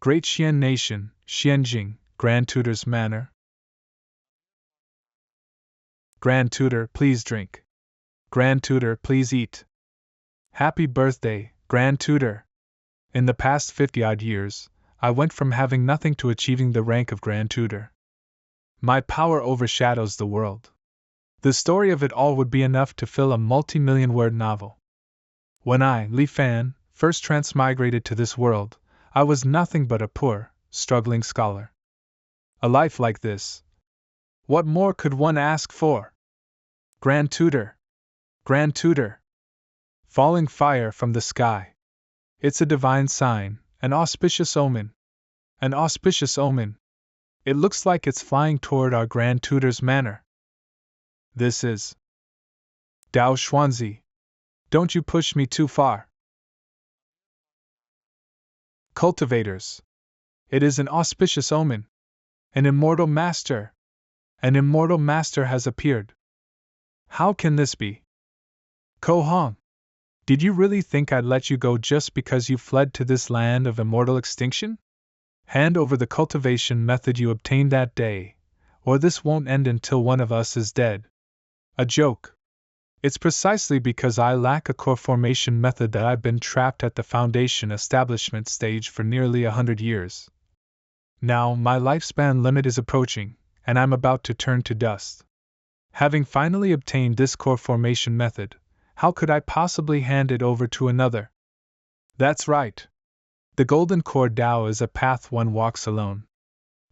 Great Xian Nation, Xianjing, Grand Tutor's Manor. Grand Tutor, please drink. Grand Tutor, please eat. Happy birthday, Grand Tutor! In the past 50-odd years, I went from having nothing to achieving the rank of Grand Tutor. My power overshadows the world. The story of it all would be enough to fill a multi-million-word novel. When I, Li Fan, first transmigrated to this world, I was nothing but a poor, struggling scholar. A life like this. What more could one ask for? Grand Tutor! Grand Tutor! Falling fire from the sky. It's a divine sign, an auspicious omen. An auspicious omen. It looks like it's flying toward our Grand Tutor's manor. This is Dao Xuanzi. Don't you push me too far. Cultivators. It is an auspicious omen. An immortal master. An immortal master has appeared. How can this be? Ko Hong, did you really think I'd let you go just because you fled to this land of immortal extinction? Hand over the cultivation method you obtained that day, or this won't end until one of us is dead. A joke. It's precisely because I lack a core formation method that I've been trapped at the foundation establishment stage for nearly 100 years. Now my lifespan limit is approaching, and I'm about to turn to dust. Having finally obtained this core formation method, how could I possibly hand it over to another? That's right. The Golden Core Tao is a path one walks alone.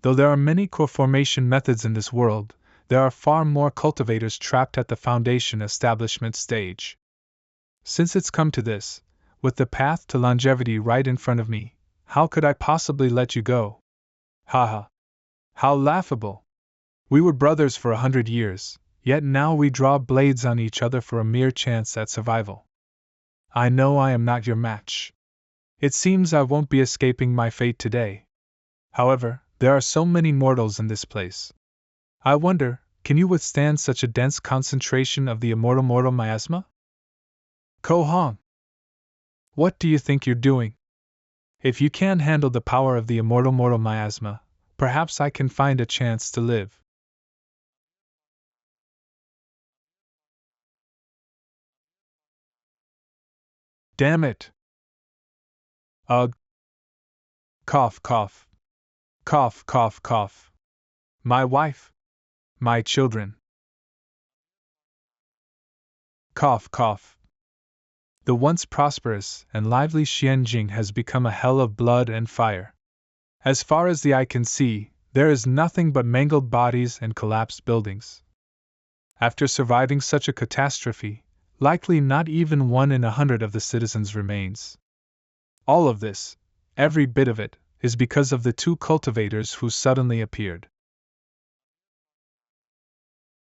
Though there are many core formation methods in this world, there are far more cultivators trapped at the foundation establishment stage. Since it's come to this, with the path to longevity right in front of me, how could I possibly let you go? Haha. How laughable. We were brothers for 100 years, yet now we draw blades on each other for a mere chance at survival. I know I am not your match. It seems I won't be escaping my fate today. However, there are so many mortals in this place. I wonder, can you withstand such a dense concentration of the immortal mortal miasma? Ko Hong, what do you think you're doing? If you can't handle the power of the immortal mortal miasma, perhaps I can find a chance to live. Damn it! Ugh. Cough, cough. Cough, cough, cough. My wife. My children. Cough, cough. The once prosperous and lively Xianjing has become a hell of blood and fire. As far as the eye can see, there is nothing but mangled bodies and collapsed buildings. After surviving such a catastrophe, likely not even 1 in 100 of the citizens remains. All of this, every bit of it, is because of the 2 cultivators who suddenly appeared.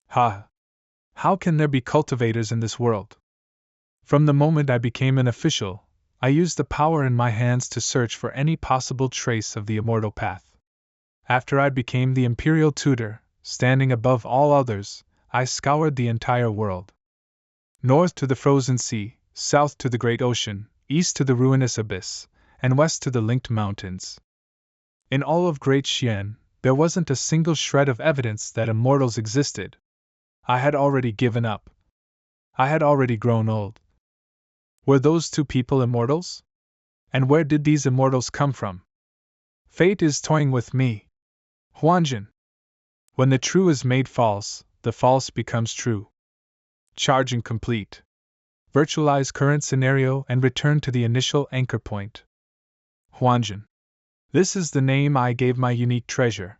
Ha! How can there be cultivators in this world? From the moment I became an official, I used the power in my hands to search for any possible trace of the immortal path. After I became the imperial tutor, standing above all others, I scoured the entire world. North to the frozen sea, south to the great ocean, east to the ruinous abyss, and west to the linked mountains. In all of Great Xian, there wasn't a single shred of evidence that immortals existed. I had already given up. I had already grown old. Were those 2 people immortals? And where did these immortals come from? Fate is toying with me. Huanjin. When the true is made false, the false becomes true. Charging complete. Virtualize current scenario and return to the initial anchor point. Huanjin. This is the name I gave my unique treasure.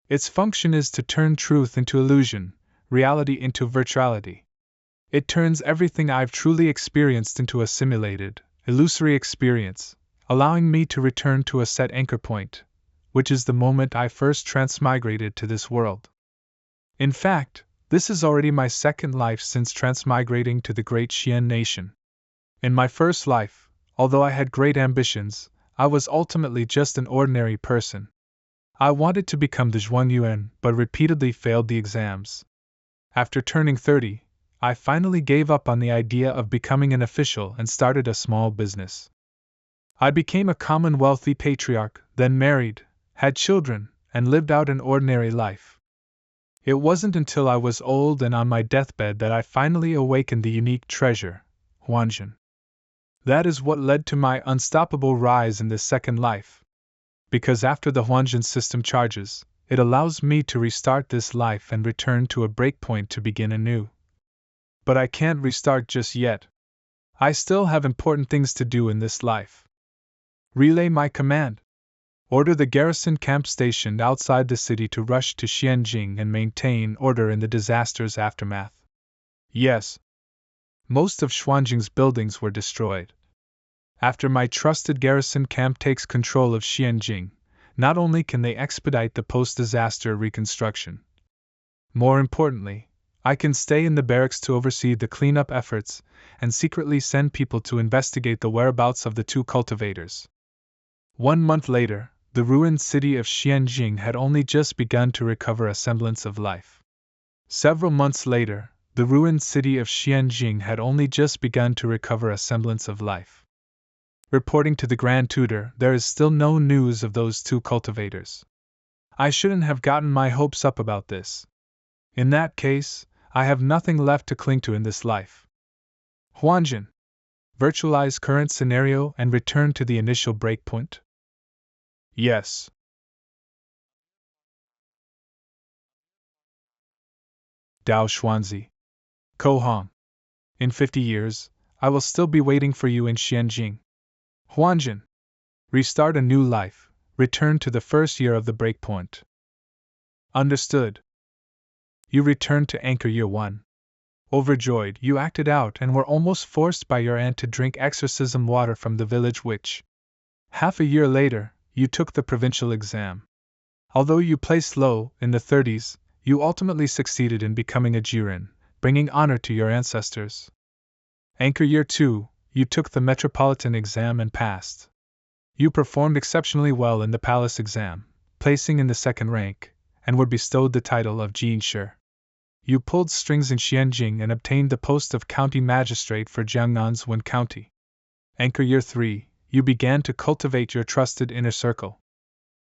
Its function is to turn truth into illusion, reality into virtuality. It turns everything I've truly experienced into a simulated, illusory experience, allowing me to return to a set anchor point, which is the moment I first transmigrated to this world. In fact, this is already my second life since transmigrating to the Great Xian Nation. In my first life, although I had great ambitions, I was ultimately just an ordinary person. I wanted to become the Zhuanyuan, but repeatedly failed the exams. After turning 30, I finally gave up on the idea of becoming an official and started a small business. I became a common wealthy patriarch, then married, had children, and lived out an ordinary life. It wasn't until I was old and on my deathbed that I finally awakened the unique treasure, Huanjin. That is what led to my unstoppable rise in this second life. Because after the Huanjin system charges, it allows me to restart this life and return to a breakpoint to begin anew. But I can't restart just yet. I still have important things to do in this life. Relay my command. Order the garrison camp stationed outside the city to rush to Xianjing and maintain order in the disaster's aftermath. Yes. Most of Xuanjing's buildings were destroyed. After my trusted garrison camp takes control of Xianjing, not only can they expedite the post-disaster reconstruction. More importantly, I can stay in the barracks to oversee the cleanup efforts and secretly send people to investigate the whereabouts of the two cultivators. 1 month later, the ruined city of Xianjing had only just begun to recover a semblance of life. Several months later, the ruined city of Xianjing had only just begun to recover a semblance of life. Reporting to the Grand Tutor, there is still no news of those two cultivators. I shouldn't have gotten my hopes up about this. In that case, I have nothing left to cling to in this life. Huanjin. Virtualize current scenario and return to the initial breakpoint? Yes. Dao Xuanzi. Ko Hong. In 50 years, I will still be waiting for you in Xianjing. Huanjin. Restart a new life, return to the first year of the breakpoint. Understood. You returned to Anchor Year 1. Overjoyed, you acted out and were almost forced by your aunt to drink exorcism water from the village witch. Half a year later, you took the provincial exam. Although you placed low, in the 30s, you ultimately succeeded in becoming a Jiren, bringing honor to your ancestors. Anchor Year 2, you took the metropolitan exam and passed. You performed exceptionally well in the palace exam, placing in the second rank, and were bestowed the title of Jianshi. You pulled strings in Xianjing and obtained the post of county magistrate for Jiangnan's Wen County. Anchor Year 3, you began to cultivate your trusted inner circle.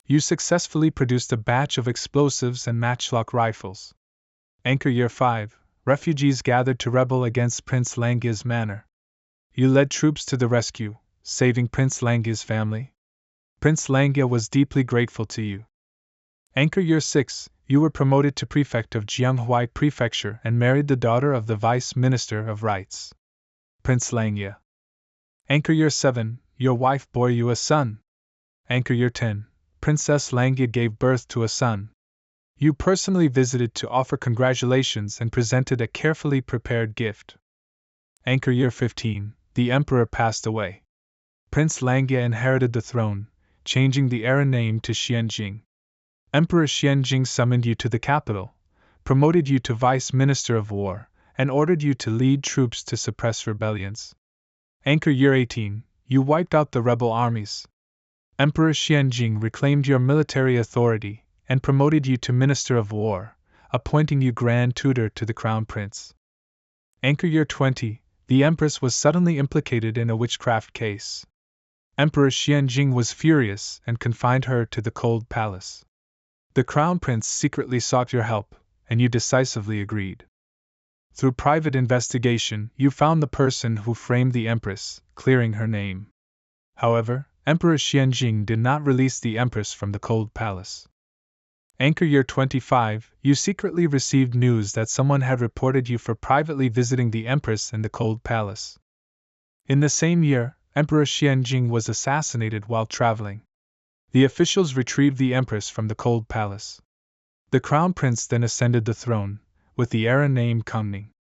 You successfully produced a batch of explosives and matchlock rifles. Anchor Year 5, refugees gathered to rebel against Prince Langya's manor. You led troops to the rescue, saving Prince Langya's family. Prince Langya was deeply grateful to you. Anchor Year 6, you were promoted to prefect of Jianghuai Prefecture and married the daughter of the Vice Minister of Rights, Prince Langya. Anchor Year 7, your wife bore you a son. Anchor Year 10, Princess Langya gave birth to a son. You personally visited to offer congratulations and presented a carefully prepared gift. Anchor Year 15, the Emperor passed away. Prince Langya inherited the throne, changing the era name to Xianjing. Emperor Xianjing summoned you to the capital, promoted you to Vice Minister of War, and ordered you to lead troops to suppress rebellions. Anchor Year 18, you wiped out the rebel armies. Emperor Xianjing reclaimed your military authority and promoted you to Minister of War, appointing you Grand Tutor to the Crown Prince. Anchor Year 20, the Empress was suddenly implicated in a witchcraft case. Emperor Xianjing was furious and confined her to the cold palace. The Crown Prince secretly sought your help, and you decisively agreed. Through private investigation, you found the person who framed the Empress, clearing her name. However, Emperor Xianjing did not release the Empress from the cold palace. Anchor Year 25, you secretly received news that someone had reported you for privately visiting the Empress in the cold palace. In the same year, Emperor Xianjing was assassinated while traveling. The officials retrieved the Empress from the cold palace. The Crown Prince then ascended the throne, with the era name Kungning.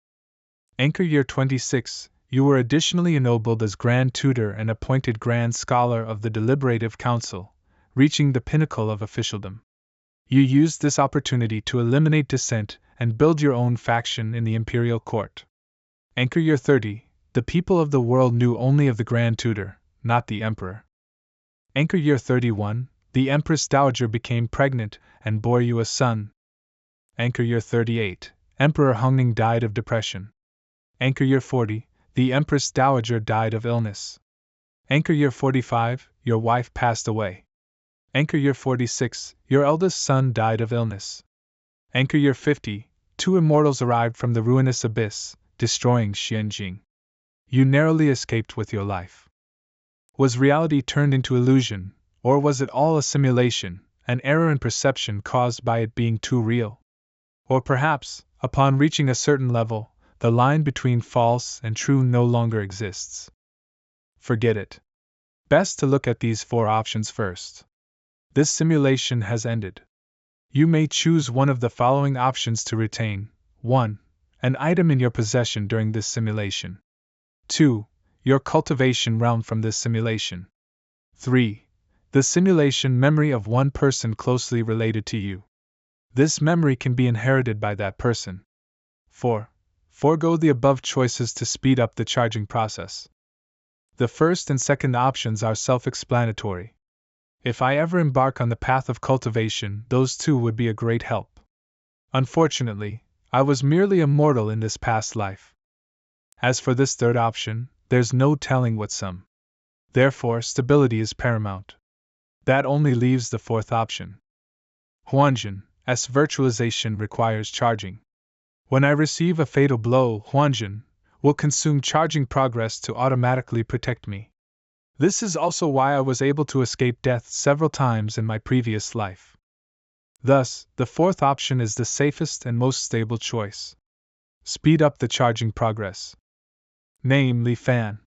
Anchor Year 26, you were additionally ennobled as Grand Tutor and appointed Grand Scholar of the Deliberative Council, reaching the pinnacle of officialdom. You used this opportunity to eliminate dissent and build your own faction in the imperial court. Anchor Year 30, the people of the world knew only of the Grand Tutor, not the Emperor. Anchor Year 31, the Empress Dowager became pregnant and bore you a son. Anchor Year 38, Emperor Hongning died of depression. Anchor Year 40, the Empress Dowager died of illness. Anchor Year 45, your wife passed away. Anchor year 46, your eldest son died of illness. Anchor year 50, two immortals arrived from the ruinous abyss, destroying Xianjing. You narrowly escaped with your life. Was reality turned into illusion, or was it all a simulation, an error in perception caused by it being too real? Or perhaps, upon reaching a certain level, the line between false and true no longer exists. Forget it. Best to look at these four options first. This simulation has ended. You may choose one of the following options to retain. 1. An item in your possession during this simulation. 2. Your cultivation realm from this simulation. 3. The simulation memory of one person closely related to you. This memory can be inherited by that person. 4. Forego the above choices to speed up the charging process. The first and second options are self-explanatory. If I ever embark on the path of cultivation, those two would be a great help. Unfortunately, I was merely a mortal in this past life. As for this third option, there's no telling what some. Therefore, stability is paramount. That only leaves the fourth option. Huanjin, as virtualization requires charging. When I receive a fatal blow, Huanjin will consume charging progress to automatically protect me. This is also why I was able to escape death several times in my previous life. Thus, the fourth option is the safest and most stable choice. Speed up the charging progress. Name: Li Fan.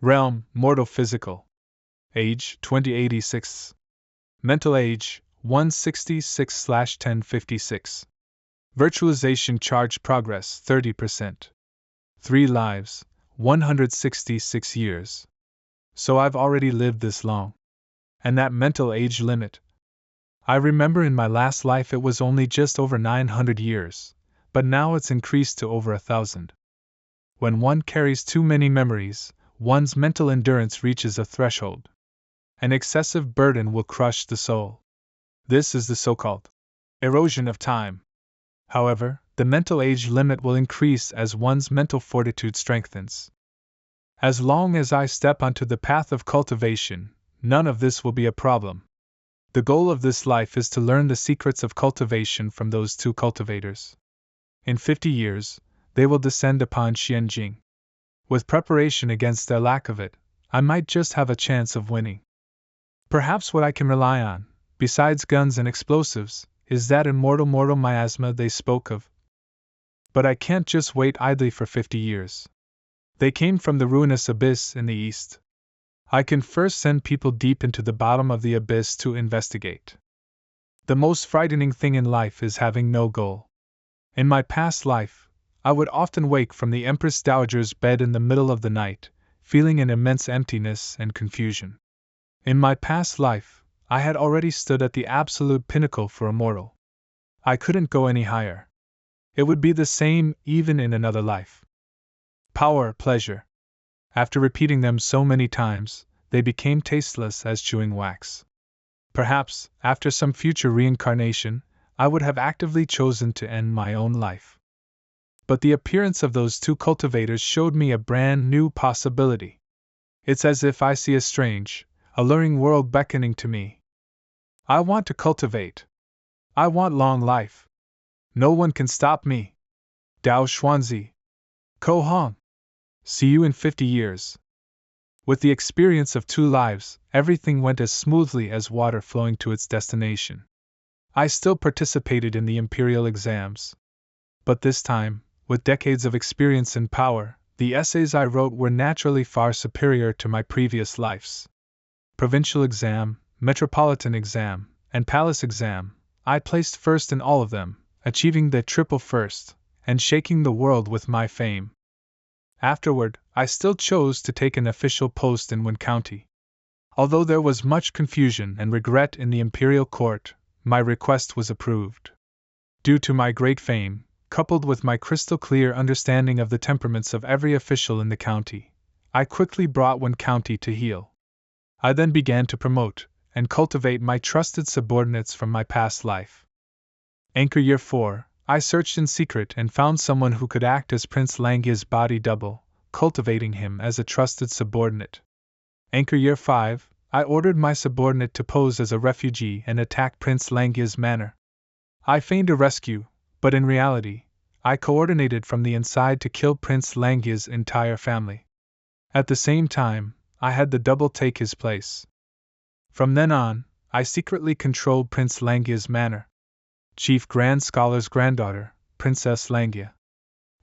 Realm: Mortal Physical. Age: 2086. Mental age: 166/1056. Virtualization charge progress 30%. 3 lives, 166 years. So I've already lived this long. And that mental age limit. I remember in my last life it was only just over 900 years, but now it's increased to over 1,000. When one carries too many memories, one's mental endurance reaches a threshold. An excessive burden will crush the soul. This is the so-called erosion of time. However, the mental age limit will increase as one's mental fortitude strengthens. As long as I step onto the path of cultivation, none of this will be a problem. The goal of this life is to learn the secrets of cultivation from those two cultivators. In 50 years, they will descend upon Xianjing. With preparation against their lack of it, I might just have a chance of winning. Perhaps what I can rely on, besides guns and explosives, is that immortal miasma they spoke of. But I can't just wait idly for 50 years. They came from the ruinous abyss in the east. I can first send people deep into the bottom of the abyss to investigate. The most frightening thing in life is having no goal. In my past life, I would often wake from the Empress Dowager's bed in the middle of the night, feeling an immense emptiness and confusion. In my past life, I had already stood at the absolute pinnacle for a mortal. I couldn't go any higher. It would be the same even in another life. Power, pleasure. After repeating them so many times, they became tasteless as chewing wax. Perhaps, after some future reincarnation, I would have actively chosen to end my own life. But the appearance of those two cultivators showed me a brand new possibility. It's as if I see a strange, alluring world beckoning to me. I want to cultivate. I want long life. No one can stop me. Dao Xuanzi. Ko Hong. See you in 50 years. With the experience of 2 lives, everything went as smoothly as water flowing to its destination. I still participated in the imperial exams. But this time, with decades of experience and power, the essays I wrote were naturally far superior to my previous lives. Provincial exam, metropolitan exam, and palace exam, I placed first in all of them, achieving the triple first, and shaking the world with my fame. Afterward, I still chose to take an official post in Wen County. Although there was much confusion and regret in the imperial court, my request was approved. Due to my great fame, coupled with my crystal-clear understanding of the temperaments of every official in the county, I quickly brought Wen County to heel. I then began to promote and cultivate my trusted subordinates from my past life. Anchor Year 4, I searched in secret and found someone who could act as Prince Langya's body double, cultivating him as a trusted subordinate. Anchor Year 5, I ordered my subordinate to pose as a refugee and attack Prince Langya's manor. I feigned a rescue, but in reality, I coordinated from the inside to kill Prince Langya's entire family. At the same time, I had the double take his place. From then on, I secretly controlled Prince Langya's manor. Chief Grand Scholar's granddaughter, Princess Langya.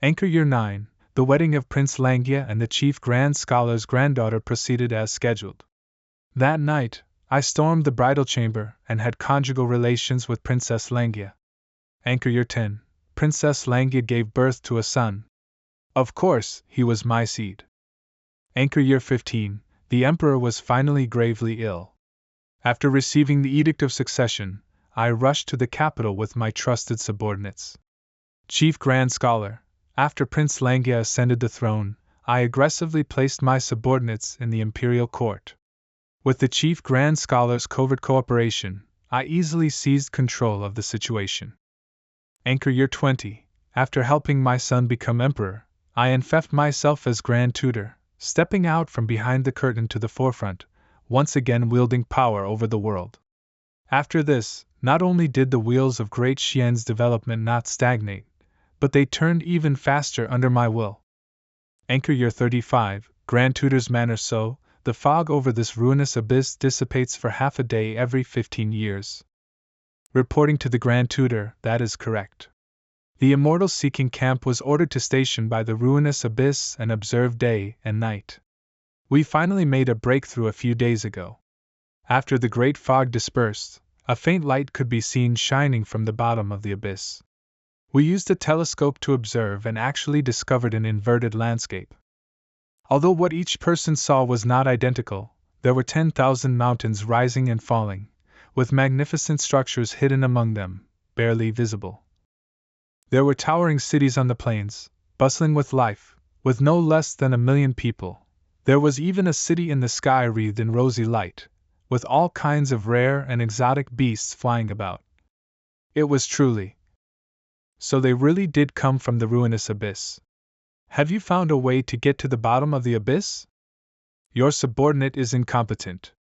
Anchor Year 9, the wedding of Prince Langya and the Chief Grand Scholar's granddaughter proceeded as scheduled. That night, I stormed the bridal chamber and had conjugal relations with Princess Langya. Anchor Year 10, Princess Langya gave birth to a son. Of course, he was my seed. Anchor Year 15, the Emperor was finally gravely ill. After receiving the Edict of Succession, I rushed to the capital with my trusted subordinates. Chief Grand Scholar, after Prince Langya ascended the throne, I aggressively placed my subordinates in the imperial court. With the Chief Grand Scholar's covert cooperation, I easily seized control of the situation. Anchor Year 20, after helping my son become emperor, I enfeoffed myself as Grand Tutor, stepping out from behind the curtain to the forefront, once again wielding power over the world. After this, not only did the wheels of Great Xian's development not stagnate, but they turned even faster under my will. Anchor Year 35, Grand Tutor's manor. So, the fog over this ruinous abyss dissipates for half a day every 15 years. Reporting to the Grand Tutor, that is correct. The immortal seeking camp was ordered to station by the ruinous abyss and observe day and night. We finally made a breakthrough a few days ago. After the great fog dispersed, a faint light could be seen shining from the bottom of the abyss. We used a telescope to observe and actually discovered an inverted landscape. Although what each person saw was not identical, there were 10,000 mountains rising and falling, with magnificent structures hidden among them, barely visible. There were towering cities on the plains, bustling with life, with no less than 1 million people. There was even a city in the sky wreathed in rosy light, with all kinds of rare and exotic beasts flying about. It was truly. So they really did come from the ruinous abyss. Have you found a way to get to the bottom of the abyss? Your subordinate is incompetent.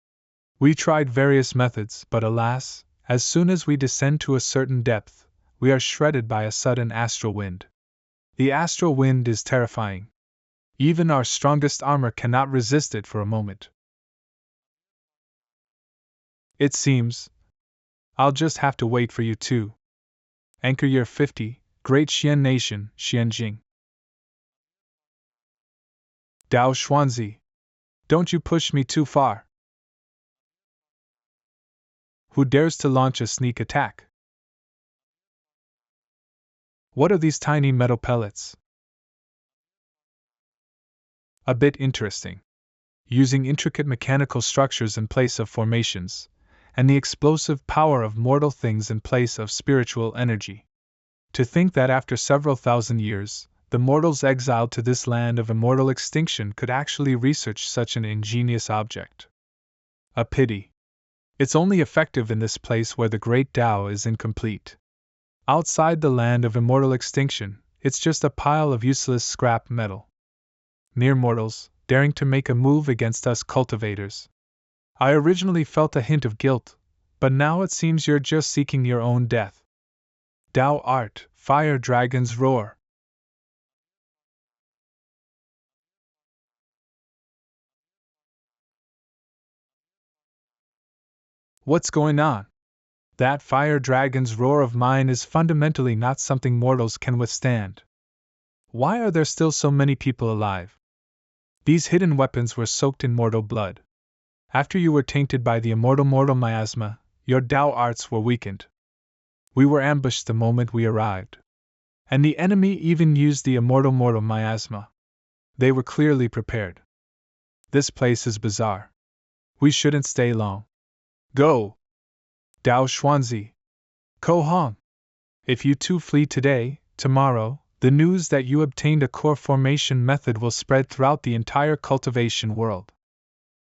We tried various methods, but alas, as soon as we descend to a certain depth, we are shredded by a sudden astral wind. The astral wind is terrifying. Even our strongest armor cannot resist it for a moment. It seems I'll just have to wait for you too. Anchor Year 50, Great Xian Nation, Xianjing. Dao Xuanzi. Don't you push me too far. Who dares to launch a sneak attack? What are these tiny metal pellets? A bit interesting. Using intricate mechanical structures in place of formations, and the explosive power of mortal things in place of spiritual energy. To think that after several thousand years, the mortals exiled to this land of immortal extinction could actually research such an ingenious object. A pity. It's only effective in this place where the great Tao is incomplete. Outside the land of immortal extinction, it's just a pile of useless scrap metal. Mere mortals, daring to make a move against us cultivators. I originally felt a hint of guilt, but now it seems you're just seeking your own death. Tao art, fire dragons roar. What's going on? That fire dragon's roar of mine is fundamentally not something mortals can withstand. Why are there still so many people alive? These hidden weapons were soaked in mortal blood. After you were tainted by the immortal miasma, your Tao arts were weakened. We were ambushed the moment we arrived. And the enemy even used the immortal miasma. They were clearly prepared. This place is bizarre. We shouldn't stay long. Go! Dao Xuanzi. Ko Hong. If you two flee today, tomorrow, the news that you obtained a core formation method will spread throughout the entire cultivation world.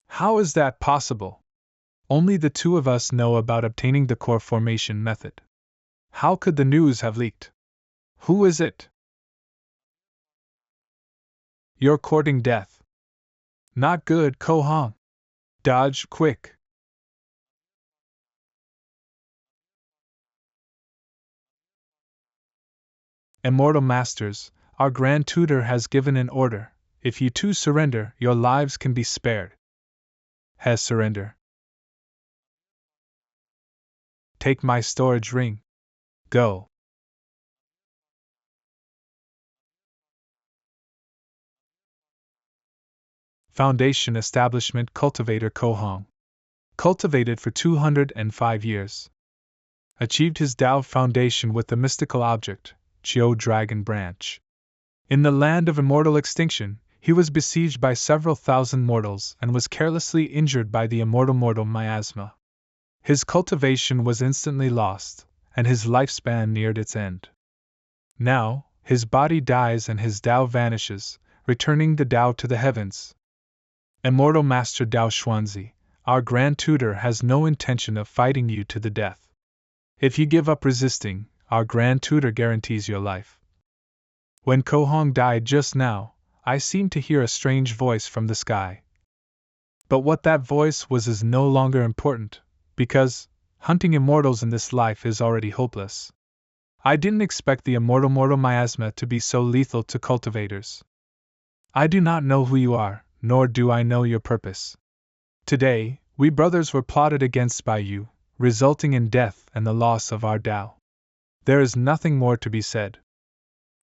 How is that possible? Only the two of us know about obtaining the core formation method. How could the news have leaked? Who is it? You're courting death. Not good, Ko Hong. Dodge, quick! Immortal Masters, our Grand Tutor has given an order. If you two surrender, your lives can be spared. Has surrender. Take my storage ring. Go. Foundation Establishment Cultivator Kohong. Cultivated for 205 years. Achieved his Tao foundation with the mystical object, Jiu Dragon Branch. In the land of immortal extinction, he was besieged by several thousand mortals and was carelessly injured by the immortal miasma. His cultivation was instantly lost, and his lifespan neared its end. Now, his body dies and his Tao vanishes, returning the Tao to the heavens. Immortal Master Tao Xuanzi, our Grand Tutor has no intention of fighting you to the death. If you give up resisting, our Grand Tutor guarantees your life. When Kohong died just now, I seemed to hear a strange voice from the sky. But what that voice was is no longer important, because hunting immortals in this life is already hopeless. I didn't expect the immortal miasma to be so lethal to cultivators. I do not know who you are, nor do I know your purpose. Today, we brothers were plotted against by you, resulting in death and the loss of our Tao. There is nothing more to be said.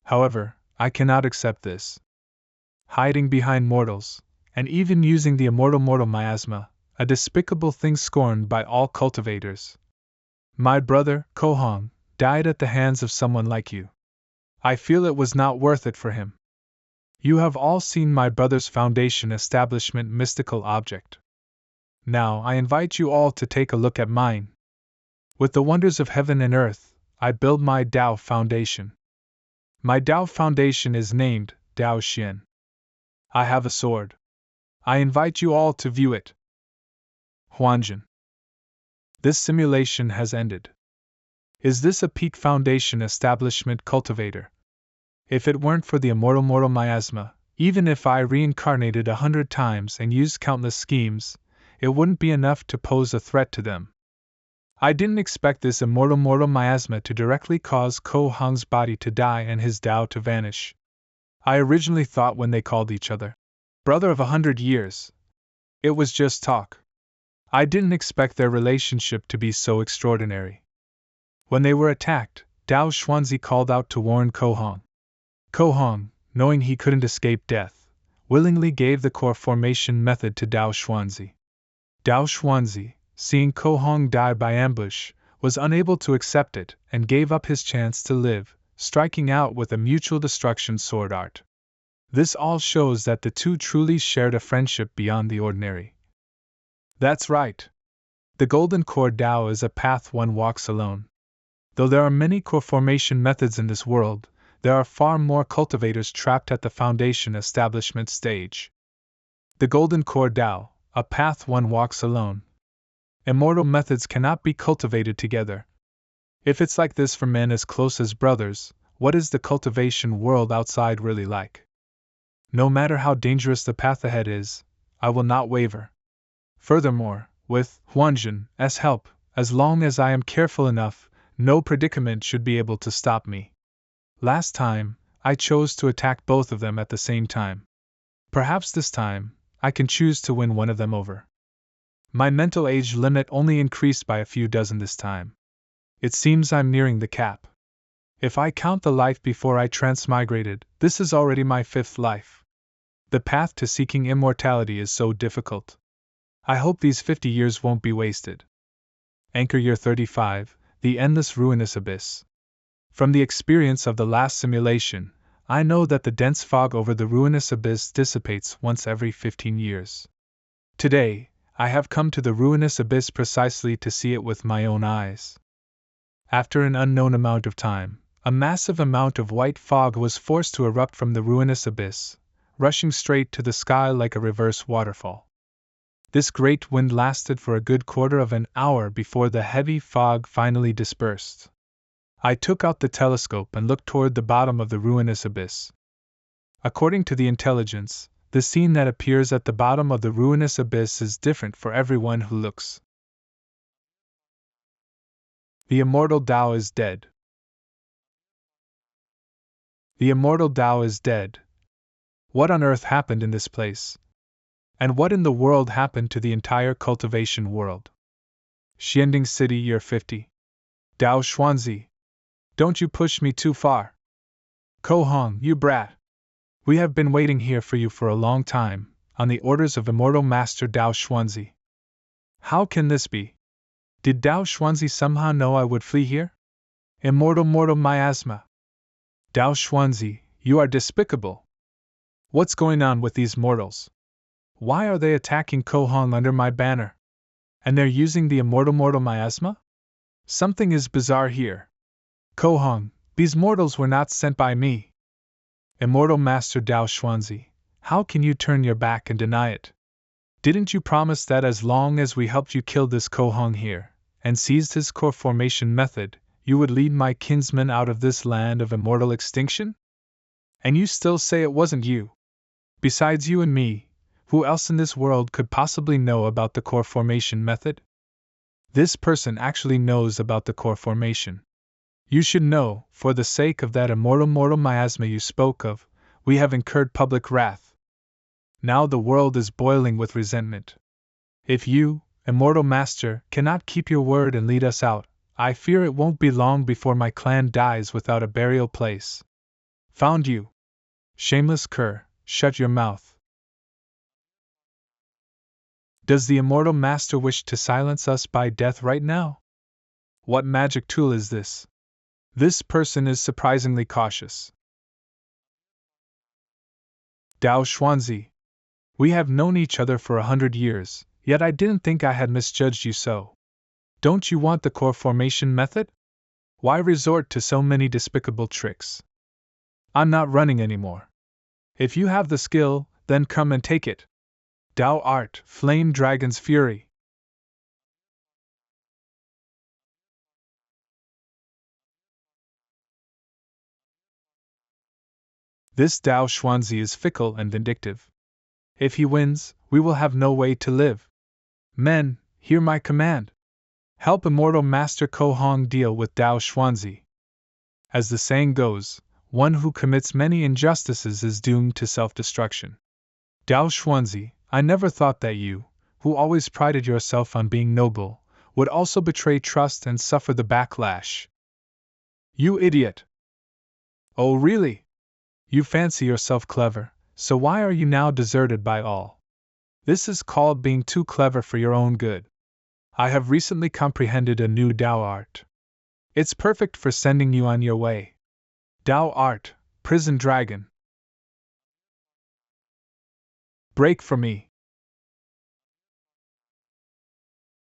However, I cannot accept this. Hiding behind mortals, and even using the immortal miasma, a despicable thing scorned by all cultivators. My brother, Kohong, died at the hands of someone like you. I feel it was not worth it for him. You have all seen my brother's foundation establishment mystical object. Now I invite you all to take a look at mine. With the wonders of heaven and earth, I build my Tao foundation. My Tao foundation is named Tao Xian. I have a sword. I invite you all to view it. Huanjin. This simulation has ended. Is this a peak foundation establishment cultivator? If it weren't for the immortal miasma, even if I reincarnated 100 times and used countless schemes, it wouldn't be enough to pose a threat to them. I didn't expect this immortal miasma to directly cause Kohong's body to die and his Tao to vanish. I originally thought when they called each other brother of 100 years, it was just talk. I didn't expect their relationship to be so extraordinary. When they were attacked, Tao Xuanzi called out to warn Kohong. Kohong, knowing he couldn't escape death, willingly gave the core formation method to Tao Xuanzi. Tao Xuanzi, seeing Kohong die by ambush, was unable to accept it and gave up his chance to live, striking out with a mutual destruction sword art. This all shows that the two truly shared a friendship beyond the ordinary. That's right. The Golden Core Tao is a path one walks alone. Though there are many core formation methods in this world, there are far more cultivators trapped at the foundation establishment stage. The Golden Core Tao, a path one walks alone. Immortal methods cannot be cultivated together. If it's like this for men as close as brothers, what is the cultivation world outside really like? No matter how dangerous the path ahead is, I will not waver. Furthermore, with Huanjin's help, as long as I am careful enough, no predicament should be able to stop me. Last time, I chose to attack both of them at the same time. Perhaps this time, I can choose to win one of them over. My mental age limit only increased by a few dozen this time. It seems I'm nearing the cap. If I count the life before I transmigrated, this is already my 5th life. The path to seeking immortality is so difficult. I hope these 50 years won't be wasted. Anchor Year 35, The Endless Ruinous Abyss. From the experience of the last simulation, I know that the dense fog over the ruinous abyss dissipates once every 15 years. Today, I have come to the ruinous abyss precisely to see it with my own eyes. After an unknown amount of time, a massive amount of white fog was forced to erupt from the ruinous abyss, rushing straight to the sky like a reverse waterfall. This great wind lasted for a good quarter of an hour before the heavy fog finally dispersed. I took out the telescope and looked toward the bottom of the ruinous abyss. According to the intelligence, the scene that appears at the bottom of the ruinous abyss is different for everyone who looks. The immortal Tao is dead. The immortal Tao is dead. What on earth happened in this place? And what in the world happened to the entire cultivation world? Xianding City, Year 50. Dao Xuanzi. Don't you push me too far. Ko Hong, you brat. We have been waiting here for you for a long time, on the orders of Immortal Master Dao Xuanzi. How can this be? Did Dao Xuanzi somehow know I would flee here? Immortal miasma. Dao Xuanzi, you are despicable. What's going on with these mortals? Why are they attacking Ko Hong under my banner? And they're using the immortal miasma? Something is bizarre here. Ko Hong, these mortals were not sent by me. Immortal Master Dao Xuanzi, how can you turn your back and deny it? Didn't you promise that as long as we helped you kill this Ko Hong here, and seized his core formation method, you would lead my kinsmen out of this land of immortal extinction? And you still say it wasn't you. Besides you and me, who else in this world could possibly know about the core formation method? This person actually knows about the core formation. You should know, for the sake of that immortal miasma you spoke of, we have incurred public wrath. Now the world is boiling with resentment. If you, Immortal Master, cannot keep your word and lead us out, I fear it won't be long before my clan dies without a burial place. Found you. Shameless cur, shut your mouth. Does the Immortal Master wish to silence us by death right now? What magic tool is this? This person is surprisingly cautious. Dao Xuanzi. We have known each other for 100 years, yet I didn't think I had misjudged you so. Don't you want the core formation method? Why resort to so many despicable tricks? I'm not running anymore. If you have the skill, then come and take it. Dao Art, Flame Dragon's Fury. This Dao Xuanzi is fickle and vindictive. If he wins, we will have no way to live. Men, hear my command. Help Immortal Master Ko Hong deal with Dao Xuanzi. As the saying goes, one who commits many injustices is doomed to self-destruction. Dao Xuanzi, I never thought that you, who always prided yourself on being noble, would also betray trust and suffer the backlash. You idiot! Oh, really? You fancy yourself clever, so why are you now deserted by all? This is called being too clever for your own good. I have recently comprehended a new Dao art. It's perfect for sending you on your way. Dao art, Prison Dragon. Break for me.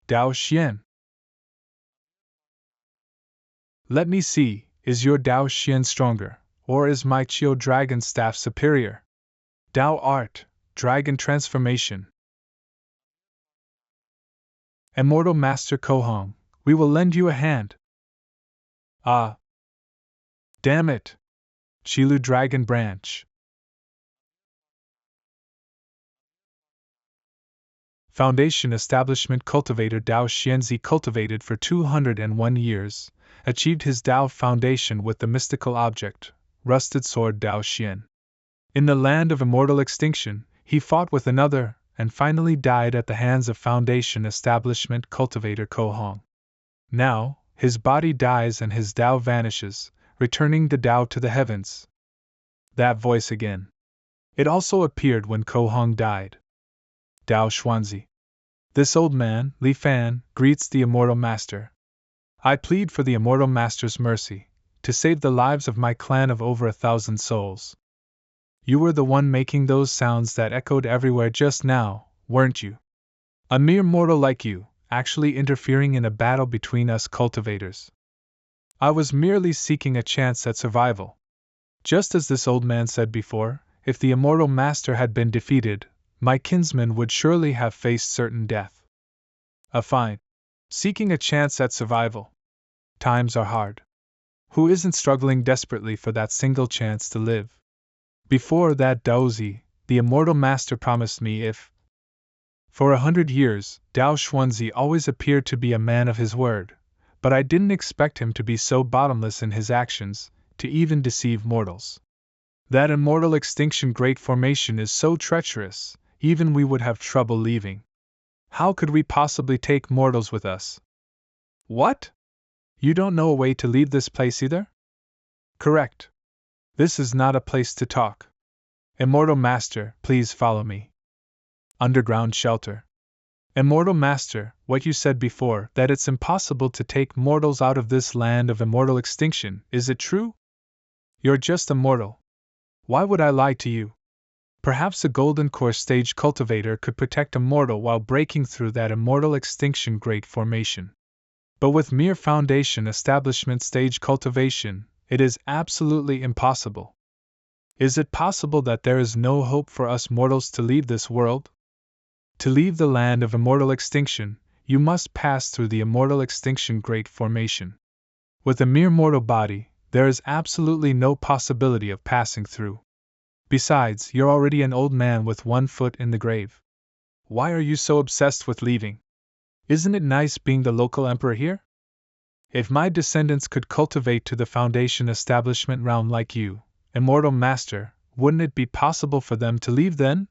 Dao Xian. Let me see, is your Dao Xian stronger, or is my Qiu Dragon Staff superior? Dao art, Dragon Transformation. Immortal Master Ko Hong, we will lend you a hand. Ah! Damn it! Qilu Dragon Branch. Foundation Establishment Cultivator Dao Xianzi cultivated for 201 years, achieved his Dao foundation with the mystical object, Rusted Sword Dao Xian. In the land of immortal extinction, he fought with another, and finally died at the hands of Foundation Establishment Cultivator Ko Hong. Now, his body dies and his Dao vanishes, returning the Dao to the heavens. That voice again. It also appeared when Ko Hong died. Dao Xuanzi. This old man, Li Fan, greets the Immortal Master. I plead for the Immortal Master's mercy, to save the lives of my clan of over 1,000 souls. You were the one making those sounds that echoed everywhere just now, weren't you? A mere mortal like you, actually interfering in a battle between us cultivators. I was merely seeking a chance at survival. Just as this old man said before, if the Immortal Master had been defeated, my kinsmen would surely have faced certain death. Fine. Seeking a chance at survival. Times are hard. Who isn't struggling desperately for that single chance to live? Before that Daozi, the Immortal Master promised me if. For 100 years, Dao Xuanzi always appeared to be a man of his word, but I didn't expect him to be so bottomless in his actions, to even deceive mortals. That immortal extinction great formation is so treacherous, even we would have trouble leaving. How could we possibly take mortals with us? What? You don't know a way to leave this place either? Correct. This is not a place to talk. Immortal Master, please follow me. Underground shelter. Immortal Master, what you said before, that it's impossible to take mortals out of this land of immortal extinction, is it true? You're just a mortal. Why would I lie to you? Perhaps a golden core stage cultivator could protect a mortal while breaking through that immortal extinction great formation. But with mere foundation establishment stage cultivation, it is absolutely impossible. Is it possible that there is no hope for us mortals to leave this world? To leave the land of immortal extinction, you must pass through the immortal extinction great formation. With a mere mortal body, there is absolutely no possibility of passing through. Besides, you're already an old man with one foot in the grave. Why are you so obsessed with leaving? Isn't it nice being the local emperor here? If my descendants could cultivate to the foundation establishment realm like you, Immortal Master, wouldn't it be possible for them to leave then?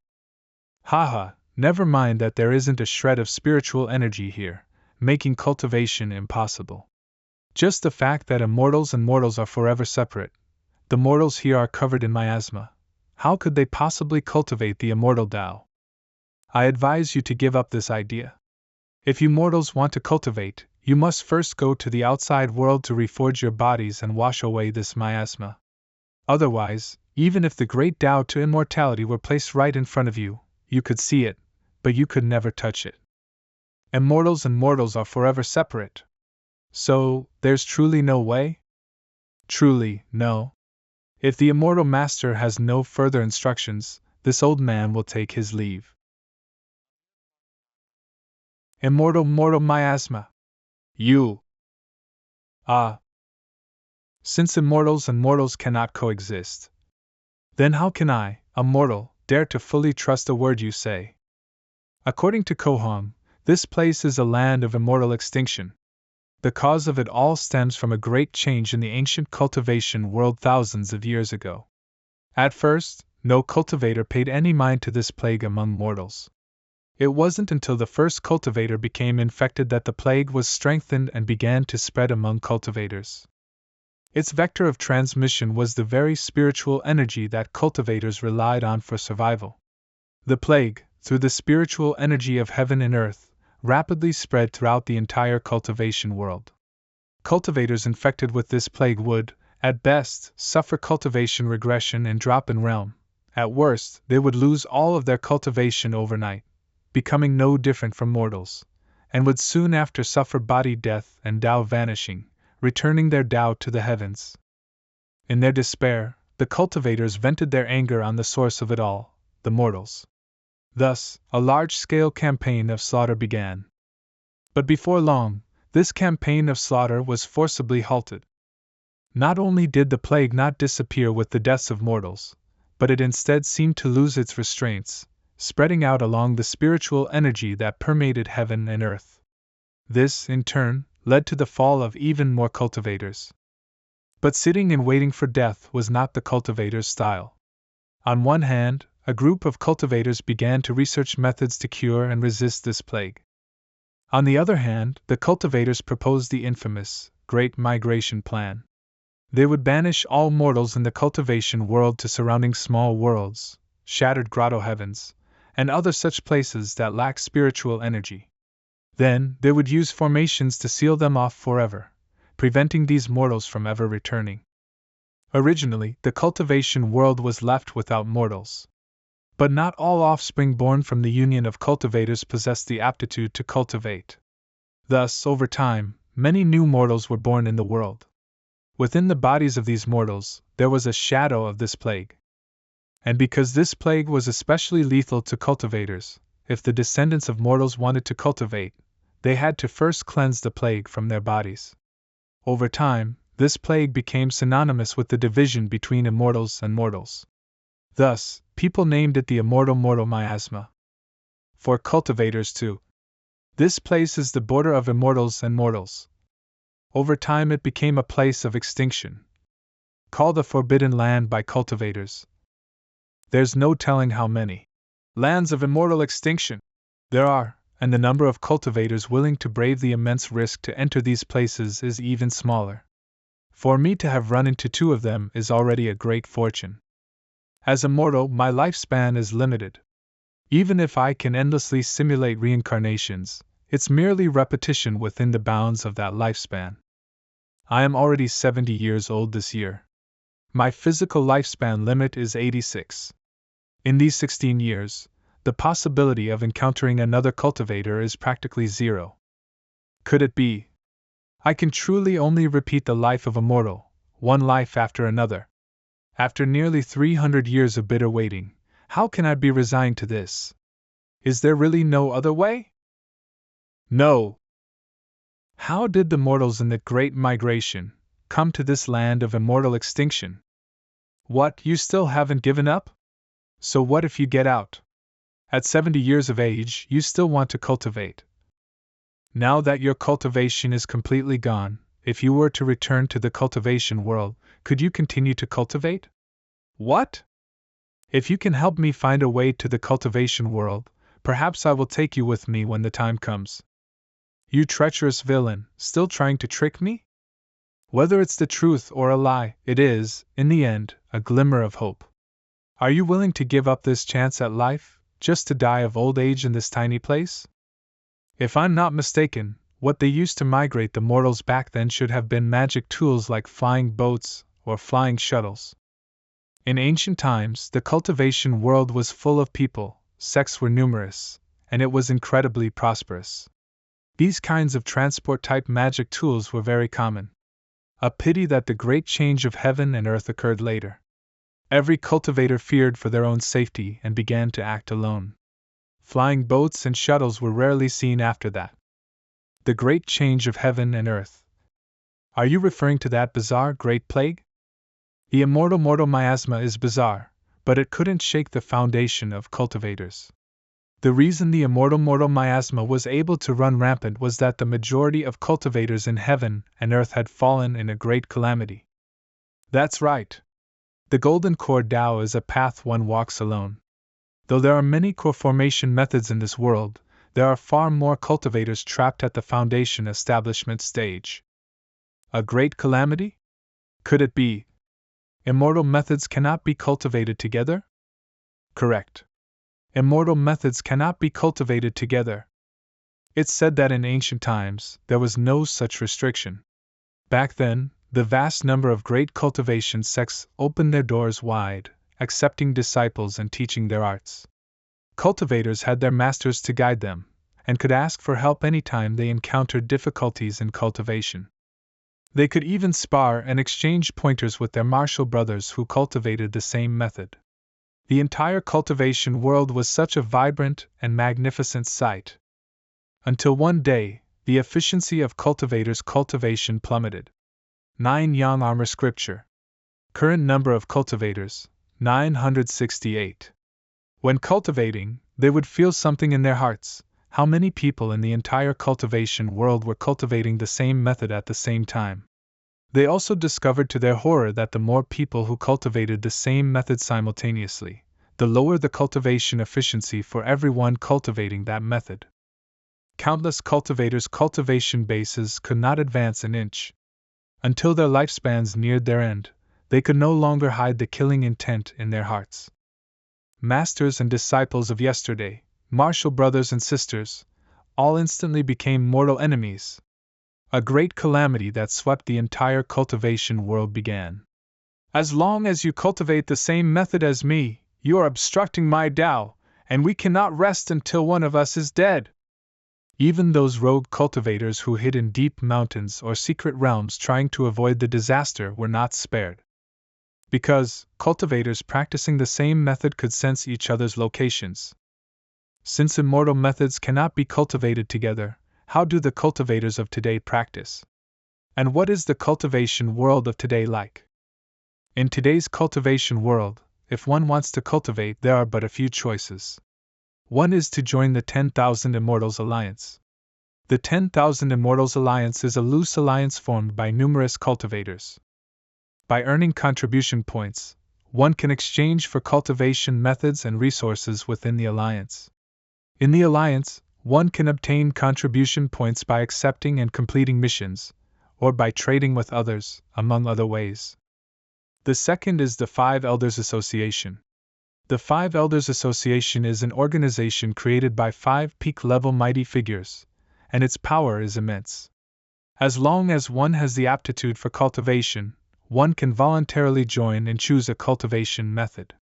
Haha, never mind that there isn't a shred of spiritual energy here, making cultivation impossible. Just the fact that immortals and mortals are forever separate. The mortals here are covered in miasma. How could they possibly cultivate the immortal Tao? I advise you to give up this idea. If you mortals want to cultivate, you must first go to the outside world to reforge your bodies and wash away this miasma. Otherwise, even if the great Tao to immortality were placed right in front of you, you could see it, but you could never touch it. Immortals and mortals are forever separate. So, there's truly no way? Truly, no. If the Immortal Master has no further instructions, this old man will take his leave. Immortal miasma. You. Ah. Since immortals and mortals cannot coexist, then how can I, a mortal, dare to fully trust a word you say? According to Kohong, this place is a land of immortal extinction. The cause of it all stems from a great change in the ancient cultivation world thousands of years ago. At first, no cultivator paid any mind to this plague among mortals. It wasn't until the first cultivator became infected that the plague was strengthened and began to spread among cultivators. Its vector of transmission was the very spiritual energy that cultivators relied on for survival. The plague, through the spiritual energy of heaven and earth, rapidly spread throughout the entire cultivation world. Cultivators infected with this plague would, at best, suffer cultivation regression and drop in realm. At worst, they would lose all of their cultivation overnight, becoming no different from mortals, and would soon after suffer body death and Tao vanishing, returning their Tao to the heavens. In their despair, the cultivators vented their anger on the source of it all, the mortals. Thus, a large-scale campaign of slaughter began. But before long, this campaign of slaughter was forcibly halted. Not only did the plague not disappear with the deaths of mortals, but it instead seemed to lose its restraints, spreading out along the spiritual energy that permeated heaven and earth. This, in turn, led to the fall of even more cultivators. But sitting and waiting for death was not the cultivator's style. On one hand, a group of cultivators began to research methods to cure and resist this plague. On the other hand, the cultivators proposed the infamous Great Migration Plan. They would banish all mortals in the cultivation world to surrounding small worlds, shattered grotto heavens, and other such places that lack spiritual energy. Then, they would use formations to seal them off forever, preventing these mortals from ever returning. Originally, the cultivation world was left without mortals. But not all offspring born from the union of cultivators possessed the aptitude to cultivate. Thus, over time, many new mortals were born in the world. Within the bodies of these mortals, there was a shadow of this plague. And because this plague was especially lethal to cultivators, if the descendants of mortals wanted to cultivate, they had to first cleanse the plague from their bodies. Over time, this plague became synonymous with the division between immortals and mortals. Thus, people named it the immortal mortal miasma. For cultivators, too. This place is the border of immortals and mortals. Over time, it became a place of extinction, called the Forbidden Land by cultivators. There's no telling how many lands of immortal extinction there are, and the number of cultivators willing to brave the immense risk to enter these places is even smaller. For me to have run into 2 of them is already a great fortune. As a mortal, my lifespan is limited. Even if I can endlessly simulate reincarnations, it's merely repetition within the bounds of that lifespan. I am already 70 years old this year. My physical lifespan limit is 86. In these 16 years, the possibility of encountering another cultivator is practically zero. Could it be? I can truly only repeat the life of a mortal, one life after another. After nearly 300 years of bitter waiting, how can I be resigned to this? Is there really no other way? No. How did the mortals in the Great Migration come to this land of immortal extinction? What, you still haven't given up? So what if you get out? At 70 years of age, you still want to cultivate. Now that your cultivation is completely gone, if you were to return to the cultivation world, could you continue to cultivate? What? If you can help me find a way to the cultivation world, perhaps I will take you with me when the time comes. You treacherous villain, still trying to trick me? Whether it's the truth or a lie, it is, in the end, a glimmer of hope. Are you willing to give up this chance at life, just to die of old age in this tiny place? If I'm not mistaken, what they used to migrate the mortals back then should have been magic tools like flying boats or flying shuttles. In ancient times, the cultivation world was full of people, sects were numerous, and it was incredibly prosperous. These kinds of transport-type magic tools were very common. A pity that the great change of heaven and earth occurred later. Every cultivator feared for their own safety and began to act alone. Flying boats and shuttles were rarely seen after that. The great change of heaven and earth. Are you referring to that bizarre Great Plague? The immortal mortal miasma is bizarre, but it couldn't shake the foundation of cultivators. The reason the immortal mortal miasma was able to run rampant was that the majority of cultivators in heaven and earth had fallen in a great calamity. That's right. The Golden Core Tao is a path one walks alone. Though there are many core formation methods in this world, there are far more cultivators trapped at the foundation establishment stage. A great calamity? Could it be? Immortal methods cannot be cultivated together? Correct. Immortal methods cannot be cultivated together. It's said that in ancient times, there was no such restriction. Back then, the vast number of great cultivation sects opened their doors wide, accepting disciples and teaching their arts. Cultivators had their masters to guide them, and could ask for help anytime they encountered difficulties in cultivation. They could even spar and exchange pointers with their martial brothers who cultivated the same method. The entire cultivation world was such a vibrant and magnificent sight. Until one day, the efficiency of cultivators' cultivation plummeted. 9 Yang Armor Scripture. Current number of cultivators, 968. When cultivating, they would feel something in their hearts. How many people in the entire cultivation world were cultivating the same method at the same time? They also discovered to their horror that the more people who cultivated the same method simultaneously, the lower the cultivation efficiency for everyone cultivating that method. Countless cultivators' cultivation bases could not advance an inch. Until their lifespans neared their end, they could no longer hide the killing intent in their hearts. Masters and disciples of yesterday, martial brothers and sisters, all instantly became mortal enemies. A great calamity that swept the entire cultivation world began. As long as you cultivate the same method as me, you are obstructing my Tao, and we cannot rest until one of us is dead. Even those rogue cultivators who hid in deep mountains or secret realms trying to avoid the disaster were not spared. Because cultivators practicing the same method could sense each other's locations. Since immortal methods cannot be cultivated together, how do the cultivators of today practice? And what is the cultivation world of today like? In today's cultivation world, if one wants to cultivate, there are but a few choices. One is to join the 10,000 Immortals Alliance. The 10,000 Immortals Alliance is a loose alliance formed by numerous cultivators. By earning contribution points, one can exchange for cultivation methods and resources within the alliance. In the alliance, one can obtain contribution points by accepting and completing missions, or by trading with others, among other ways. The second is the Five Elders Association. The Five Elders Association is an organization created by 5 peak-level mighty figures, and its power is immense. As long as one has the aptitude for cultivation, one can voluntarily join and choose a cultivation method.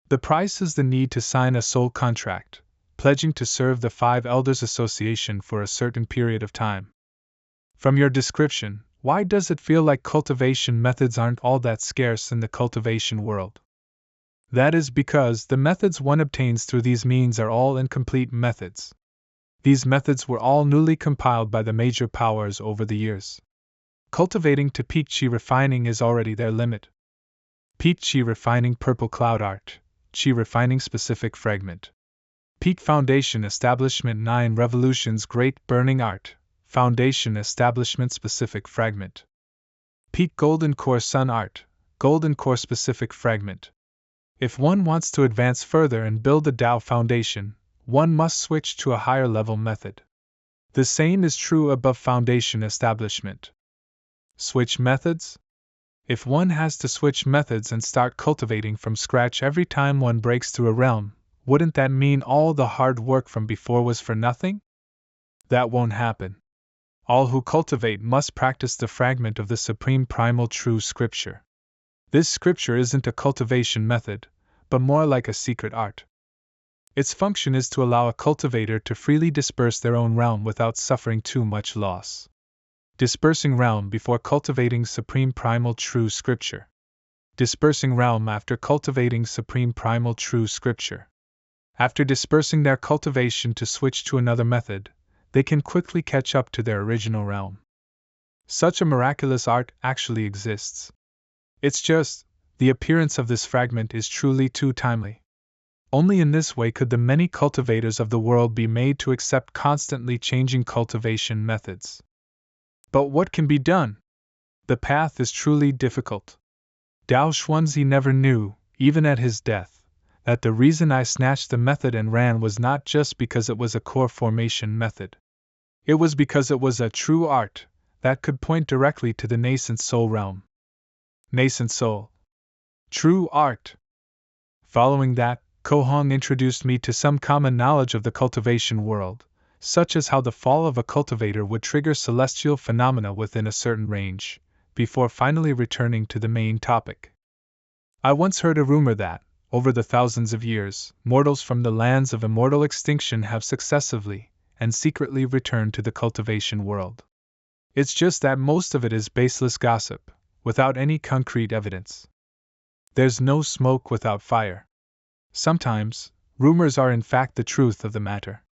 The price is the need to sign a soul contract, pledging to serve the Five Elders Association for a certain period of time. From your description, why does it feel like cultivation methods aren't all that scarce in the cultivation world? That is because the methods one obtains through these means are all incomplete methods. These methods were all newly compiled by the major powers over the years. Cultivating to peak chi refining is already their limit. Peak chi refining purple cloud art, chi refining specific fragment. Peak foundation establishment 9 revolutions great burning art, foundation establishment specific fragment. Peak golden core sun art, golden core specific fragment. If one wants to advance further and build the Tao foundation, one must switch to a higher level method. The same is true above foundation establishment. Switch methods? If one has to switch methods and start cultivating from scratch every time one breaks through a realm, wouldn't that mean all the hard work from before was for nothing? That won't happen. All who cultivate must practice the fragment of the Supreme Primal True Scripture. This scripture isn't a cultivation method, but more like a secret art. Its function is to allow a cultivator to freely disperse their own realm without suffering too much loss. Dispersing realm before cultivating Supreme Primal True Scripture. Dispersing realm after cultivating Supreme Primal True Scripture. After dispersing their cultivation to switch to another method, they can quickly catch up to their original realm. Such a miraculous art actually exists. It's just, the appearance of this fragment is truly too timely. Only in this way could the many cultivators of the world be made to accept constantly changing cultivation methods. But what can be done? The path is truly difficult. Dao Xuanzi never knew, even at his death, that the reason I snatched the method and ran was not just because it was a core formation method. It was because it was a true art that could point directly to the nascent soul realm. Nascent soul. True art. Following that, Ko Hong introduced me to some common knowledge of the cultivation world, such as how the fall of a cultivator would trigger celestial phenomena within a certain range, before finally returning to the main topic. I once heard a rumor that, over the thousands of years, mortals from the lands of immortal extinction have successively and secretly returned to the cultivation world. It's just that most of it is baseless gossip, without any concrete evidence. There's no smoke without fire. Sometimes, rumors are in fact the truth of the matter.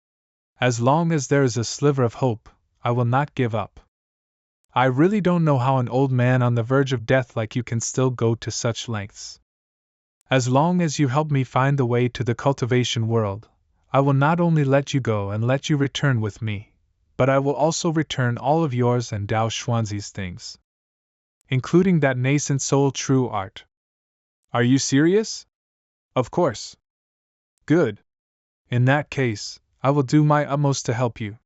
As long as there is a sliver of hope, I will not give up. I really don't know how an old man on the verge of death like you can still go to such lengths. As long as you help me find the way to the cultivation world, I will not only let you go and let you return with me, but I will also return all of yours and Dao Xuanzi's things, including that nascent soul true art. Are you serious? Of course. Good. In that case, I will do my utmost to help you.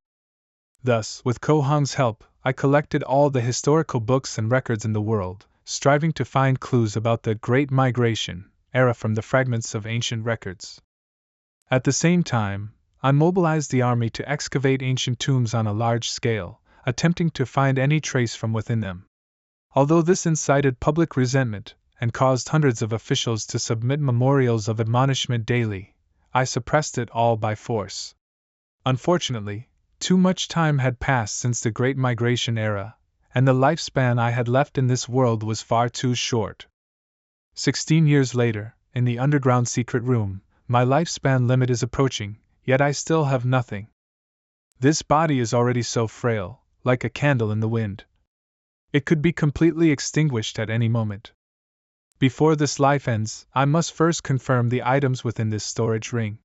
Thus, with Ko Hong's help, I collected all the historical books and records in the world, striving to find clues about the Great Migration era from the fragments of ancient records. At the same time, I mobilized the army to excavate ancient tombs on a large scale, attempting to find any trace from within them. Although this incited public resentment and caused hundreds of officials to submit memorials of admonishment daily, I suppressed it all by force. Unfortunately, too much time had passed since the Great Migration era, and the lifespan I had left in this world was far too short. 16 years later, in the underground secret room, my lifespan limit is approaching, yet I still have nothing. This body is already so frail, like a candle in the wind. It could be completely extinguished at any moment. Before this life ends, I must first confirm the items within this storage ring.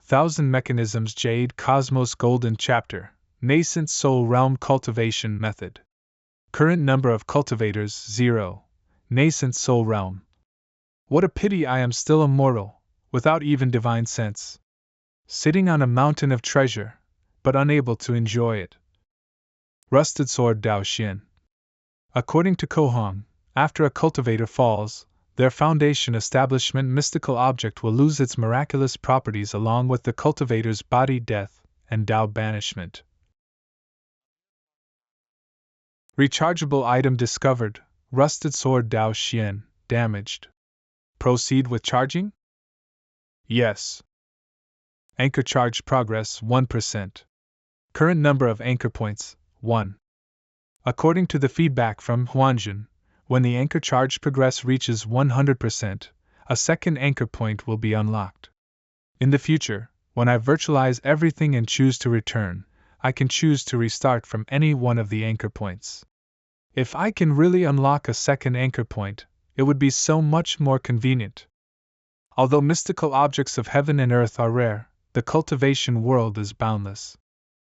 1000 Mechanisms Jade Cosmos Golden Chapter, Nascent Soul Realm Cultivation Method. Current number of cultivators 0. Nascent Soul Realm. What a pity I am still a mortal, without even divine sense. Sitting on a mountain of treasure, but unable to enjoy it. Rusted Sword Dao Xian. According to Kohong, after a cultivator falls, their foundation establishment mystical object will lose its miraculous properties along with the cultivator's body death and Dao banishment. Rechargeable item discovered, Rusted Sword Dao Xian, damaged. Proceed with charging? Yes. Anchor charge progress 1%. Current number of anchor points 1. According to the feedback from Huanjun, when the anchor charge progress reaches 100%, a second anchor point will be unlocked. In the future, when I virtualize everything and choose to return, I can choose to restart from any one of the anchor points. If I can really unlock a second anchor point, it would be so much more convenient. Although mystical objects of heaven and earth are rare, the cultivation world is boundless.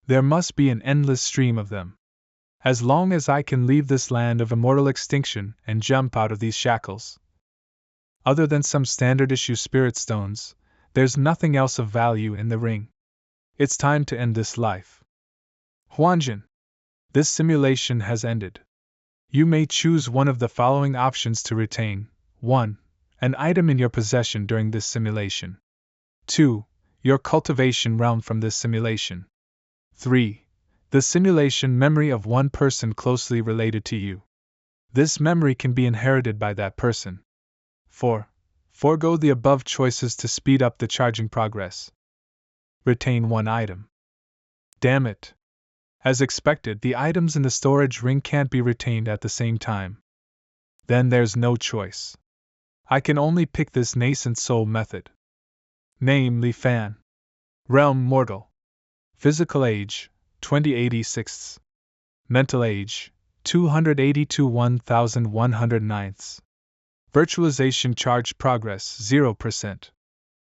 There must be an endless stream of them. As long as I can leave this land of immortal extinction and jump out of these shackles. Other than some standard issue spirit stones, there's nothing else of value in the ring. It's time to end this life. Huanjin, this simulation has ended. You may choose one of the following options to retain. 1. An item in your possession during this simulation. 2. Your cultivation realm from this simulation. 3. The simulation memory of one person closely related to you. This memory can be inherited by that person. 4. Forgo the above choices to speed up the charging progress. Retain one item. Damn it. As expected, the items in the storage ring can't be retained at the same time. Then there's no choice. I can only pick this nascent soul method. Name Li Fan. Realm mortal. Physical age 2086. Mental age 282 1109. Virtualization charge progress 0%.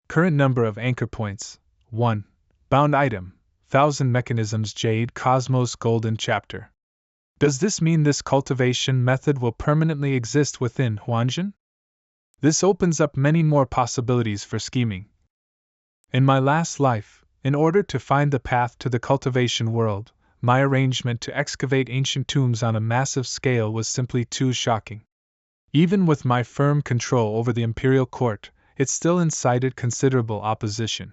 Current number of anchor points 1. Bound item 1000 Mechanisms Jade Cosmos Golden Chapter. Does this mean this cultivation method will permanently exist within Huanjin? This opens up many more possibilities for scheming. In my last life, in order to find the path to the cultivation world, my arrangement to excavate ancient tombs on a massive scale was simply too shocking. Even with my firm control over the imperial court, it still incited considerable opposition.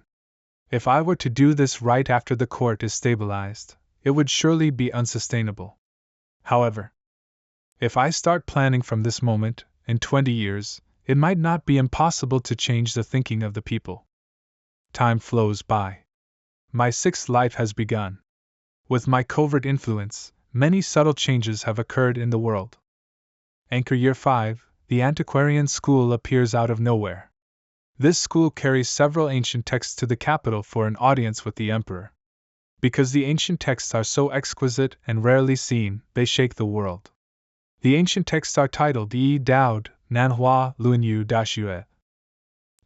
If I were to do this right after the court is stabilized, it would surely be unsustainable. However, if I start planning from this moment, in 20 years, it might not be impossible to change the thinking of the people. Time flows by. My sixth life has begun. With my covert influence, many subtle changes have occurred in the world. Anchor Year 5, the antiquarian school appears out of nowhere. This school carries several ancient texts to the capital for an audience with the emperor. Because the ancient texts are so exquisite and rarely seen, they shake the world. The ancient texts are titled Yi Daod, Manhwa, Luanyu Dashue.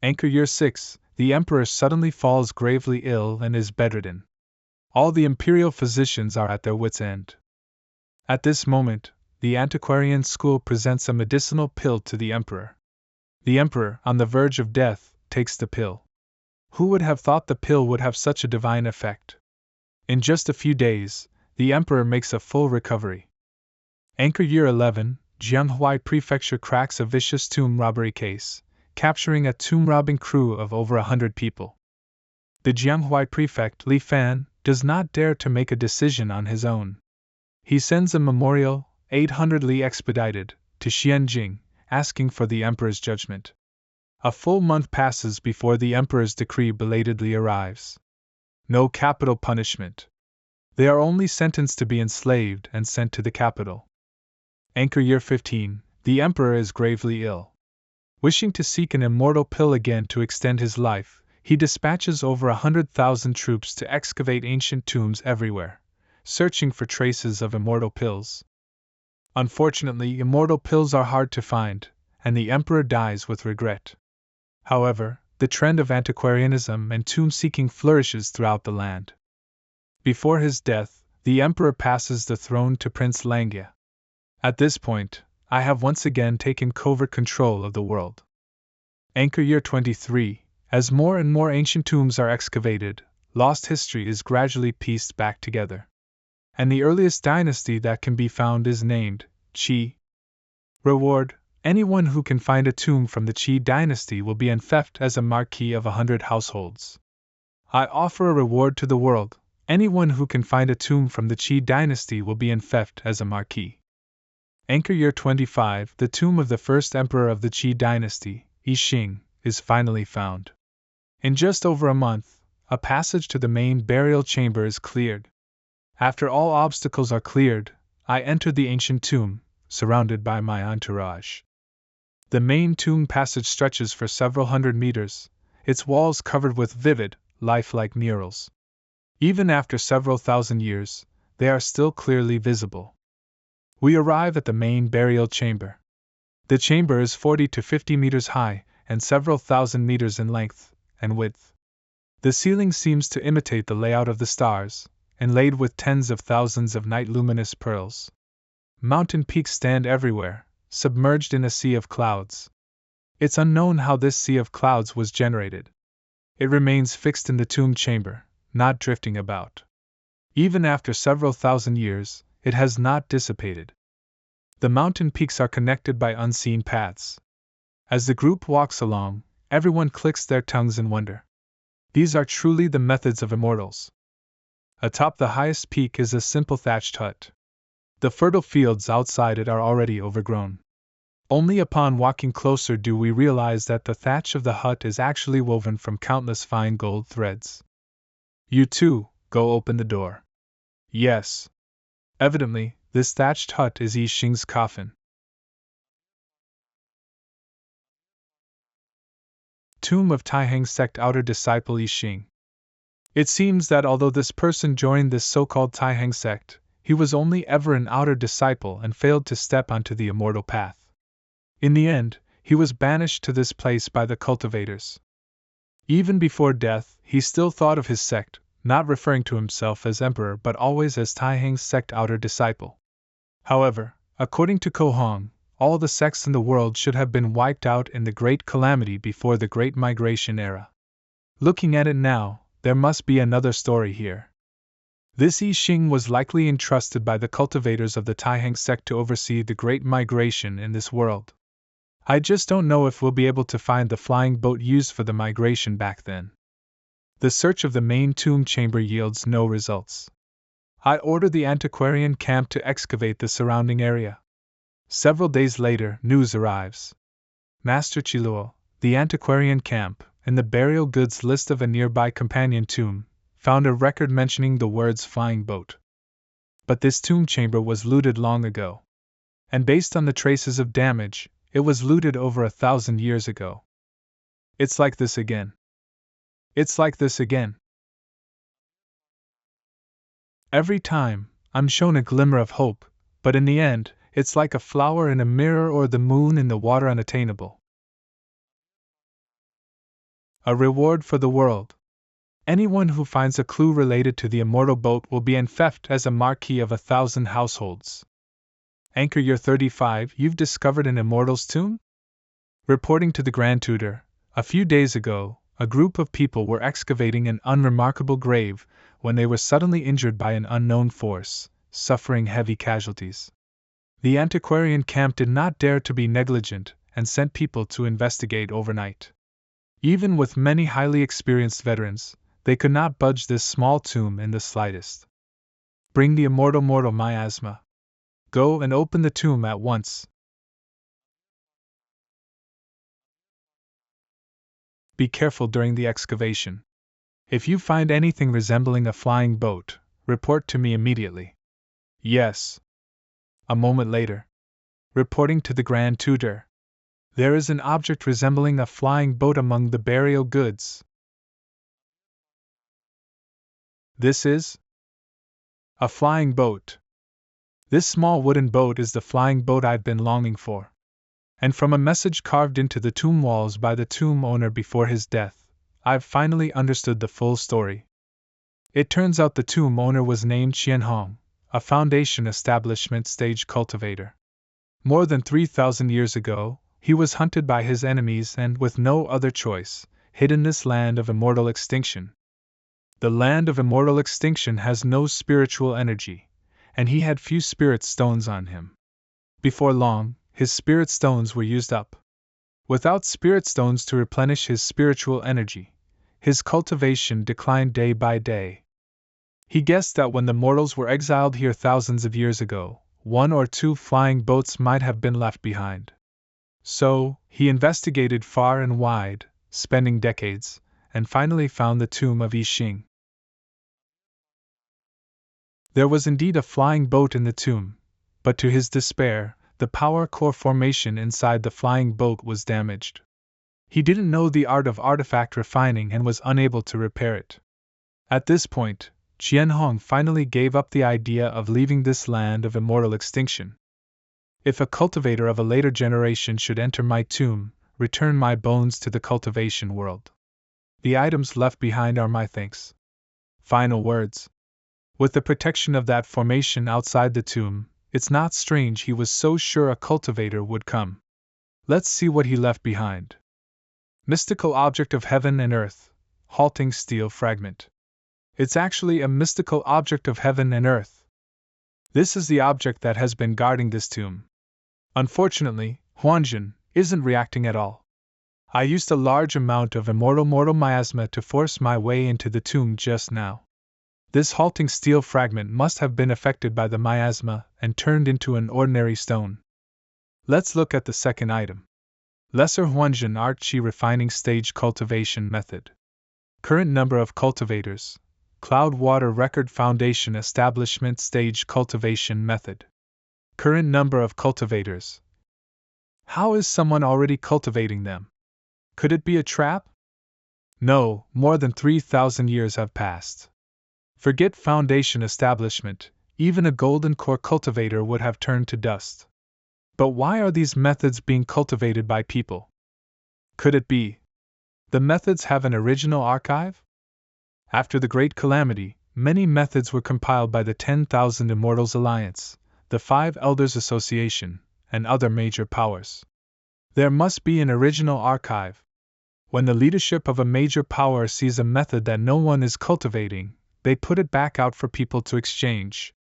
Anchor Year 6, the emperor suddenly falls gravely ill and is bedridden. All the imperial physicians are at their wits' end. At this moment, the antiquarian school presents a medicinal pill to the emperor. The emperor, on the verge of death, takes the pill. Who would have thought the pill would have such a divine effect? In just a few days, the emperor makes a full recovery. Anchor Year 11, Jianghuai Prefecture cracks a vicious tomb robbery case, capturing a tomb-robbing crew of over 100 people. The Jianghuai prefect, Li Fan, does not dare to make a decision on his own. He sends a memorial, 800 li expedited, to Xianjing, asking for the emperor's judgment. A full month passes before the emperor's decree belatedly arrives. No capital punishment. They are only sentenced to be enslaved and sent to the capital. Anchor Year 15, the emperor is gravely ill. Wishing to seek an immortal pill again to extend his life, he dispatches over 100,000 troops to excavate ancient tombs everywhere, searching for traces of immortal pills. Unfortunately, immortal pills are hard to find, and the emperor dies with regret. However, the trend of antiquarianism and tomb-seeking flourishes throughout the land. Before his death, the emperor passes the throne to Prince Langya. At this point, I have once again taken covert control of the world. Anchor year 23, as more and more ancient tombs are excavated, lost history is gradually pieced back together. And the earliest dynasty that can be found is named Qi. Reward: anyone who can find a tomb from the Qi dynasty will be enfeoffed as a marquis of 100 households. I offer a reward to the world: anyone who can find a tomb from the Qi dynasty will be enfeoffed as a marquis. Anchor year 25, the tomb of the first emperor of the Qi dynasty, Yi Xing, is finally found. In just over a month, a passage to the main burial chamber is cleared. After all obstacles are cleared, I enter the ancient tomb, surrounded by my entourage. The main tomb passage stretches for several hundred meters, its walls covered with vivid, lifelike murals. Even after several thousand years, they are still clearly visible. We arrive at the main burial chamber. The chamber is 40 to 50 meters high and several thousand meters in length and width. The ceiling seems to imitate the layout of the stars, inlaid with tens of thousands of night-luminous pearls. Mountain peaks stand everywhere, submerged in a sea of clouds. It's unknown how this sea of clouds was generated. It remains fixed in the tomb chamber, not drifting about. Even after several thousand years, it has not dissipated. The mountain peaks are connected by unseen paths. As the group walks along, everyone clicks their tongues in wonder. These are truly the methods of immortals. Atop the highest peak is a simple thatched hut. The fertile fields outside it are already overgrown. Only upon walking closer do we realize that the thatch of the hut is actually woven from countless fine gold threads. You too, go open the door. Yes. Evidently, this thatched hut is Yi Xing's coffin. Tomb of Taihang sect outer disciple Yi Xing. It seems that although this person joined this so-called Taihang sect, he was only ever an outer disciple and failed to step onto the immortal path. In the end, he was banished to this place by the cultivators. Even before death, he still thought of his sect, not referring to himself as emperor but always as Taihang's sect outer disciple. However, according to Ko Hong, all the sects in the world should have been wiped out in the Great Calamity before the Great Migration era. Looking at it now, there must be another story here. This Yi Xing was likely entrusted by the cultivators of the Taihang sect to oversee the Great Migration in this world. I just don't know if we'll be able to find the flying boat used for the migration back then. The search of the main tomb chamber yields no results. I order the antiquarian camp to excavate the surrounding area. Several days later, news arrives. Master Chiluo, the antiquarian camp, in the burial goods list of a nearby companion tomb, found a record mentioning the words flying boat. But this tomb chamber was looted long ago. And based on the traces of damage, it was looted over 1,000 years ago. It's like this again. It's like this again. Every time, I'm shown a glimmer of hope, but in the end, it's like a flower in a mirror or the moon in the water unattainable. A reward for the world. Anyone who finds a clue related to the immortal boat will be enfeoffed as a marquis of 1,000 households. Anchor year 35, you've discovered an immortal's tomb? Reporting to the Grand Tutor, a few days ago, a group of people were excavating an unremarkable grave when they were suddenly injured by an unknown force, suffering heavy casualties. The antiquarian camp did not dare to be negligent and sent people to investigate overnight. Even with many highly experienced veterans, they could not budge this small tomb in the slightest. Bring the immortal mortal miasma. Go and open the tomb at once. Be careful during the excavation. If you find anything resembling a flying boat, report to me immediately. Yes. A moment later. Reporting to the Grand Tutor. There is an object resembling a flying boat among the burial goods. This is a flying boat. This small wooden boat is the flying boat I've been longing for. And from a message carved into the tomb walls by the tomb owner before his death, I've finally understood the full story. It turns out the tomb owner was named Qian Hong, a Foundation establishment stage cultivator. More than 3,000 years ago, he was hunted by his enemies and, with no other choice, hid in this land of immortal extinction. The land of immortal extinction has no spiritual energy, and he had few spirit stones on him. Before long, his spirit stones were used up. Without spirit stones to replenish his spiritual energy, his cultivation declined day by day. He guessed that when the mortals were exiled here thousands of years ago, 1 or 2 flying boats might have been left behind. So, he investigated far and wide, spending decades, and finally found the tomb of I Ching. There was indeed a flying boat in the tomb, but to his despair, the power core formation inside the flying boat was damaged. He didn't know the art of artifact refining and was unable to repair it. At this point, Qian Hong finally gave up the idea of leaving this land of immortal extinction. If a cultivator of a later generation should enter my tomb, return my bones to the cultivation world. The items left behind are my thanks. Final words. With the protection of that formation outside the tomb, it's not strange he was so sure a cultivator would come. Let's see what he left behind. Mystical object of heaven and earth, halting steel fragment. It's actually a mystical object of heaven and earth. This is the object that has been guarding this tomb. Unfortunately, Huanjun isn't reacting at all. I used a large amount of immortal miasma to force my way into the tomb just now. This halting steel fragment must have been affected by the miasma and turned into an ordinary stone. Let's look at the second item. Lesser Huanjun Art Qi Refining Stage Cultivation Method. Current number of cultivators. Cloudwater Record Foundation Establishment Stage Cultivation Method. Current number of cultivators. How is someone already cultivating them? Could it be a trap? No, more than 3,000 years have passed. Forget foundation establishment, even a golden core cultivator would have turned to dust. But why are these methods being cultivated by people? Could it be the methods have an original archive? After the Great Calamity, many methods were compiled by the 10,000 Immortals Alliance, the 5 Elders Association, and other major powers. There must be an original archive. When the leadership of a major power sees a method that no one is cultivating, they put it back out for people to exchange.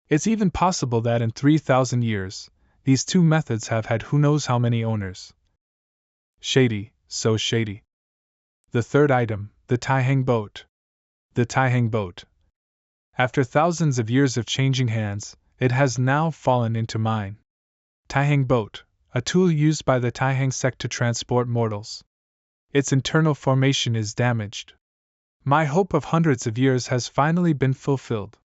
It's even possible that in 3,000 years, these 2 methods have had who knows how many owners. Shady, so shady. The third item, the Taihang boat. The Taihang boat. After thousands of years of changing hands, it has now fallen into mine. Taihang boat, a tool used by the Taihang sect to transport mortals. Its internal formation is damaged. My hope of hundreds of years has finally been fulfilled.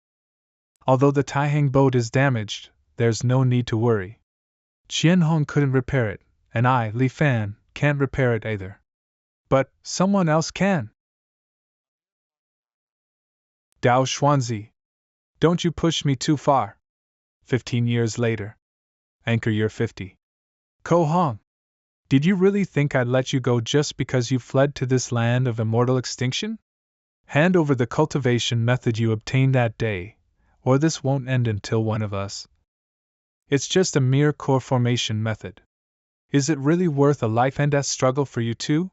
Although the Taihang boat is damaged, there's no need to worry. Qian Hong couldn't repair it, and I, Li Fan, can't repair it either. But someone else can. Dao Xuanzi. Don't you push me too far. 15 years later. Anchor year 50. Ko Hong. Did you really think I'd let you go just because you fled to this land of immortal extinction? Hand over the cultivation method you obtained that day, or this won't end until one of us. It's just a mere core formation method. Is it really worth a life and death struggle for you two?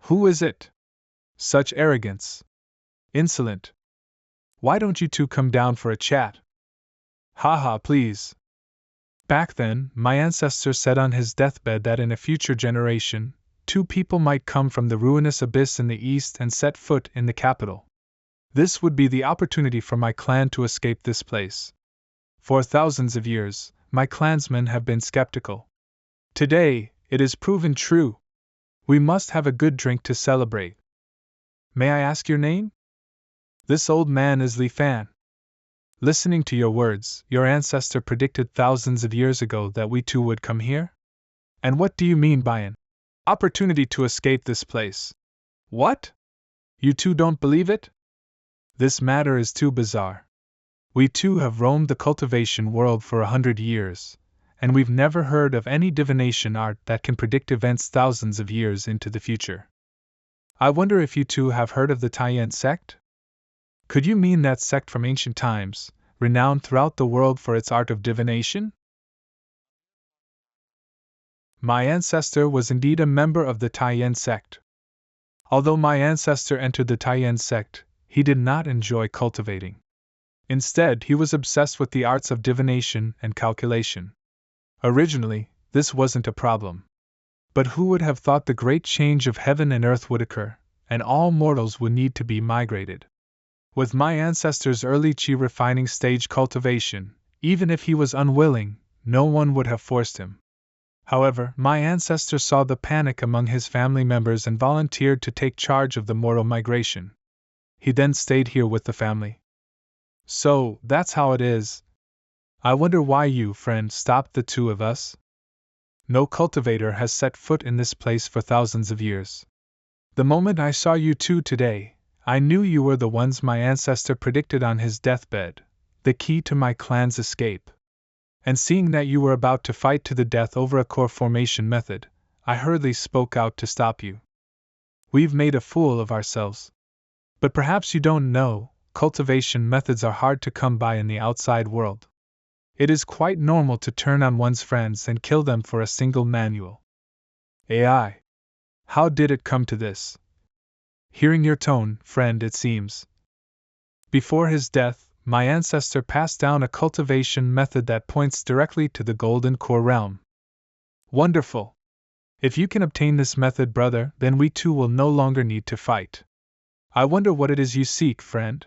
Who is it? Such arrogance. Insolent. Why don't you two come down for a chat? Haha, please. Back then, my ancestor said on his deathbed that in a future generation, 2 people might come from the ruinous abyss in the east and set foot in the capital. This would be the opportunity for my clan to escape this place. For thousands of years, my clansmen have been skeptical. Today, it is proven true. We must have a good drink to celebrate. May I ask your name? This old man is Li Fan. Listening to your words, your ancestor predicted thousands of years ago that we too would come here? And what do you mean by an opportunity to escape this place? What? You two don't believe it? This matter is too bizarre. We too have roamed the cultivation world for 100 years, and we've never heard of any divination art that can predict events thousands of years into the future. I wonder if you two have heard of the Taiyan sect? Could you mean that sect from ancient times, renowned throughout the world for its art of divination? My ancestor was indeed a member of the Taiyan sect. Although my ancestor entered the Taiyan sect, he did not enjoy cultivating. Instead, he was obsessed with the arts of divination and calculation. Originally, this wasn't a problem. But who would have thought the great change of heaven and earth would occur, and all mortals would need to be migrated? With my ancestor's early chi refining stage cultivation, even if he was unwilling, no one would have forced him. However, my ancestor saw the panic among his family members and volunteered to take charge of the mortal migration. He then stayed here with the family. So, that's how it is. I wonder why you, friend, stopped the two of us? No cultivator has set foot in this place for thousands of years. The moment I saw you two today, I knew you were the ones my ancestor predicted on his deathbed, the key to my clan's escape. And seeing that you were about to fight to the death over a core formation method, I hurriedly spoke out to stop you. We've made a fool of ourselves. But perhaps you don't know, cultivation methods are hard to come by in the outside world. It is quite normal to turn on one's friends and kill them for a single manual. AI. How did it come to this? Hearing your tone, friend, it seems. Before his death, my ancestor passed down a cultivation method that points directly to the golden core realm. Wonderful! If you can obtain this method, brother, then we too will no longer need to fight. I wonder what it is you seek, friend?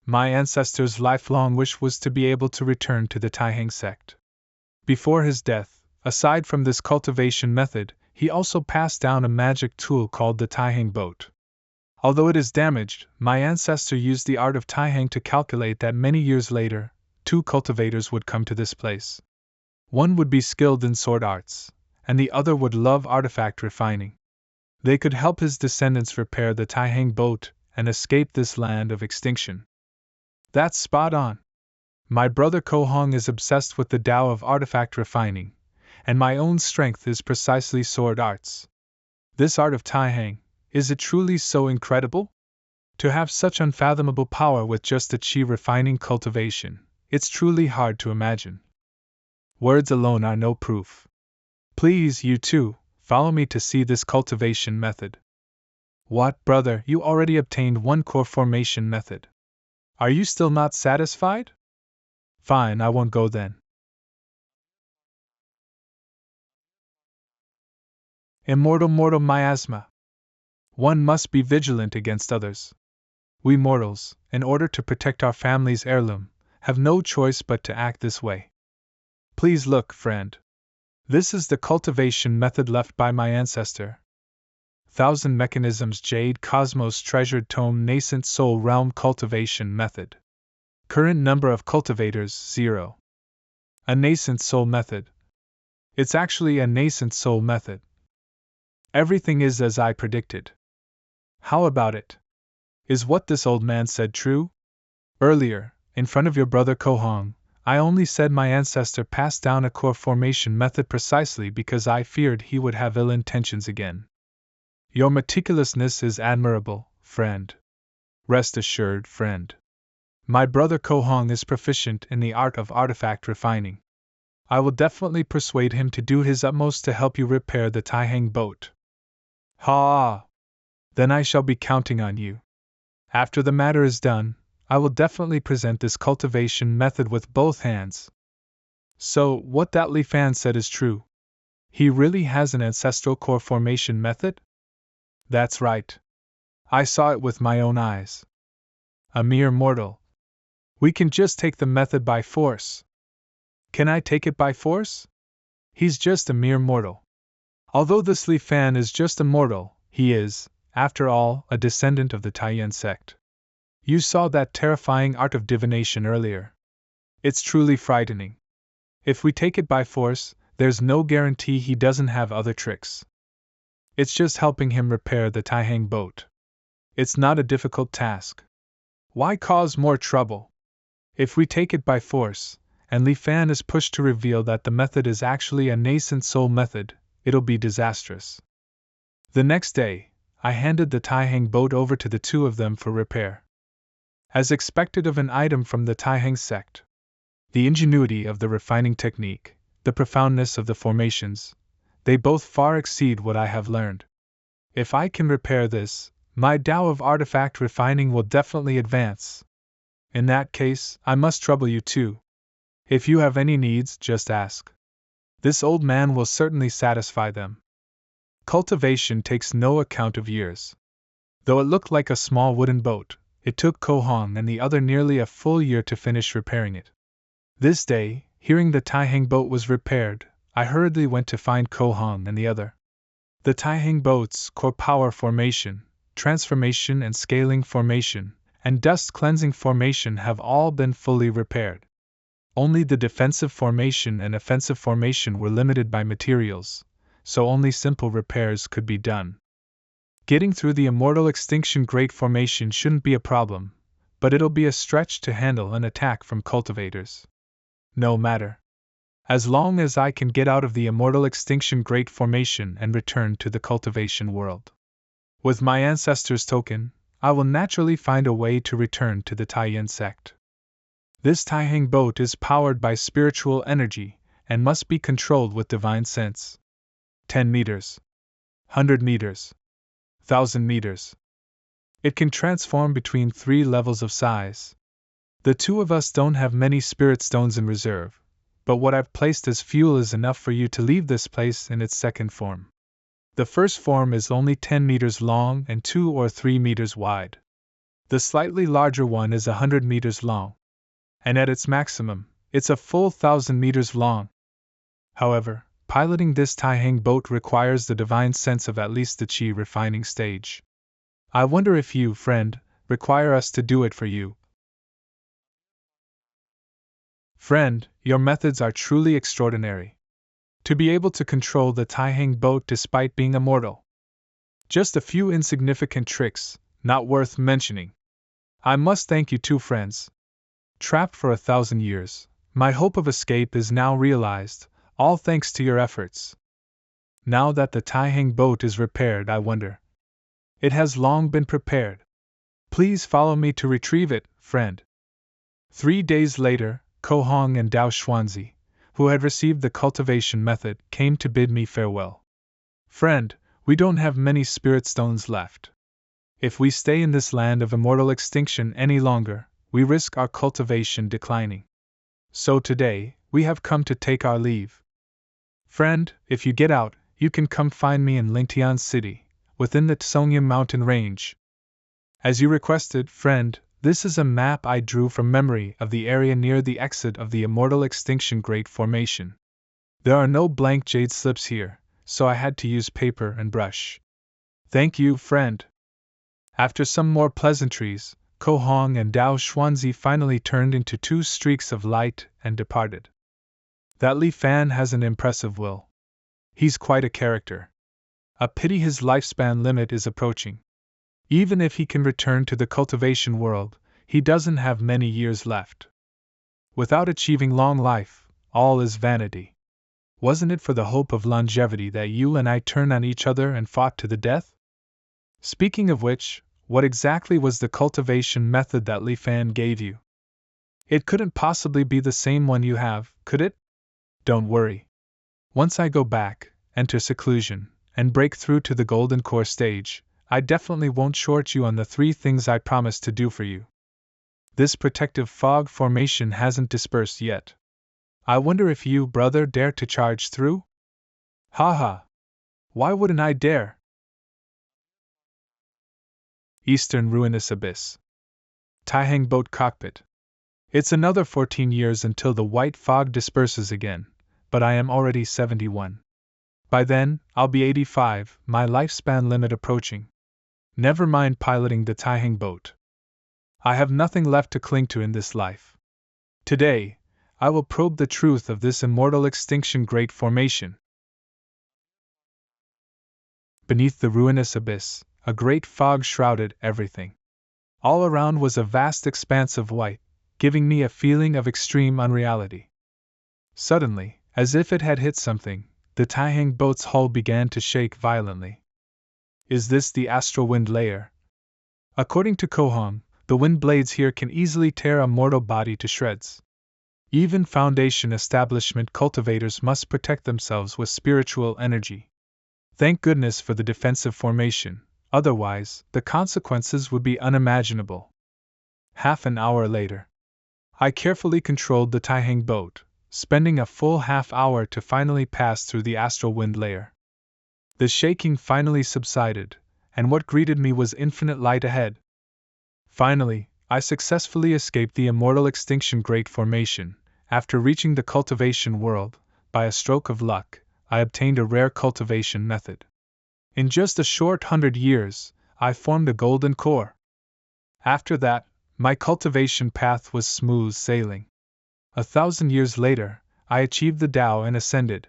My ancestor's lifelong wish was to be able to return to the Taihang sect. Before his death, aside from this cultivation method, he also passed down a magic tool called the Taihang boat. Although it is damaged, my ancestor used the art of Taihang to calculate that many years later, two cultivators would come to this place. One would be skilled in sword arts, and the other would love artifact refining. They could help his descendants repair the Taihang boat and escape this land of extinction. That's spot on. My brother Kohong is obsessed with the Tao of artifact refining, and my own strength is precisely sword arts. This art of Taihang, is it truly so incredible? To have such unfathomable power with just a chi refining cultivation, it's truly hard to imagine. Words alone are no proof. Please, you too, follow me to see this cultivation method. What, brother, you already obtained one core formation method. Are you still not satisfied? Fine, I won't go then. Immortal miasma. One must be vigilant against others. We mortals, in order to protect our family's heirloom, have no choice but to act this way. Please look, friend. This is the cultivation method left by my ancestor. Thousand Mechanisms Jade Cosmos Treasured Tome Nascent Soul Realm Cultivation Method. Current number of cultivators, 0. A nascent soul method. It's actually a nascent soul method. Everything is as I predicted. How about it? Is what this old man said true? Earlier, in front of your brother Kohong, I only said my ancestor passed down a core formation method precisely because I feared he would have ill intentions again. Your meticulousness is admirable, friend. Rest assured, friend. My brother Kohong is proficient in the art of artifact refining. I will definitely persuade him to do his utmost to help you repair the Taihang boat. Ha! Then I shall be counting on you. After the matter is done, I will definitely present this cultivation method with both hands. So, what that Li Fan said is true. He really has an ancestral core formation method? That's right. I saw it with my own eyes. A mere mortal. We can just take the method by force. Can I take it by force? He's just a mere mortal. Although this Li Fan is just a mortal, he is, after all, a descendant of the Taiyan sect. You saw that terrifying art of divination earlier. It's truly frightening. If we take it by force, there's no guarantee he doesn't have other tricks. It's just helping him repair the Taihang boat. It's not a difficult task. Why cause more trouble? If we take it by force, and Li Fan is pushed to reveal that the method is actually a nascent soul method, it'll be disastrous. The next day, I handed the Taihang boat over to the two of them for repair. As expected of an item from the Taihang sect, the ingenuity of the refining technique, the profoundness of the formations, they both far exceed what I have learned. If I can repair this, my Tao of artifact refining will definitely advance. In that case, I must trouble you too. If you have any needs, just ask. This old man will certainly satisfy them. Cultivation takes no account of years. Though it looked like a small wooden boat, it took Ko Hong and the other nearly a full year to finish repairing it. This day, hearing the Taihang boat was repaired, I hurriedly went to find Ko Hong and the other. The Taihang boat's core power formation, transformation and scaling formation, and dust cleansing formation have all been fully repaired. Only the defensive formation and offensive formation were limited by materials, so only simple repairs could be done. Getting through the Immortal Extinction Great Formation shouldn't be a problem, but it'll be a stretch to handle an attack from cultivators. No matter. As long as I can get out of the Immortal Extinction Great Formation and return to the cultivation world. With my ancestors' token, I will naturally find a way to return to the Taiyan sect. This Taihang boat is powered by spiritual energy and must be controlled with divine sense. 10 meters. 100 meters. 1,000 meters. It can transform between 3 levels of size. The two of us don't have many spirit stones in reserve, but what I've placed as fuel is enough for you to leave this place in its second form. The first form is only 10 meters long and 2 or 3 meters wide. The slightly larger one is 100 meters long. And at its maximum, it's a full 1,000 meters long. However, piloting this Taihang boat requires the divine sense of at least the Qi refining stage. I wonder if you, friend, require us to do it for you. Friend, your methods are truly extraordinary. To be able to control the Taihang boat despite being immortal. Just a few insignificant tricks, not worth mentioning. I must thank you too, friends. Trapped for 1,000 years, my hope of escape is now realized, all thanks to your efforts. Now that the Taihang boat is repaired, I wonder. It has long been prepared. Please follow me to retrieve it, friend. 3 days later, Ko Hong and Dao Xuanzi, who had received the cultivation method, came to bid me farewell. Friend, we don't have many spirit stones left. If we stay in this land of immortal extinction any longer, we risk our cultivation declining. So today, we have come to take our leave. Friend, if you get out, you can come find me in Lingtian City, within the Tsongyam mountain range. As you requested, friend, this is a map I drew from memory of the area near the exit of the Immortal Extinction Great Formation. There are no blank jade slips here, so I had to use paper and brush. Thank you, friend. After some more pleasantries, Ko Hong and Dao Xuanzi finally turned into 2 streaks of light and departed. That Li Fan has an impressive will. He's quite a character. A pity his lifespan limit is approaching. Even if he can return to the cultivation world, he doesn't have many years left. Without achieving long life, all is vanity. Wasn't it for the hope of longevity that you and I turned on each other and fought to the death? Speaking of which, what exactly was the cultivation method that Li Fan gave you? It couldn't possibly be the same one you have, could it? Don't worry. Once I go back, enter seclusion, and break through to the golden core stage, I definitely won't short you on the 3 things I promised to do for you. This protective fog formation hasn't dispersed yet. I wonder if you, brother, dare to charge through? Ha! Why wouldn't I dare? Eastern Ruinous Abyss. Taihang Boat Cockpit. It's another 14 years until the white fog disperses again, but I am already 71. By then, I'll be 85, my lifespan limit approaching. Never mind piloting the Taihang boat. I have nothing left to cling to in this life. Today, I will probe the truth of this Immortal Extinction Great Formation. Beneath the ruinous abyss, a great fog shrouded everything. All around was a vast expanse of white, giving me a feeling of extreme unreality. Suddenly, as if it had hit something, the Taihang boat's hull began to shake violently. Is this the astral wind layer? According to Kohong, the wind blades here can easily tear a mortal body to shreds. Even Foundation establishment cultivators must protect themselves with spiritual energy. Thank goodness for the defensive formation, otherwise, the consequences would be unimaginable. Half an hour later, I carefully controlled the Taihang boat, spending a full half hour to finally pass through the astral wind layer. The shaking finally subsided, and what greeted me was infinite light ahead. Finally, I successfully escaped the immortal extinction great formation. After reaching the cultivation world, by a stroke of luck, I obtained a rare cultivation method. In just a short 100 years, I formed a golden core. After that, my cultivation path was smooth sailing. 1,000 years later, I achieved the Tao and ascended.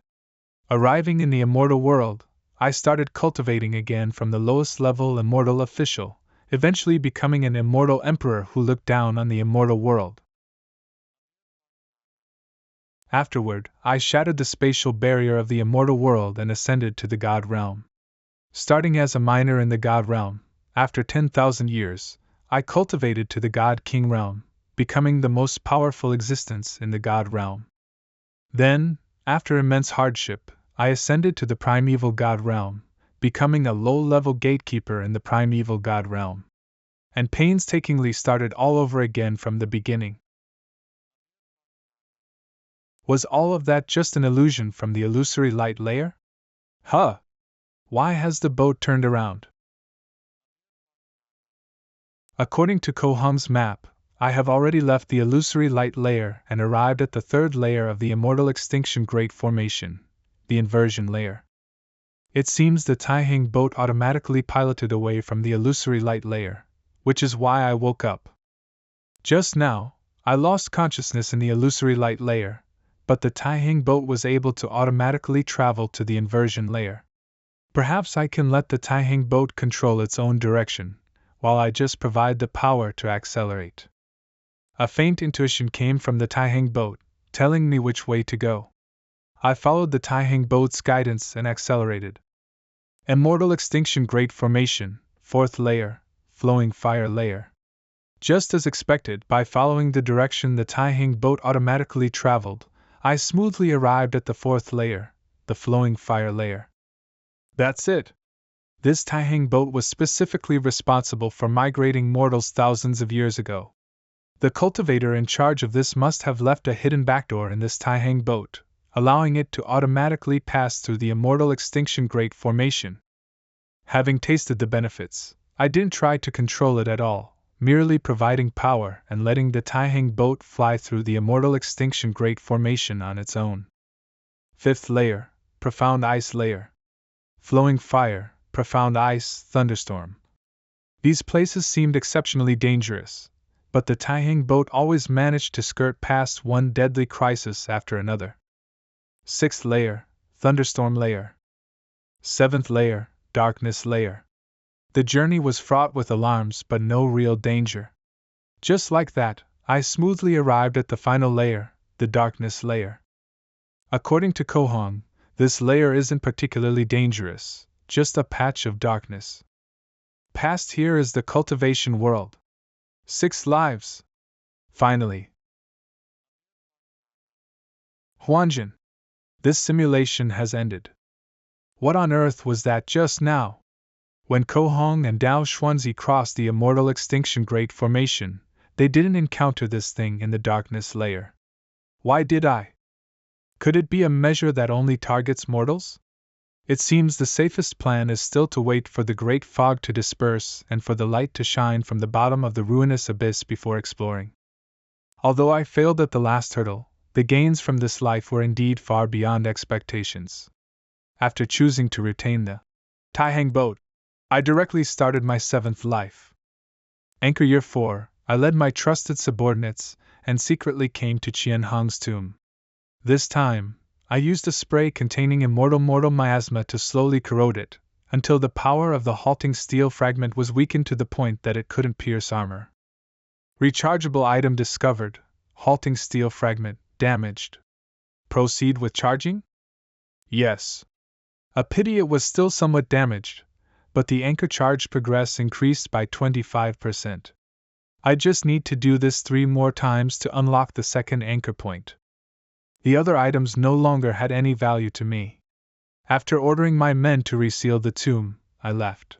Arriving in the immortal world, I started cultivating again from the lowest level immortal official, eventually becoming an immortal emperor who looked down on the immortal world. Afterward, I shattered the spatial barrier of the immortal world and ascended to the God realm. Starting as a miner in the God realm, after 10,000 years, I cultivated to the God King realm, becoming the most powerful existence in the God realm. Then, after immense hardship, I ascended to the primeval God realm, becoming a low-level gatekeeper in the primeval God realm. And painstakingly started all over again from the beginning. Was all of that just an illusion from the illusory light layer? Huh! Why has the boat turned around? According to Kohong's map, I have already left the illusory light layer and arrived at the third layer of the immortal extinction great formation, the inversion layer. It seems the Taihang boat automatically piloted away from the illusory light layer, which is why I woke up. Just now, I lost consciousness in the illusory light layer, but the Taihang boat was able to automatically travel to the inversion layer. Perhaps I can let the Taihang boat control its own direction, while I just provide the power to accelerate. A faint intuition came from the Taihang boat, telling me which way to go. I followed the Taihang boat's guidance and accelerated. Immortal extinction great formation, fourth layer, flowing fire layer. Just as expected, by following the direction the Taihang boat automatically traveled, I smoothly arrived at the fourth layer, the flowing fire layer. That's it. This Taihang boat was specifically responsible for migrating mortals thousands of years ago. The cultivator in charge of this must have left a hidden backdoor in this Taihang boat, allowing it to automatically pass through the immortal extinction great formation. Having tasted the benefits, I didn't try to control it at all, merely providing power and letting the Taihang boat fly through the immortal extinction great formation on its own. Fifth layer, profound ice layer. Flowing fire, profound ice, thunderstorm. These places seemed exceptionally dangerous, but the Taihang boat always managed to skirt past one deadly crisis after another. Sixth layer, thunderstorm layer. Seventh layer, darkness layer. The journey was fraught with alarms but no real danger. Just like that, I smoothly arrived at the final layer, the darkness layer. According to Kohong, this layer isn't particularly dangerous, just a patch of darkness. Past here is the cultivation world. 6 lives. Finally. Huanjin. This simulation has ended. What on earth was that just now? When Kohong and Dao Xuanzi crossed the immortal extinction great formation, they didn't encounter this thing in the darkness layer. Why did I? Could it be a measure that only targets mortals? It seems the safest plan is still to wait for the great fog to disperse and for the light to shine from the bottom of the ruinous abyss before exploring. Although I failed at the last hurdle, the gains from this life were indeed far beyond expectations. After choosing to retain the Taihang boat, I directly started my 7th life. Anchor Year 4, I led my trusted subordinates and secretly came to Qianhong's tomb. This time, I used a spray containing immortal miasma to slowly corrode it, until the power of the halting steel fragment was weakened to the point that it couldn't pierce armor. Rechargeable item discovered, halting steel fragment, damaged. Proceed with charging? Yes. A pity it was still somewhat damaged, but the anchor charge progress increased by 25%. I just need to do this 3 more times to unlock the second anchor point. The other items no longer had any value to me. After ordering my men to reseal the tomb, I left.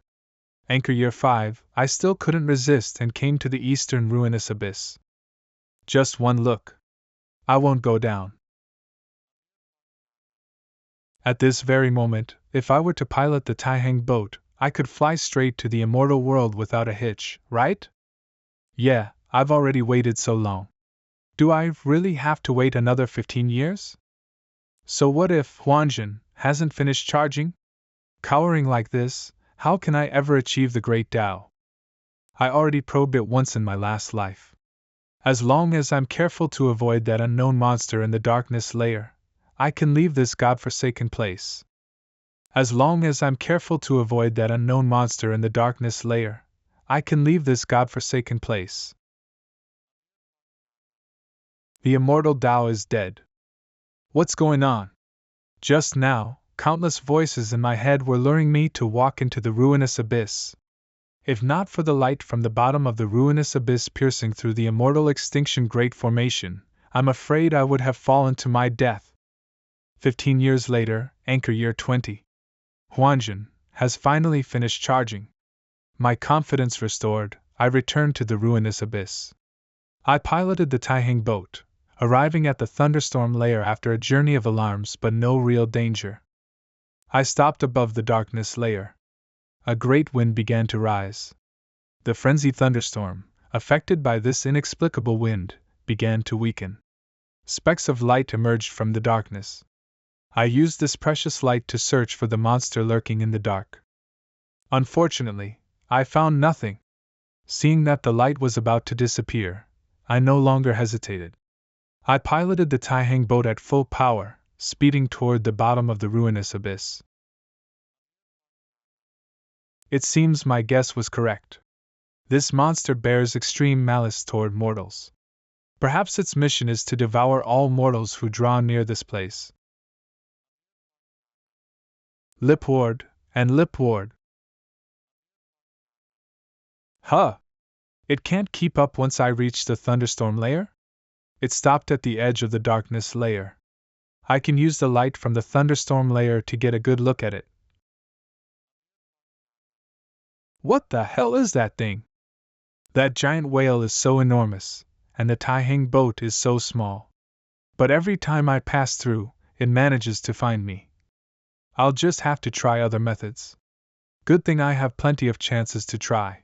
Anchor Year 5, I still couldn't resist and came to the eastern ruinous abyss. Just one look. I won't go down. At this very moment, if I were to pilot the Taihang boat, I could fly straight to the immortal world without a hitch, right? Yeah, I've already waited so long. Do I really have to wait another 15 years? So what if Huanjin hasn't finished charging? Cowering like this, how can I ever achieve the great Tao? I already probed it once in my last life. As long as I'm careful to avoid that unknown monster in the darkness layer, I can leave this godforsaken place. As long as I'm careful to avoid that unknown monster in the darkness layer, I can leave this godforsaken place. The immortal Tao is dead. What's going on? Just now, countless voices in my head were luring me to walk into the ruinous abyss. If not for the light from the bottom of the ruinous abyss piercing through the immortal extinction great formation, I'm afraid I would have fallen to my death. 15 years later, Anchor Year 20. Huanjin has finally finished charging. My confidence restored, I returned to the ruinous abyss. I piloted the Taihang boat, arriving at the thunderstorm layer after a journey of alarms but no real danger. I stopped above the darkness layer. A great wind began to rise. The frenzied thunderstorm, affected by this inexplicable wind, began to weaken. Specks of light emerged from the darkness. I used this precious light to search for the monster lurking in the dark. Unfortunately, I found nothing. Seeing that the light was about to disappear, I no longer hesitated. I piloted the Taihang boat at full power, speeding toward the bottom of the ruinous abyss. It seems my guess was correct. This monster bears extreme malice toward mortals. Perhaps its mission is to devour all mortals who draw near this place. Lip ward and lip ward. Huh! It can't keep up once I reach the thunderstorm layer? It stopped at the edge of the darkness layer. I can use the light from the thunderstorm layer to get a good look at it. What the hell is that thing? That giant whale is so enormous, and the Taihang boat is so small. But every time I pass through, it manages to find me. I'll just have to try other methods. Good thing I have plenty of chances to try.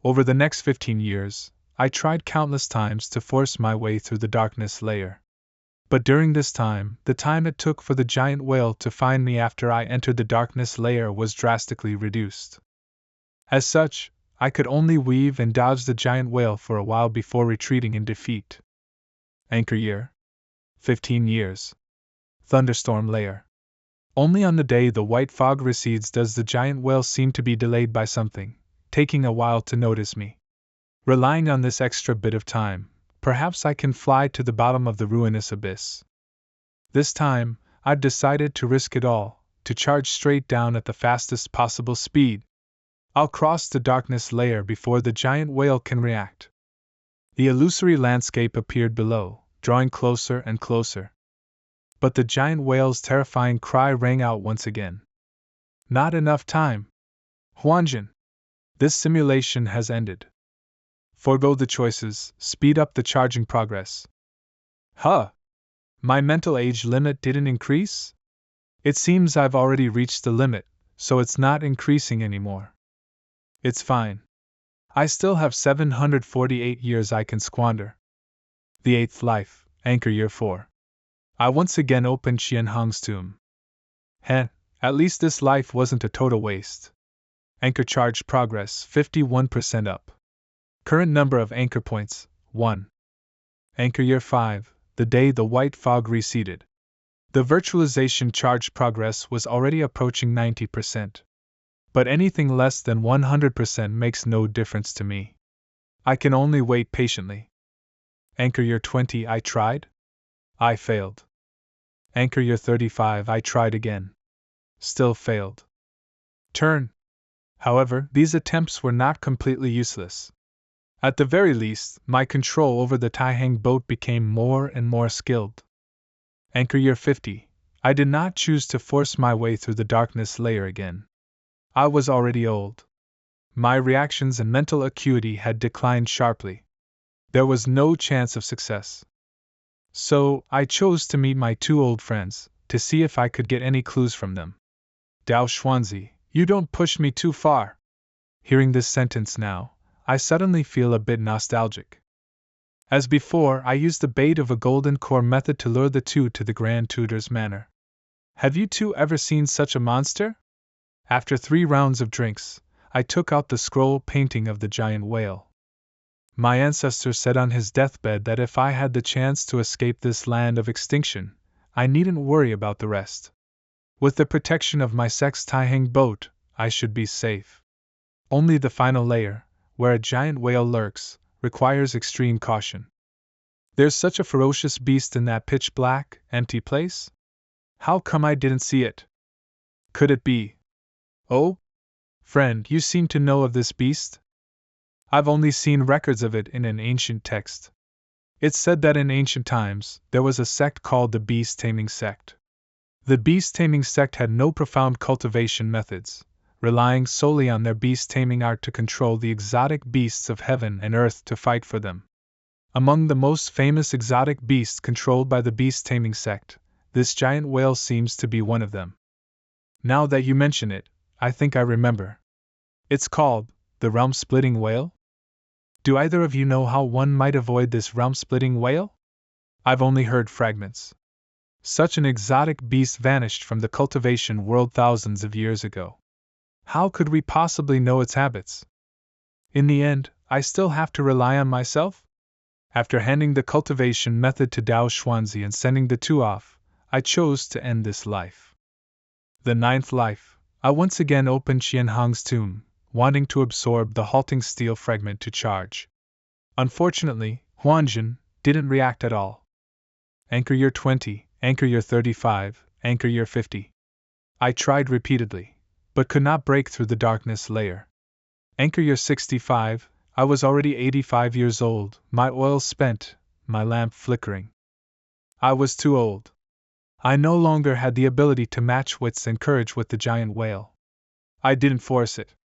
Over the next 15 years, I tried countless times to force my way through the darkness layer. But during this time, the time it took for the giant whale to find me after I entered the darkness layer was drastically reduced. As such, I could only weave and dodge the giant whale for a while before retreating in defeat. Anchor Year 15 years. Thunderstorm layer. Only on the day the white fog recedes does the giant whale seem to be delayed by something, taking a while to notice me. Relying on this extra bit of time, perhaps I can fly to the bottom of the ruinous abyss. This time, I've decided to risk it all, to charge straight down at the fastest possible speed. I'll cross the darkness layer before the giant whale can react. The illusory landscape appeared below, drawing closer and closer. But the giant whale's terrifying cry rang out once again. Not enough time. Huanjin! This simulation has ended. Forgo the choices, speed up the charging progress. Huh! My mental age limit didn't increase? It seems I've already reached the limit, so it's not increasing anymore. It's fine. I still have 748 years I can squander. The 8th life, Anchor Year 4. I once again opened Qianhong's tomb. Heh, at least this life wasn't a total waste. Anchor charge progress 51% up. Current number of anchor points, 1. Anchor Year 5, the day the white fog receded. The virtualization charge progress was already approaching 90%. But anything less than 100% makes no difference to me. I can only wait patiently. Anchor Year 20 I tried? I failed. Anchor year 35, I tried again. Still failed. Turn. However, these attempts were not completely useless. At the very least, my control over the Taihang boat became more and more skilled. Anchor year 50, I did not choose to force my way through the darkness layer again. I was already old. My reactions and mental acuity had declined sharply. There was no chance of success. So, I chose to meet my two old friends, to see if I could get any clues from them. Dao Xuanzi, you don't push me too far. Hearing this sentence now, I suddenly feel a bit nostalgic. As before, I used the bait of a golden core method to lure the two to the Grand Tutor's manor. Have you two ever seen such a monster? After 3 rounds of drinks, I took out the scroll painting of the giant whale. My ancestor said on his deathbed that if I had the chance to escape this land of extinction, I needn't worry about the rest. With the protection of my sex Taihang boat, I should be safe. Only the final layer, where a giant whale lurks, requires extreme caution. There's such a ferocious beast in that pitch-black, empty place? How come I didn't see it? Could it be? Oh? Friend, you seem to know of this beast? I've only seen records of it in an ancient text. It's said that in ancient times, there was a sect called the beast-taming sect. The beast-taming sect had no profound cultivation methods, relying solely on their beast-taming art to control the exotic beasts of heaven and earth to fight for them. Among the most famous exotic beasts controlled by the beast-taming sect, this giant whale seems to be one of them. Now that you mention it, I think I remember. It's called the realm-splitting whale? Do either of you know how one might avoid this realm-splitting whale? I've only heard fragments. Such an exotic beast vanished from the cultivation world thousands of years ago. How could we possibly know its habits? In the end, I still have to rely on myself? After handing the cultivation method to Dao Xuanzi and sending the two off, I chose to end this life. The 9th life, I once again opened Qianhong's tomb, wanting to absorb the halting steel fragment to charge. Unfortunately, Huanjin didn't react at all. Anchor year 20, anchor year 35, anchor year 50. I tried repeatedly, but could not break through the darkness layer. Anchor year 65, I was already 85 years old, my oil spent, my lamp flickering. I was too old. I no longer had the ability to match wits and courage with the giant whale. I didn't force it.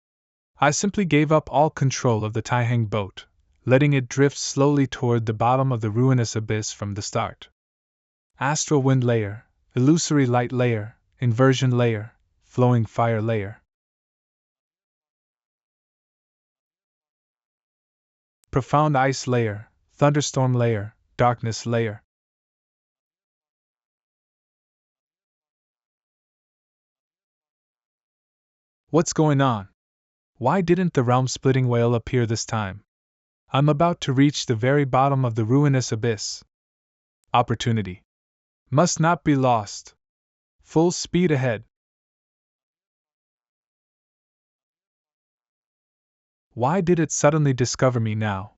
I simply gave up all control of the Taihang boat, letting it drift slowly toward the bottom of the ruinous abyss from the start. Astral wind layer, illusory light layer, inversion layer, flowing fire layer. Profound ice layer, thunderstorm layer, darkness layer. What's going on? Why didn't the realm-splitting whale appear this time? I'm about to reach the very bottom of the ruinous abyss. Opportunity must not be lost. Full speed ahead. Why did it suddenly discover me now?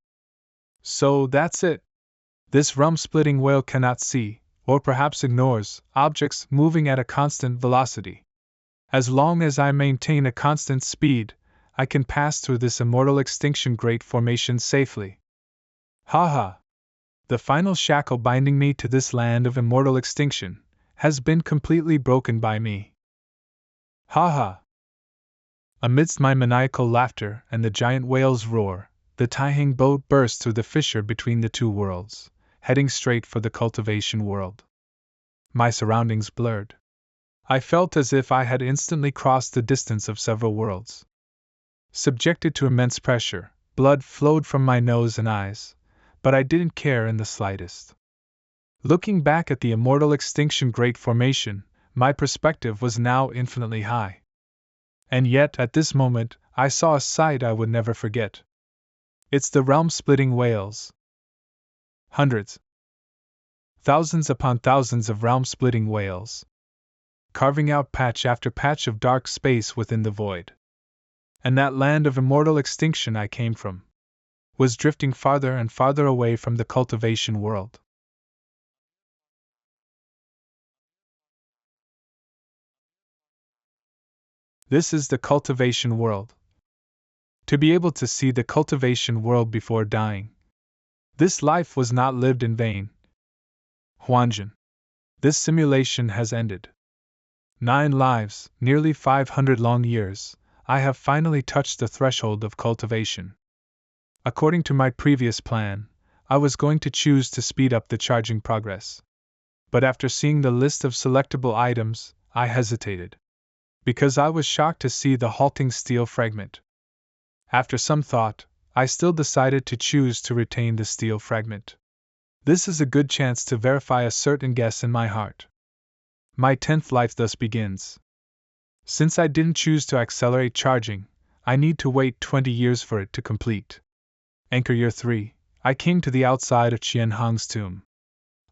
So that's it. This realm-splitting whale cannot see, or perhaps ignores, objects moving at a constant velocity. As long as I maintain a constant speed, I can pass through this immortal extinction great formation safely. Haha! The final shackle binding me to this land of immortal extinction has been completely broken by me. Haha! Amidst my maniacal laughter and the giant whale's roar, the Taihang boat burst through the fissure between the two worlds, heading straight for the cultivation world. My surroundings blurred. I felt as if I had instantly crossed the distance of several worlds. Subjected to immense pressure, blood flowed from my nose and eyes, but I didn't care in the slightest. Looking back at the immortal extinction great formation, my perspective was now infinitely high. And yet, at this moment, I saw a sight I would never forget. It's the realm-splitting whales. Hundreds, thousands upon thousands of realm-splitting whales, carving out patch after patch of dark space within the void. And that land of immortal extinction I came from was drifting farther and farther away from the cultivation world. This is the cultivation world. To be able to see the cultivation world before dying. This life was not lived in vain. Huanjin. This simulation has ended. 9 lives, nearly 500 long years, I have finally touched the threshold of cultivation. According to my previous plan, I was going to choose to speed up the charging progress. But after seeing the list of selectable items, I hesitated. Because I was shocked to see the halting steel fragment. After some thought, I still decided to choose to retain the steel fragment. This is a good chance to verify a certain guess in my heart. My 10th life thus begins. Since I didn't choose to accelerate charging, I need to wait 20 years for it to complete. Anchor Year 3, I came to the outside of Qianhong's tomb.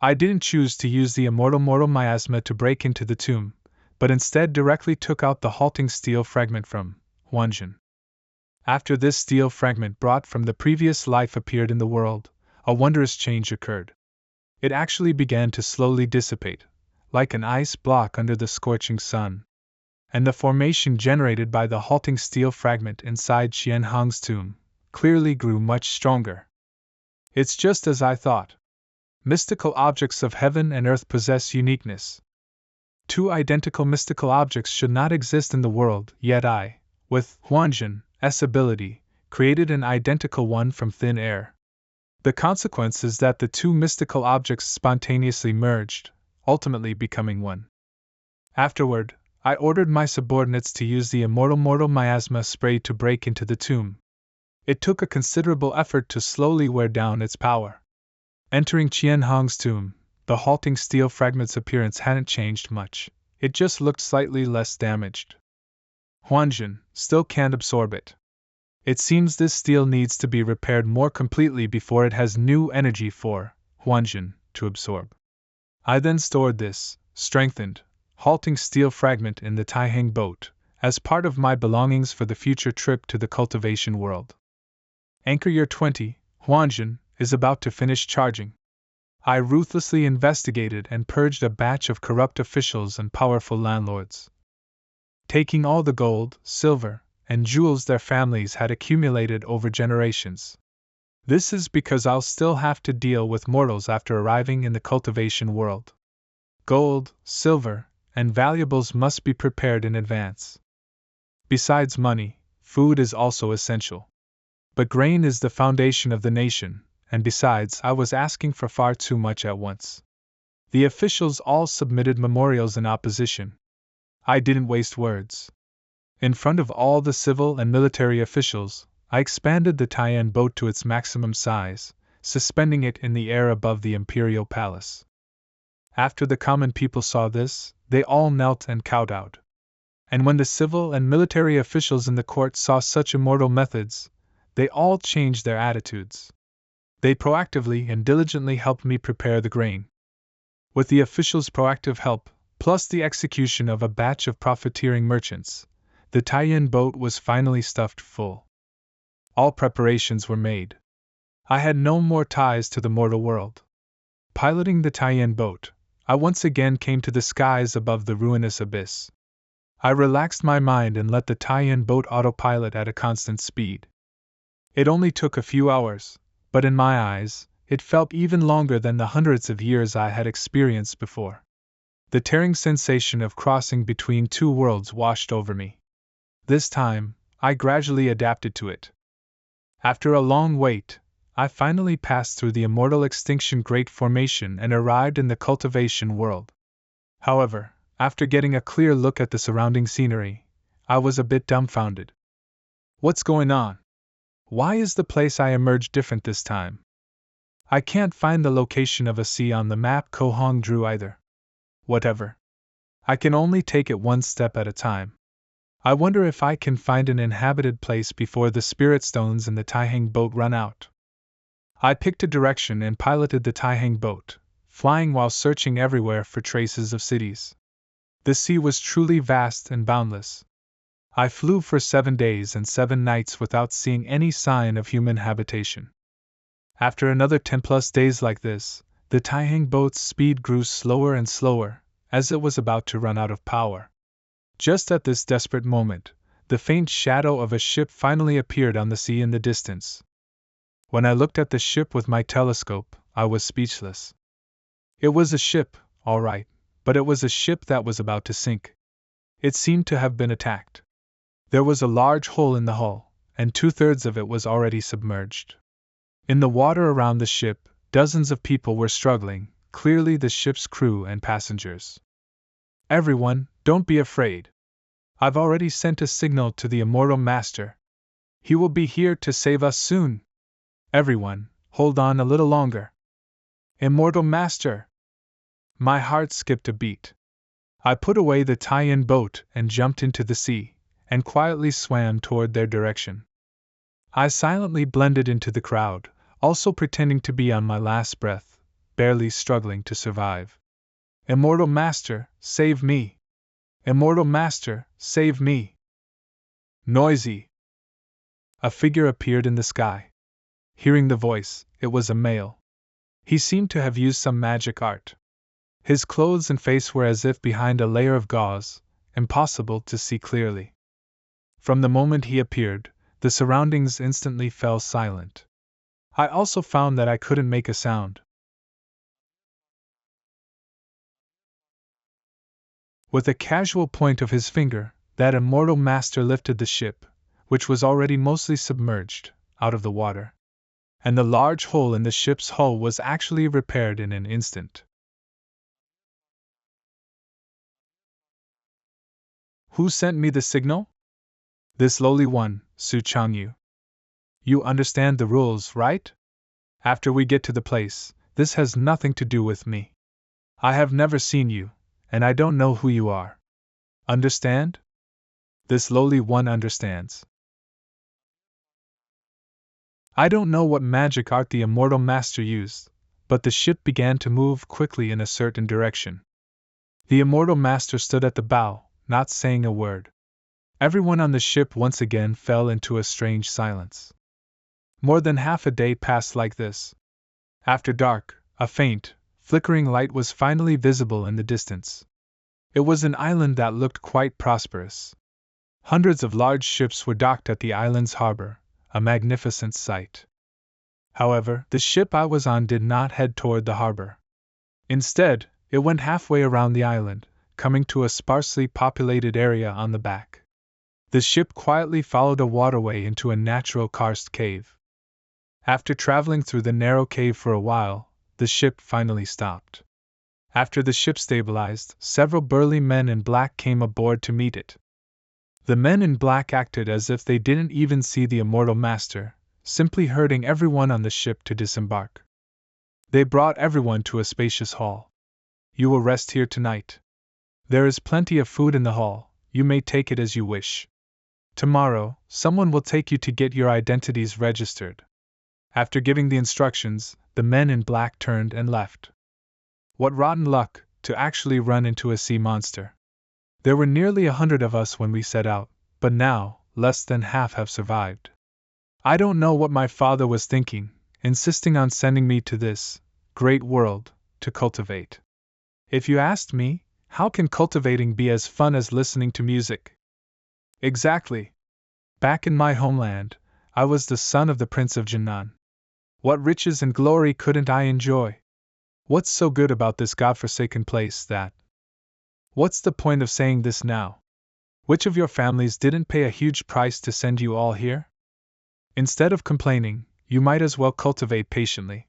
I didn't choose to use the immortal miasma to break into the tomb, but instead directly took out the halting steel fragment from Huanjin. After this steel fragment brought from the previous life appeared in the world, a wondrous change occurred. It actually began to slowly dissipate, like an ice block under the scorching sun. And the formation generated by the halting steel fragment inside Qianhong's tomb clearly grew much stronger. It's just as I thought. Mystical objects of heaven and earth possess uniqueness. 2 identical mystical objects should not exist in the world, yet I, with Huanjin's ability, created an identical one from thin air. The consequence is that the 2 mystical objects spontaneously merged, ultimately becoming one. Afterward, I ordered my subordinates to use the immortal miasma spray to break into the tomb. It took a considerable effort to slowly wear down its power. Entering Qianhong's tomb, the halting steel fragment's appearance hadn't changed much, it just looked slightly less damaged. Huanjin still can't absorb it. It seems this steel needs to be repaired more completely before it has new energy for Huanjin to absorb. I then stored this, strengthened, halting steel fragment in the Taihang boat, as part of my belongings for the future trip to the cultivation world. Anchor Year 20, Huanjin, is about to finish charging. I ruthlessly investigated and purged a batch of corrupt officials and powerful landlords. Taking all the gold, silver, and jewels their families had accumulated over generations. This is because I'll still have to deal with mortals after arriving in the cultivation world. Gold, silver, and valuables must be prepared in advance. Besides money, food is also essential. But grain is the foundation of the nation, and besides, I was asking for far too much at once. The officials all submitted memorials in opposition. I didn't waste words. In front of all the civil and military officials, I expanded the Taiyan boat to its maximum size, suspending it in the air above the imperial palace. After the common people saw this, they all knelt and kowtowed. And when the civil and military officials in the court saw such immortal methods, they all changed their attitudes. They proactively and diligently helped me prepare the grain. With the officials' proactive help, plus the execution of a batch of profiteering merchants, the Taiyan boat was finally stuffed full. All preparations were made. I had no more ties to the mortal world. Piloting the Taiyan boat, I once again came to the skies above the ruinous abyss. I relaxed my mind and let the Taiyan boat autopilot at a constant speed. It only took a few hours, but in my eyes, it felt even longer than the hundreds of years I had experienced before. The tearing sensation of crossing between 2 worlds washed over me. This time, I gradually adapted to it. After a long wait, I finally passed through the immortal extinction great formation and arrived in the cultivation world. However, after getting a clear look at the surrounding scenery, I was a bit dumbfounded. What's going on? Why is the place I emerged different this time? I can't find the location of a sea on the map Ko Hong drew either. Whatever. I can only take it one step at a time. I wonder if I can find an inhabited place before the spirit stones in the Taihang boat run out. I picked a direction and piloted the Taihang boat, flying while searching everywhere for traces of cities. The sea was truly vast and boundless. I flew for 7 days and 7 nights without seeing any sign of human habitation. After another 10+ days like this, the Taihang boat's speed grew slower and slower, as it was about to run out of power. Just at this desperate moment, the faint shadow of a ship finally appeared on the sea in the distance. When I looked at the ship with my telescope, I was speechless. It was a ship, all right, but it was a ship that was about to sink. It seemed to have been attacked. There was a large hole in the hull, and 2/3 of it was already submerged. In the water around the ship, dozens of people were struggling, clearly the ship's crew and passengers. Everyone, don't be afraid. I've already sent a signal to the Immortal Master. He will be here to save us soon. Everyone, hold on a little longer. Immortal Master! My heart skipped a beat. I put away the tie-in boat and jumped into the sea, and quietly swam toward their direction. I silently blended into the crowd, also pretending to be on my last breath, barely struggling to survive. Immortal Master, save me! Immortal Master, save me! Noisy! A figure appeared in the sky. Hearing the voice, it was a male. He seemed to have used some magic art. His clothes and face were as if behind a layer of gauze, impossible to see clearly. From the moment he appeared, the surroundings instantly fell silent. I also found that I couldn't make a sound. With a casual point of his finger, that Immortal Master lifted the ship, which was already mostly submerged, out of the water. And the large hole in the ship's hull was actually repaired in an instant. Who sent me the signal? This lowly one, Su Changyu. You understand the rules, right? After we get to the place, this has nothing to do with me. I have never seen you, and I don't know who you are. Understand? This lowly one understands. I don't know what magic art the Immortal Master used, but the ship began to move quickly in a certain direction. The Immortal Master stood at the bow, not saying a word. Everyone on the ship once again fell into a strange silence. More than half a day passed like this. After dark, a faint, flickering light was finally visible in the distance. It was an island that looked quite prosperous. Hundreds of large ships were docked at the island's harbor, a magnificent sight. However, the ship I was on did not head toward the harbor. Instead, it went halfway around the island, coming to a sparsely populated area on the back. The ship quietly followed a waterway into a natural karst cave. After traveling through the narrow cave for a while, the ship finally stopped. After the ship stabilized, several burly men in black came aboard to meet it. The men in black acted as if they didn't even see the Immortal Master, simply herding everyone on the ship to disembark. They brought everyone to a spacious hall. You will rest here tonight. There is plenty of food in the hall, you may take it as you wish. Tomorrow, someone will take you to get your identities registered. After giving the instructions, the men in black turned and left. What rotten luck, to actually run into a sea monster. There were nearly 100 of us when we set out, but now, less than half have survived. I don't know what my father was thinking, insisting on sending me to this great world to cultivate. If you asked me, how can cultivating be as fun as listening to music? Exactly. Back in my homeland, I was the son of the Prince of Jinan. What riches and glory couldn't I enjoy? What's so good about this godforsaken place that? What's the point of saying this now? Which of your families didn't pay a huge price to send you all here? Instead of complaining, you might as well cultivate patiently.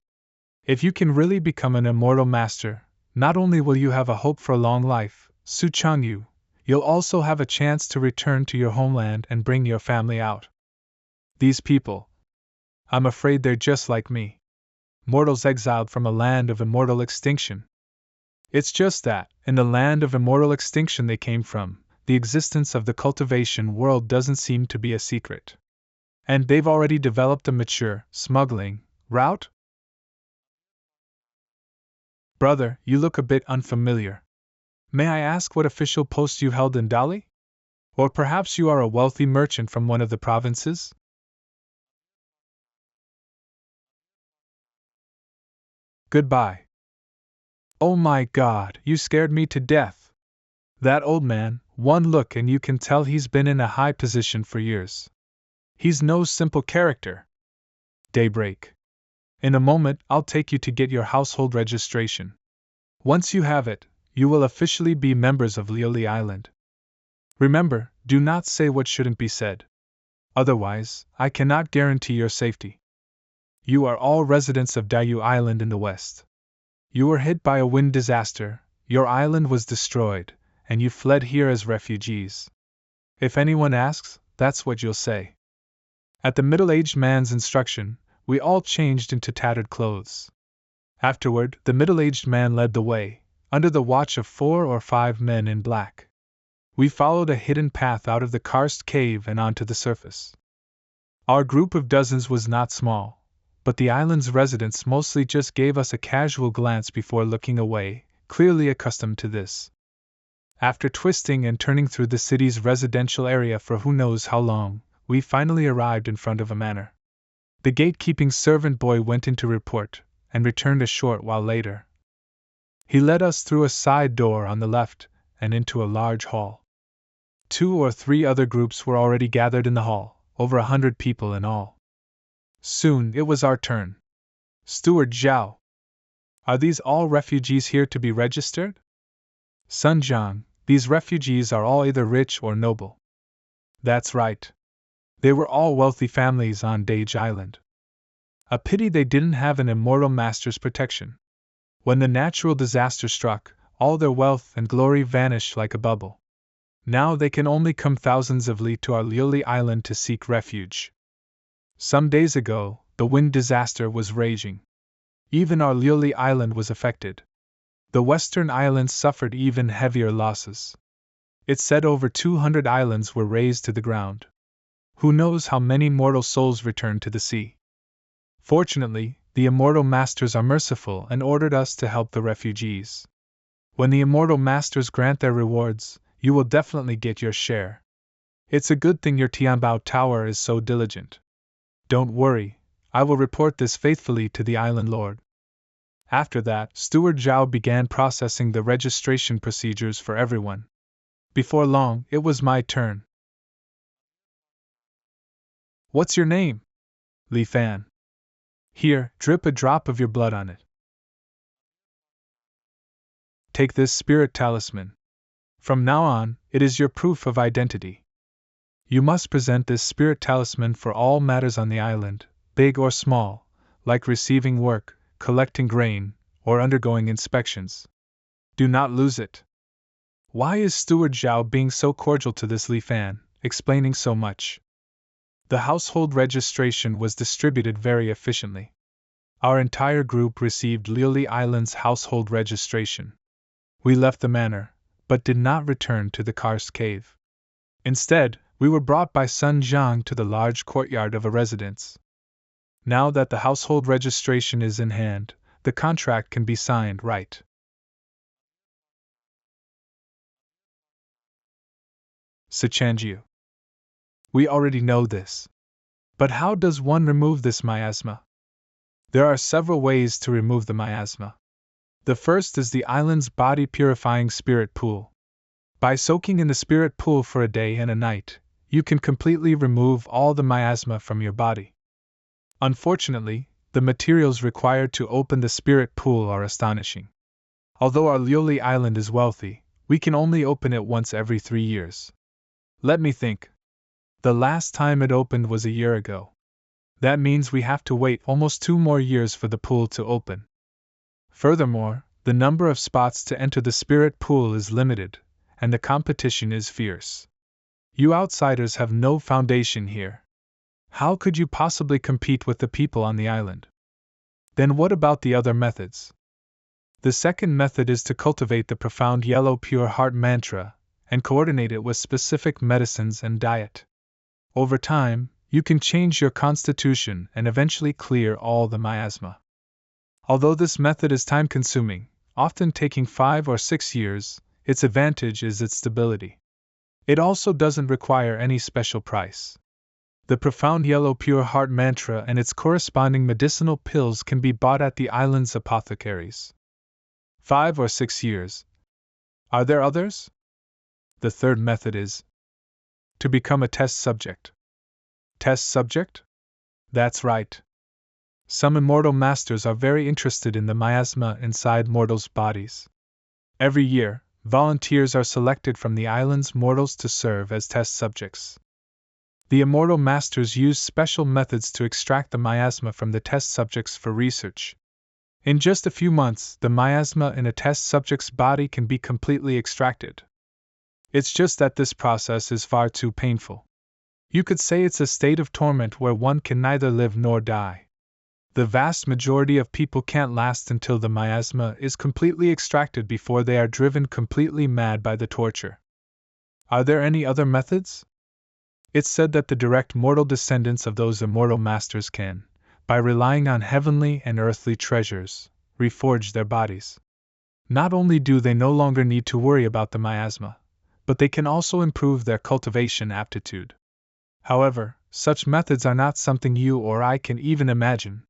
If you can really become an Immortal Master, not only will you have a hope for a long life, Su Changyu, you'll also have a chance to return to your homeland and bring your family out. These people, I'm afraid they're just like me. Mortals exiled from a land of immortal extinction. It's just that, in the land of immortal extinction they came from, the existence of the cultivation world doesn't seem to be a secret. And they've already developed a mature, smuggling route? Brother, you look a bit unfamiliar. May I ask what official post you held in Dali? Or perhaps you are a wealthy merchant from one of the provinces? Goodbye. Oh my God, you scared me to death. That old man, One look and you can tell he's been in a high position for years. He's no simple character. Daybreak. In a moment, I'll take you to get your household registration. Once you have it, you will officially be members of Lioli Island. Remember, do not say what shouldn't be said. Otherwise, I cannot guarantee your safety. You are all residents of Dayu Island in the west. You were hit by a wind disaster, your island was destroyed, and you fled here as refugees. If anyone asks, that's what you'll say. At the middle-aged man's instruction, we all changed into tattered clothes. Afterward, the middle-aged man led the way, under the watch of 4 or 5 men in black. We followed a hidden path out of the karst cave and onto the surface. Our group of dozens was not small, but the island's residents mostly just gave us a casual glance before looking away, clearly accustomed to this. After twisting and turning through the city's residential area for who knows how long, we finally arrived in front of a manor. The gatekeeping servant boy went in to report, and returned a short while later. He led us through a side door on the left, and into a large hall. 2 or 3 other groups were already gathered in the hall, over 100 people in all. Soon it was our turn. Steward Zhao. Are these all refugees here to be registered? Sun Jiang, these refugees are all either rich or noble. That's right. They were all wealthy families on Dage Island. A pity they didn't have an immortal master's protection. When the natural disaster struck, all their wealth and glory vanished like a bubble. Now they can only come thousands of li to our Lioli Island to seek refuge. Some days ago, the wind disaster was raging. Even our Lioli Island was affected. The western islands suffered even heavier losses. It's said over 200 islands were razed to the ground. Who knows how many mortal souls returned to the sea? Fortunately, the immortal masters are merciful and ordered us to help the refugees. When the immortal masters grant their rewards, you will definitely get your share. It's a good thing your Tianbao Tower is so diligent. Don't worry, I will report this faithfully to the island lord. After that, Steward Zhao began processing the registration procedures for everyone. Before long, it was my turn. What's your name? Li Fan. Here, drip a drop of your blood on it. Take this spirit talisman. From now on, it is your proof of identity. You must present this spirit talisman for all matters on the island, big or small, like receiving work, collecting grain, or undergoing inspections. Do not lose it. Why is Steward Zhao being so cordial to this Li Fan, explaining so much? The household registration was distributed very efficiently. Our entire group received Lioli Island's household registration. We left the manor, but did not return to the karst cave. Instead, we were brought by Sun Jiang to the large courtyard of a residence. Now that the household registration is in hand, the contract can be signed, right? Sichanjiu. We already know this. But how does one remove this miasma? There are several ways to remove the miasma. The first is the island's body-purifying spirit pool. By soaking in the spirit pool for a day and a night, you can completely remove all the miasma from your body. Unfortunately, the materials required to open the spirit pool are astonishing. Although our Lioli Island is wealthy, we can only open it once every 3 years. Let me think. The last time it opened was a year ago. That means we have to wait almost 2 more years for the pool to open. Furthermore, the number of spots to enter the spirit pool is limited, and the competition is fierce. You outsiders have no foundation here. How could you possibly compete with the people on the island? Then what about the other methods? The second method is to cultivate the profound yellow pure heart mantra and coordinate it with specific medicines and diet. Over time, you can change your constitution and eventually clear all the miasma. Although this method is time-consuming, often taking 5 or 6 years, its advantage is its stability. It also doesn't require any special price. The profound yellow pure heart mantra and its corresponding medicinal pills can be bought at the island's apothecaries. 5 or 6 years. Are there others? The third method is to become a test subject. Test subject? That's right. Some immortal masters are very interested in the miasma inside mortals' bodies. Every year, volunteers are selected from the island's mortals to serve as test subjects. The immortal masters use special methods to extract the miasma from the test subjects for research. In just a few months, the miasma in a test subject's body can be completely extracted. It's just that this process is far too painful. You could say it's a state of torment where one can neither live nor die. The vast majority of people can't last until the miasma is completely extracted before they are driven completely mad by the torture. Are there any other methods? It's said that the direct mortal descendants of those immortal masters can, by relying on heavenly and earthly treasures, reforge their bodies. Not only do they no longer need to worry about the miasma, but they can also improve their cultivation aptitude. However, such methods are not something you or I can even imagine.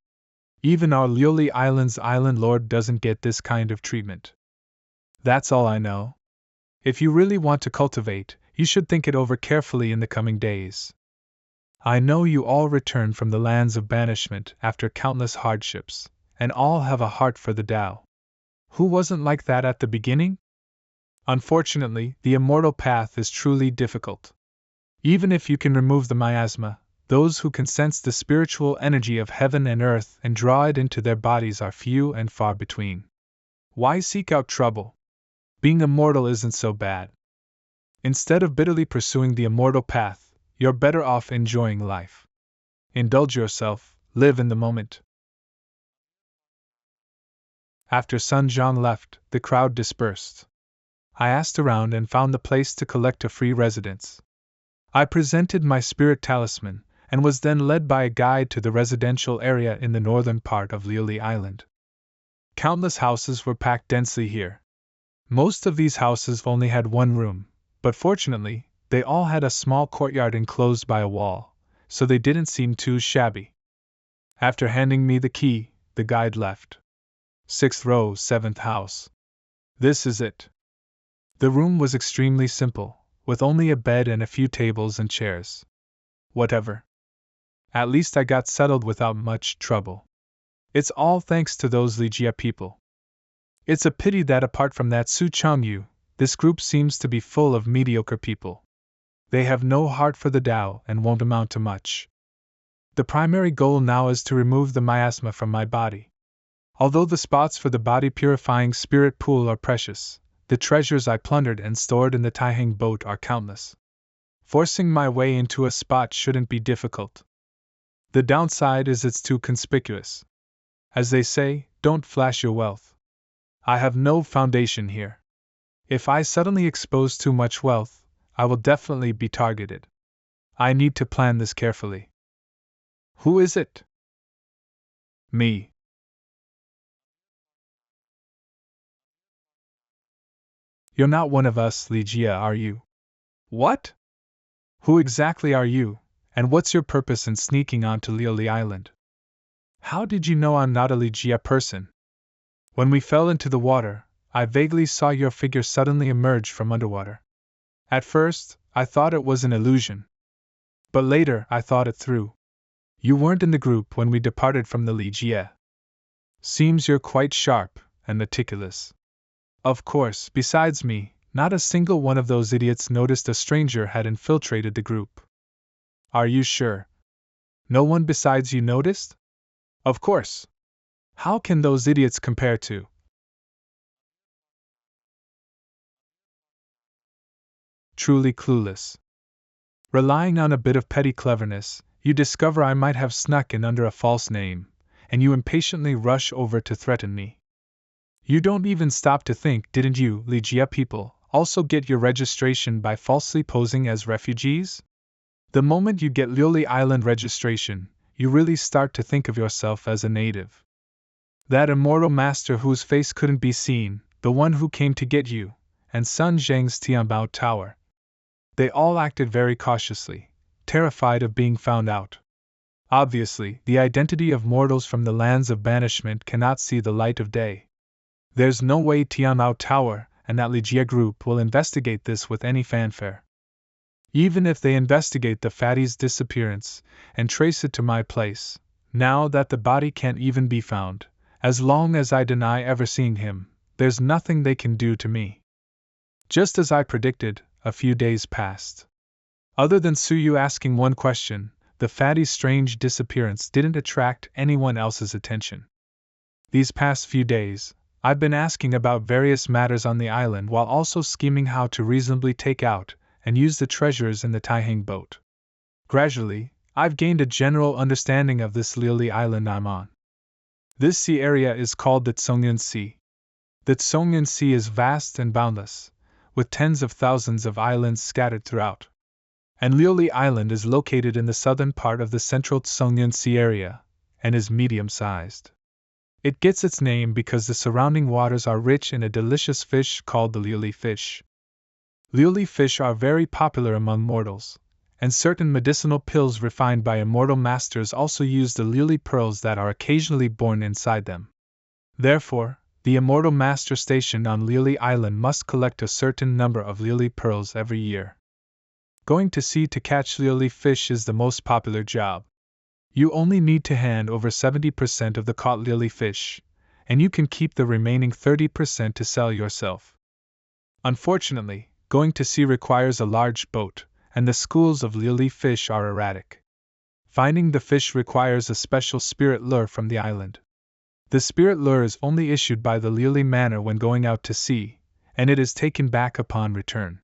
Even our Lioli Island's island lord doesn't get this kind of treatment. That's all I know. If you really want to cultivate, you should think it over carefully in the coming days. I know you all return from the lands of banishment after countless hardships, and all have a heart for the Tao. Who wasn't like that at the beginning? Unfortunately, the immortal path is truly difficult. Even if you can remove the miasma, those who can sense the spiritual energy of heaven and earth and draw it into their bodies are few and far between. Why seek out trouble? Being immortal isn't so bad. Instead of bitterly pursuing the immortal path, you're better off enjoying life. Indulge yourself, live in the moment. After Sun Jiang left, the crowd dispersed. I asked around and found the place to collect a free residence. I presented my spirit talisman, and was then led by a guide to the residential area in the northern part of Lioli Island. Countless houses were packed densely here. Most of these houses only had one room, but fortunately, they all had a small courtyard enclosed by a wall, so they didn't seem too shabby. After handing me the key, the guide left. 6th row, 7th house. This is it. The room was extremely simple, with only a bed and a few tables and chairs. Whatever. At least I got settled without much trouble. It's all thanks to those Ligia people. It's a pity that apart from that Su Changyu, this group seems to be full of mediocre people. They have no heart for the Tao and won't amount to much. The primary goal now is to remove the miasma from my body. Although the spots for the body purifying spirit pool are precious, the treasures I plundered and stored in the Taihang boat are countless. Forcing my way into a spot shouldn't be difficult. The downside is it's too conspicuous. As they say, don't flash your wealth. I have no foundation here. If I suddenly expose too much wealth, I will definitely be targeted. I need to plan this carefully. Who is it? Me. You're not one of us, Ligia, are you? What? Who exactly are you, and what's your purpose in sneaking onto Lioli Island? How did you know I'm not a Ligia person? When we fell into the water, I vaguely saw your figure suddenly emerge from underwater. At first, I thought it was an illusion. But later, I thought it through. You weren't in the group when we departed from the Ligia. Seems you're quite sharp and meticulous. Of course, besides me, not a single one of those idiots noticed a stranger had infiltrated the group. Are you sure? No one besides you noticed? Of course. How can those idiots compare to? Truly clueless. Relying on a bit of petty cleverness, you discover I might have snuck in under a false name, and you impatiently rush over to threaten me. You don't even stop to think, didn't you, Ligia people, also get your registration by falsely posing as refugees? The moment you get Lioli Island registration, you really start to think of yourself as a native. That immortal master whose face couldn't be seen, the one who came to get you, and Sun Zhang's Tianbao Tower. They all acted very cautiously, terrified of being found out. Obviously, the identity of mortals from the lands of banishment cannot see the light of day. There's no way Tianbao Tower and that Ligia group will investigate this with any fanfare. Even if they investigate the fatty's disappearance and trace it to my place, now that the body can't even be found, as long as I deny ever seeing him, there's nothing they can do to me. Just as I predicted, a few days passed. Other than Suyu asking one question, the fatty's strange disappearance didn't attract anyone else's attention. These past few days, I've been asking about various matters on the island while also scheming how to reasonably take out and use the treasures in the Taihang boat. Gradually, I've gained a general understanding of this Lili island I'm on. This sea area is called the Tsongyun Sea. The Tsongyun Sea is vast and boundless, with tens of thousands of islands scattered throughout. And Liuli Island is located in the southern part of the central Tsongyun Sea area, and is medium-sized. It gets its name because the surrounding waters are rich in a delicious fish called the liuli fish. Liuli fish are very popular among mortals, and certain medicinal pills refined by immortal masters also use the liuli pearls that are occasionally born inside them. Therefore, the immortal master stationed on Liuli Island must collect a certain number of liuli pearls every year. Going to sea to catch liuli fish is the most popular job. You only need to hand over 70% of the caught liuli fish, and you can keep the remaining 30% to sell yourself. Unfortunately, going to sea requires a large boat, and the schools of liuli fish are erratic. Finding the fish requires a special spirit lure from the island. The spirit lure is only issued by the liuli manor when going out to sea, and it is taken back upon return.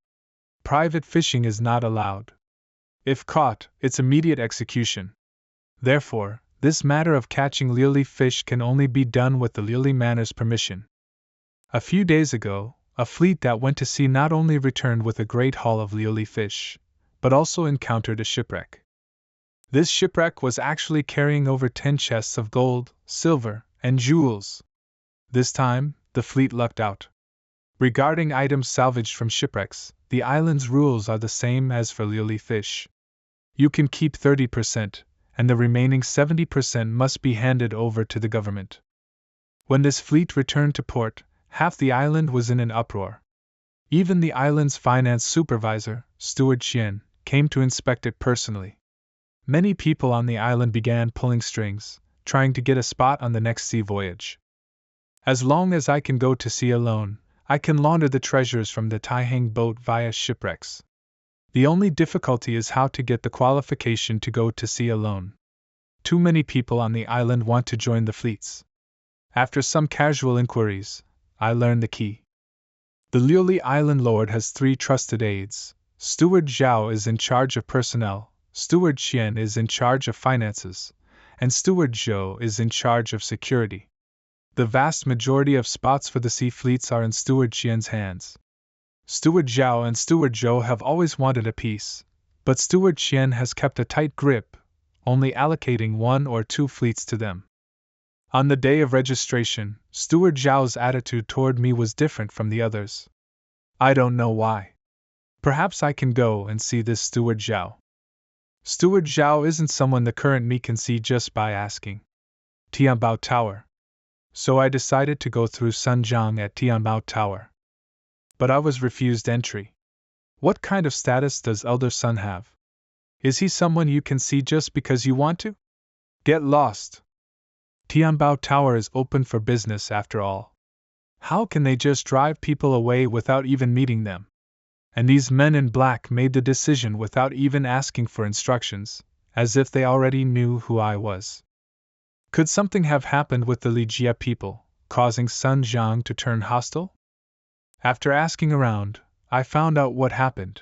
Private fishing is not allowed. If caught, it's immediate execution. Therefore, this matter of catching liuli fish can only be done with the liuli manor's permission. A few days ago, a fleet that went to sea not only returned with a great haul of liuli fish, but also encountered a shipwreck. This shipwreck was actually carrying over 10 chests of gold, silver, and jewels. This time, the fleet lucked out. Regarding items salvaged from shipwrecks, the island's rules are the same as for liuli fish. You can keep 30%, and the remaining 70% must be handed over to the government. When this fleet returned to port, half the island was in an uproar. Even the island's finance supervisor, Steward Qian, came to inspect it personally. Many people on the island began pulling strings, trying to get a spot on the next sea voyage. As long as I can go to sea alone, I can launder the treasures from the Taihang boat via shipwrecks. The only difficulty is how to get the qualification to go to sea alone. Too many people on the island want to join the fleets. After some casual inquiries, I learned the key. The Liuli Island Lord has 3 trusted aides. Steward Zhao is in charge of personnel, Steward Qian is in charge of finances, and Steward Zhou is in charge of security. The vast majority of spots for the sea fleets are in Steward Qian's hands. Steward Zhao and Steward Zhou have always wanted a peace, but Steward Qian has kept a tight grip, only allocating 1 or 2 fleets to them. On the day of registration, Steward Zhao's attitude toward me was different from the others. I don't know why. Perhaps I can go and see this Steward Zhao. Steward Zhao isn't someone the current me can see just by asking. Tianbao Tower. So I decided to go through Sunjiang at Tianbao Tower. But I was refused entry. What kind of status does Elder Sun have? Is he someone you can see just because you want to? Get lost. Tianbao Tower is open for business after all. How can they just drive people away without even meeting them? And these men in black made the decision without even asking for instructions, as if they already knew who I was. Could something have happened with the Ligia people, causing Sun Jiang to turn hostile? After asking around, I found out what happened.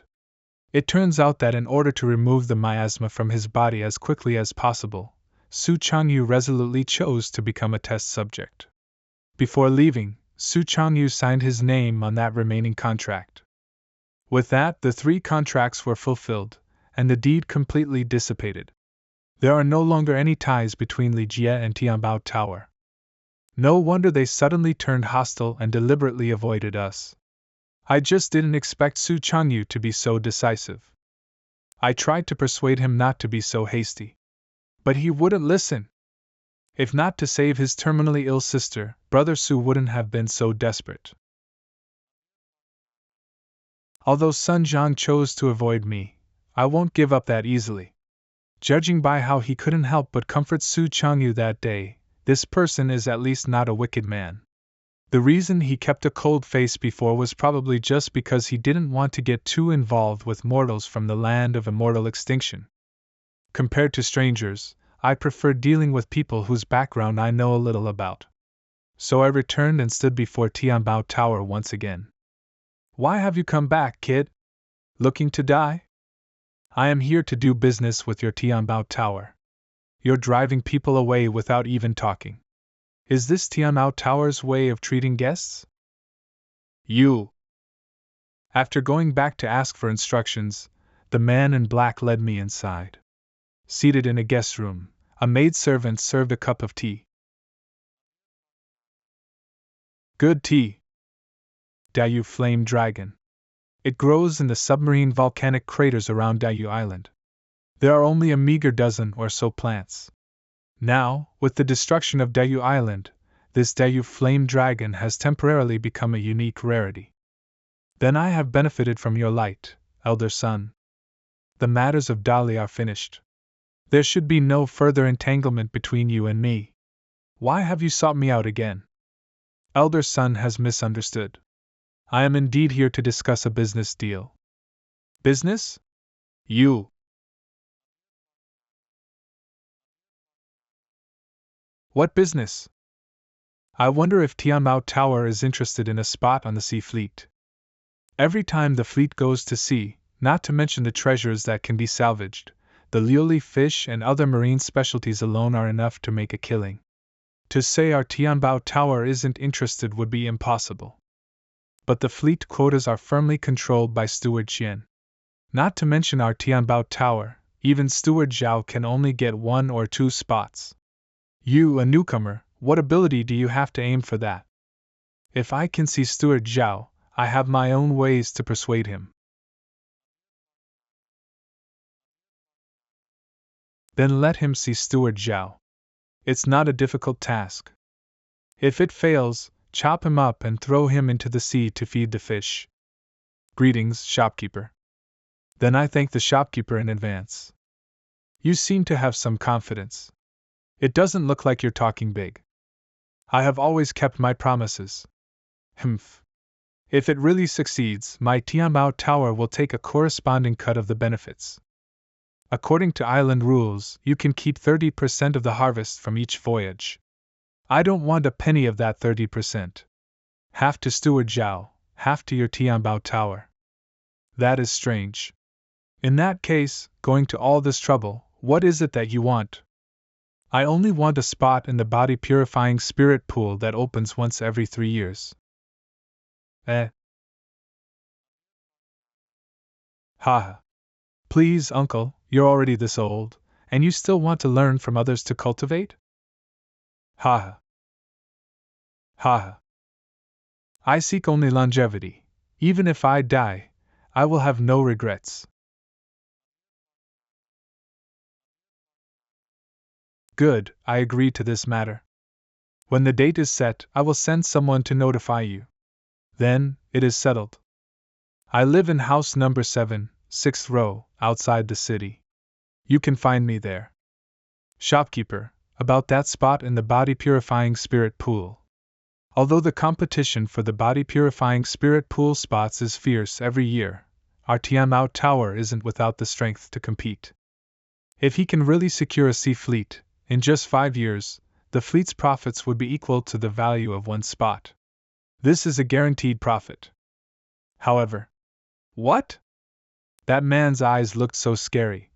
It turns out that in order to remove the miasma from his body as quickly as possible, Su Changyu resolutely chose to become a test subject. Before leaving, Su Changyu signed his name on that remaining contract. With that, the 3 contracts were fulfilled, and the deed completely dissipated. There are no longer any ties between Ligia and Tianbao Tower. No wonder they suddenly turned hostile and deliberately avoided us. I just didn't expect Su Changyu to be so decisive. I tried to persuade him not to be so hasty. But he wouldn't listen. If not to save his terminally ill sister, Brother Su wouldn't have been so desperate. Although Sun Jiang chose to avoid me, I won't give up that easily. Judging by how he couldn't help but comfort Su Changyu that day, this person is at least not a wicked man. The reason he kept a cold face before was probably just because he didn't want to get too involved with mortals from the land of immortal extinction. Compared to strangers, I prefer dealing with people whose background I know a little about. So I returned and stood before Tianbao Tower once again. Why have you come back, kid? Looking to die? I am here to do business with your Tianbao Tower. You're driving people away without even talking. Is this Tianbao Tower's way of treating guests? You. After going back to ask for instructions, the man in black led me inside. Seated in a guest room, a maidservant served a cup of tea. Good tea. Dayu Flame Dragon. It grows in the submarine volcanic craters around Dayu Island. There are only a meager dozen or so plants. Now, with the destruction of Dayu Island, this Dayu Flame Dragon has temporarily become a unique rarity. Then I have benefited from your light, elder son. The matters of Dali are finished. There should be no further entanglement between you and me. Why have you sought me out again? Elder son has misunderstood. I am indeed here to discuss a business deal. Business? You. What business? I wonder if Tianbao Tower is interested in a spot on the sea fleet. Every time the fleet goes to sea, not to mention the treasures that can be salvaged, the liuli fish and other marine specialties alone are enough to make a killing. To say our Tianbao Tower isn't interested would be impossible. But the fleet quotas are firmly controlled by Steward Qian. Not to mention our Tianbao Tower, even Steward Zhao can only get 1 or 2 spots. You, a newcomer, what ability do you have to aim for that? If I can see Steward Zhao, I have my own ways to persuade him. Then let him see Steward Zhao. It's not a difficult task. If it fails, chop him up and throw him into the sea to feed the fish. Greetings, shopkeeper. Then I thank the shopkeeper in advance. You seem to have some confidence. It doesn't look like you're talking big. I have always kept my promises. Humph. If it really succeeds, my Tianbao Tower will take a corresponding cut of the benefits. According to island rules, you can keep 30% of the harvest from each voyage. I don't want a penny of that 30%. Half to Steward Zhao, half to your Tianbao Tower. That is strange. In that case, going to all this trouble, what is it that you want? I only want a spot in the body-purifying spirit pool that opens once every 3 years. Ha. Please, uncle, you're already this old, and you still want to learn from others to cultivate? Ha. Ha. I seek only longevity. Even if I die, I will have no regrets. Good, I agree to this matter. When the date is set, I will send someone to notify you. Then, it is settled. I live in house number 7, 6th row, outside the city. You can find me there. Shopkeeper, about that spot in the body-purifying spirit pool. Although the competition for the body-purifying spirit pool spots is fierce every year, our Tianbao Tower isn't without the strength to compete. If he can really secure a sea fleet, in just 5 years, the fleet's profits would be equal to the value of 1 spot. This is a guaranteed profit. However, what? That man's eyes looked so scary.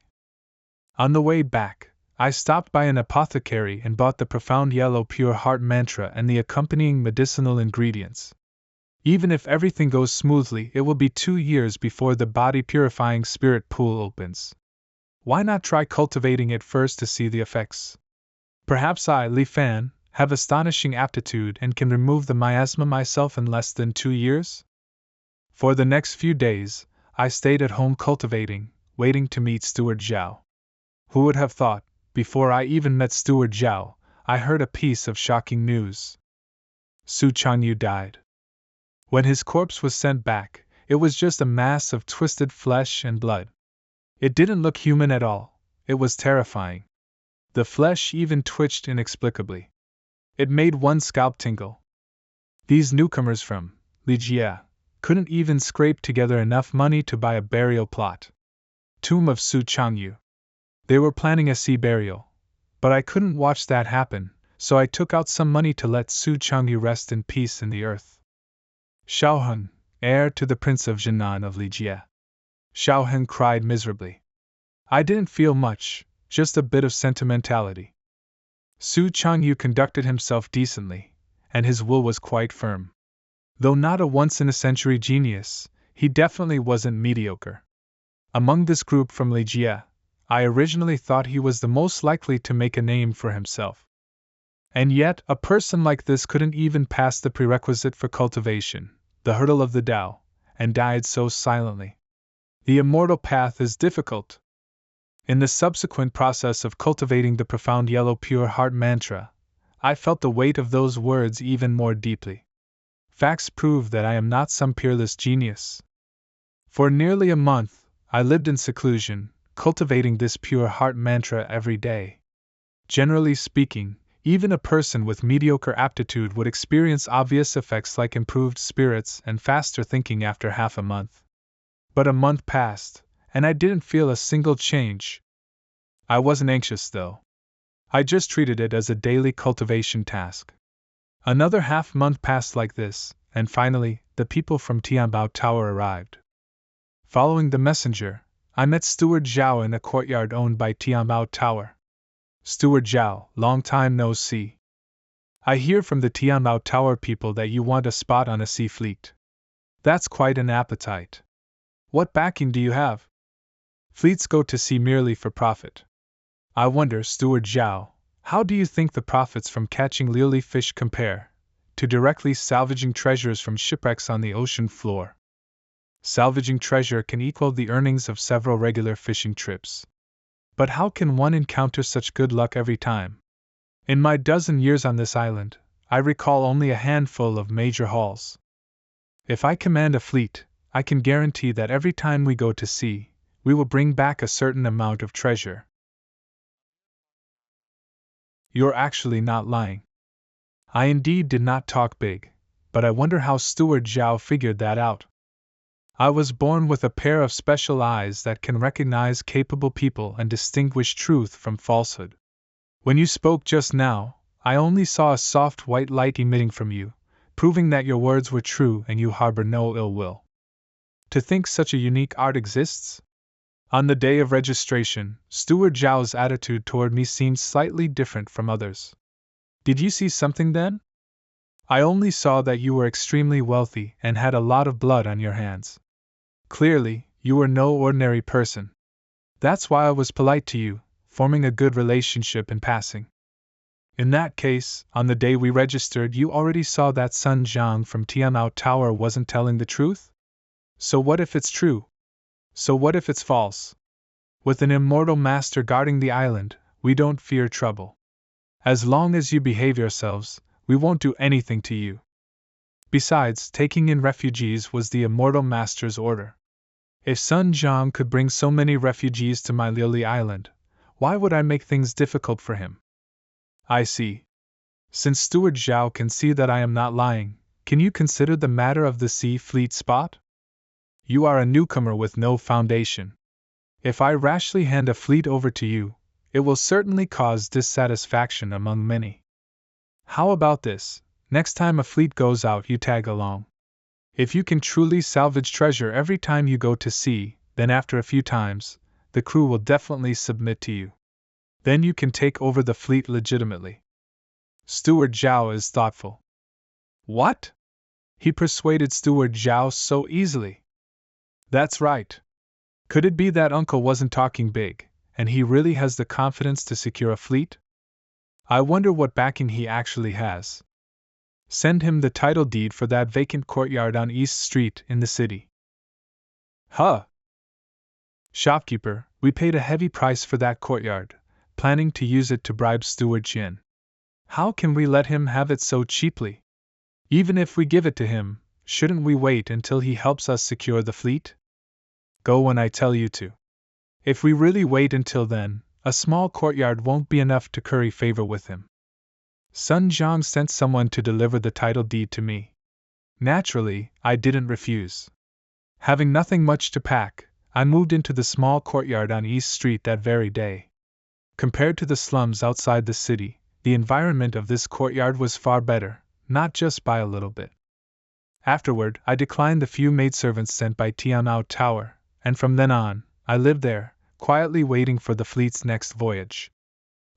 On the way back, I stopped by an apothecary and bought the profound yellow pure heart mantra and the accompanying medicinal ingredients. Even if everything goes smoothly, it will be 2 years before the body-purifying spirit pool opens. Why not try cultivating it first to see the effects? Perhaps I, Li Fan, have astonishing aptitude and can remove the miasma myself in less than 2 years? For the next few days, I stayed at home cultivating, waiting to meet Steward Zhao. Who would have thought, before I even met Steward Zhao, I heard a piece of shocking news. Su Changyu died. When his corpse was sent back, It was just a mass of twisted flesh and blood. It didn't look human at all. It was terrifying. The flesh even twitched inexplicably. It made one's scalp tingle. These newcomers from Ligia couldn't even scrape together enough money to buy a burial plot. Tomb of Su Changyu. They were planning a sea burial. But I couldn't watch that happen, so I took out some money to let Su Changyu rest in peace in the earth. Xiaohun, heir to the Prince of Jinan of Ligia. Xiaohun cried miserably. I didn't feel much, just a bit of sentimentality. Su Changyu conducted himself decently, and his will was quite firm. Though not a once-in-a-century genius, he definitely wasn't mediocre. Among this group from Ligia, I originally thought he was the most likely to make a name for himself. And yet, a person like this couldn't even pass the prerequisite for cultivation, the hurdle of the Tao, and died so silently. The immortal path is difficult. In the subsequent process of cultivating the profound yellow pure heart mantra, I felt the weight of those words even more deeply. Facts prove that I am not some peerless genius. For nearly a month, I lived in seclusion, cultivating this pure heart mantra every day. Generally speaking, even a person with mediocre aptitude would experience obvious effects like improved spirits and faster thinking after half a month. But a month passed, and I didn't feel a single change. I wasn't anxious, though. I just treated it as a daily cultivation task. Another half-month passed like this, and finally, the people from Tianbao Tower arrived. Following the messenger, I met Steward Zhao in a courtyard owned by Tianbao Tower. Steward Zhao, long time no see. I hear from the Tianbao Tower people that you want a spot on a sea fleet. That's quite an appetite. What backing do you have? Fleets go to sea merely for profit. I wonder, Steward Zhao, how do you think the profits from catching lily fish compare to directly salvaging treasures from shipwrecks on the ocean floor? Salvaging treasure can equal the earnings of several regular fishing trips. But how can one encounter such good luck every time? In my dozen years on this island, I recall only a handful of major hauls. If I command a fleet, I can guarantee that every time we go to sea, we will bring back a certain amount of treasure. You're actually not lying. I indeed did not talk big, but I wonder how Steward Zhao figured that out. I was born with a pair of special eyes that can recognize capable people and distinguish truth from falsehood. When you spoke just now, I only saw a soft white light emitting from you, proving that your words were true and you harbor no ill will. To think such a unique art exists? On the day of registration, Steward Zhao's attitude toward me seemed slightly different from others. Did you see something then? I only saw that you were extremely wealthy and had a lot of blood on your hands. Clearly, you were no ordinary person. That's why I was polite to you, forming a good relationship in passing. In that case, on the day we registered, you already saw that Sun Jiang from Tianbao Tower wasn't telling the truth? So what if it's true? So what if it's false? With an immortal master guarding the island, we don't fear trouble. As long as you behave yourselves, we won't do anything to you. Besides, taking in refugees was the immortal master's order. If Sun Jiang could bring so many refugees to my lily island, why would I make things difficult for him? I see. Since Steward Zhao can see that I am not lying, can you consider the matter of the sea fleet spot? You are a newcomer with no foundation. If I rashly hand a fleet over to you, it will certainly cause dissatisfaction among many. How about this? Next time a fleet goes out, you tag along. If you can truly salvage treasure every time you go to sea, then after a few times, the crew will definitely submit to you. Then you can take over the fleet legitimately. Steward Zhao is thoughtful. What? He persuaded Steward Zhao so easily. That's right. Could it be that Uncle wasn't talking big, and he really has the confidence to secure a fleet? I wonder what backing he actually has. Send him the title deed for that vacant courtyard on East Street in the city. Huh! Shopkeeper, we paid a heavy price for that courtyard, planning to use it to bribe Steward Jin. How can we let him have it so cheaply? Even if we give it to him, shouldn't we wait until he helps us secure the fleet? Go when I tell you to. If we really wait until then, a small courtyard won't be enough to curry favor with him. Sun Jiang sent someone to deliver the title deed to me. Naturally, I didn't refuse. Having nothing much to pack, I moved into the small courtyard on East Street that very day. Compared to the slums outside the city, the environment of this courtyard was far better, not just by a little bit. Afterward, I declined the few maidservants sent by Tianmao Tower, and from then on, I lived there, quietly waiting for the fleet's next voyage.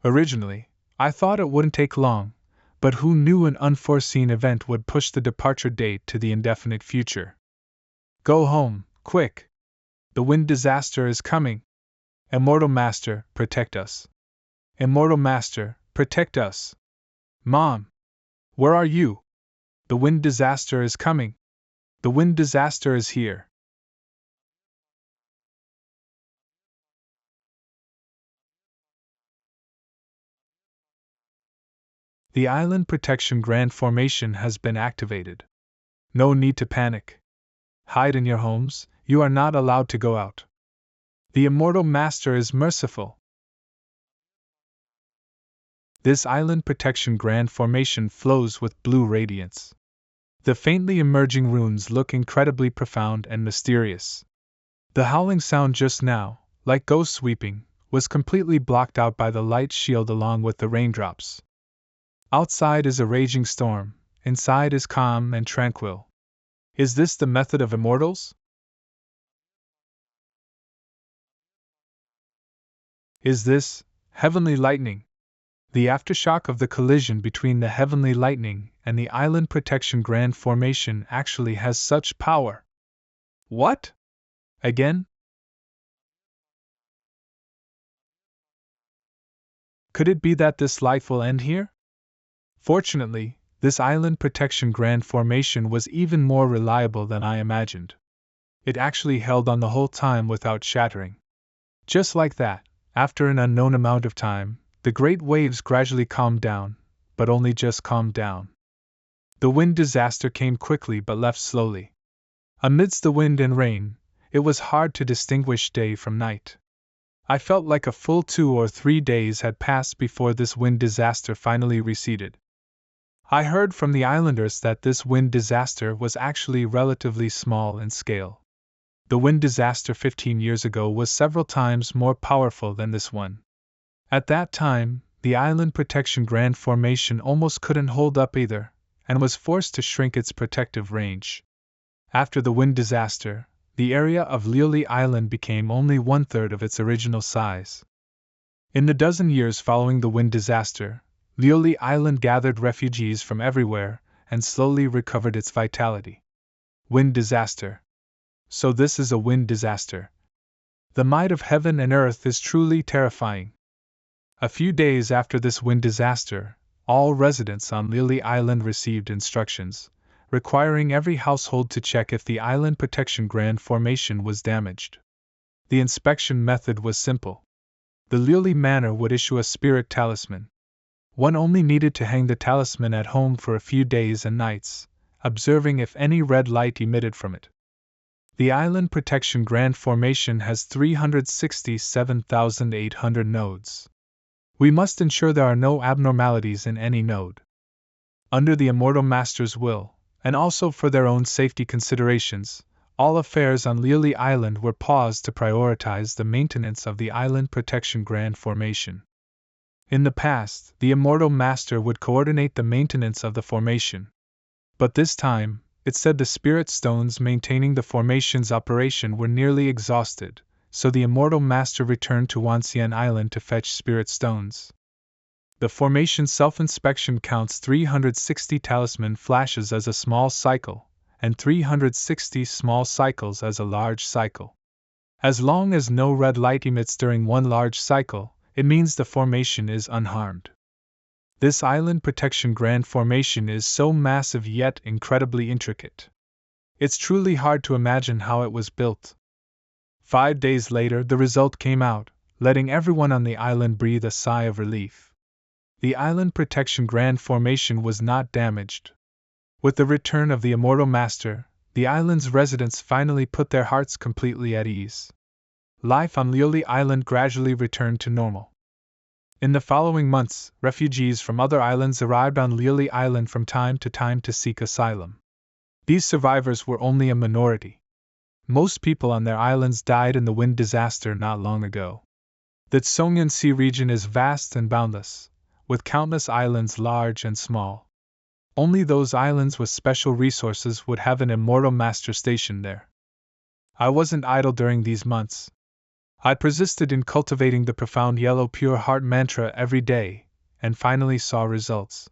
Originally, I thought it wouldn't take long, but who knew an unforeseen event would push the departure date to the indefinite future. Go home, quick! The wind disaster is coming! Immortal Master, protect us! Immortal Master, protect us! Mom! Where are you? The wind disaster is coming! The wind disaster is here! The Island Protection Grand Formation has been activated. No need to panic. Hide in your homes, you are not allowed to go out. The Immortal Master is merciful. This Island Protection Grand Formation flows with blue radiance. The faintly emerging runes look incredibly profound and mysterious. The howling sound just now, like ghosts weeping, was completely blocked out by the light shield along with the raindrops. Outside is a raging storm, inside is calm and tranquil. Is this the method of immortals? Is this heavenly lightning? The aftershock of the collision between the heavenly lightning and the Island Protection Grand Formation actually has such power. What? Again? Could it be that this life will end here? Fortunately, this Island Protection Grand Formation was even more reliable than I imagined. It actually held on the whole time without shattering. Just like that, after an unknown amount of time, the great waves gradually calmed down, but only just calmed down. The wind disaster came quickly but left slowly. Amidst the wind and rain, it was hard to distinguish day from night. I felt like a full 2 or 3 days had passed before this wind disaster finally receded. I heard from the islanders that this wind disaster was actually relatively small in scale. The wind disaster 15 years ago was several times more powerful than this one. At that time, the Island Protection Grand Formation almost couldn't hold up either, and was forced to shrink its protective range. After the wind disaster, the area of Liuli Island became only 1/3 of its original size. In the dozen years following the wind disaster, Liuli Island gathered refugees from everywhere and slowly recovered its vitality. Wind disaster. So this is a wind disaster. The might of heaven and earth is truly terrifying. A few days after this wind disaster, all residents on Liuli Island received instructions, requiring every household to check if the Island Protection Grand Formation was damaged. The inspection method was simple. The Liuli Manor would issue a spirit talisman. One only needed to hang the talisman at home for a few days and nights, observing if any red light emitted from it. The Island Protection Grand Formation has 367,800 nodes. We must ensure there are no abnormalities in any node. Under the Immortal Master's will, and also for their own safety considerations, all affairs on Liuli Island were paused to prioritize the maintenance of the Island Protection Grand Formation. In the past, the Immortal Master would coordinate the maintenance of the formation. But this time, it said the spirit stones maintaining the formation's operation were nearly exhausted, so the Immortal Master returned to Wanxian Island to fetch spirit stones. The formation's self-inspection counts 360 talisman flashes as a small cycle, and 360 small cycles as a large cycle. As long as no red light emits during one large cycle, it means the formation is unharmed. This Island Protection Grand Formation is so massive yet incredibly intricate. It's truly hard to imagine how it was built. 5 days later, the result came out, letting everyone on the island breathe a sigh of relief. The Island Protection Grand Formation was not damaged. With the return of the Immortal Master, the island's residents finally put their hearts completely at ease. Life on Lioli Island gradually returned to normal. In the following months, refugees from other islands arrived on Lioli Island from time to seek asylum. These survivors were only a minority. Most people on their islands died in the wind disaster not long ago. The Tsongyan Sea region is vast and boundless, with countless islands large and small. Only those islands with special resources would have an Immortal Master stationed there. I wasn't idle during these months. I persisted in cultivating the profound Yellow Pure Heart mantra every day, and finally saw results.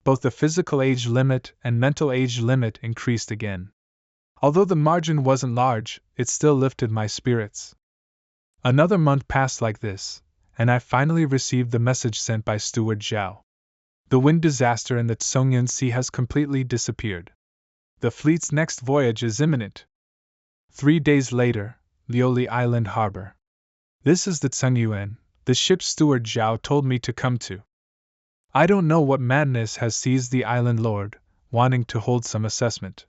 Both the physical age limit and mental age limit increased again. Although the margin wasn't large, it still lifted my spirits. Another month passed like this, and I finally received the message sent by Steward Zhao. The wind disaster in the Tsongyan Sea has completely disappeared. The fleet's next voyage is imminent. 3 days later, Lioli Island Harbor. This is the Tsungyuan, the ship Steward Zhao told me to come to. I don't know what madness has seized the island lord, wanting to hold some assessment.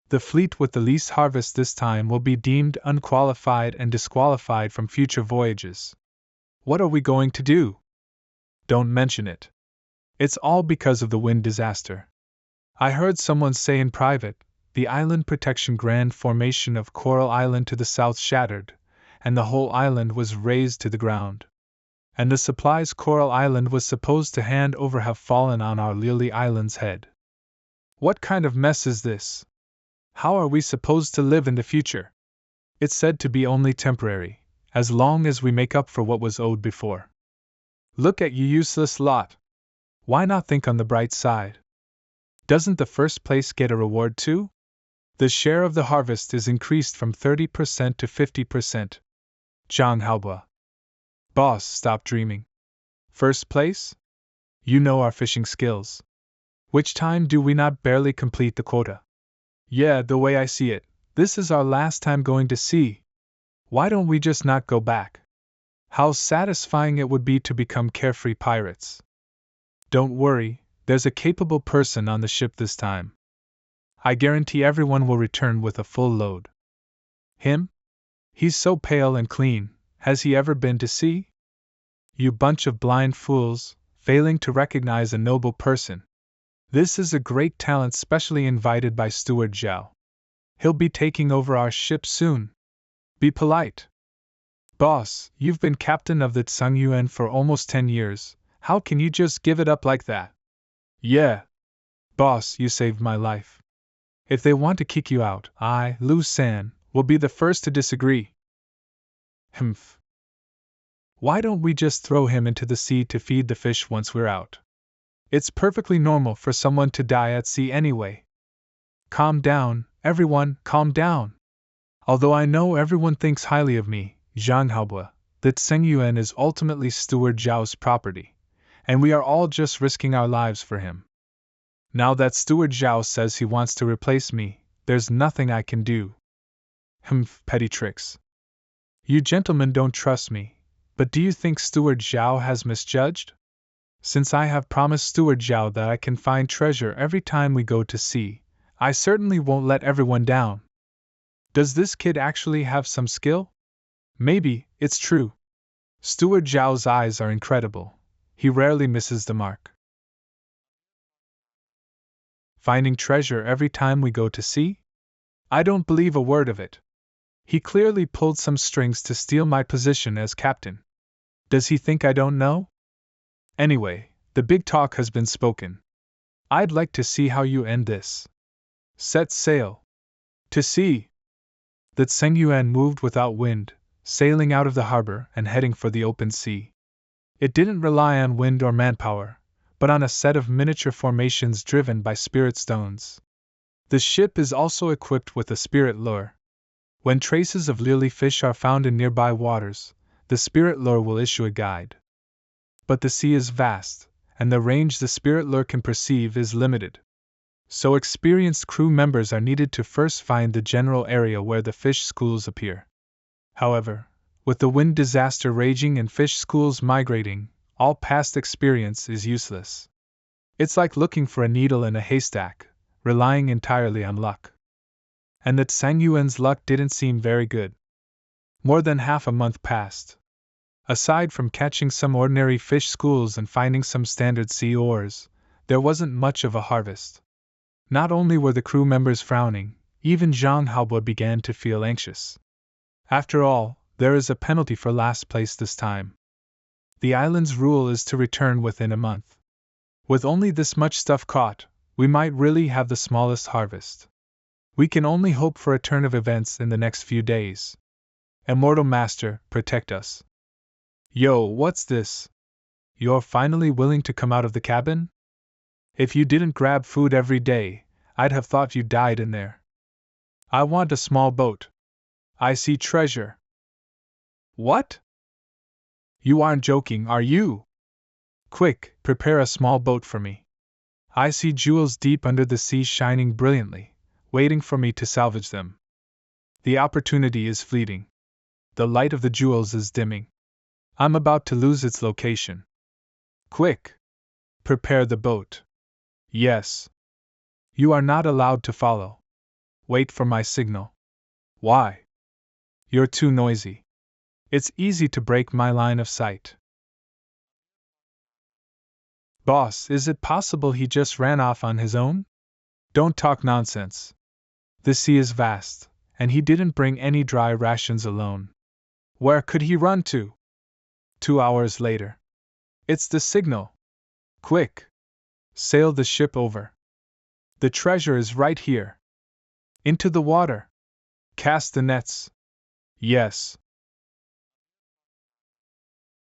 The fleet with the least harvest this time will be deemed unqualified and disqualified from future voyages. What are we going to do? Don't mention it. It's all because of the wind disaster. I heard someone say in private, the Island Protection Grand Formation of Coral Island to the south shattered, and the whole island was razed to the ground. And the supplies Coral Island was supposed to hand over have fallen on our Lioli Island's head. What kind of mess is this? How are we supposed to live in the future? It's said to be only temporary, as long as we make up for what was owed before. Look at you useless lot. Why not think on the bright side? Doesn't the first place get a reward too? The share of the harvest is increased from 30% to 50%. Zhang Haobua. Boss, stop dreaming. First place? You know our fishing skills. Which time do we not barely complete the quota? Yeah, the way I see it, this is our last time going to sea. Why don't we just not go back? How satisfying it would be to become carefree pirates. Don't worry, there's a capable person on the ship this time. I guarantee everyone will return with a full load. Him? He's so pale and clean, has he ever been to sea? You bunch of blind fools, failing to recognize a noble person. This is a great talent specially invited by Steward Zhao. He'll be taking over our ship soon. Be polite. Boss, you've been captain of the Tsungyuan for almost 10 years, how can you just give it up like that? Yeah. Boss, you saved my life. If they want to kick you out, I, Lu San, will be the first to disagree. Humph. Why don't we just throw him into the sea to feed the fish once we're out? It's perfectly normal for someone to die at sea anyway. Calm down, everyone, calm down. Although I know everyone thinks highly of me, Zhang Haobua, that Tsungyuan is ultimately Steward Zhao's property, and we are all just risking our lives for him. Now that Steward Zhao says he wants to replace me, there's nothing I can do. Humph, petty tricks. You gentlemen don't trust me, but do you think Steward Zhao has misjudged? Since I have promised Steward Zhao that I can find treasure every time we go to sea, I certainly won't let everyone down. Does this kid actually have some skill? Maybe, it's true. Steward Zhao's eyes are incredible. He rarely misses the mark. Finding treasure every time we go to sea? I don't believe a word of it. He clearly pulled some strings to steal my position as captain. Does he think I don't know? Anyway, the big talk has been spoken. I'd like to see how you end this. Set sail. To sea. The Tsungyuan moved without wind, sailing out of the harbor and heading for the open sea. It didn't rely on wind or manpower, but on a set of miniature formations driven by spirit stones. The ship is also equipped with a spirit lure. When traces of lily fish are found in nearby waters, the spirit lure will issue a guide. But the sea is vast, and the range the spirit lure can perceive is limited. So experienced crew members are needed to first find the general area where the fish schools appear. However, with the wind disaster raging and fish schools migrating, all past experience is useless. It's like looking for a needle in a haystack. relying entirely on luck. And that Tsang Yuan's luck didn't seem very good. More than half a month passed. Aside from catching some ordinary fish schools and finding some standard sea ores, there wasn't much of a harvest. Not only were the crew members frowning, even Zhang Haobo began to feel anxious. After all, there is a penalty for last place this time. The island's rule is to return within a month. With only this much stuff caught, we might really have the smallest harvest. We can only hope for a turn of events in the next few days. Immortal Master, protect us. Yo, what's this? You're finally willing to come out of the cabin? If you didn't grab food every day, I'd have thought you died in there. I want a small boat. I see treasure. What? You aren't joking, are you? Quick, prepare a small boat for me. I see jewels deep under the sea shining brilliantly, waiting for me to salvage them. The opportunity is fleeting. The light of the jewels is dimming. I'm about to lose its location. Quick! Prepare the boat. Yes. You are not allowed to follow. Wait for my signal. Why? You're too noisy. It's easy to break my line of sight. Boss, is it possible he just ran off on his own? Don't talk nonsense. The sea is vast, and he didn't bring any dry rations alone. Where could he run to? 2 hours later. It's the signal. Quick! Sail the ship over. The treasure is right here. Into the water. Cast the nets. Yes.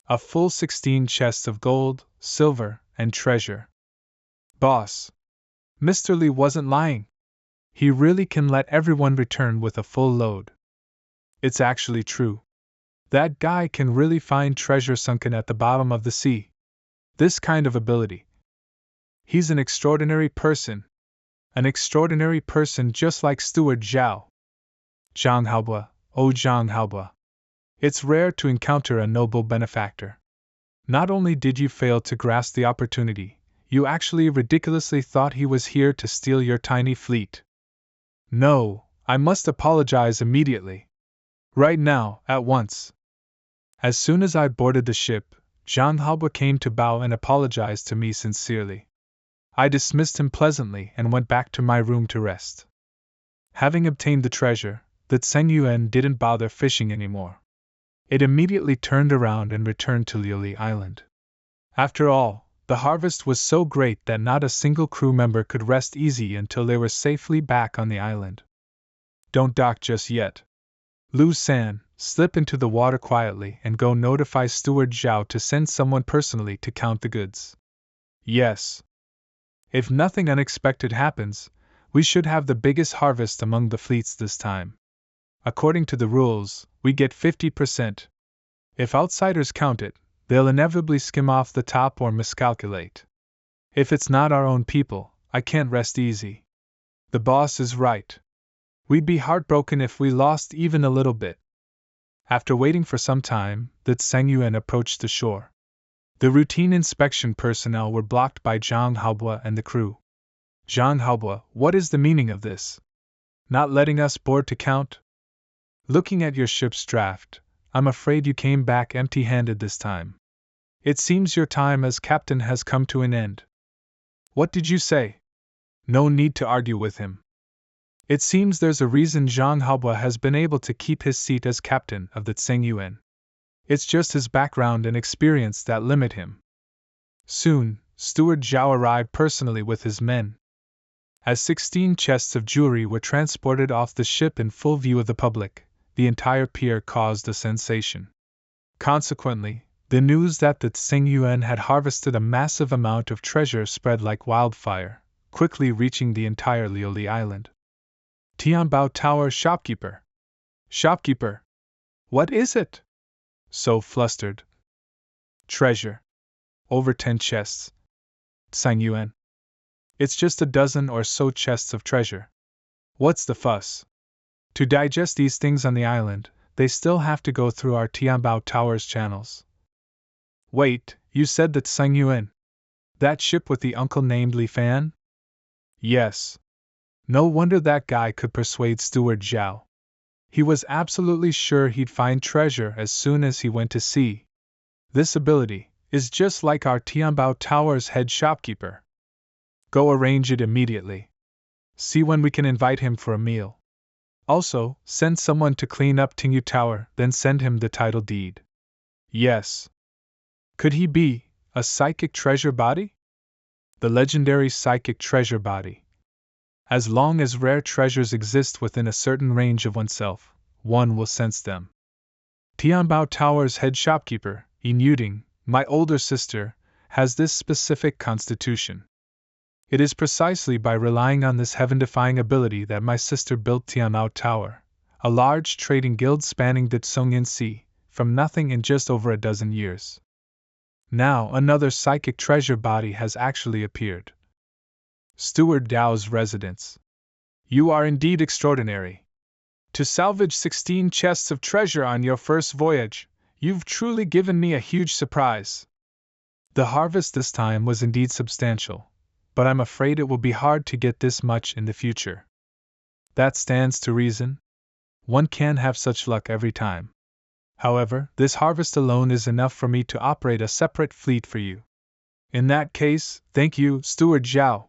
A full 16 chests of gold, silver, and treasure. Boss. Mr. Lee wasn't lying. He really can let everyone return with a full load. It's actually true. That guy can really find treasure sunken at the bottom of the sea. This kind of ability. He's an extraordinary person. An extraordinary person just like Steward Zhao. Zhang Haobo, oh Zhang Haobo. It's rare to encounter a noble benefactor. Not only did you fail to grasp the opportunity, you actually ridiculously thought he was here to steal your tiny fleet. No, I must apologize immediately. Right now, at once. As soon as I boarded the ship, Zhang Haobo came to bow and apologize to me sincerely. I dismissed him pleasantly and went back to my room to rest. Having obtained the treasure, the Tseng Yuan didn't bother fishing anymore. It immediately turned around and returned to Liuli Island. After all, the harvest was so great that not a single crew member could rest easy until they were safely back on the island. Don't dock just yet. Lu San, slip into the water quietly and go notify Steward Zhao to send someone personally to count the goods. Yes. If nothing unexpected happens, we should have the biggest harvest among the fleets this time. According to the rules, we get 50%. If outsiders count it, they'll inevitably skim off the top or miscalculate. If it's not our own people, I can't rest easy. The boss is right. We'd be heartbroken if we lost even a little bit. After waiting for some time, the Tseng Yuan approached the shore. The routine inspection personnel were blocked by Zhang Haobo and the crew. Zhang Haobo, what is the meaning of this? Not letting us board to count? Looking at your ship's draft, I'm afraid you came back empty-handed this time. It seems your time as captain has come to an end. What did you say? No need to argue with him. It seems there's a reason Zhang Haobo has been able to keep his seat as captain of the Tseng Yuan. It's just his background and experience that limit him. Soon, Steward Zhao arrived personally with his men. As 16 chests of jewelry were transported off the ship in full view of the public, the entire pier caused a sensation. Consequently, the news that the Tseng Yuan had harvested a massive amount of treasure spread like wildfire, quickly reaching the entire Liuli Island. Tianbao Tower shopkeeper. Shopkeeper! What is it? So flustered. Treasure. Over 10 chests. Tseng Yuan. It's just a dozen or so chests of treasure. What's the fuss? To digest these things on the island, they still have to go through our Tianbao Tower's channels. Wait, you said that Tseng Yuan? That ship with the uncle named Li Fan? Yes. No wonder that guy could persuade Steward Zhao. He was absolutely sure he'd find treasure as soon as he went to sea. This ability is just like our Tianbao Tower's head shopkeeper. Go arrange it immediately. See when we can invite him for a meal. Also, send someone to clean up Tingyu Tower, then send him the title deed. Yes. Could he be a psychic treasure body? The legendary psychic treasure body. As long as rare treasures exist within a certain range of oneself, one will sense them. Tianbao Tower's head shopkeeper, Yin Yuding, my older sister, has this specific constitution. It is precisely by relying on this heaven-defying ability that my sister built Tianbao Tower, a large trading guild spanning the Tsongyan Sea, from nothing in just over a dozen years. Now another psychic treasure body has actually appeared. Steward Dao's residence. You are indeed extraordinary. To salvage 16 chests of treasure on your first voyage, you've truly given me a huge surprise. The harvest this time was indeed substantial, but I'm afraid it will be hard to get this much in the future. That stands to reason. One can't have such luck every time. However, this harvest alone is enough for me to operate a separate fleet for you. In that case, thank you, Steward Zhao.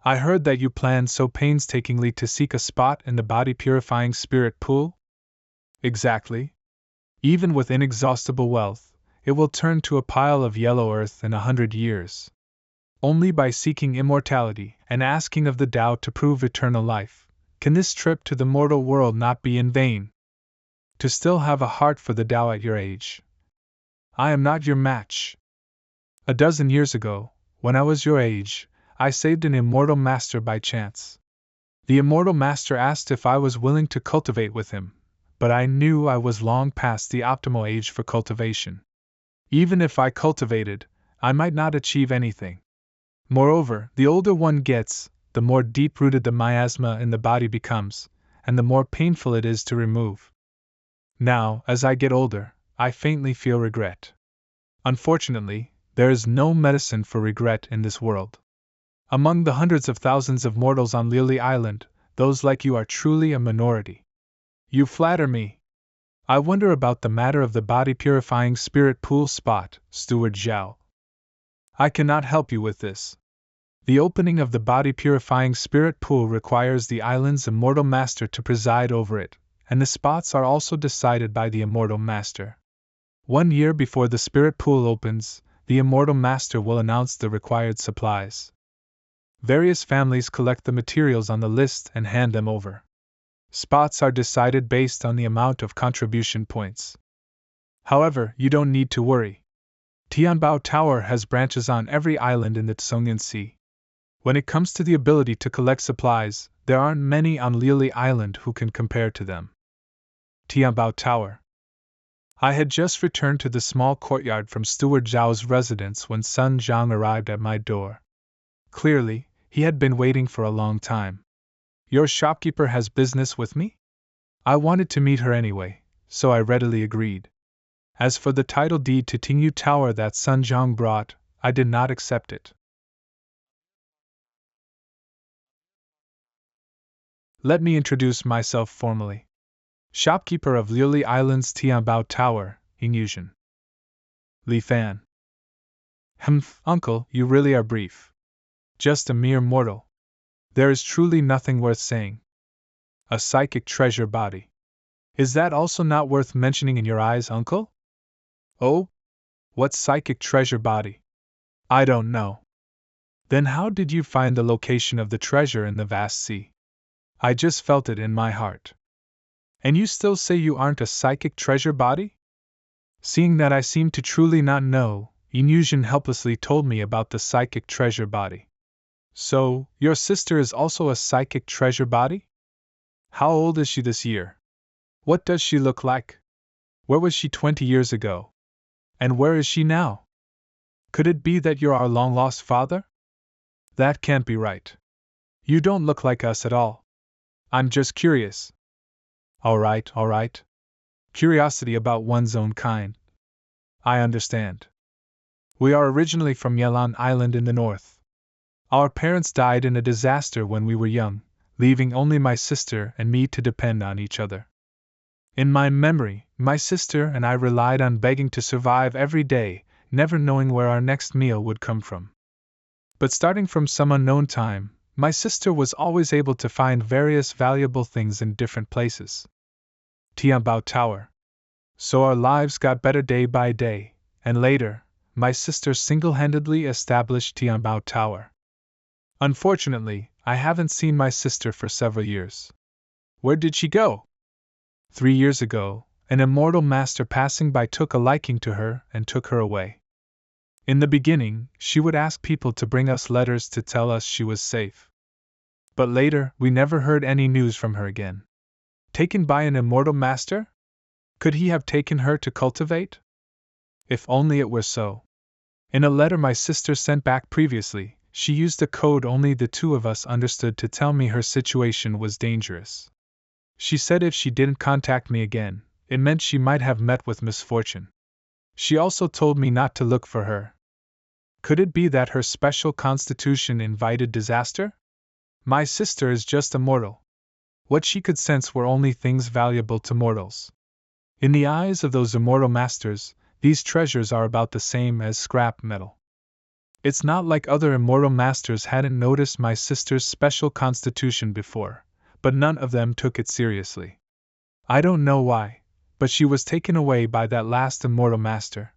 I heard that you planned so painstakingly to seek a spot in the body-purifying spirit pool? Exactly. Even with inexhaustible wealth, it will turn to a pile of yellow earth in 100 years. Only by seeking immortality and asking of the Tao to prove eternal life, can this trip to the mortal world not be in vain. To still have a heart for the Tao at your age. I am not your match. A dozen years ago, when I was your age, I saved an immortal master by chance. The immortal master asked if I was willing to cultivate with him, but I knew I was long past the optimal age for cultivation. Even if I cultivated, I might not achieve anything. Moreover, the older one gets, the more deep-rooted the miasma in the body becomes, and the more painful it is to remove. Now, as I get older, I faintly feel regret. Unfortunately, there is no medicine for regret in this world. Among the hundreds of thousands of mortals on Lily Island, those like you are truly a minority. You flatter me. I wonder about the matter of the body-purifying spirit pool spot, Steward Zhao. I cannot help you with this. The opening of the body-purifying spirit pool requires the island's immortal master to preside over it, and the spots are also decided by the immortal master. 1 year before the spirit pool opens, the immortal master will announce the required supplies. Various families collect the materials on the list and hand them over. Spots are decided based on the amount of contribution points. However, you don't need to worry. Tianbao Tower has branches on every island in the Tsongyan Sea. When it comes to the ability to collect supplies, there aren't many on Lily Island who can compare to them. Tianbao Tower. I had just returned to the small courtyard from Steward Zhao's residence when Sun Zhang arrived at my door. Clearly, he had been waiting for a long time. Your shopkeeper has business with me? I wanted to meet her anyway, so I readily agreed. As for the title deed to Tingyu Tower that Sun Zhang brought, I did not accept it. Let me introduce myself formally. Shopkeeper of Lily Island's Tianbao Tower, Yingyuzhen. Li Fan. Uncle, you really are brief. Just a mere mortal. There is truly nothing worth saying. A psychic treasure body. Is that also not worth mentioning in your eyes, Uncle? Oh? What psychic treasure body? I don't know. Then how did you find the location of the treasure in the vast sea? I just felt it in my heart. And you still say you aren't a psychic treasure body? Seeing that I seem to truly not know, Yingyuzhen helplessly told me about the psychic treasure body. So, your sister is also a psychic treasure body? How old is she this year? What does she look like? Where was she 20 years ago? And where is she now? Could it be that you're our long-lost father? That can't be right. You don't look like us at all. I'm just curious. All right. Curiosity about one's own kind. I understand. We are originally from Yelan Island in the north. Our parents died in a disaster when we were young, leaving only my sister and me to depend on each other. In my memory, my sister and I relied on begging to survive every day, never knowing where our next meal would come from. But starting from some unknown time, my sister was always able to find various valuable things in different places. Tianbao Tower. So our lives got better day by day, and later, my sister single-handedly established Tianbao Tower. Unfortunately, I haven't seen my sister for several years. Where did she go? 3 years ago, an immortal master passing by took a liking to her and took her away. In the beginning, she would ask people to bring us letters to tell us she was safe. But later, we never heard any news from her again. Taken by an immortal master? Could he have taken her to cultivate? If only it were so. In a letter my sister sent back previously, she used a code only the two of us understood to tell me her situation was dangerous. She said if she didn't contact me again, it meant she might have met with misfortune. She also told me not to look for her. Could it be that her special constitution invited disaster? My sister is just a mortal. What she could sense were only things valuable to mortals. In the eyes of those immortal masters, these treasures are about the same as scrap metal. It's not like other immortal masters hadn't noticed my sister's special constitution before, but none of them took it seriously. I don't know why, but she was taken away by that last immortal master.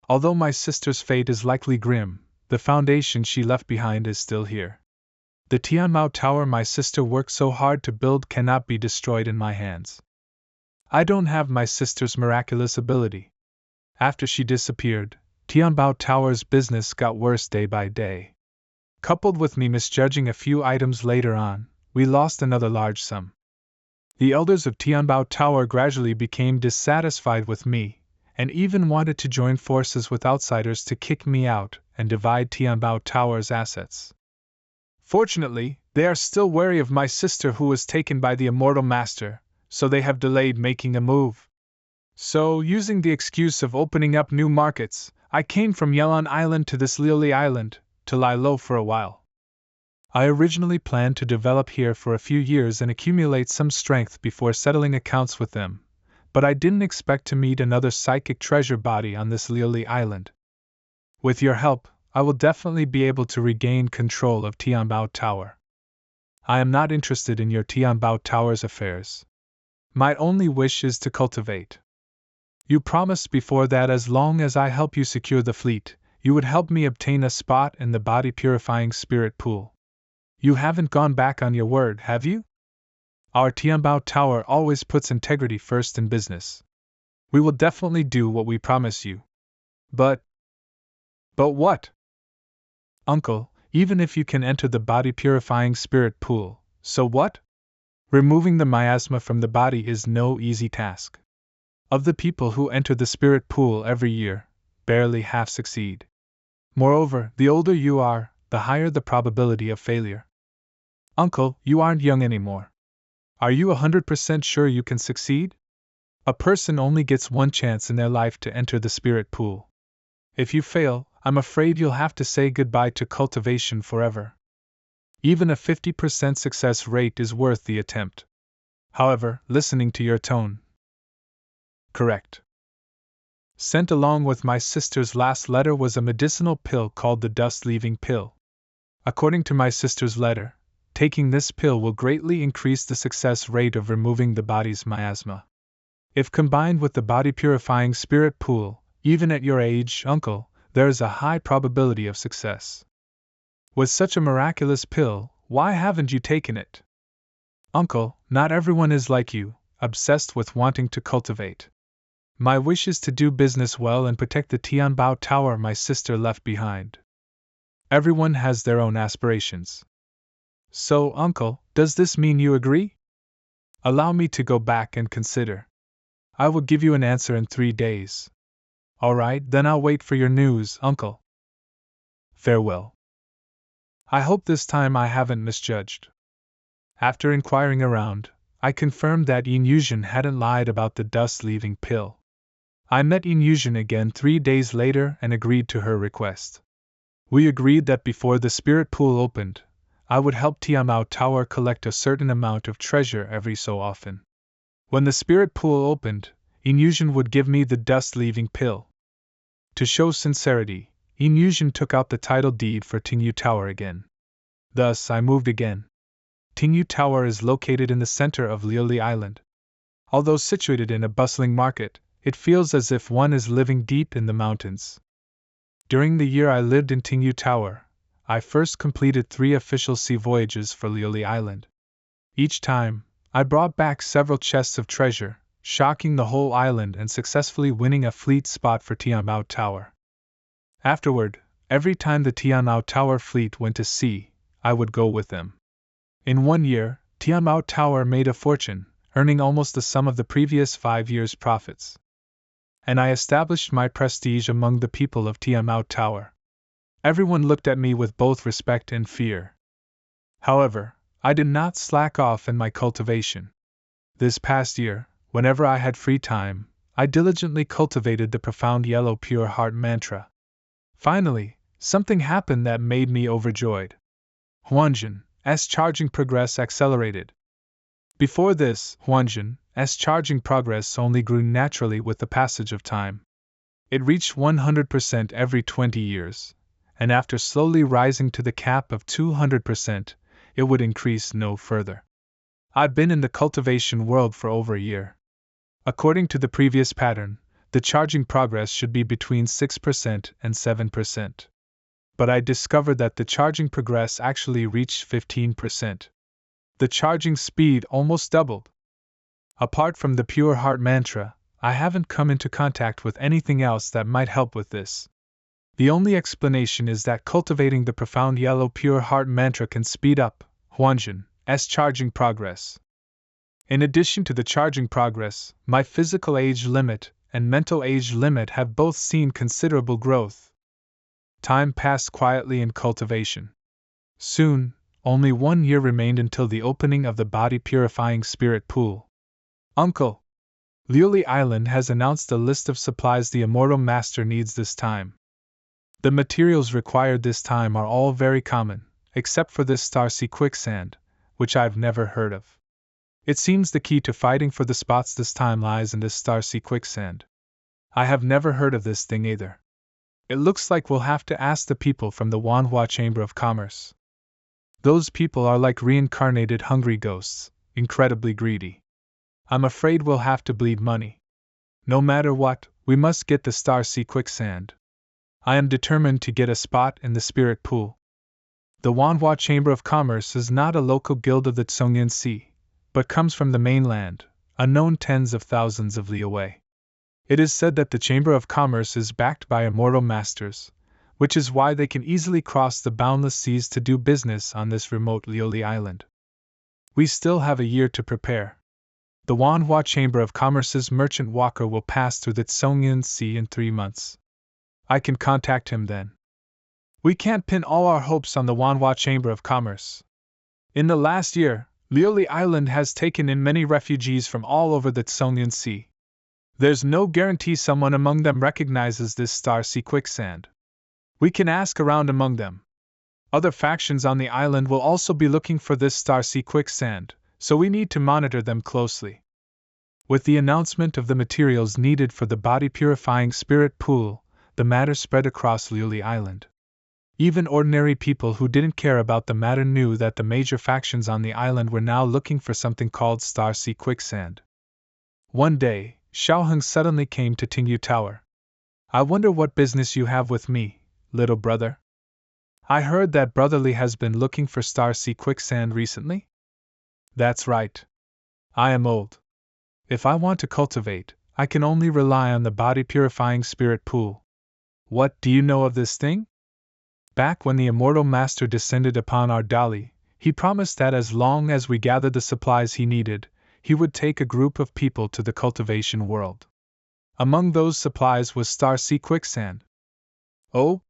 Although my sister's fate is likely grim, the foundation she left behind is still here. The Tianmao Tower my sister worked so hard to build cannot be destroyed in my hands. I don't have my sister's miraculous ability. After she disappeared, Tianbao Tower's business got worse day by day. Coupled with me misjudging a few items later on, we lost another large sum. The elders of Tianbao Tower gradually became dissatisfied with me, and even wanted to join forces with outsiders to kick me out and divide Tianbao Tower's assets. Fortunately, they are still wary of my sister who was taken by the immortal master, so they have delayed making a move. So, using the excuse of opening up new markets, I came from Yelon Island to this Lioli Island, to lie low for a while. I originally planned to develop here for a few years and accumulate some strength before settling accounts with them, but I didn't expect to meet another psychic treasure body on this Lioli Island. With your help, I will definitely be able to regain control of Tianbao Tower. I am not interested in your Tianbao Tower's affairs. My only wish is to cultivate. You promised before that as long as I help you secure the fleet, you would help me obtain a spot in the body-purifying spirit pool. You haven't gone back on your word, have you? Our Tianbao Tower always puts integrity first in business. We will definitely do what we promise you. But what? Uncle, even if you can enter the body-purifying spirit pool, so what? Removing the miasma from the body is no easy task. Of the people who enter the spirit pool every year, barely half succeed. Moreover, the older you are, the higher the probability of failure. Uncle, you aren't young anymore. Are you 100% sure you can succeed? A person only gets one chance in their life to enter the spirit pool. If you fail, I'm afraid you'll have to say goodbye to cultivation forever. Even a 50% success rate is worth the attempt. However, listening to your tone. Correct. Sent along with my sister's last letter was a medicinal pill called the dust-leaving pill. According to my sister's letter, taking this pill will greatly increase the success rate of removing the body's miasma. If combined with the body-purifying spirit pool, even at your age, uncle, there is a high probability of success. With such a miraculous pill, why haven't you taken it? Uncle, not everyone is like you, obsessed with wanting to cultivate. My wish is to do business well and protect the Tianbao Tower my sister left behind. Everyone has their own aspirations. So, uncle, does this mean you agree? Allow me to go back and consider. I will give you an answer in 3 days. All right, then I'll wait for your news, uncle. Farewell. I hope this time I haven't misjudged. After inquiring around, I confirmed that Yin Yuzhen hadn't lied about the dust-leaving pill. I met Yin Yuzhen again 3 days later and agreed to her request. We agreed that before the spirit pool opened, I would help Tiamao Tower collect a certain amount of treasure every so often. When the spirit pool opened, Inyushin would give me the dust-leaving pill. To show sincerity, Inyushin took out the title deed for Tingyu Tower again. Thus I moved again. Tingyu Tower is located in the center of Liuli Island. Although situated in a bustling market, it feels as if one is living deep in the mountains. During the year I lived in Tingyu Tower, I first completed 3 official sea voyages for Liuli Island. Each time, I brought back several chests of treasure, shocking the whole island and successfully winning a fleet spot for Tianmao Tower. Afterward, every time the Tianmao Tower fleet went to sea, I would go with them. In 1 year, Tianmao Tower made a fortune, earning almost the sum of the previous 5 years' profits. And I established my prestige among the people of Tianmao Tower. Everyone looked at me with both respect and fear. However, I did not slack off in my cultivation. This past year, whenever I had free time, I diligently cultivated the profound yellow pure heart mantra. Finally, something happened that made me overjoyed. Huanjin's charging progress accelerated. Before this, Huanjin's charging progress only grew naturally with the passage of time. It reached 100% every 20 years, and after slowly rising to the cap of 200%, it would increase no further. I've been in the cultivation world for over a year. According to the previous pattern, the charging progress should be between 6% and 7%. But I discovered that the charging progress actually reached 15%. The charging speed almost doubled. Apart from the pure heart mantra, I haven't come into contact with anything else that might help with this. The only explanation is that cultivating the profound yellow pure heart mantra can speed up Huanjin's charging progress. In addition to the charging progress, my physical age limit and mental age limit have both seen considerable growth. Time passed quietly in cultivation. Soon, only 1 year remained until the opening of the body-purifying spirit pool. Uncle! Liuli Island has announced a list of supplies the Immortal Master needs this time. The materials required this time are all very common, except for this Starsea quicksand, which I've never heard of. It seems the key to fighting for the spots this time lies in this Starsea quicksand. I have never heard of this thing either. It looks like we'll have to ask the people from the Manhwa Chamber of Commerce. Those people are like reincarnated hungry ghosts, incredibly greedy. I'm afraid we'll have to bleed money. No matter what, we must get the Starsea quicksand. I am determined to get a spot in the spirit pool. The Manhwa Chamber of Commerce is not a local guild of the Tsongyan Sea, but comes from the mainland, unknown tens of thousands of li away. It is said that the Chamber of Commerce is backed by immortal masters, which is why they can easily cross the boundless seas to do business on this remote Liuli island. We still have a year to prepare. The Manhwa Chamber of Commerce's merchant Walker will pass through the Tsongyan Sea in 3 months. I can contact him then. We can't pin all our hopes on the Manhwa Chamber of Commerce. In the last year, Liuli Island has taken in many refugees from all over the Tsongyan Sea. There's no guarantee someone among them recognizes this Starsea quicksand. We can ask around among them. Other factions on the island will also be looking for this Starsea quicksand, so we need to monitor them closely. With the announcement of the materials needed for the body-purifying spirit pool, the matter spread across Liuli Island. Even ordinary people who didn't care about the matter knew that the major factions on the island were now looking for something called Starsea quicksand. One day, Xiaoheng suddenly came to Tingyu Tower. I wonder what business you have with me, little brother? I heard that Brotherly has been looking for Starsea quicksand recently? That's right. I am old. If I want to cultivate, I can only rely on the body-purifying spirit pool. What do you know of this thing? Back when the Immortal Master descended upon our Dali, he promised that as long as we gathered the supplies he needed, he would take a group of people to the cultivation world. Among those supplies was Starsea quicksand. Oh?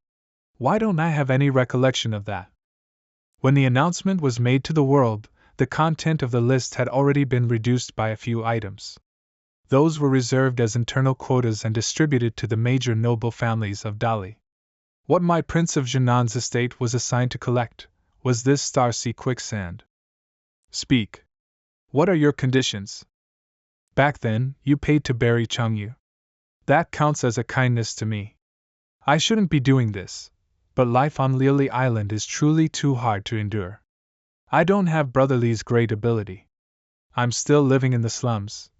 Why don't I have any recollection of that? When the announcement was made to the world, the content of the list had already been reduced by a few items. Those were reserved as internal quotas and distributed to the major noble families of Dali. What my Prince of Jinnan's estate was assigned to collect, was this star sea quicksand? Speak. What are your conditions? Back then, you paid to bury Changyu. That counts as a kindness to me. I shouldn't be doing this, but life on Lily Island is truly too hard to endure. I don't have Brother Lee's great ability. I'm still living in the slums.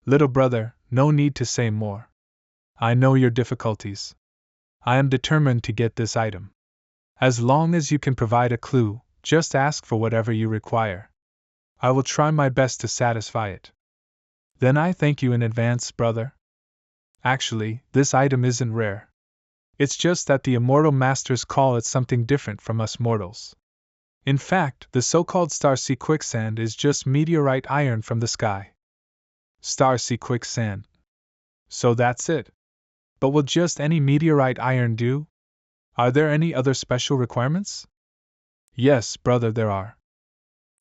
Little brother, no need to say more. I know your difficulties. I am determined to get this item. As long as you can provide a clue, just ask for whatever you require. I will try my best to satisfy it. Then I thank you in advance, brother. Actually, this item isn't rare. It's just that the immortal masters call it something different from us mortals. In fact, the so-called star-sea quicksand is just meteorite iron from the sky. Star-sea quicksand. So that's it. But will just any meteorite iron do? Are there any other special requirements? Yes, brother, there are.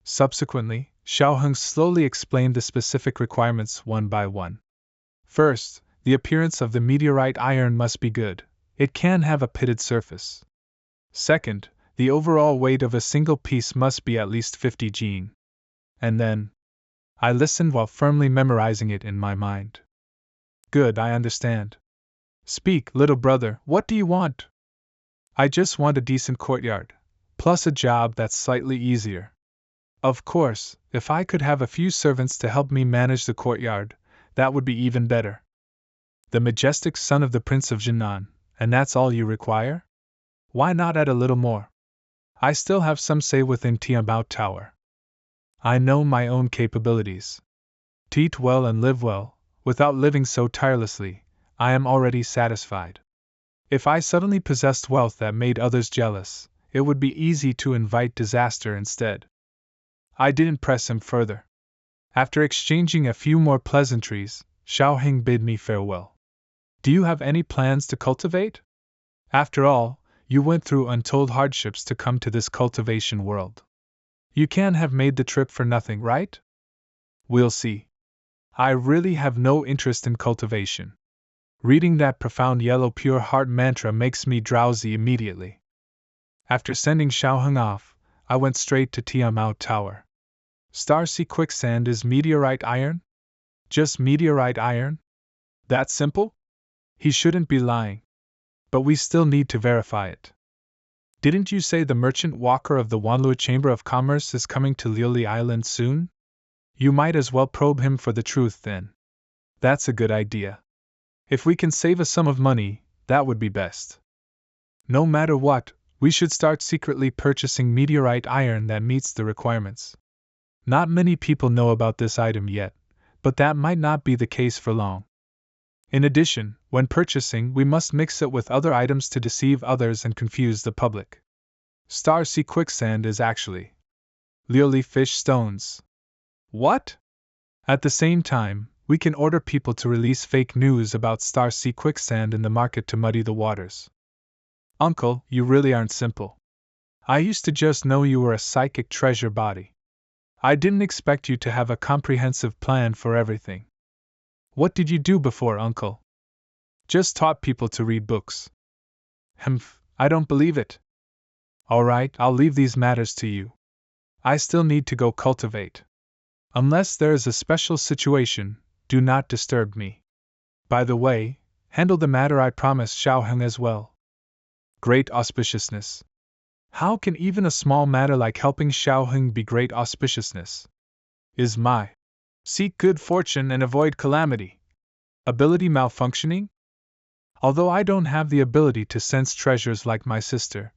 Subsequently, Xiaoheng slowly explained the specific requirements one by one. First, the appearance of the meteorite iron must be good. It can have a pitted surface. Second, the overall weight of a single piece must be at least 50 jin. And then, I listened while firmly memorizing it in my mind. Good, I understand. Speak, little brother, what do you want? I just want a decent courtyard, plus a job that's slightly easier. Of course, if I could have a few servants to help me manage the courtyard, that would be even better. The majestic son of the Prince of Jinan, and that's all you require? Why not add a little more? I still have some say within Tianbao Tower. I know my own capabilities. To eat well and live well, without living so tirelessly, I am already satisfied. If I suddenly possessed wealth that made others jealous, it would be easy to invite disaster instead. I didn't press him further. After exchanging a few more pleasantries, Xiaoheng bid me farewell. Do you have any plans to cultivate? After all, you went through untold hardships to come to this cultivation world. You can't have made the trip for nothing, right? We'll see. I really have no interest in cultivation. Reading that profound yellow pure heart mantra makes me drowsy immediately. After sending Xiaoheng off, I went straight to Tianmao Tower. Star-sea quicksand is meteorite iron? Just meteorite iron? That simple? He shouldn't be lying. But we still need to verify it. Didn't you say the merchant Walker of the Wanlua Chamber of Commerce is coming to Lily Island soon? You might as well probe him for the truth then. That's a good idea. If we can save a sum of money, that would be best. No matter what, we should start secretly purchasing meteorite iron that meets the requirements. Not many people know about this item yet, but that might not be the case for long. In addition, when purchasing, we must mix it with other items to deceive others and confuse the public. Star-sea quicksand is actually lily fish stones. What? At the same time, we can order people to release fake news about star-sea quicksand in the market to muddy the waters. Uncle, you really aren't simple. I used to just know you were a psychic treasure body. I didn't expect you to have a comprehensive plan for everything. What did you do before, Uncle? Just taught people to read books. Humph, I don't believe it. All right, I'll leave these matters to you. I still need to go cultivate. Unless there is a special situation, do not disturb me. By the way, handle the matter I promised Xiaoheng as well. Great auspiciousness. How can even a small matter like helping Xiaoheng be great auspiciousness? Is my seek good fortune and avoid calamity ability malfunctioning? Although I don't have the ability to sense treasures like my sister,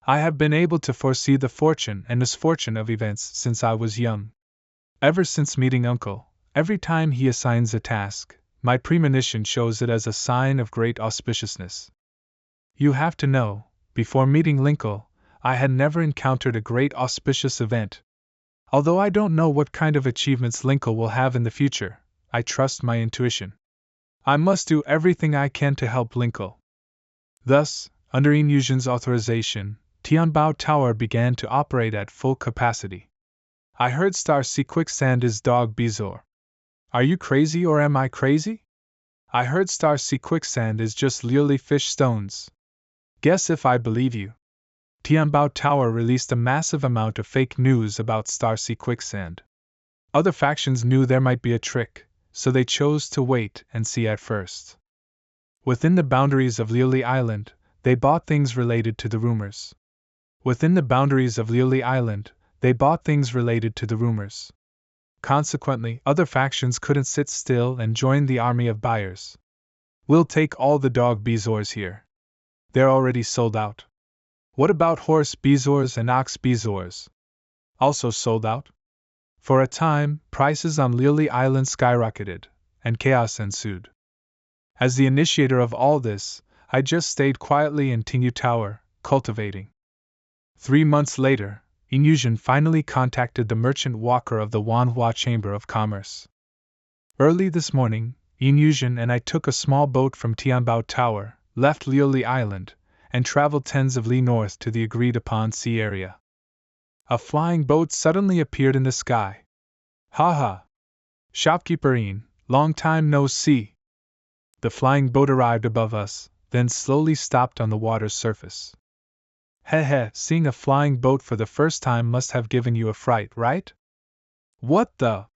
I have been able to foresee the fortune and misfortune of events since I was young. Ever since meeting Uncle, every time he assigns a task, my premonition shows it as a sign of great auspiciousness. You have to know, before meeting Linkle, I had never encountered a great auspicious event. Although I don't know what kind of achievements Linkle will have in the future, I trust my intuition. I must do everything I can to help Linkle. Thus, under Inyusion's authorization, Tianbao Tower began to operate at full capacity. I heard Star-sea quicksand is dog Bezor. Are you crazy or am I crazy? I heard Star-sea quicksand is just lily fish stones. Guess if I believe you. Tianbao Tower released a massive amount of fake news about Starsea Quicksand. Other factions knew there might be a trick, so they chose to wait and see at first. Within the boundaries of Liuli Island, they bought things related to the rumors. Consequently, other factions couldn't sit still and joined the army of buyers. We'll take all the dog bezoars here. They're already sold out. What about horse bezoars and ox bezoars? Also sold out? For a time, prices on Liuli Island skyrocketed, and chaos ensued. As the initiator of all this, I just stayed quietly in Tingyu Tower, cultivating. 3 months later, Inyushin finally contacted the merchant Walker of the Manhwa Chamber of Commerce. Early this morning, Inyushin and I took a small boat from Tianbao Tower, left Liuli Island, and traveled tens of li north to the agreed-upon sea area. A flying boat suddenly appeared in the sky. Ha ha! Shopkeeper Ian, long time no see! The flying boat arrived above us, then slowly stopped on the water's surface. Heh, seeing a flying boat for the first time must have given you a fright, right? What the?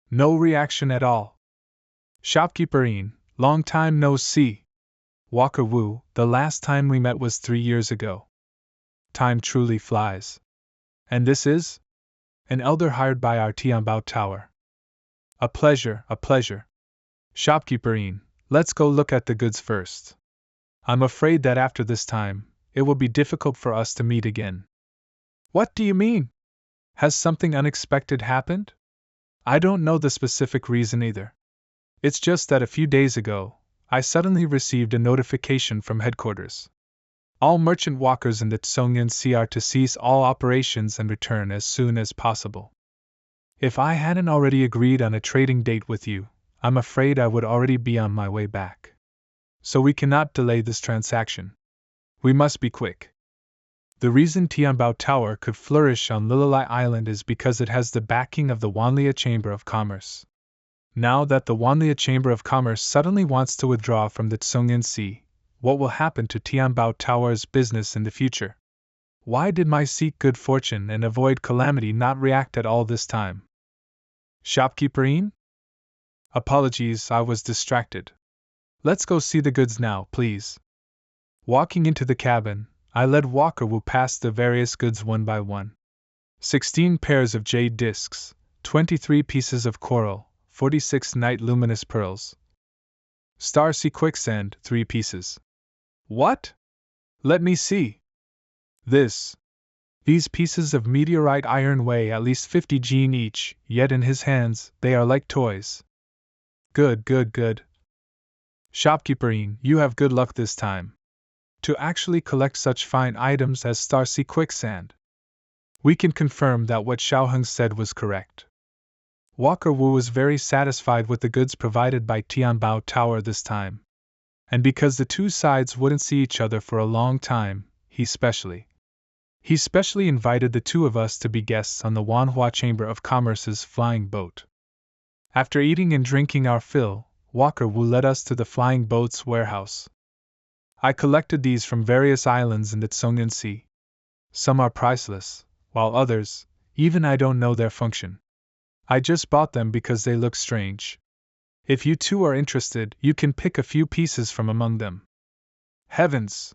No reaction at all. Shopkeeper Ian, long time no see. Walker Wu, the last time we met was 3 years ago. Time truly flies. And this is? An elder hired by our Tianbao Tower. A pleasure. Shopkeeper Ian, let's go look at the goods first. I'm afraid that after this time, it will be difficult for us to meet again. What do you mean? Has something unexpected happened? I don't know the specific reason either. It's just that a few days ago, I suddenly received a notification from headquarters. All merchant walkers in the Tsongyan Sea are to cease all operations and return as soon as possible. If I hadn't already agreed on a trading date with you, I'm afraid I would already be on my way back. So we cannot delay this transaction. We must be quick. The reason Tianbao Tower could flourish on Liuli Island is because it has the backing of the Wanlia Chamber of Commerce. Now that the Wanlia Chamber of Commerce suddenly wants to withdraw from the Tsongyan Sea, what will happen to Tianbao Tower's business in the future? Why did my seek good fortune and avoid calamity not react at all this time? Shopkeeper Ian? Apologies, I was distracted. Let's go see the goods now, please. Walking into the cabin, I led Walker Wu past the various goods one by one. 16 pairs of jade discs, 23 pieces of coral, 46 night luminous pearls. Starsea Quicksand, 3 pieces. What? Let me see. These pieces of meteorite iron weigh at least 50 gene each, yet in his hands, they are like toys. Good. Shopkeeper Ian, you have good luck this time. To actually collect such fine items as Starsea Quicksand. We can confirm that what Xiaoheng said was correct. Walker Wu was very satisfied with the goods provided by Tianbao Tower this time. And because the two sides wouldn't see each other for a long time, he specially invited the two of us to be guests on the Wanhua Chamber of Commerce's flying boat. After eating and drinking our fill, Walker Wu led us to the flying boat's warehouse. I collected these from various islands in the Tsongyan Sea. Some are priceless, while others, even I don't know their function. I just bought them because they look strange. If you too are interested, you can pick a few pieces from among them. Heavens!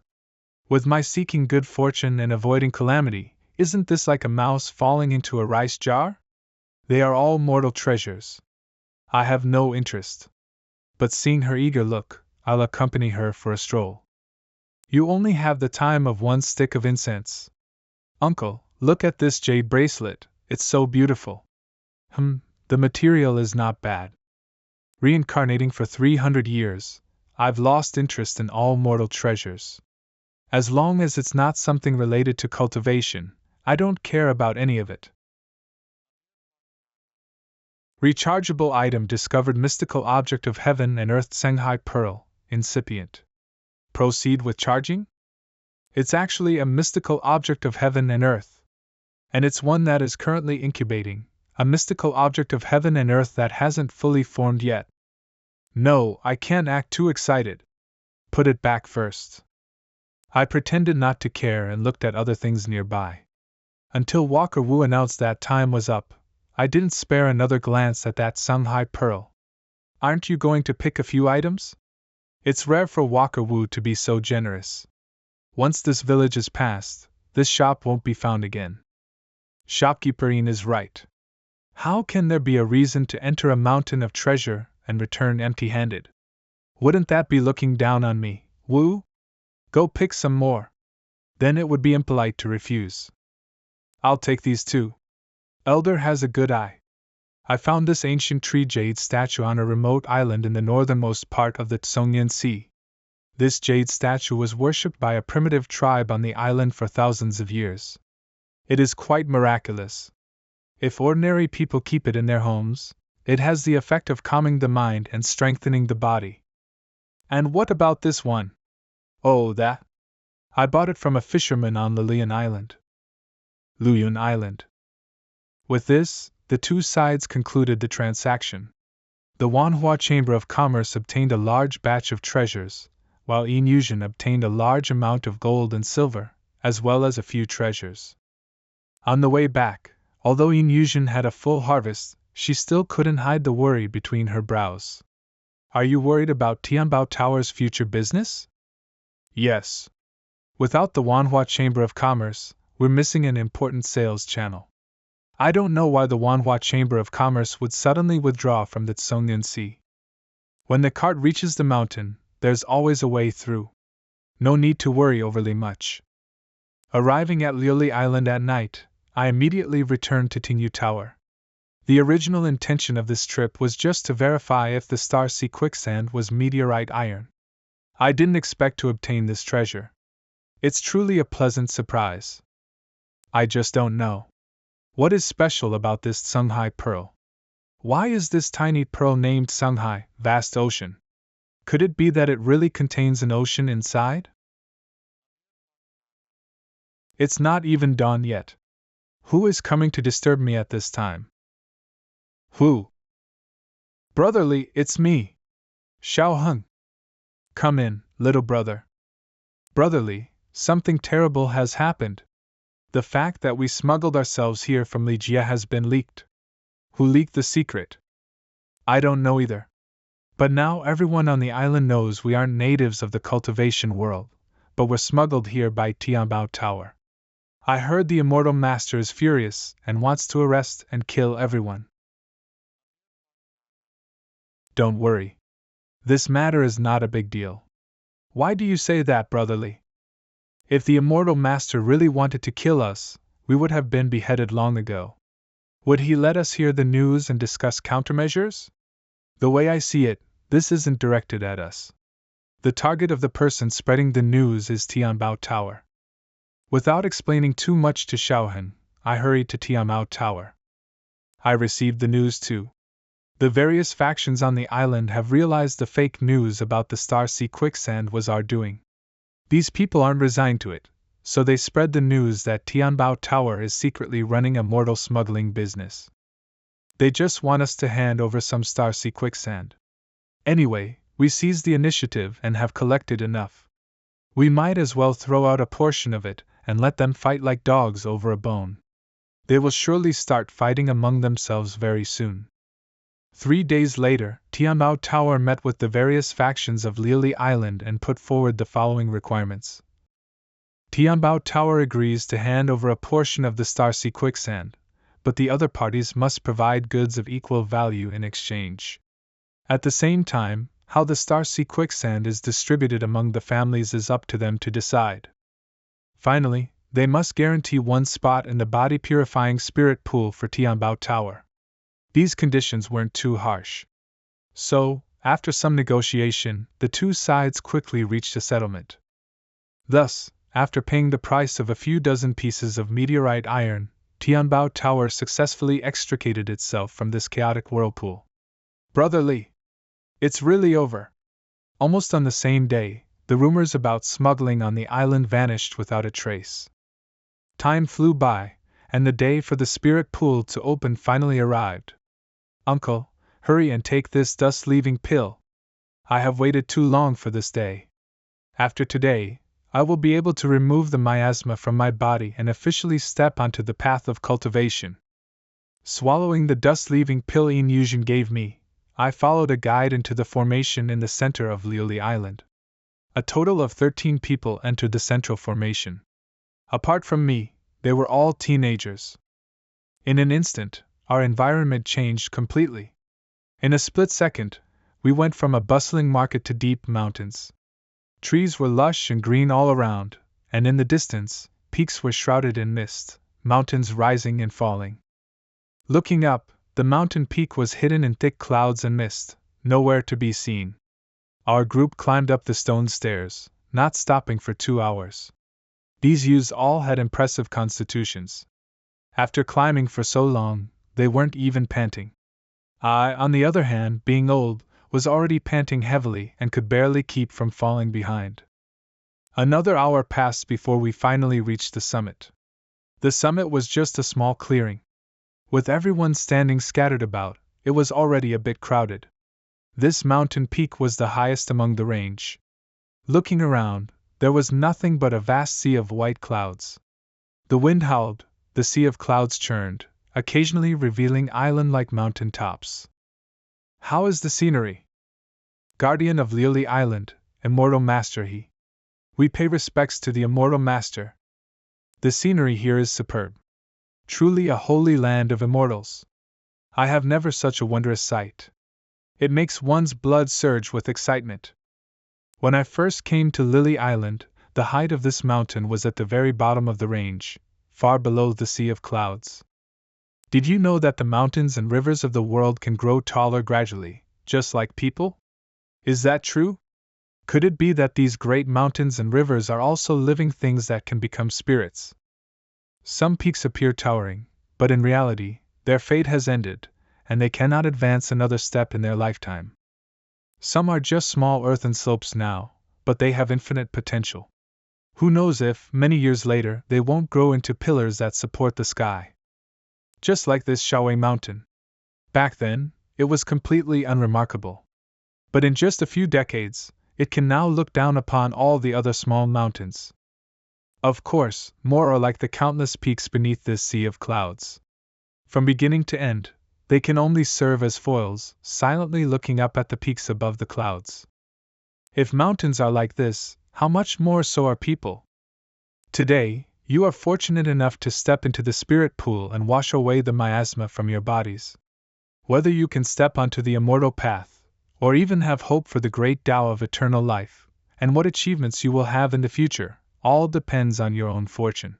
With my seeking good fortune and avoiding calamity, isn't this like a mouse falling into a rice jar? They are all mortal treasures. I have no interest. But seeing her eager look, I'll accompany her for a stroll. You only have the time of 1 stick of incense. Uncle, look at this jade bracelet, it's so beautiful. The material is not bad. Reincarnating for 300 years, I've lost interest in all mortal treasures. As long as it's not something related to cultivation, I don't care about any of it. Rechargeable item discovered mystical object of heaven and earth Senghai Pearl, incipient. Proceed with charging? It's actually a mystical object of heaven and earth. And it's one that is currently incubating, a mystical object of heaven and earth that hasn't fully formed yet. No, I can't act too excited. Put it back first. I pretended not to care and looked at other things nearby. Until Walker Wu announced that time was up, I didn't spare another glance at that Shanghai pearl. Aren't you going to pick a few items? It's rare for Walker Wu to be so generous. Once this village is passed, this shop won't be found again. Shopkeeper-in is right. How can there be a reason to enter a mountain of treasure and return empty-handed? Wouldn't that be looking down on me, Wu? Go pick some more. Then it would be impolite to refuse. I'll take these too. Elder has a good eye. I found this ancient tree jade statue on a remote island in the northernmost part of the Tsongyan Sea. This jade statue was worshipped by a primitive tribe on the island for thousands of years. It is quite miraculous. If ordinary people keep it in their homes, it has the effect of calming the mind and strengthening the body. And what about this one? Oh, that? I bought it from a fisherman on Lilian Island. Luyun Island. With this, the two sides concluded the transaction. The Manhwa Chamber of Commerce obtained a large batch of treasures, while Inyushin obtained a large amount of gold and silver, as well as a few treasures. On the way back, although Inyushin had a full harvest, she still couldn't hide the worry between her brows. Are you worried about Tianbao Tower's future business? Yes. Without the Manhwa Chamber of Commerce, we're missing an important sales channel. I don't know why the Manhwa Chamber of Commerce would suddenly withdraw from the Tsongyan Sea. When the cart reaches the mountain, there's always a way through. No need to worry overly much. Arriving at Liuli Island at night, I immediately returned to Tingyu Tower. The original intention of this trip was just to verify if the Star Sea quicksand was meteorite iron. I didn't expect to obtain this treasure. It's truly a pleasant surprise. I just don't know. What is special about this Shanghai pearl? Why is this tiny pearl named Shanghai, vast ocean? Could it be that it really contains an ocean inside? It's not even dawn yet. Who is coming to disturb me at this time? Who? Brotherly, it's me. Xiao Heng. Come in, little brother. Brotherly, something terrible has happened. The fact that we smuggled ourselves here from Lijia has been leaked. Who leaked the secret? I don't know either. But now everyone on the island knows we aren't natives of the cultivation world, but were smuggled here by Tianbao Tower. I heard the Immortal Master is furious and wants to arrest and kill everyone. Don't worry. This matter is not a big deal. Why do you say that, brotherly? If the Immortal Master really wanted to kill us, we would have been beheaded long ago. Would he let us hear the news and discuss countermeasures? The way I see it, this isn't directed at us. The target of the person spreading the news is Tianbao Tower. Without explaining too much to Xiaohen, I hurried to Tianbao Tower. I received the news too. The various factions on the island have realized the fake news about the Star Sea quicksand was our doing. These people aren't resigned to it, so they spread the news that Tianbao Tower is secretly running a mortal smuggling business. They just want us to hand over some Star Sea quicksand. Anyway, we seized the initiative and have collected enough. We might as well throw out a portion of it and let them fight like dogs over a bone. They will surely start fighting among themselves very soon. 3 days later, Tianbao Tower met with the various factions of Liuli Island and put forward the following requirements. Tianbao Tower agrees to hand over a portion of the Star Sea quicksand, but the other parties must provide goods of equal value in exchange. At the same time, how the Star Sea quicksand is distributed among the families is up to them to decide. Finally, they must guarantee one spot in the body-purifying spirit pool for Tianbao Tower. These conditions weren't too harsh. So, after some negotiation, the two sides quickly reached a settlement. Thus, after paying the price of a few dozen pieces of meteorite iron, Tianbao Tower successfully extricated itself from this chaotic whirlpool. Brotherly! It's really over. Almost on the same day, the rumors about smuggling on the island vanished without a trace. Time flew by, and the day for the spirit pool to open finally arrived. Uncle, hurry and take this dust-leaving pill. I have waited too long for this day. After today, I will be able to remove the miasma from my body and officially step onto the path of cultivation. Swallowing the dust-leaving pill Yushin gave me, I followed a guide into the formation in the center of Lily Island. A total of 13 people entered the central formation. Apart from me, they were all teenagers. In an instant, our environment changed completely. In a split second, we went from a bustling market to deep mountains. Trees were lush and green all around, and in the distance, peaks were shrouded in mist, mountains rising and falling. Looking up, the mountain peak was hidden in thick clouds and mist, nowhere to be seen. Our group climbed up the stone stairs, not stopping for 2 hours. These youths all had impressive constitutions. After climbing for so long, they weren't even panting. I, on the other hand, being old, was already panting heavily and could barely keep from falling behind. Another hour passed before we finally reached the summit. The summit was just a small clearing. With everyone standing scattered about, it was already a bit crowded. This mountain peak was the highest among the range. Looking around, there was nothing but a vast sea of white clouds. The wind howled, the sea of clouds churned, occasionally revealing island-like mountain tops. How is the scenery? Guardian of Lily Island, Immortal Master he. We pay respects to the Immortal Master. The scenery here is superb. Truly a holy land of immortals. I have never such a wondrous sight. It makes one's blood surge with excitement. When I first came to Lily Island, the height of this mountain was at the very bottom of the range, far below the sea of clouds. Did you know that the mountains and rivers of the world can grow taller gradually, just like people? Is that true? Could it be that these great mountains and rivers are also living things that can become spirits? Some peaks appear towering, but in reality, their fate has ended, and they cannot advance another step in their lifetime. Some are just small earthen slopes now, but they have infinite potential. Who knows if, many years later, they won't grow into pillars that support the sky. Just like this Shaowei mountain. Back then, it was completely unremarkable. But in just a few decades, it can now look down upon all the other small mountains. Of course, more are like the countless peaks beneath this sea of clouds. From beginning to end, they can only serve as foils, silently looking up at the peaks above the clouds. If mountains are like this, how much more so are people? Today, you are fortunate enough to step into the spirit pool and wash away the miasma from your bodies. Whether you can step onto the immortal path, or even have hope for the great Tao of eternal life, and what achievements you will have in the future, all depends on your own fortune.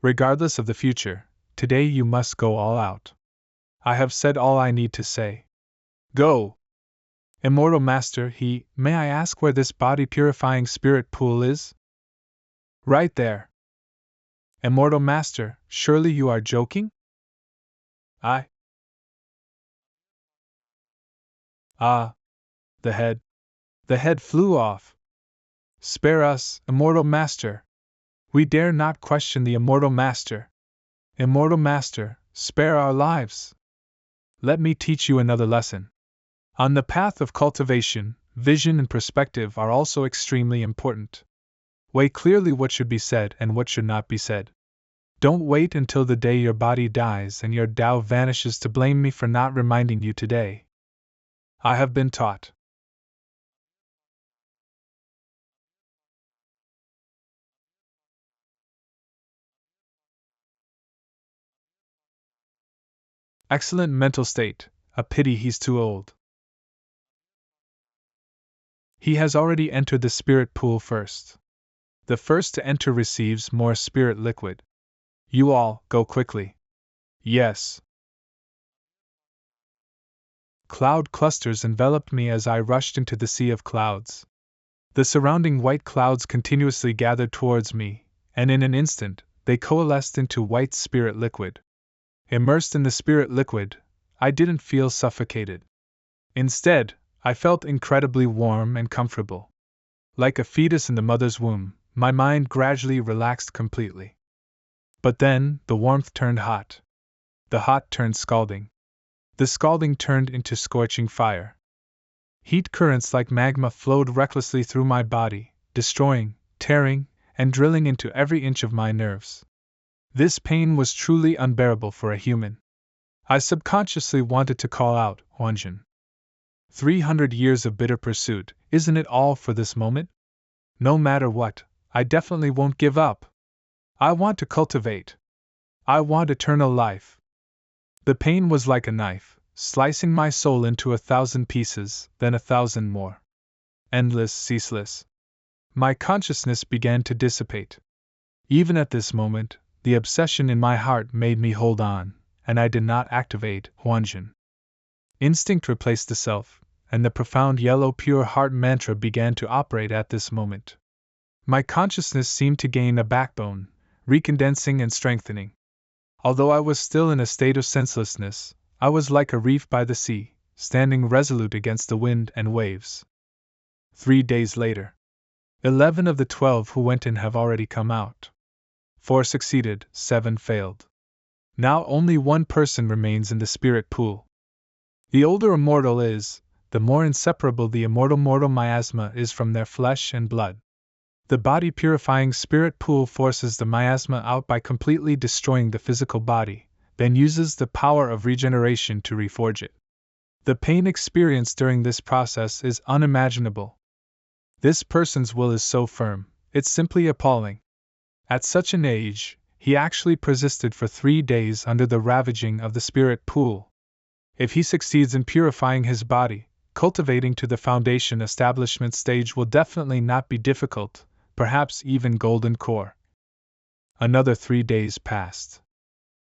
Regardless of the future, today you must go all out. I have said all I need to say. Go! Immortal Master, may I ask where this body-purifying spirit pool is? Right there. Immortal Master, surely you are joking? I. Ah! The head flew off. Spare us, Immortal Master! We dare not question the Immortal Master. Immortal Master, spare our lives! Let me teach you another lesson. On the path of cultivation, vision and perspective are also extremely important. Weigh clearly what should be said and what should not be said. Don't wait until the day your body dies and your Tao vanishes to blame me for not reminding you today. I have been taught. Excellent mental state, a pity he's too old. He has already entered the spirit pool first. The first to enter receives more spirit liquid. You all, go quickly. Yes. Cloud clusters enveloped me as I rushed into the sea of clouds. The surrounding white clouds continuously gathered towards me, and in an instant, they coalesced into white spirit liquid. Immersed in the spirit liquid, I didn't feel suffocated. Instead, I felt incredibly warm and comfortable. Like a fetus in the mother's womb, my mind gradually relaxed completely. But then, the warmth turned hot. The hot turned scalding. The scalding turned into scorching fire. Heat currents like magma flowed recklessly through my body, destroying, tearing, and drilling into every inch of my nerves. This pain was truly unbearable for a human. I subconsciously wanted to call out, Huanjin. 300 years of bitter pursuit, isn't it all for this moment? No matter what, I definitely won't give up. I want to cultivate. I want eternal life. The pain was like a knife, slicing my soul into 1,000 pieces, then 1,000 more. Endless, ceaseless. My consciousness began to dissipate. Even at this moment, the obsession in my heart made me hold on, and I did not activate Huanjin. Instinct replaced the self, and the profound yellow pure heart mantra began to operate at this moment. My consciousness seemed to gain a backbone, recondensing and strengthening. Although I was still in a state of senselessness, I was like a reef by the sea, standing resolute against the wind and waves. 3 days later. 11 of the 12 who went in have already come out. 4 succeeded, 7 failed. Now only one person remains in the spirit pool. The older a mortal is, the more inseparable the immortal mortal miasma is from their flesh and blood. The body-purifying spirit pool forces the miasma out by completely destroying the physical body, then uses the power of regeneration to reforge it. The pain experienced during this process is unimaginable. This person's will is so firm, it's simply appalling. At such an age, he actually persisted for 3 days under the ravaging of the spirit pool. If he succeeds in purifying his body, cultivating to the foundation establishment stage will definitely not be difficult, perhaps even golden core. Another 3 days passed.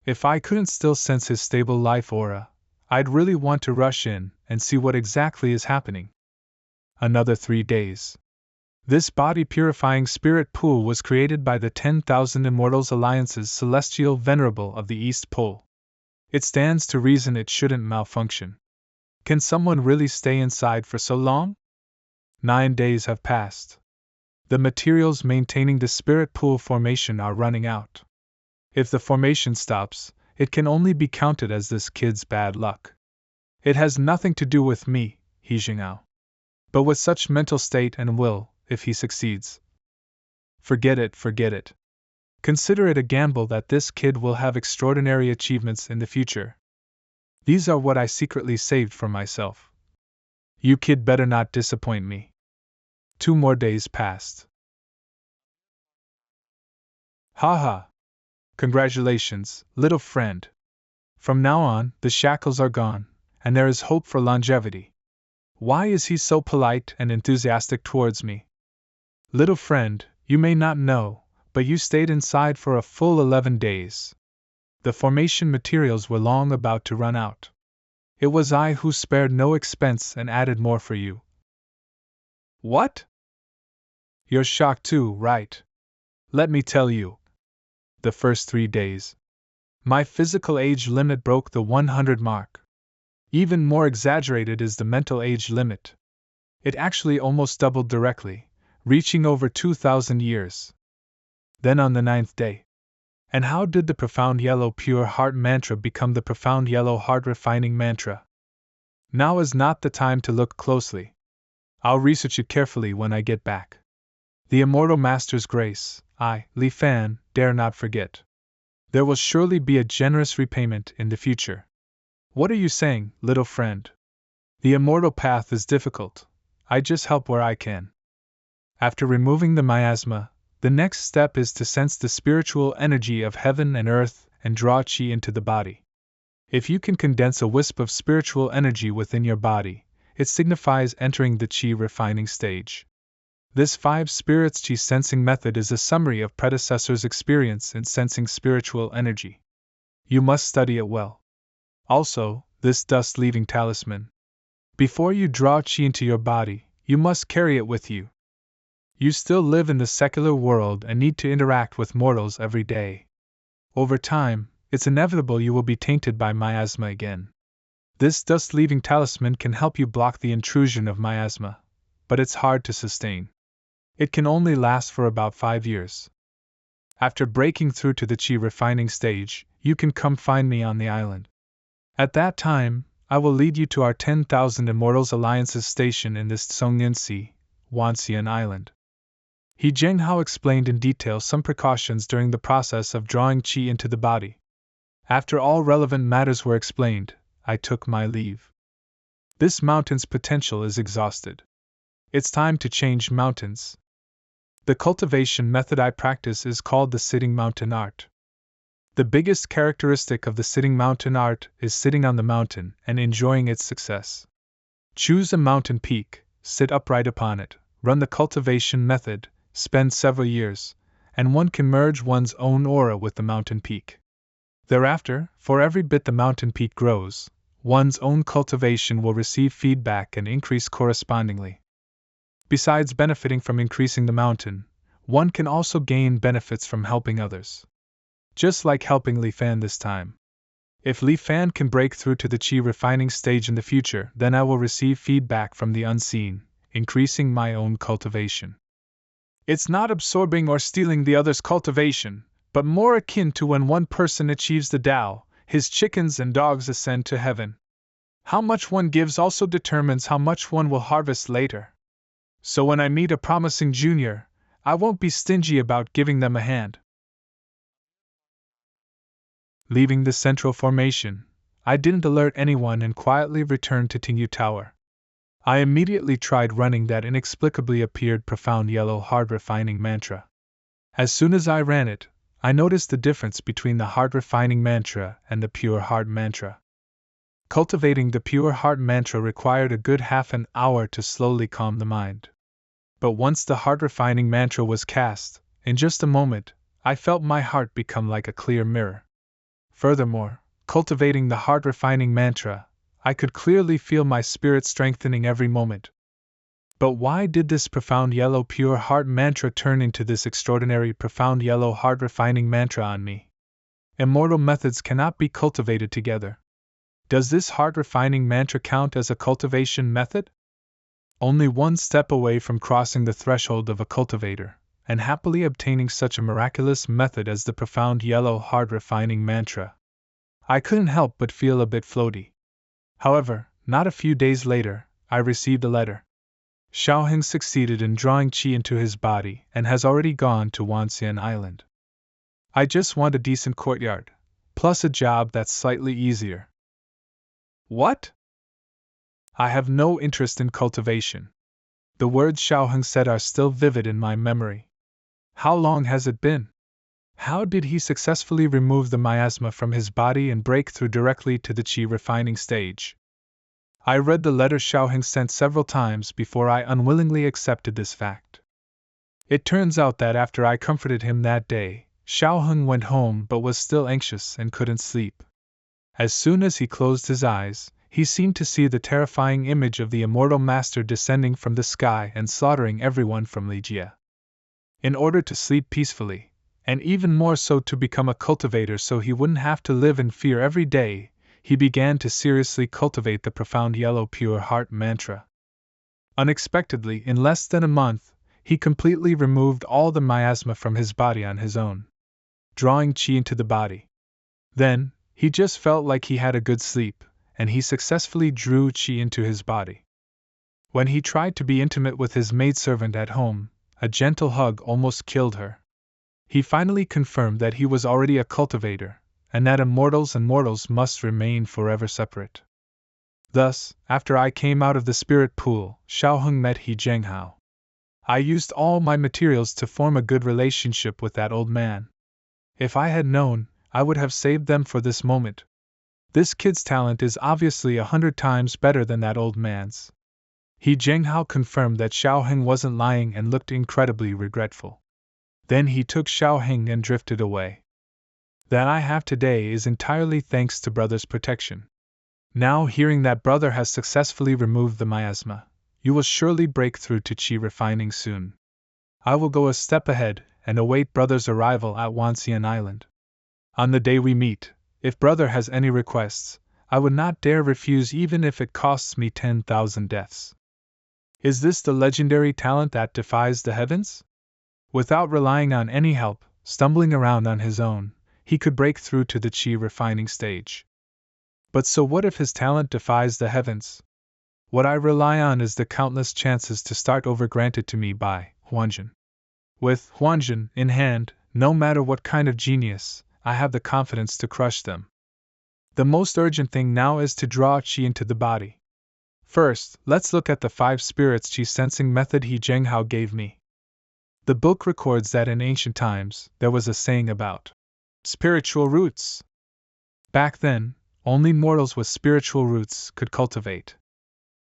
If I couldn't still sense his stable life aura, I'd really want to rush in and see what exactly is happening. Another 3 days. This body-purifying spirit pool was created by the 10,000 Immortals Alliance's Celestial Venerable of the East Pole. It stands to reason it shouldn't malfunction. Can someone really stay inside for so long? 9 days have passed. The materials maintaining the spirit pool formation are running out. If the formation stops, it can only be counted as this kid's bad luck. It has nothing to do with me, He Jingao. But with such mental state and will, if he succeeds. Forget it, forget it. Consider it a gamble that this kid will have extraordinary achievements in the future. These are what I secretly saved for myself. You kid better not disappoint me. 2 more days passed. Haha. Congratulations, little friend. From now on, the shackles are gone, and there is hope for longevity. Why is he so polite and enthusiastic towards me? Little friend, you may not know, but you stayed inside for a full 11 days. The formation materials were long about to run out. It was I who spared no expense and added more for you. What? You're shocked too, right? Let me tell you. The first 3 days. My physical age limit broke the 100 mark. Even more exaggerated is the mental age limit. It actually almost doubled directly, reaching over 2,000 years. Then on the 9th day. And how did the profound yellow pure heart mantra become the profound yellow heart refining mantra? Now is not the time to look closely. I'll research it carefully when I get back. The Immortal Master's grace, I, Li Fan, dare not forget. There will surely be a generous repayment in the future. What are you saying, little friend? The immortal path is difficult. I just help where I can. After removing the miasma, the next step is to sense the spiritual energy of heaven and earth and draw qi into the body. If you can condense a wisp of spiritual energy within your body, it signifies entering the qi refining stage. This 5 spirits qi sensing method is a summary of predecessors' experience in sensing spiritual energy. You must study it well. Also, this dust-leaving talisman. Before you draw qi into your body, you must carry it with you. You still live in the secular world and need to interact with mortals every day. Over time, it's inevitable you will be tainted by miasma again. This dust-leaving talisman can help you block the intrusion of miasma, but it's hard to sustain. It can only last for about 5 years. After breaking through to the qi refining stage, you can come find me on the island. At that time, I will lead you to our 10,000 Immortals Alliance's station in this Tsongyan Sea, Wanxian Island. He Zhenghao explained in detail some precautions during the process of drawing qi into the body. After all relevant matters were explained, I took my leave. This mountain's potential is exhausted. It's time to change mountains. The cultivation method I practice is called the sitting mountain art. The biggest characteristic of the sitting mountain art is sitting on the mountain and enjoying its success. Choose a mountain peak, sit upright upon it, run the cultivation method, spend several years, and one can merge one's own aura with the mountain peak. Thereafter, for every bit the mountain peak grows, one's own cultivation will receive feedback and increase correspondingly. Besides benefiting from increasing the mountain, one can also gain benefits from helping others. Just like helping Li Fan this time. If Li Fan can break through to the qi refining stage in the future, then I will receive feedback from the unseen, increasing my own cultivation. It's not absorbing or stealing the other's cultivation, but more akin to when one person achieves the Tao, his chickens and dogs ascend to heaven. How much one gives also determines how much one will harvest later. So when I meet a promising junior, I won't be stingy about giving them a hand. Leaving the central formation, I didn't alert anyone and quietly returned to Tingyu Tower. I immediately tried running that inexplicably appeared profound yellow heart refining mantra. As soon as I ran it, I noticed the difference between the heart refining mantra and the pure heart mantra. Cultivating the pure heart mantra required a good half an hour to slowly calm the mind. But once the heart refining mantra was cast, in just a moment, I felt my heart become like a clear mirror. Furthermore, cultivating the heart-refining mantra, I could clearly feel my spirit strengthening every moment. But why did this profound yellow pure heart mantra turn into this extraordinary profound yellow heart-refining mantra on me? Immortal methods cannot be cultivated together. Does this heart-refining mantra count as a cultivation method? Only one step away from crossing the threshold of a cultivator, and happily obtaining such a miraculous method as the profound yellow heart refining mantra. I couldn't help but feel a bit floaty. However, not a few days later, I received a letter. Xiaoheng succeeded in drawing qi into his body and has already gone to Wanxian Island. I just want a decent courtyard, plus a job that's slightly easier. What? I have no interest in cultivation. The words Xiaoheng said are still vivid in my memory. How long has it been? How did he successfully remove the miasma from his body and break through directly to the qi refining stage? I read the letter Xiaoheng sent several times before I unwillingly accepted this fact. It turns out that after I comforted him that day, Xiaoheng went home but was still anxious and couldn't sleep. As soon as he closed his eyes, he seemed to see the terrifying image of the immortal master descending from the sky and slaughtering everyone from Ligia. In order to sleep peacefully, and even more so to become a cultivator so he wouldn't have to live in fear every day, he began to seriously cultivate the profound yellow pure heart mantra. Unexpectedly, in less than a month, he completely removed all the miasma from his body on his own, drawing qi into the body. Then, he just felt like he had a good sleep, and he successfully drew qi into his body. When he tried to be intimate with his maidservant at home, a gentle hug almost killed her. He finally confirmed that he was already a cultivator, and that immortals and mortals must remain forever separate. Thus, after I came out of the spirit pool, Xiaoheng met He Zhenghao. I used all my materials to form a good relationship with that old man. If I had known, I would have saved them for this moment. This kid's talent is obviously 100 times better than that old man's. He Zhenghao confirmed that Xiaoheng wasn't lying and looked incredibly regretful. Then he took Xiaoheng and drifted away. That I have today is entirely thanks to brother's protection. Now, hearing that brother has successfully removed the miasma, you will surely break through to qi refining soon. I will go a step ahead and await brother's arrival at Wanxian Island. On the day we meet, if brother has any requests, I would not dare refuse even if it costs me 10,000 deaths. Is this the legendary talent that defies the heavens? Without relying on any help, stumbling around on his own, he could break through to the qi refining stage. But so what if his talent defies the heavens? What I rely on is the countless chances to start over granted to me by Huanjin. With Huanjin in hand, no matter what kind of genius, I have the confidence to crush them. The most urgent thing now is to draw qi into the body. First, let's look at the 5 spirits qi sensing method He Zhenghao gave me. The book records that in ancient times, there was a saying about spiritual roots. Back then, only mortals with spiritual roots could cultivate.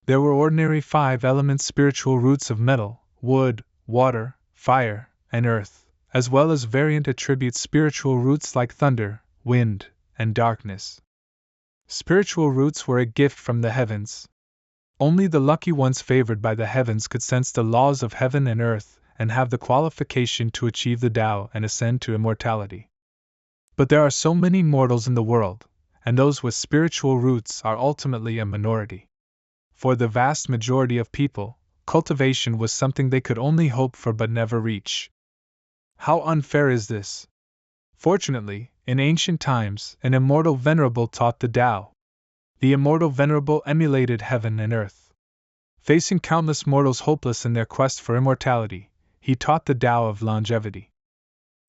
There were ordinary 5 element spiritual roots of metal, wood, water, fire, and earth, as well as variant attribute spiritual roots like thunder, wind, and darkness. Spiritual roots were a gift from the heavens. Only the lucky ones favored by the heavens could sense the laws of heaven and earth and have the qualification to achieve the Tao and ascend to immortality. But there are so many mortals in the world, and those with spiritual roots are ultimately a minority. For the vast majority of people, cultivation was something they could only hope for but never reach. How unfair is this? Fortunately, in ancient times, an immortal venerable taught the Tao. The immortal venerable emulated heaven and earth. Facing countless mortals hopeless in their quest for immortality, he taught the Tao of longevity.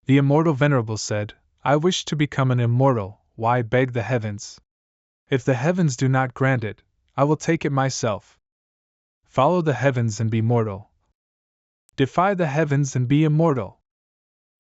The immortal venerable said, "I wish to become an immortal, why beg the heavens? If the heavens do not grant it, I will take it myself. Follow the heavens and be mortal. Defy the heavens and be immortal."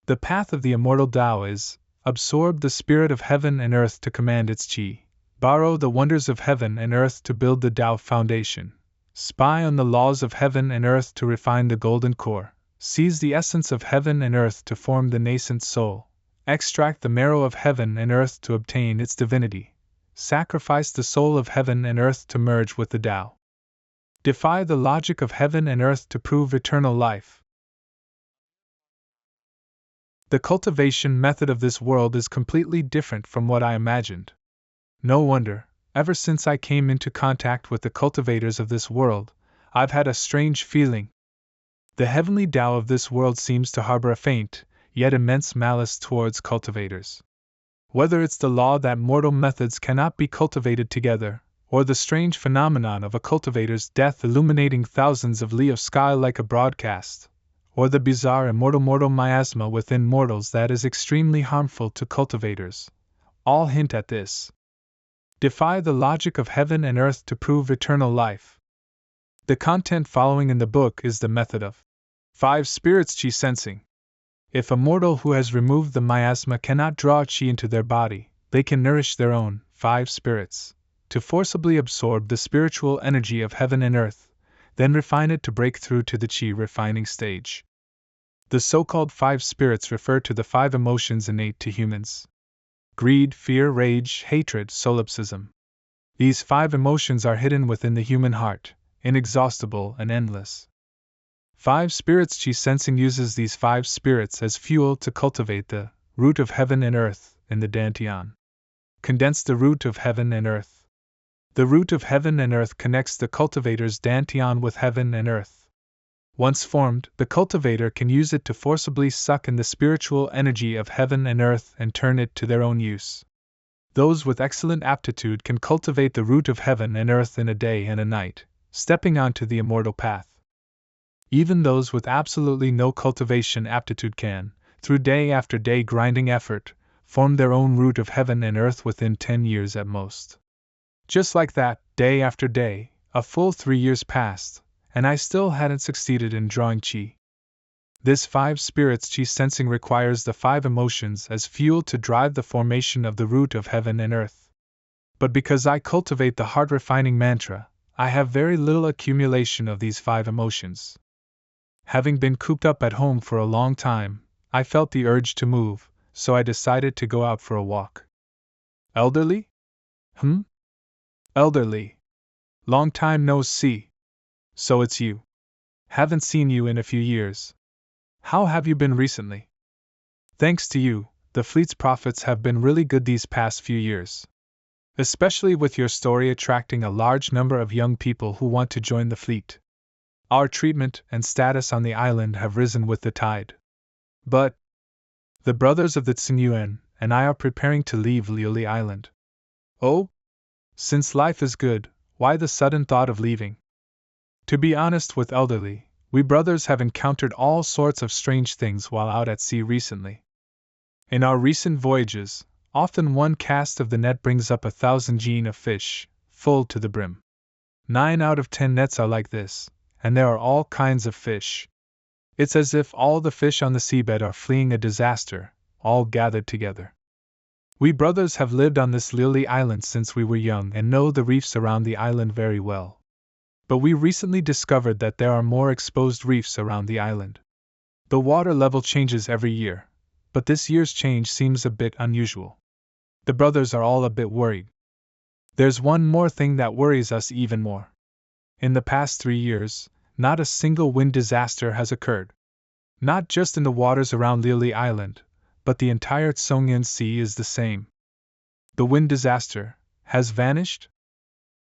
The path of the immortal Tao is, absorb the spirit of heaven and earth to command its qi, borrow the wonders of heaven and earth to build the Tao foundation, spy on the laws of heaven and earth to refine the golden core, seize the essence of heaven and earth to form the nascent soul, extract the marrow of heaven and earth to obtain its divinity, sacrifice the soul of heaven and earth to merge with the Tao. Defy the logic of heaven and earth to prove eternal life. The cultivation method of this world is completely different from what I imagined. No wonder, ever since I came into contact with the cultivators of this world, I've had a strange feeling. The heavenly Tao of this world seems to harbor a faint, yet immense malice towards cultivators. Whether it's the law that mortal methods cannot be cultivated together, or the strange phenomenon of a cultivator's death illuminating thousands of li of sky like a broadcast, or the bizarre immortal miasma within mortals that is extremely harmful to cultivators, all hint at this. Defy the logic of heaven and earth to prove eternal life. The content following in the book is the method of 5 spirits qi sensing. If a mortal who has removed the miasma cannot draw qi into their body, they can nourish their own 5 spirits to forcibly absorb the spiritual energy of heaven and earth, then refine it to break through to the qi refining stage. The so-called 5 spirits refer to the 5 emotions innate to humans: greed, fear, rage, hatred, solipsism. These 5 emotions are hidden within the human heart, inexhaustible and endless. 5 spirits qi sensing uses these 5 spirits as fuel to cultivate the root of heaven and earth in the Dantian. Condense the root of heaven and earth. The root of heaven and earth connects the cultivator's Dantian with heaven and earth. Once formed, the cultivator can use it to forcibly suck in the spiritual energy of heaven and earth and turn it to their own use. Those with excellent aptitude can cultivate the root of heaven and earth in a day and a night, stepping onto the immortal path. Even those with absolutely no cultivation aptitude can, through day after day grinding effort, form their own root of heaven and earth within 10 years at most. Just like that, day after day, a full 3 years passed, and I still hadn't succeeded in drawing qi. This 5 spirits qi sensing requires the 5 emotions as fuel to drive the formation of the root of heaven and earth. But because I cultivate the heart refining mantra, I have very little accumulation of these 5 emotions. Having been cooped up at home for a long time, I felt the urge to move, so I decided to go out for a walk. Elderly? Elderly. Long time no see. So it's you. Haven't seen you in a few years. How have you been recently? Thanks to you, the fleet's profits have been really good these past few years. Especially with your story attracting a large number of young people who want to join the fleet. Our treatment and status on the island have risen with the tide. But the brothers of the Tsingyuan and I are preparing to leave Liuli Island. Oh? Since life is good, why the sudden thought of leaving? To be honest with Elderly, We brothers have encountered all sorts of strange things while out at sea recently. In our recent voyages, often one cast of the net brings up 1,000 jean of fish, full to the brim. 9 out of 10 nets are like this, and there are all kinds of fish. It's as if all the fish on the seabed are fleeing a disaster, all gathered together. We brothers have lived on this lily island since we were young and know the reefs around the island very well. But we recently discovered that there are more exposed reefs around the island. The water level changes every year, but this year's change seems a bit unusual. The brothers are all a bit worried. There's one more thing that worries us even more. In the past 3 years, not a single wind disaster has occurred. Not just in the waters around Lily Island, but the entire Tsongyan Sea is the same. The wind disaster has vanished?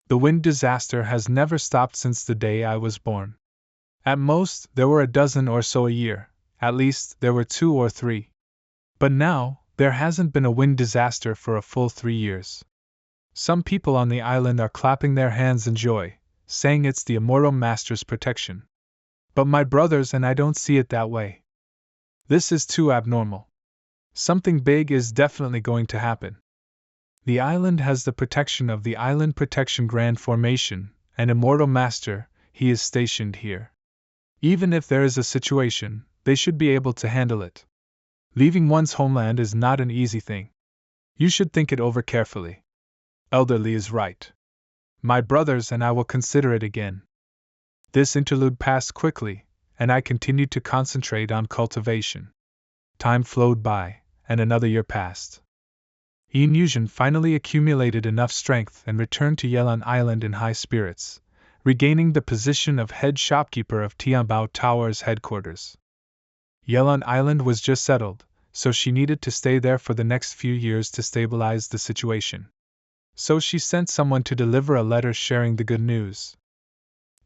The wind disaster has never stopped since the day I was born. At most, there were a dozen or so a year, at least there were 2 or 3. But now, there hasn't been a wind disaster for a full 3 years. Some people on the island are clapping their hands in joy, saying it's the Immortal Master's protection. But my brothers and I don't see it that way. This is too abnormal. Something big is definitely going to happen. The island has the protection of the Island Protection Grand Formation, and Immortal Master, he is stationed here. Even if there is a situation, they should be able to handle it. Leaving one's homeland is not an easy thing. You should think it over carefully. Elderly is right. My brothers and I will consider it again. This interlude passed quickly, and I continued to concentrate on cultivation. Time flowed by, and another year passed. Yin Yuzhen finally accumulated enough strength and returned to Yelan Island in high spirits, regaining the position of head shopkeeper of Tianbao Tower's headquarters. Yelan Island was just settled, so she needed to stay there for the next few years to stabilize the situation. So she sent someone to deliver a letter sharing the good news.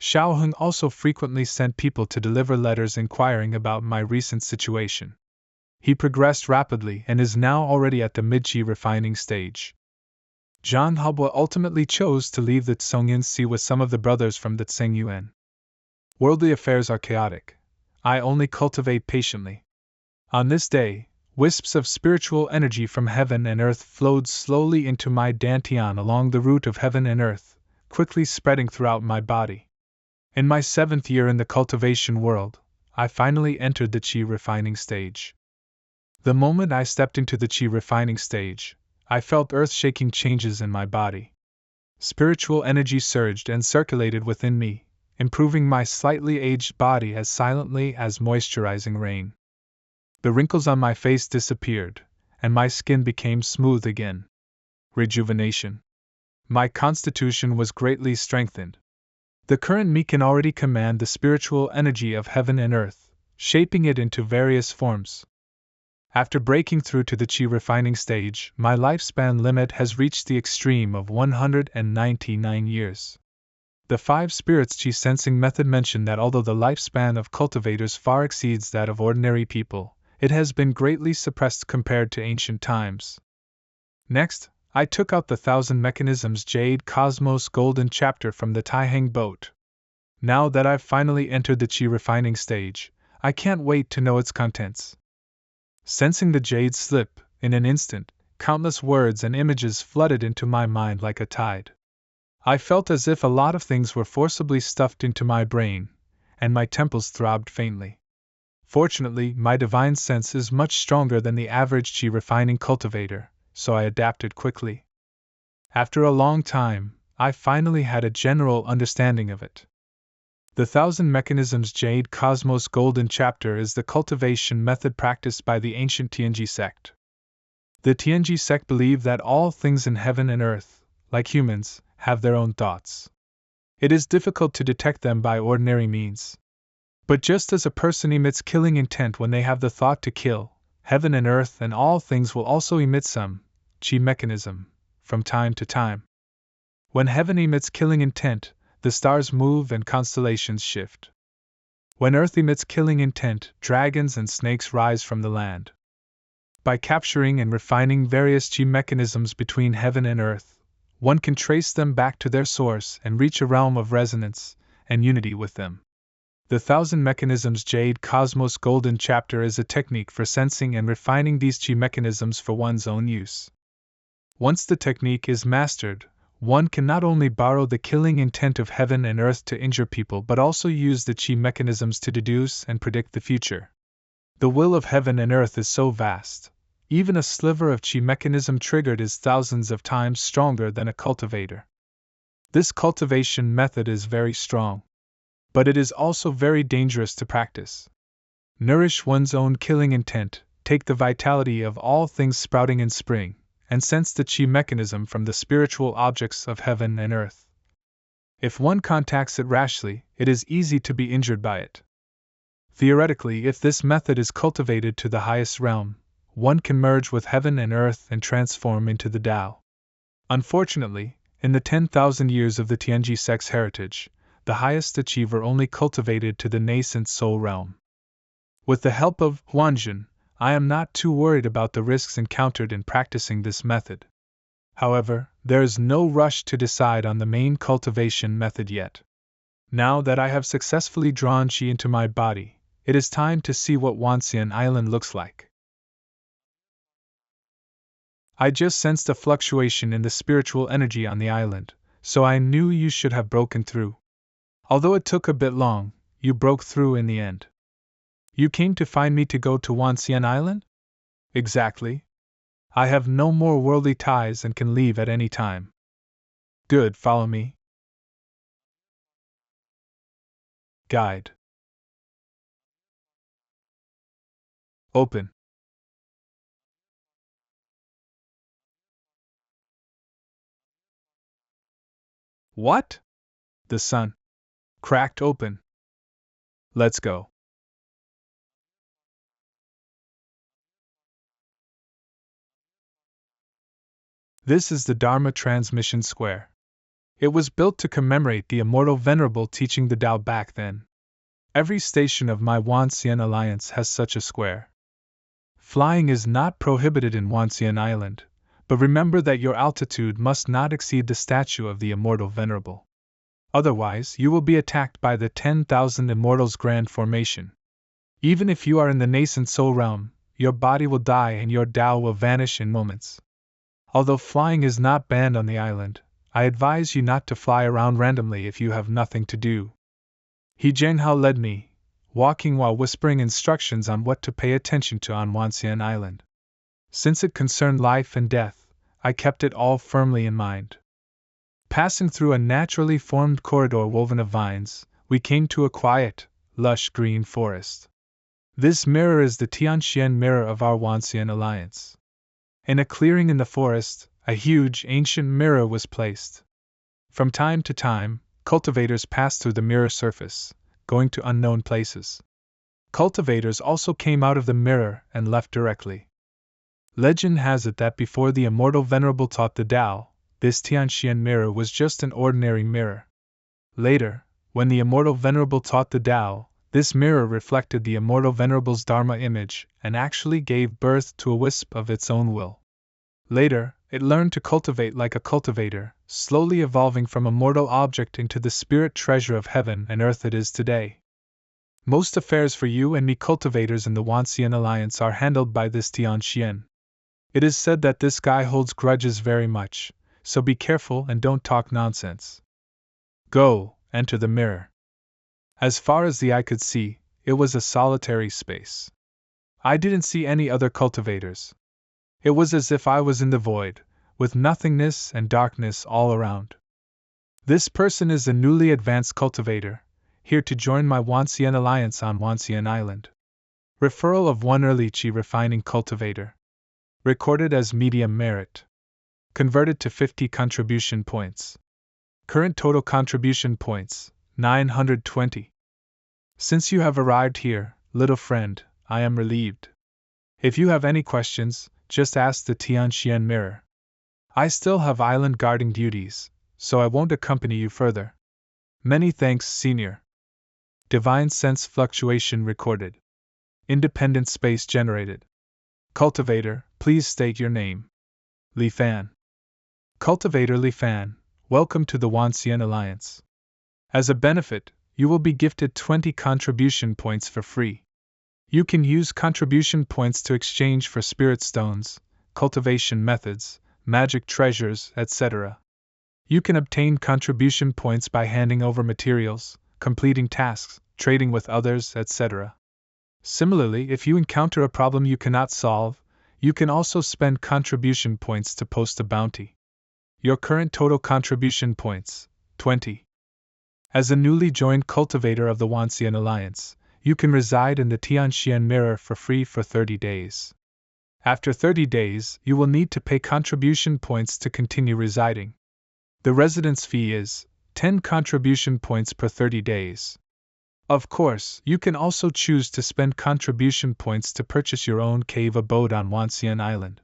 Xiaoheng also frequently sent people to deliver letters inquiring about my recent situation. He progressed rapidly and is now already at the Midqi refining stage. Zhang Hubwa ultimately chose to leave the Tsongyan Sea with some of the brothers from the Tsengyuan. Worldly affairs are chaotic. I only cultivate patiently. On this day, wisps of spiritual energy from heaven and earth flowed slowly into my dantian along the route of heaven and earth, quickly spreading throughout my body. In my 7th year in the cultivation world, I finally entered the Qi refining stage. The moment I stepped into the Qi refining stage, I felt earth-shaking changes in my body. Spiritual energy surged and circulated within me, improving my slightly aged body as silently as moisturizing rain. The wrinkles on my face disappeared, and my skin became smooth again. Rejuvenation. My constitution was greatly strengthened. The current me can already command the spiritual energy of heaven and earth, shaping it into various forms. After breaking through to the Qi refining stage, my lifespan limit has reached the extreme of 199 years. The 5 spirits Qi sensing method mention that although the lifespan of cultivators far exceeds that of ordinary people, it has been greatly suppressed compared to ancient times. Next, I took out the 1,000 Mechanisms Jade Cosmos Golden chapter from the Taiheng boat. Now that I've finally entered the Qi refining stage, I can't wait to know its contents. Sensing the jade slip, in an instant, countless words and images flooded into my mind like a tide. I felt as if a lot of things were forcibly stuffed into my brain, and my temples throbbed faintly. Fortunately, my divine sense is much stronger than the average Qi refining cultivator, so I adapted quickly. After a long time, I finally had a general understanding of it. The 1,000 Mechanisms Jade Cosmos Golden chapter is the cultivation method practiced by the ancient Tianji sect. The Tianji sect believe that all things in heaven and earth, like humans, have their own thoughts. It is difficult to detect them by ordinary means. But just as a person emits killing intent when they have the thought to kill, heaven and earth and all things will also emit some Qi mechanism from time to time. When heaven emits killing intent, the stars move and constellations shift. When earth emits killing intent, dragons and snakes rise from the land. By capturing and refining various Qi mechanisms between heaven and earth, one can trace them back to their source and reach a realm of resonance and unity with them. The Thousand Mechanisms Jade Cosmos Golden chapter is a technique for sensing and refining these chi mechanisms for one's own use. Once the technique is mastered, one can not only borrow the killing intent of heaven and earth to injure people but also use the chi mechanisms to deduce and predict the future. The will of heaven and earth is so vast, even a sliver of chi mechanism triggered is thousands of times stronger than a cultivator. This cultivation method is very strong, but it is also very dangerous to practice. Nourish one's own killing intent, take the vitality of all things sprouting in spring, and sense the chi mechanism from the spiritual objects of heaven and earth. If one contacts it rashly, it is easy to be injured by it. Theoretically, if this method is cultivated to the highest realm, one can merge with heaven and earth and transform into the Tao. Unfortunately, in the 10,000 years of the Tianji sect's heritage, the highest achiever only cultivated to the nascent soul realm. With the help of Huanjun, I am not too worried about the risks encountered in practicing this method. However, there is no rush to decide on the main cultivation method yet. Now that I have successfully drawn Qi into my body, it is time to see what Wanxian Island looks like. I just sensed a fluctuation in the spiritual energy on the island, so I knew you should have broken through. Although it took a bit long, you broke through in the end. You came to find me to go to Wanxian Island? Exactly. I have no more worldly ties and can leave at any time. Good, follow me. Guide. Open. What? The sun. Cracked open. Let's go. This is the Dharma Transmission Square. It was built to commemorate the immortal venerable teaching the Tao back then. Every station of my Wanxian Alliance has such a square. Flying is not prohibited in Wanxian Island, but remember that your altitude must not exceed the statue of the immortal venerable. Otherwise, you will be attacked by the 10,000 immortals' grand formation. Even if you are in the nascent soul realm, your body will die and your Tao will vanish in moments. Although flying is not banned on the island, I advise you not to fly around randomly if you have nothing to do. He Zhenghao led me, walking while whispering instructions on what to pay attention to on Wanxian Island. Since it concerned life and death, I kept it all firmly in mind. Passing through a naturally formed corridor woven of vines, we came to a quiet, lush green forest. This mirror is the Tianxian mirror of our Wanxian Alliance. In a clearing in the forest, a huge ancient mirror was placed. From time to time, cultivators passed through the mirror surface, going to unknown places. Cultivators also came out of the mirror and left directly. Legend has it that before the immortal venerable taught the Tao, this Tianxian mirror was just an ordinary mirror. Later, when the immortal venerable taught the Tao, this mirror reflected the immortal venerable's Dharma image and actually gave birth to a wisp of its own will. Later, it learned to cultivate like a cultivator, slowly evolving from a mortal object into the spirit treasure of heaven and earth it is today. Most affairs for you and me cultivators in the Wanxian Alliance are handled by this Tianxian. It is said that this guy holds grudges very much, so be careful and don't talk nonsense. Go, enter the mirror. As far as the eye could see, it was a solitary space. I didn't see any other cultivators. It was as if I was in the void, with nothingness and darkness all around. This person is a newly advanced cultivator, here to join my Wanxian Alliance on Wanxian Island. Referral of one early Qi refining cultivator. Recorded as medium merit. Converted to 50 contribution points. Current total contribution points, 920. Since you have arrived here, little friend, I am relieved. If you have any questions, just ask the Tianxian mirror. I still have island guarding duties, so I won't accompany you further. Many thanks, Senior. Divine Sense Fluctuation recorded. Independent space generated. Cultivator, please state your name. Li Fan. Cultivator Li Fan, welcome to the Wanxian Alliance. As a benefit, you will be gifted 20 contribution points for free. You can use contribution points to exchange for spirit stones, cultivation methods, magic treasures, etc. You can obtain contribution points by handing over materials, completing tasks, trading with others, etc. Similarly, if you encounter a problem you cannot solve, you can also spend contribution points to post a bounty. Your current total contribution points, 20. As a newly joined cultivator of the Wanxian Alliance, you can reside in the Tianxian Mirror for free for 30 days. After 30 days, you will need to pay contribution points to continue residing. The residence fee is 10 contribution points per 30 days. Of course, you can also choose to spend contribution points to purchase your own cave abode on Wanxian Island.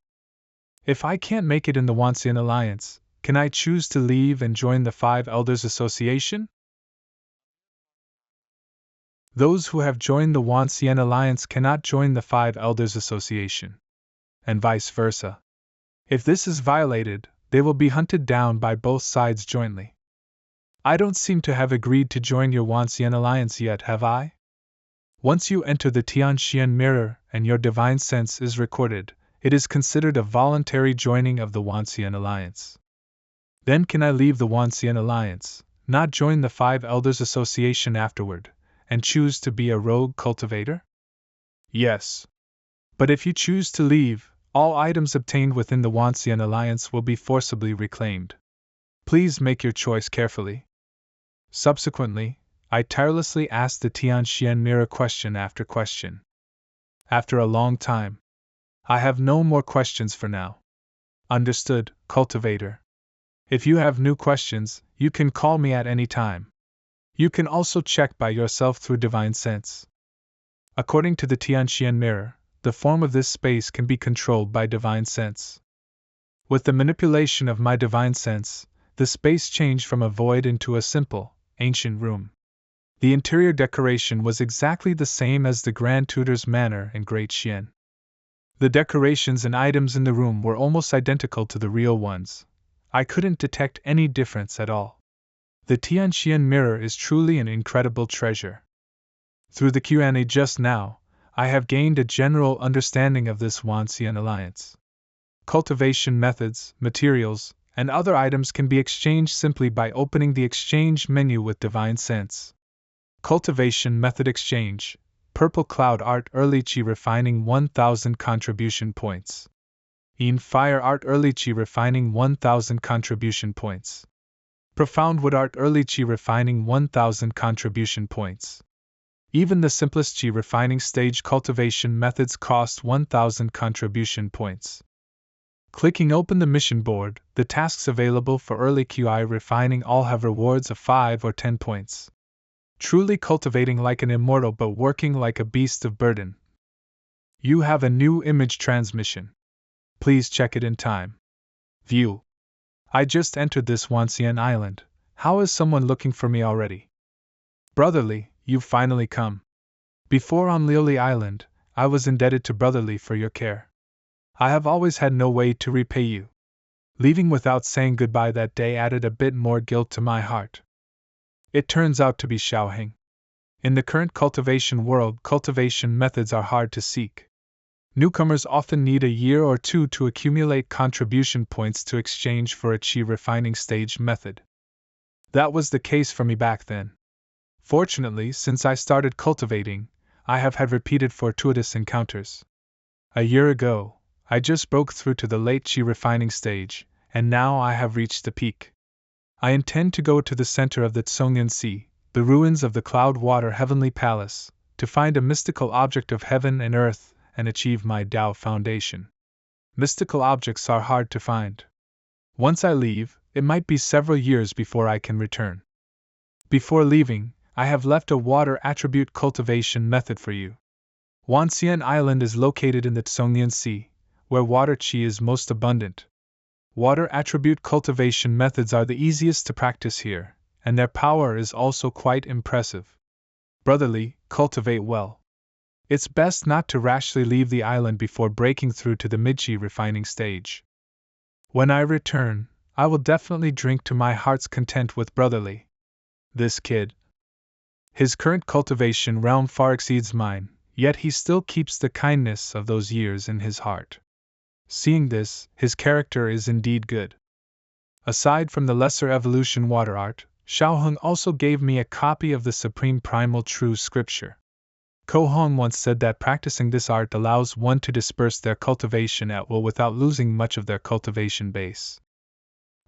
If I can't make it in the Wanxian Alliance, can I choose to leave and join the Five Elders Association? Those who have joined the Wanxian Alliance cannot join the Five Elders Association, and vice versa. If this is violated, they will be hunted down by both sides jointly. I don't seem to have agreed to join your Wanxian Alliance yet, have I? Once you enter the Tianxian Mirror and your divine sense is recorded, it is considered a voluntary joining of the Wanxian Alliance. Then can I leave the Wanxian Alliance, not join the Five Elders Association afterward, and choose to be a rogue cultivator? Yes. But if you choose to leave, all items obtained within the Wanxian Alliance will be forcibly reclaimed. Please make your choice carefully. Subsequently, I tirelessly asked the Tianxian Mirror question after question. After a long time, I have no more questions for now. Understood, cultivator. If you have new questions, you can call me at any time. You can also check by yourself through divine sense. According to the Tianxian Mirror, the form of this space can be controlled by divine sense. With the manipulation of my divine sense, the space changed from a void into a simple, ancient room. The interior decoration was exactly the same as the Grand Tutor's manor in Great Xian. The decorations and items in the room were almost identical to the real ones. I couldn't detect any difference at all. The Tianxian Mirror is truly an incredible treasure. Through the Q&A just now, I have gained a general understanding of this Wanxian Alliance. Cultivation methods, materials, and other items can be exchanged simply by opening the exchange menu with divine sense. Cultivation method exchange: Purple Cloud Art Erlichi refining 1000 contribution points. Fire Art Erlichi refining 1000 contribution points. Profound Wood Art Erlichi refining 1000 contribution points. Even the simplest Qi refining stage cultivation methods cost 1000 contribution points. Clicking open the mission board, the tasks available for early QI refining all have rewards of 5 or 10 points. Truly cultivating like an immortal but working like a beast of burden. You have a new image transmission. Please check it in time. View. I just entered this Wanxian Island. How is someone looking for me already? Brotherly, you've finally come. Before on Lioli Island, I was indebted to Brotherly for your care. I have always had no way to repay you. Leaving without saying goodbye that day added a bit more guilt to my heart. It turns out to be Xiaoheng. In the current cultivation world, cultivation methods are hard to seek. Newcomers often need a year or two to accumulate contribution points to exchange for a Qi refining stage method. That was the case for me back then. Fortunately, since I started cultivating, I have had repeated fortuitous encounters. A year ago, I just broke through to the late Qi refining stage, and now I have reached the peak. I intend to go to the center of the Tsongyan Sea, the ruins of the Cloud Water Heavenly Palace, to find a mystical object of heaven and earth and achieve my Tao foundation. Mystical objects are hard to find. Once I leave, it might be several years before I can return. Before leaving, I have left a water attribute cultivation method for you. Wanxian Island is located in the Tsongyan Sea, where water qi is most abundant. Water attribute cultivation methods are the easiest to practice here, and their power is also quite impressive. Brotherly, cultivate well. It's best not to rashly leave the island before breaking through to the mid-qi refining stage. When I return, I will definitely drink to my heart's content with Brotherly. This kid. His current cultivation realm far exceeds mine, yet he still keeps the kindness of those years in his heart. Seeing this, his character is indeed good. Aside from the lesser evolution water art, Xiaoheng also gave me a copy of the Supreme Primal True Scripture. Ko Hong once said that practicing this art allows one to disperse their cultivation at will without losing much of their cultivation base.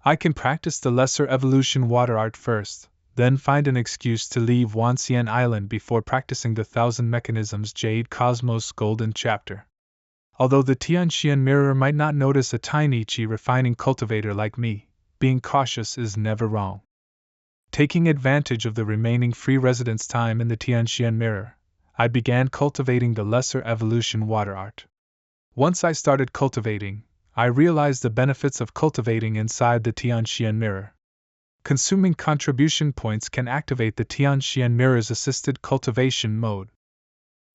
I can practice the lesser evolution water art first, then find an excuse to leave Wanxian Island before practicing the Thousand Mechanisms Jade Cosmos Golden Chapter. Although the Tianxian mirror might not notice a tiny chi refining cultivator like me, being cautious is never wrong. Taking advantage of the remaining free residence time in the Tianxian mirror, I began cultivating the lesser evolution water art. Once I started cultivating, I realized the benefits of cultivating inside the Tianxian mirror. Consuming contribution points can activate the Tianxian mirror's assisted cultivation mode.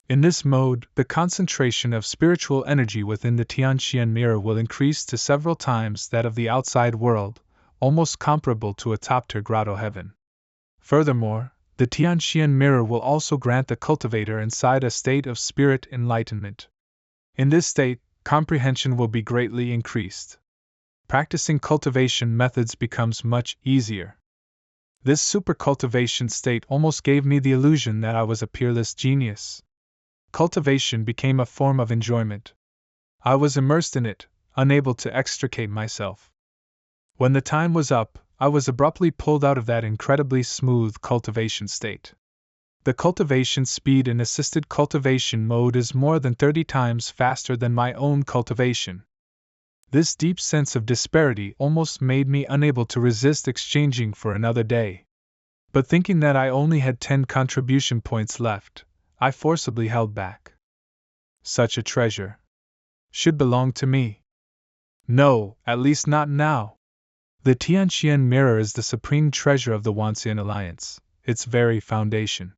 In this mode, the concentration of spiritual energy within the Tianxian mirror will increase to several times that of the outside world, almost comparable to a top-tier grotto heaven. Furthermore, the Tianxian mirror will also grant the cultivator inside a state of spirit enlightenment. In this state, comprehension will be greatly increased. Practicing cultivation methods becomes much easier. This super cultivation state almost gave me the illusion that I was a peerless genius. Cultivation became a form of enjoyment. I was immersed in it, unable to extricate myself. When the time was up, I was abruptly pulled out of that incredibly smooth cultivation state. The cultivation speed in assisted cultivation mode is more than 30 times faster than my own cultivation. This deep sense of disparity almost made me unable to resist exchanging for another day. But thinking that I only had 10 contribution points left, I forcibly held back. Such a treasure should belong to me. No, at least not now. The Tianxian mirror is the supreme treasure of the Wanxian Alliance, its very foundation.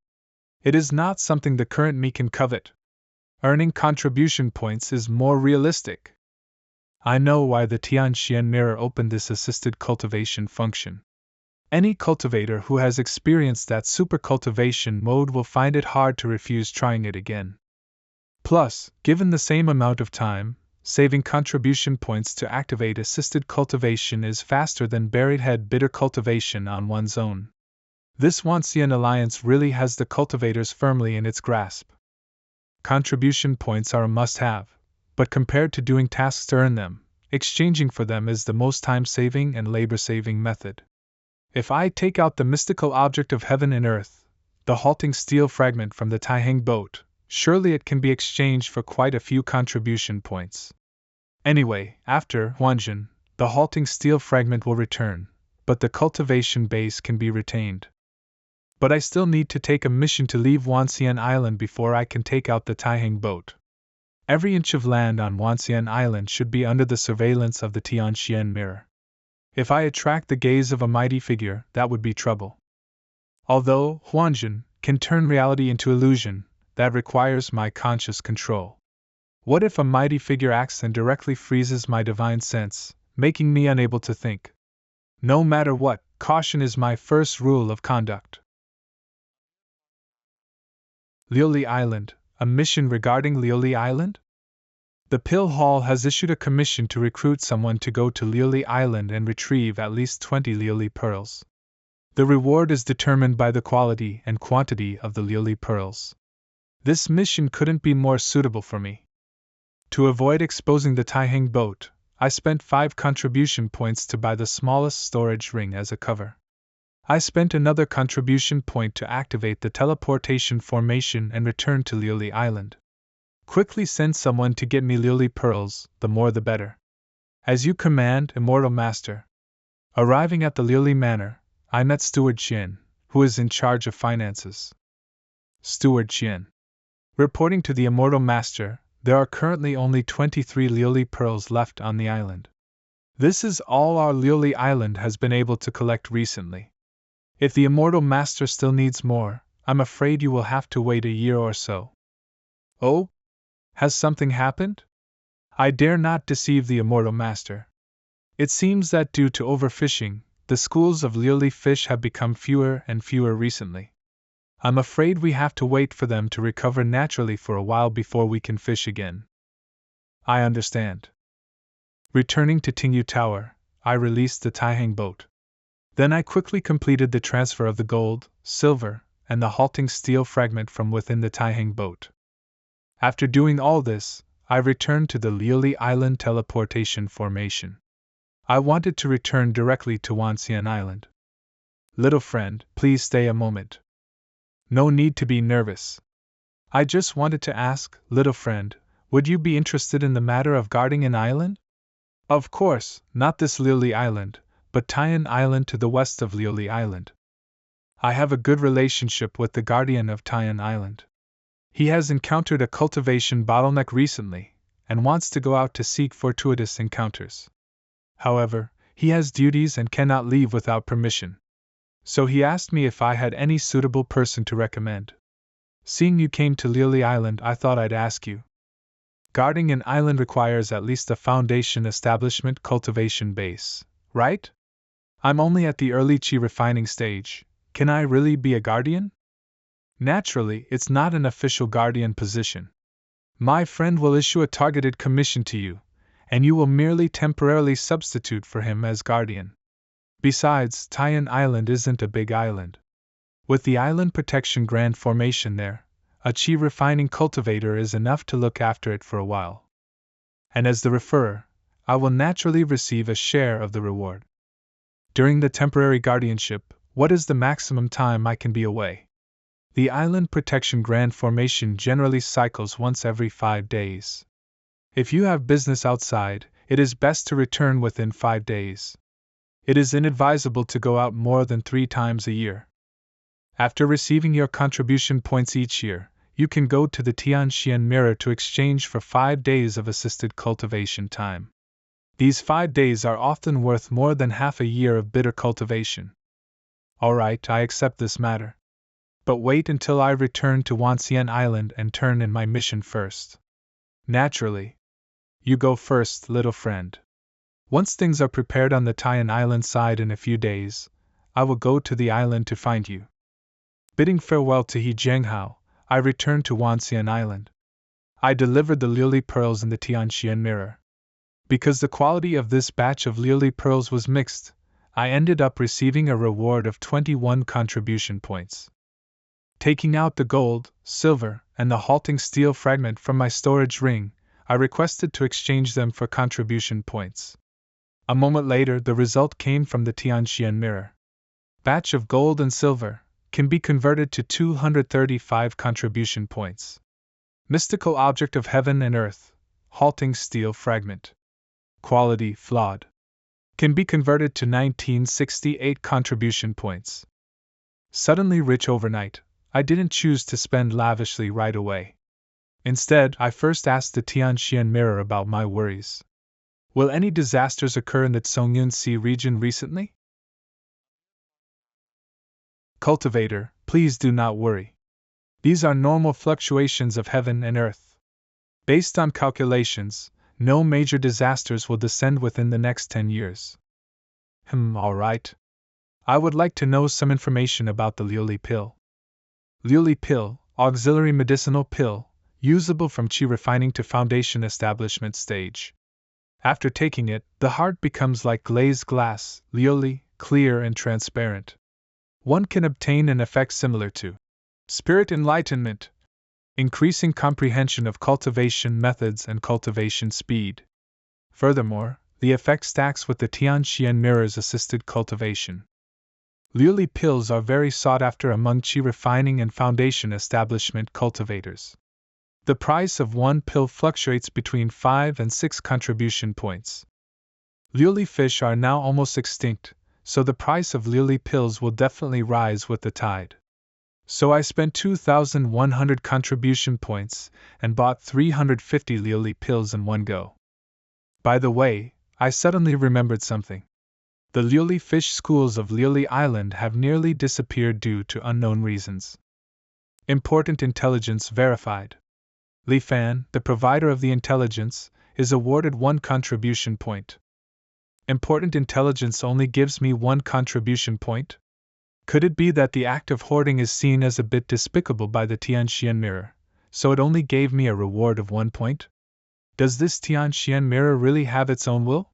It is not something the current me can covet. Earning contribution points is more realistic. I know why the Tianxian mirror opened this assisted cultivation function. Any cultivator who has experienced that super cultivation mode will find it hard to refuse trying it again. Plus, given the same amount of time, saving contribution points to activate assisted cultivation is faster than buried head bitter cultivation on one's own. This Wanxian Alliance really has the cultivators firmly in its grasp. Contribution points are a must-have, but compared to doing tasks to earn them, exchanging for them is the most time-saving and labor-saving method. If I take out the mystical object of heaven and earth, the halting steel fragment from the Taiheng boat, surely it can be exchanged for quite a few contribution points. Anyway, after Huanjin, the halting steel fragment will return, but the cultivation base can be retained. But I still need to take a mission to leave Wanxian Island before I can take out the Taiheng boat. Every inch of land on Wanxian Island should be under the surveillance of the Tianxian mirror. If I attract the gaze of a mighty figure, that would be trouble. Although Huanjin can turn reality into illusion, that requires my conscious control. What if a mighty figure acts and directly freezes my divine sense, making me unable to think? No matter what, caution is my first rule of conduct. Liuli Island, a mission regarding Liuli Island? The Pill Hall has issued a commission to recruit someone to go to Liuli Island and retrieve at least 20 Liuli pearls. The reward is determined by the quality and quantity of the Liuli pearls. This mission couldn't be more suitable for me. To avoid exposing the Taiheng boat, I spent 5 contribution points to buy the smallest storage ring as a cover. I spent another contribution point to activate the teleportation formation and return to Liuli Island. Quickly send someone to get me Liuli pearls, the more the better. As you command, Immortal Master. Arriving at the Liuli Manor, I met Steward Qian, who is in charge of finances. Steward Qian. Reporting to the Immortal Master, there are currently only 23 Liuli pearls left on the island. This is all our Liuli Island has been able to collect recently. If the Immortal Master still needs more, I'm afraid you will have to wait a year or so. Oh? Has something happened? I dare not deceive the Immortal Master. It seems that due to overfishing, the schools of Liuli fish have become fewer and fewer recently. I'm afraid we have to wait for them to recover naturally for a while before we can fish again. I understand. Returning to Tingyu Tower, I released the Taihang boat. Then I quickly completed the transfer of the gold, silver, and the halting steel fragment from within the Taihang boat. After doing all this, I returned to the Liuli Island teleportation formation. I wanted to return directly to Wanxian Island. Little friend, please stay a moment. No need to be nervous. I just wanted to ask, little friend, would you be interested in the matter of guarding an island? Of course, not this Liuli Island, but Taiyan Island to the west of Liuli Island. I have a good relationship with the guardian of Taiyan Island. He has encountered a cultivation bottleneck recently, and wants to go out to seek fortuitous encounters. However, he has duties and cannot leave without permission. So he asked me if I had any suitable person to recommend. Seeing you came to Liuli Island, I thought I'd ask you. Guarding an island requires at least a foundation establishment cultivation base, right? I'm only at the early chi refining stage. Can I really be a guardian? Naturally, it's not an official guardian position. My friend will issue a targeted commission to you, and you will merely temporarily substitute for him as guardian. Besides, Taiyan Island isn't a big island. With the Island Protection Grand Formation there, a chi refining cultivator is enough to look after it for a while. And as the referrer, I will naturally receive a share of the reward. During the temporary guardianship, what is the maximum time I can be away? The Island Protection Grand Formation generally cycles once every 5 days. If you have business outside, it is best to return within 5 days. It is inadvisable to go out more than 3 times a year. After receiving your contribution points each year, you can go to the Tianxian Mirror to exchange for 5 days of assisted cultivation time. These 5 days are often worth more than half a year of bitter cultivation. Alright, I accept this matter. But wait until I return to Wanxian Island and turn in my mission first. Naturally. You go first, little friend. Once things are prepared on the Taiyan Island side in a few days, I will go to the island to find you. Bidding farewell to He Zhenghao, I returned to Wanxian Island. I delivered the Liuli pearls in the Tianxian Mirror. Because the quality of this batch of Liuli pearls was mixed, I ended up receiving a reward of 21 contribution points. Taking out the gold, silver, and the halting steel fragment from my storage ring, I requested to exchange them for contribution points. A moment later, the result came from the Tianxian Mirror. Batch of gold and silver can be converted to 235 contribution points. Mystical object of heaven and earth, halting steel fragment. Quality flawed. Can be converted to 1968 contribution points. Suddenly rich overnight, I didn't choose to spend lavishly right away. Instead, I first asked the Tianxian Mirror about my worries. Will any disasters occur in the Tsongyun Sea region recently? Cultivator, please do not worry. These are normal fluctuations of heaven and earth. Based on calculations, no major disasters will descend within the next 10 years. Alright. I would like to know some information about the Liuli pill. Liuli pill, auxiliary medicinal pill, usable from chi refining to foundation establishment stage. After taking it, the heart becomes like glazed glass, liuli, clear and transparent. One can obtain an effect similar to spirit enlightenment, increasing comprehension of cultivation methods and cultivation speed. Furthermore, the effect stacks with the Tianxian Mirror's assisted cultivation. Liuli pills are very sought after among chi refining and foundation establishment cultivators. The price of one pill fluctuates between 5 and 6 contribution points. Liuli fish are now almost extinct, so the price of Liuli pills will definitely rise with the tide. So I spent 2,100 contribution points and bought 350 Liuli pills in one go. By the way, I suddenly remembered something. The Liuli fish schools of Liuli Island have nearly disappeared due to unknown reasons. Important intelligence verified. Li Fan, the provider of the intelligence, is awarded 1 contribution point. Important intelligence only gives me 1 contribution point? Could it be that the act of hoarding is seen as a bit despicable by the Tianxian mirror, so it only gave me a reward of 1 point? Does this Tianxian mirror really have its own will?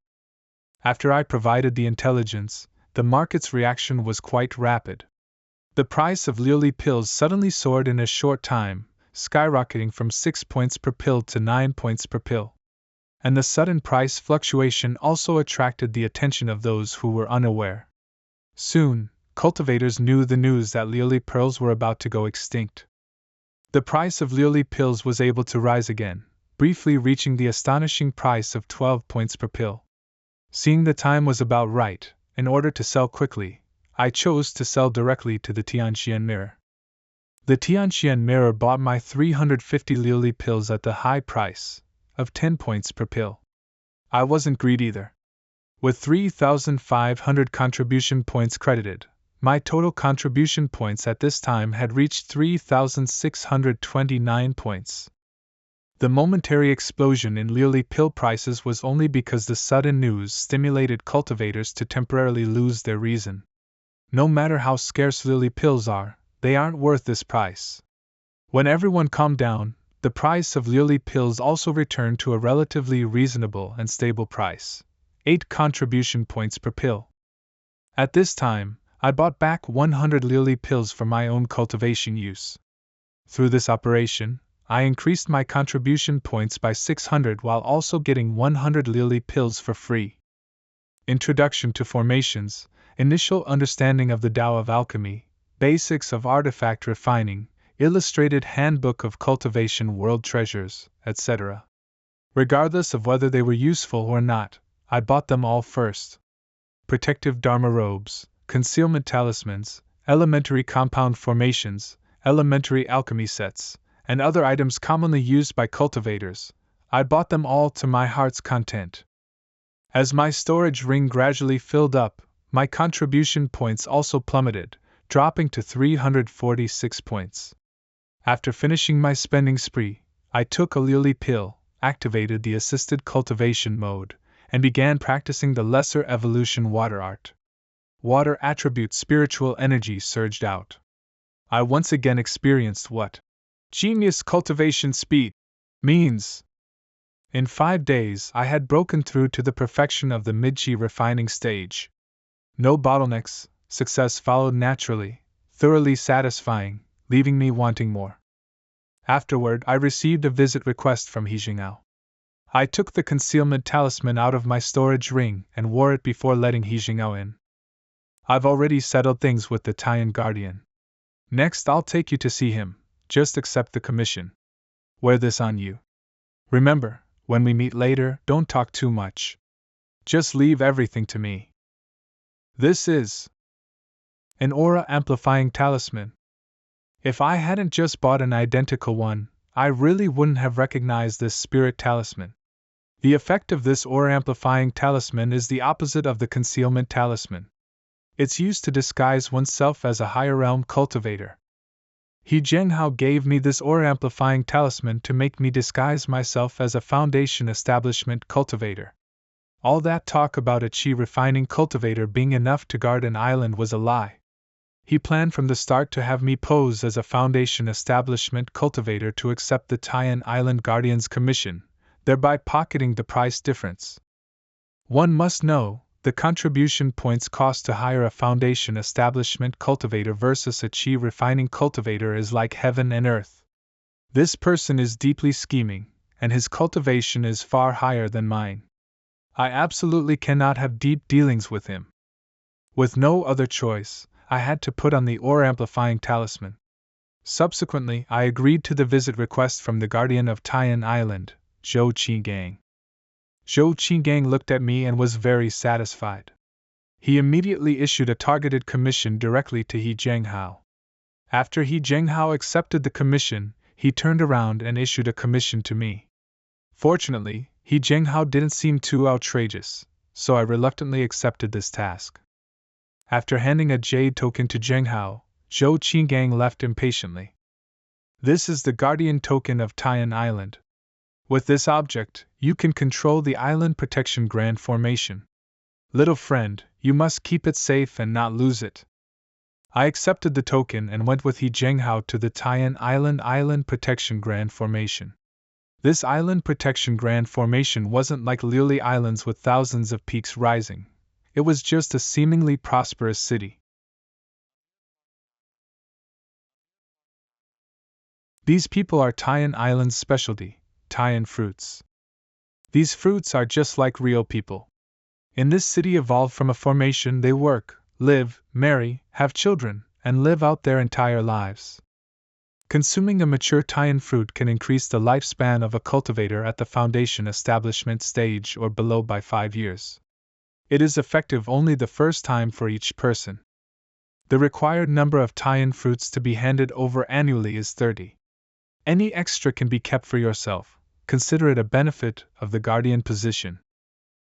After I provided the intelligence, the market's reaction was quite rapid. The price of Lily pills suddenly soared in a short time, skyrocketing from 6 points per pill to 9 points per pill. And the sudden price fluctuation also attracted the attention of those who were unaware. Soon, cultivators knew the news that Lily pearls were about to go extinct. The price of Lily pills was able to rise again, briefly reaching the astonishing price of 12 points per pill. Seeing the time was about right, in order to sell quickly, I chose to sell directly to the Tianxian mirror. The Tianxian mirror bought my 350 Lily pills at the high price of 10 points per pill. I wasn't greedy either. With 3,500 contribution points credited, my total contribution points at this time had reached 3,629 points. The momentary explosion in Lily pill prices was only because the sudden news stimulated cultivators to temporarily lose their reason. No matter how scarce Lily pills are, they aren't worth this price. When everyone calmed down, the price of Lily pills also returned to a relatively reasonable and stable price, 8 contribution points per pill. At this time, I bought back 100 Lily pills for my own cultivation use. Through this operation, I increased my contribution points by 600 while also getting 100 Lily pills for free. Introduction to Formations, Initial Understanding of the Tao of Alchemy, Basics of Artifact Refining, Illustrated Handbook of Cultivation World Treasures, etc. Regardless of whether they were useful or not, I bought them all first. Protective Dharma robes, concealment talismans, elementary compound formations, elementary alchemy sets, and other items commonly used by cultivators, I bought them all to my heart's content. As my storage ring gradually filled up, my contribution points also plummeted, dropping to 346 points. After finishing my spending spree, I took a Lily pill, activated the assisted cultivation mode, and began practicing the lesser evolution water art. Water attribute spiritual energy surged out. I once again experienced what genius cultivation speed means. In 5 days, I had broken through to the perfection of the mid-chi refining stage. No bottlenecks, success followed naturally, thoroughly satisfying, leaving me wanting more. Afterward, I received a visit request from He Jingao. I took the concealment talisman out of my storage ring and wore it before letting He Jingao in. I've already settled things with the Taiyan guardian. Next, I'll take you to see him. Just accept the commission. Wear this on you. Remember, when we meet later, don't talk too much. Just leave everything to me. This is an aura-amplifying talisman. If I hadn't just bought an identical one, I really wouldn't have recognized this spirit talisman. The effect of this aura-amplifying talisman is the opposite of the concealment talisman. It's used to disguise oneself as a higher realm cultivator. He Zhenghao gave me this aura-amplifying talisman to make me disguise myself as a Foundation establishment cultivator. All that talk about a chi refining cultivator being enough to guard an island was a lie. He planned from the start to have me pose as a Foundation establishment cultivator to accept the Taiyan Island Guardian's commission, thereby pocketing the price difference. One must know, the contribution points cost to hire a Foundation establishment cultivator versus a chi refining cultivator is like heaven and earth. This person is deeply scheming, and his cultivation is far higher than mine. I absolutely cannot have deep dealings with him. With no other choice, I had to put on the aura-amplifying talisman. Subsequently, I agreed to the visit request from the guardian of Taiyan Island, Zhou Qinggang. Zhou Qinggang looked at me and was very satisfied. He immediately issued a targeted commission directly to He Zhenghao. After He Zhenghao accepted the commission, he turned around and issued a commission to me. Fortunately, He Zhenghao didn't seem too outrageous, so I reluctantly accepted this task. After handing a jade token to Zhenghao, Zhou Qinggang left impatiently. This is the guardian token of Taiyan Island. With this object, you can control the Island Protection Grand Formation. Little friend, you must keep it safe and not lose it. I accepted the token and went with He Zhenghao to the Taiyan Island Protection Grand Formation. This Island Protection Grand Formation wasn't like Lily Islands with thousands of peaks rising. It was just a seemingly prosperous city. These people are Taiyan Island's specialty, Taiyan fruits. These fruits are just like real people. In this city evolved from a formation, they work, live, marry, have children, and live out their entire lives. Consuming a mature Taiyan fruit can increase the lifespan of a cultivator at the foundation establishment stage or below by 5 years. It is effective only the first time for each person. The required number of Taiyan fruits to be handed over annually is 30. Any extra can be kept for yourself. Consider it a benefit of the guardian position.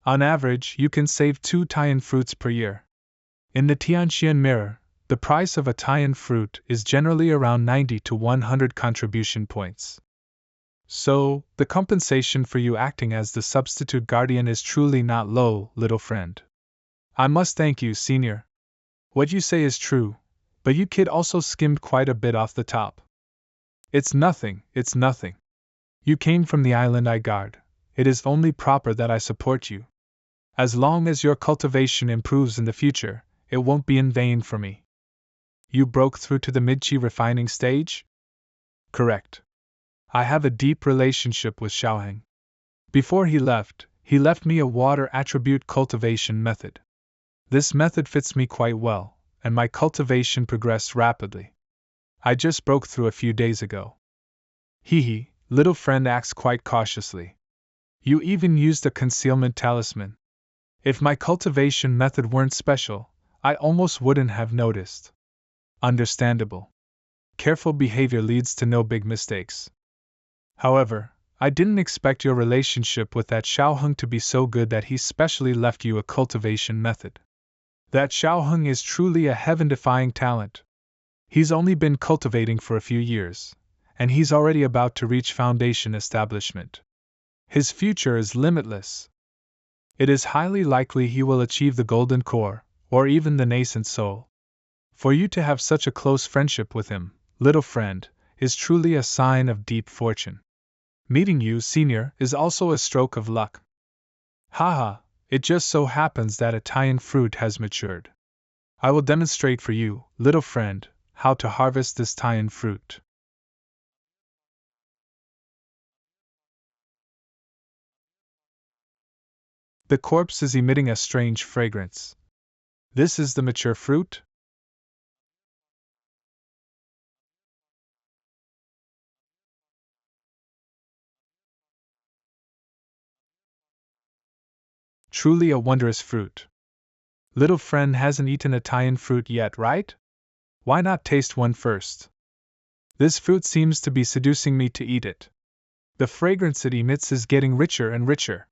On average, you can save 2 Taiyan fruits per year. In the Tianxian mirror, the price of a Taiyan fruit is generally around 90 to 100 contribution points. So, the compensation for you acting as the substitute guardian is truly not low, little friend. I must thank you, senior. What you say is true, but you kid also skimmed quite a bit off the top. It's nothing. You came from the island I guard. It is only proper that I support you. As long as your cultivation improves in the future, it won't be in vain for me. You broke through to the Midchi refining stage? Correct. I have a deep relationship with Xiaoheng. Before he left me a water attribute cultivation method. This method fits me quite well, and my cultivation progressed rapidly. I just broke through a few days ago. Little friend acts quite cautiously. You even used a concealment talisman. If my cultivation method weren't special, I almost wouldn't have noticed. Understandable. Careful behavior leads to no big mistakes. However, I didn't expect your relationship with that Xiaoheng to be so good that he specially left you a cultivation method. That Xiaoheng is truly a heaven-defying talent. He's only been cultivating for a few years, and he's already about to reach foundation establishment. His future is limitless. It is highly likely he will achieve the golden core, or even the nascent soul. For you to have such a close friendship with him, little friend, is truly a sign of deep fortune. Meeting you, senior, is also a stroke of luck. Haha, it just so happens that a Taiyan fruit has matured. I will demonstrate for you, little friend, how to harvest this Taiyan fruit. The corpse is emitting a strange fragrance. This is the mature fruit? Truly a wondrous fruit. Little friend hasn't eaten a Taiyan fruit yet, right? Why not taste one first? This fruit seems to be seducing me to eat it. The fragrance it emits is getting richer and richer.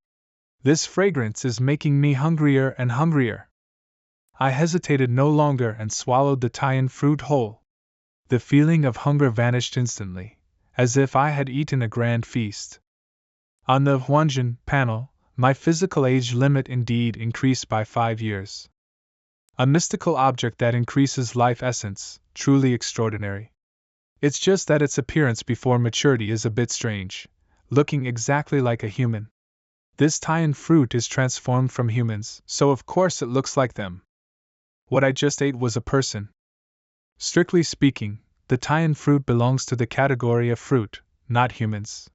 This fragrance is making me hungrier and hungrier. I hesitated no longer and swallowed the Taiyan fruit whole. The feeling of hunger vanished instantly, as if I had eaten a grand feast. On the Huanjin panel, my physical age limit indeed increased by 5 years. A mystical object that increases life essence, truly extraordinary. It's just that its appearance before maturity is a bit strange, looking exactly like a human. This Taiyan fruit is transformed from humans, so of course it looks like them. What I just ate was a person. Strictly speaking, the Taiyan fruit belongs to the category of fruit, not humans.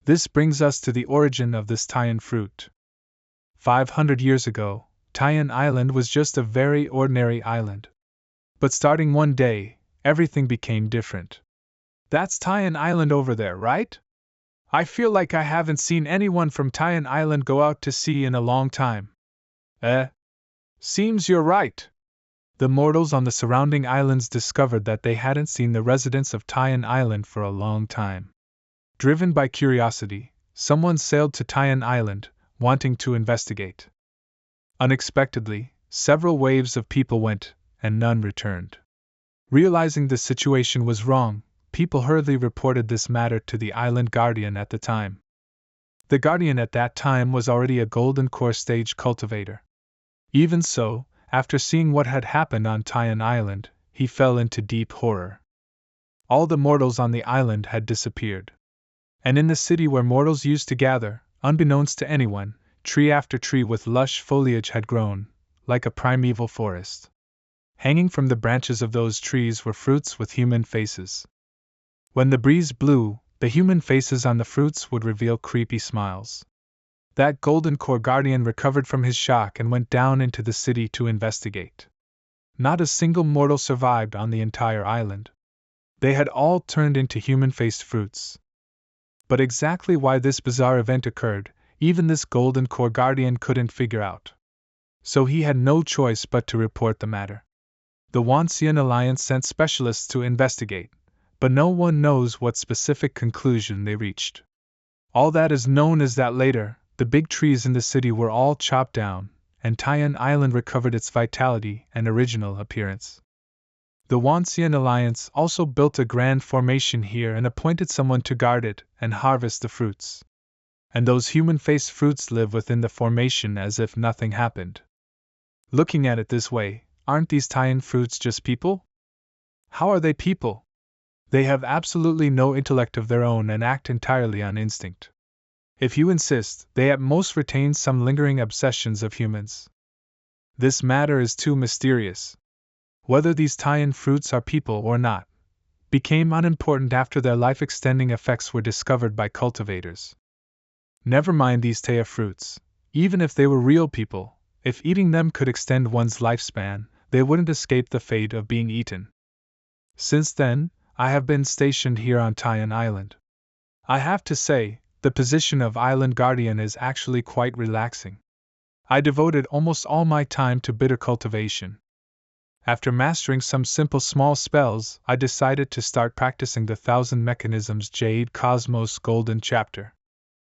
This brings us to the origin of this Taiyan fruit. 500 years ago, Taiyan Island was just a very ordinary island. But starting one day, everything became different. That's Taiyan Island over there, right? I feel like I haven't seen anyone from Taiyan Island go out to sea in a long time. Seems you're right. The mortals on the surrounding islands discovered that they hadn't seen the residents of Taiyan Island for a long time. Driven by curiosity, someone sailed to Taiyan Island, wanting to investigate. Unexpectedly, several waves of people went, and none returned. Realizing the situation was wrong, people hurriedly reported this matter to the island guardian at the time. The guardian at that time was already a golden core stage cultivator. Even so, after seeing what had happened on Taiyan Island, he fell into deep horror. All the mortals on the island had disappeared. And in the city where mortals used to gather, unbeknownst to anyone, tree after tree with lush foliage had grown, like a primeval forest. Hanging from the branches of those trees were fruits with human faces. When the breeze blew, the human faces on the fruits would reveal creepy smiles. That golden core guardian recovered from his shock and went down into the city to investigate. Not a single mortal survived on the entire island. They had all turned into human-faced fruits. But exactly why this bizarre event occurred, even this golden core guardian couldn't figure out. So he had no choice but to report the matter. The Wanxian Alliance sent specialists to investigate, but no one knows what specific conclusion they reached. All that is known is that later, the big trees in the city were all chopped down, and Taiyan Island recovered its vitality and original appearance. The Wanxian Alliance also built a grand formation here and appointed someone to guard it and harvest the fruits. And those human-faced fruits live within the formation as if nothing happened. Looking at it this way, aren't these Taiyan fruits just people? How are they people? They have absolutely no intellect of their own and act entirely on instinct. If you insist, they at most retain some lingering obsessions of humans. This matter is too mysterious. Whether these Taiyan fruits are people or not became unimportant after their life-extending effects were discovered by cultivators. Never mind these Taiya fruits. Even if they were real people, if eating them could extend one's lifespan, they wouldn't escape the fate of being eaten. Since then, I have been stationed here on Taiyan Island. I have to say, the position of Island Guardian is actually quite relaxing. I devoted almost all my time to bitter cultivation. After mastering some simple small spells, I decided to start practicing the 1,000 Mechanisms Jade Cosmos Golden Chapter.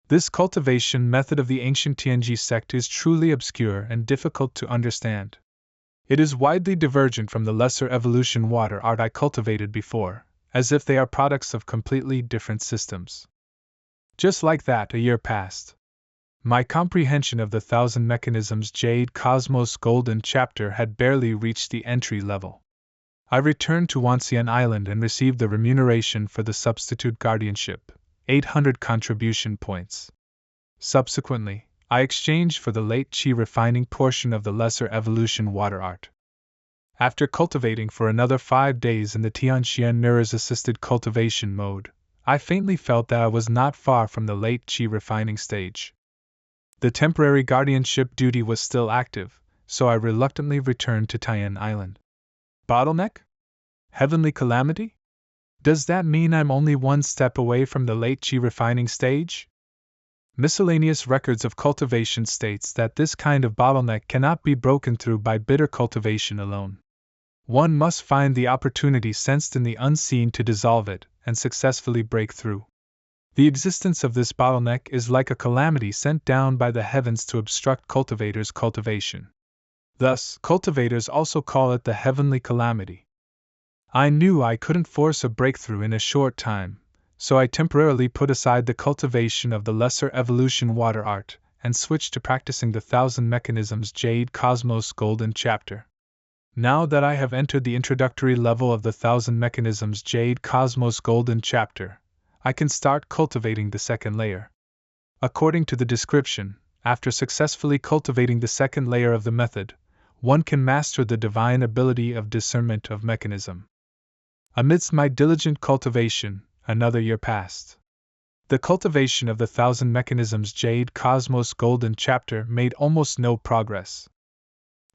This cultivation method of the ancient Tianji sect is truly obscure and difficult to understand. It is widely divergent from the lesser evolution water art I cultivated before, as if they are products of completely different systems. Just like that, a year passed. My comprehension of the 1,000 Mechanisms Jade Cosmos Golden Chapter had barely reached the entry level. I returned to Wanxian Island and received the remuneration for the substitute guardianship, 800 contribution points. Subsequently, I exchanged for the late Qi refining portion of the lesser evolution water art. After cultivating for another 5 days in the Tianxian Mirrors assisted cultivation mode, I faintly felt that I was not far from the late Qi refining stage. The temporary guardianship duty was still active, so I reluctantly returned to Taiyan Island. Bottleneck? Heavenly calamity? Does that mean I'm only one step away from the late Qi refining stage? Miscellaneous records of cultivation states that this kind of bottleneck cannot be broken through by bitter cultivation alone. One must find the opportunity sensed in the unseen to dissolve it and successfully break through. The existence of this bottleneck is like a calamity sent down by the heavens to obstruct cultivators' cultivation. Thus, cultivators also call it the heavenly calamity. I knew I couldn't force a breakthrough in a short time, so I temporarily put aside the cultivation of the lesser evolution water art and switched to practicing the 1,000 Mechanisms Jade Cosmos Golden Chapter. Now that I have entered the introductory level of the 1,000 Mechanisms Jade Cosmos Golden Chapter, I can start cultivating the second layer. According to the description, after successfully cultivating the second layer of the method, one can master the divine ability of discernment of mechanism. Amidst my diligent cultivation, another year passed. The cultivation of the 1,000 Mechanisms Jade Cosmos Golden Chapter made almost no progress.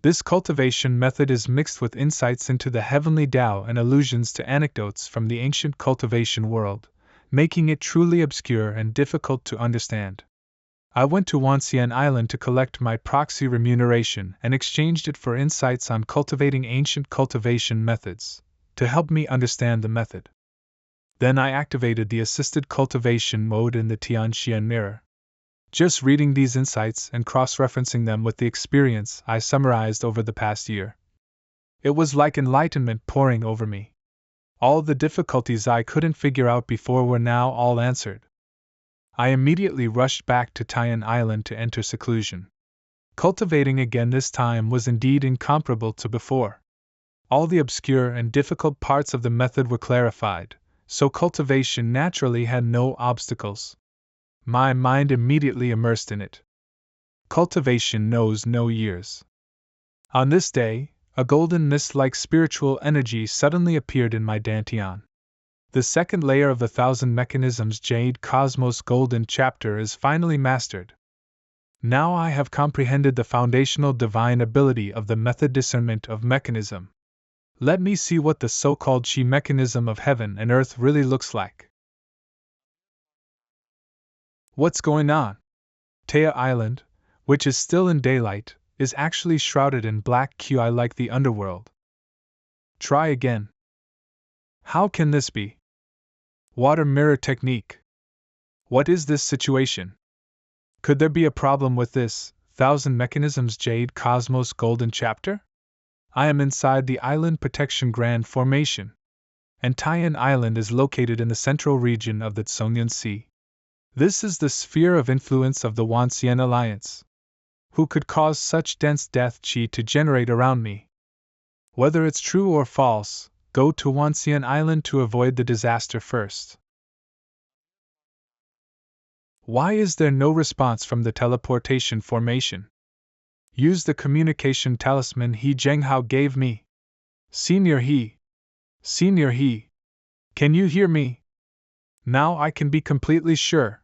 This cultivation method is mixed with insights into the heavenly Tao and allusions to anecdotes from the ancient cultivation world, making it truly obscure and difficult to understand. I went to Wanxian Island to collect my proxy remuneration and exchanged it for insights on cultivating ancient cultivation methods, to help me understand the method. Then I activated the assisted cultivation mode in the Tianxian Mirror. Just reading these insights and cross-referencing them with the experience I summarized over the past year, it was like enlightenment pouring over me. All the difficulties I couldn't figure out before were now all answered. I immediately rushed back to Taiyan Island to enter seclusion. Cultivating again this time was indeed incomparable to before. All the obscure and difficult parts of the method were clarified, so cultivation naturally had no obstacles. My mind immediately immersed in it. Cultivation knows no years. On this day, a golden mist-like spiritual energy suddenly appeared in my dantian. The second layer of the thousand mechanisms Jade Cosmos Golden chapter is finally mastered. Now I have comprehended the foundational divine ability of the method discernment of mechanism. Let me see what the so-called chi mechanism of heaven and earth really looks like. What's going on? Taya Island, which is still in daylight, is actually shrouded in black QI like the underworld. Try again. How can this be? Water mirror technique. What is this situation? Could there be a problem with this Thousand Mechanisms Jade Cosmos Golden chapter? I am inside the Island Protection Grand Formation, and Taiyan Island is located in the central region of the Tsongyun Sea. This is the sphere of influence of the Wanxian Alliance. Who could cause such dense death chi to generate around me? Whether it's true or false, go to Wanxian Island to avoid the disaster first. Why is there no response from the teleportation formation? Use the communication talisman He Zhenghao gave me. Senior He, can you hear me? Now I can be completely sure.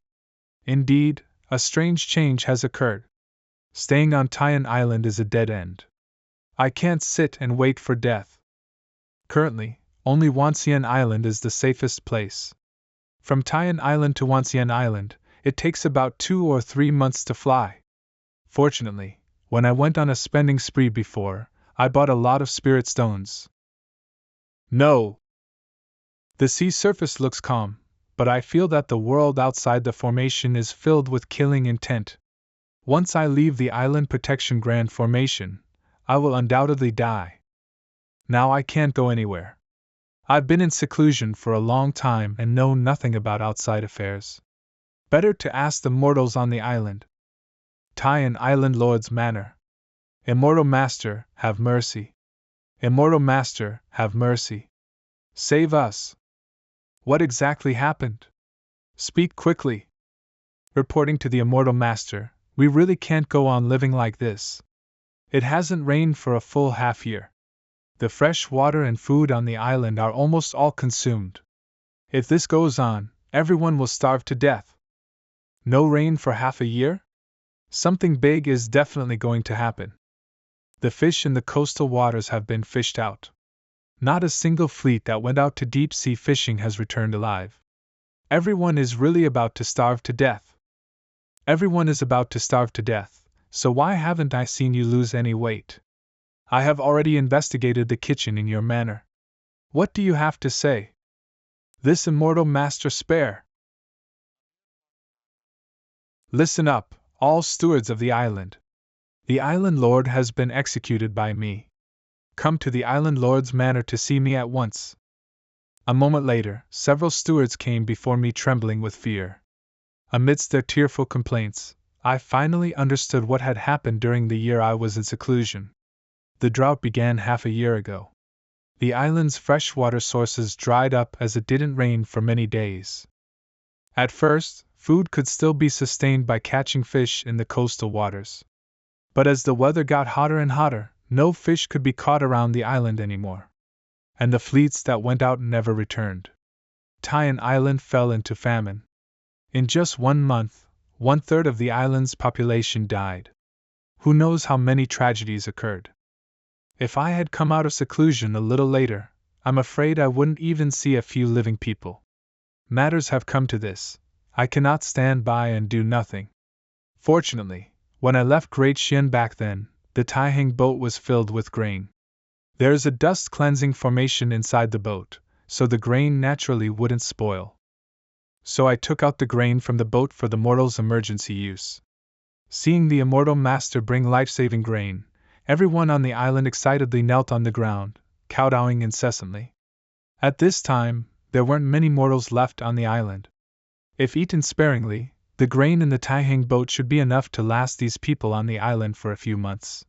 Indeed, a strange change has occurred. Staying on Taiyan Island is a dead end. I can't sit and wait for death. Currently, only Wanxian Island is the safest place. From Taiyan Island to Wanxian Island, it takes about 2 or 3 months to fly. Fortunately, when I went on a spending spree before, I bought a lot of spirit stones. No! The sea surface looks calm, but I feel that the world outside the formation is filled with killing intent. Once I leave the Island Protection Grand Formation, I will undoubtedly die. Now I can't go anywhere. I've been in seclusion for a long time and know nothing about outside affairs. Better to ask the mortals on the island. Taiyan Island Lord's Manor. Immortal Master, have mercy. Immortal Master, have mercy. Save us. What exactly happened? Speak quickly. Reporting to the Immortal Master, we really can't go on living like this. It hasn't rained for a full half year. The fresh water and food on the island are almost all consumed. If this goes on, everyone will starve to death. No rain for half a year? Something big is definitely going to happen. The fish in the coastal waters have been fished out. Not a single fleet that went out to deep sea fishing has returned alive. Everyone is really about to starve to death. Everyone is about to starve to death, so why haven't I seen you lose any weight? I have already investigated the kitchen in your manor. What do you have to say? This Immortal Master spare. Listen up, all stewards of the island. The Island Lord has been executed by me. Come to the Island Lord's manor to see me at once. A moment later, several stewards came before me trembling with fear. Amidst their tearful complaints, I finally understood what had happened during the year I was in seclusion. The drought began half a year ago. The island's freshwater sources dried up as it didn't rain for many days. At first, food could still be sustained by catching fish in the coastal waters. But as the weather got hotter and hotter, no fish could be caught around the island anymore. And the fleets that went out never returned. Taiyan Island fell into famine. In just 1 month, 1/3 of the island's population died. Who knows how many tragedies occurred? If I had come out of seclusion a little later, I'm afraid I wouldn't even see a few living people. Matters have come to this. I cannot stand by and do nothing. Fortunately, when I left Great Xian back then, the Taihang boat was filled with grain. There is a dust-cleansing formation inside the boat, so the grain naturally wouldn't spoil. So I took out the grain from the boat for the mortals' emergency use. Seeing the Immortal Master bring life-saving grain, everyone on the island excitedly knelt on the ground, kowtowing incessantly. At this time, there weren't many mortals left on the island. If eaten sparingly, the grain in the Taihang boat should be enough to last these people on the island for a few months.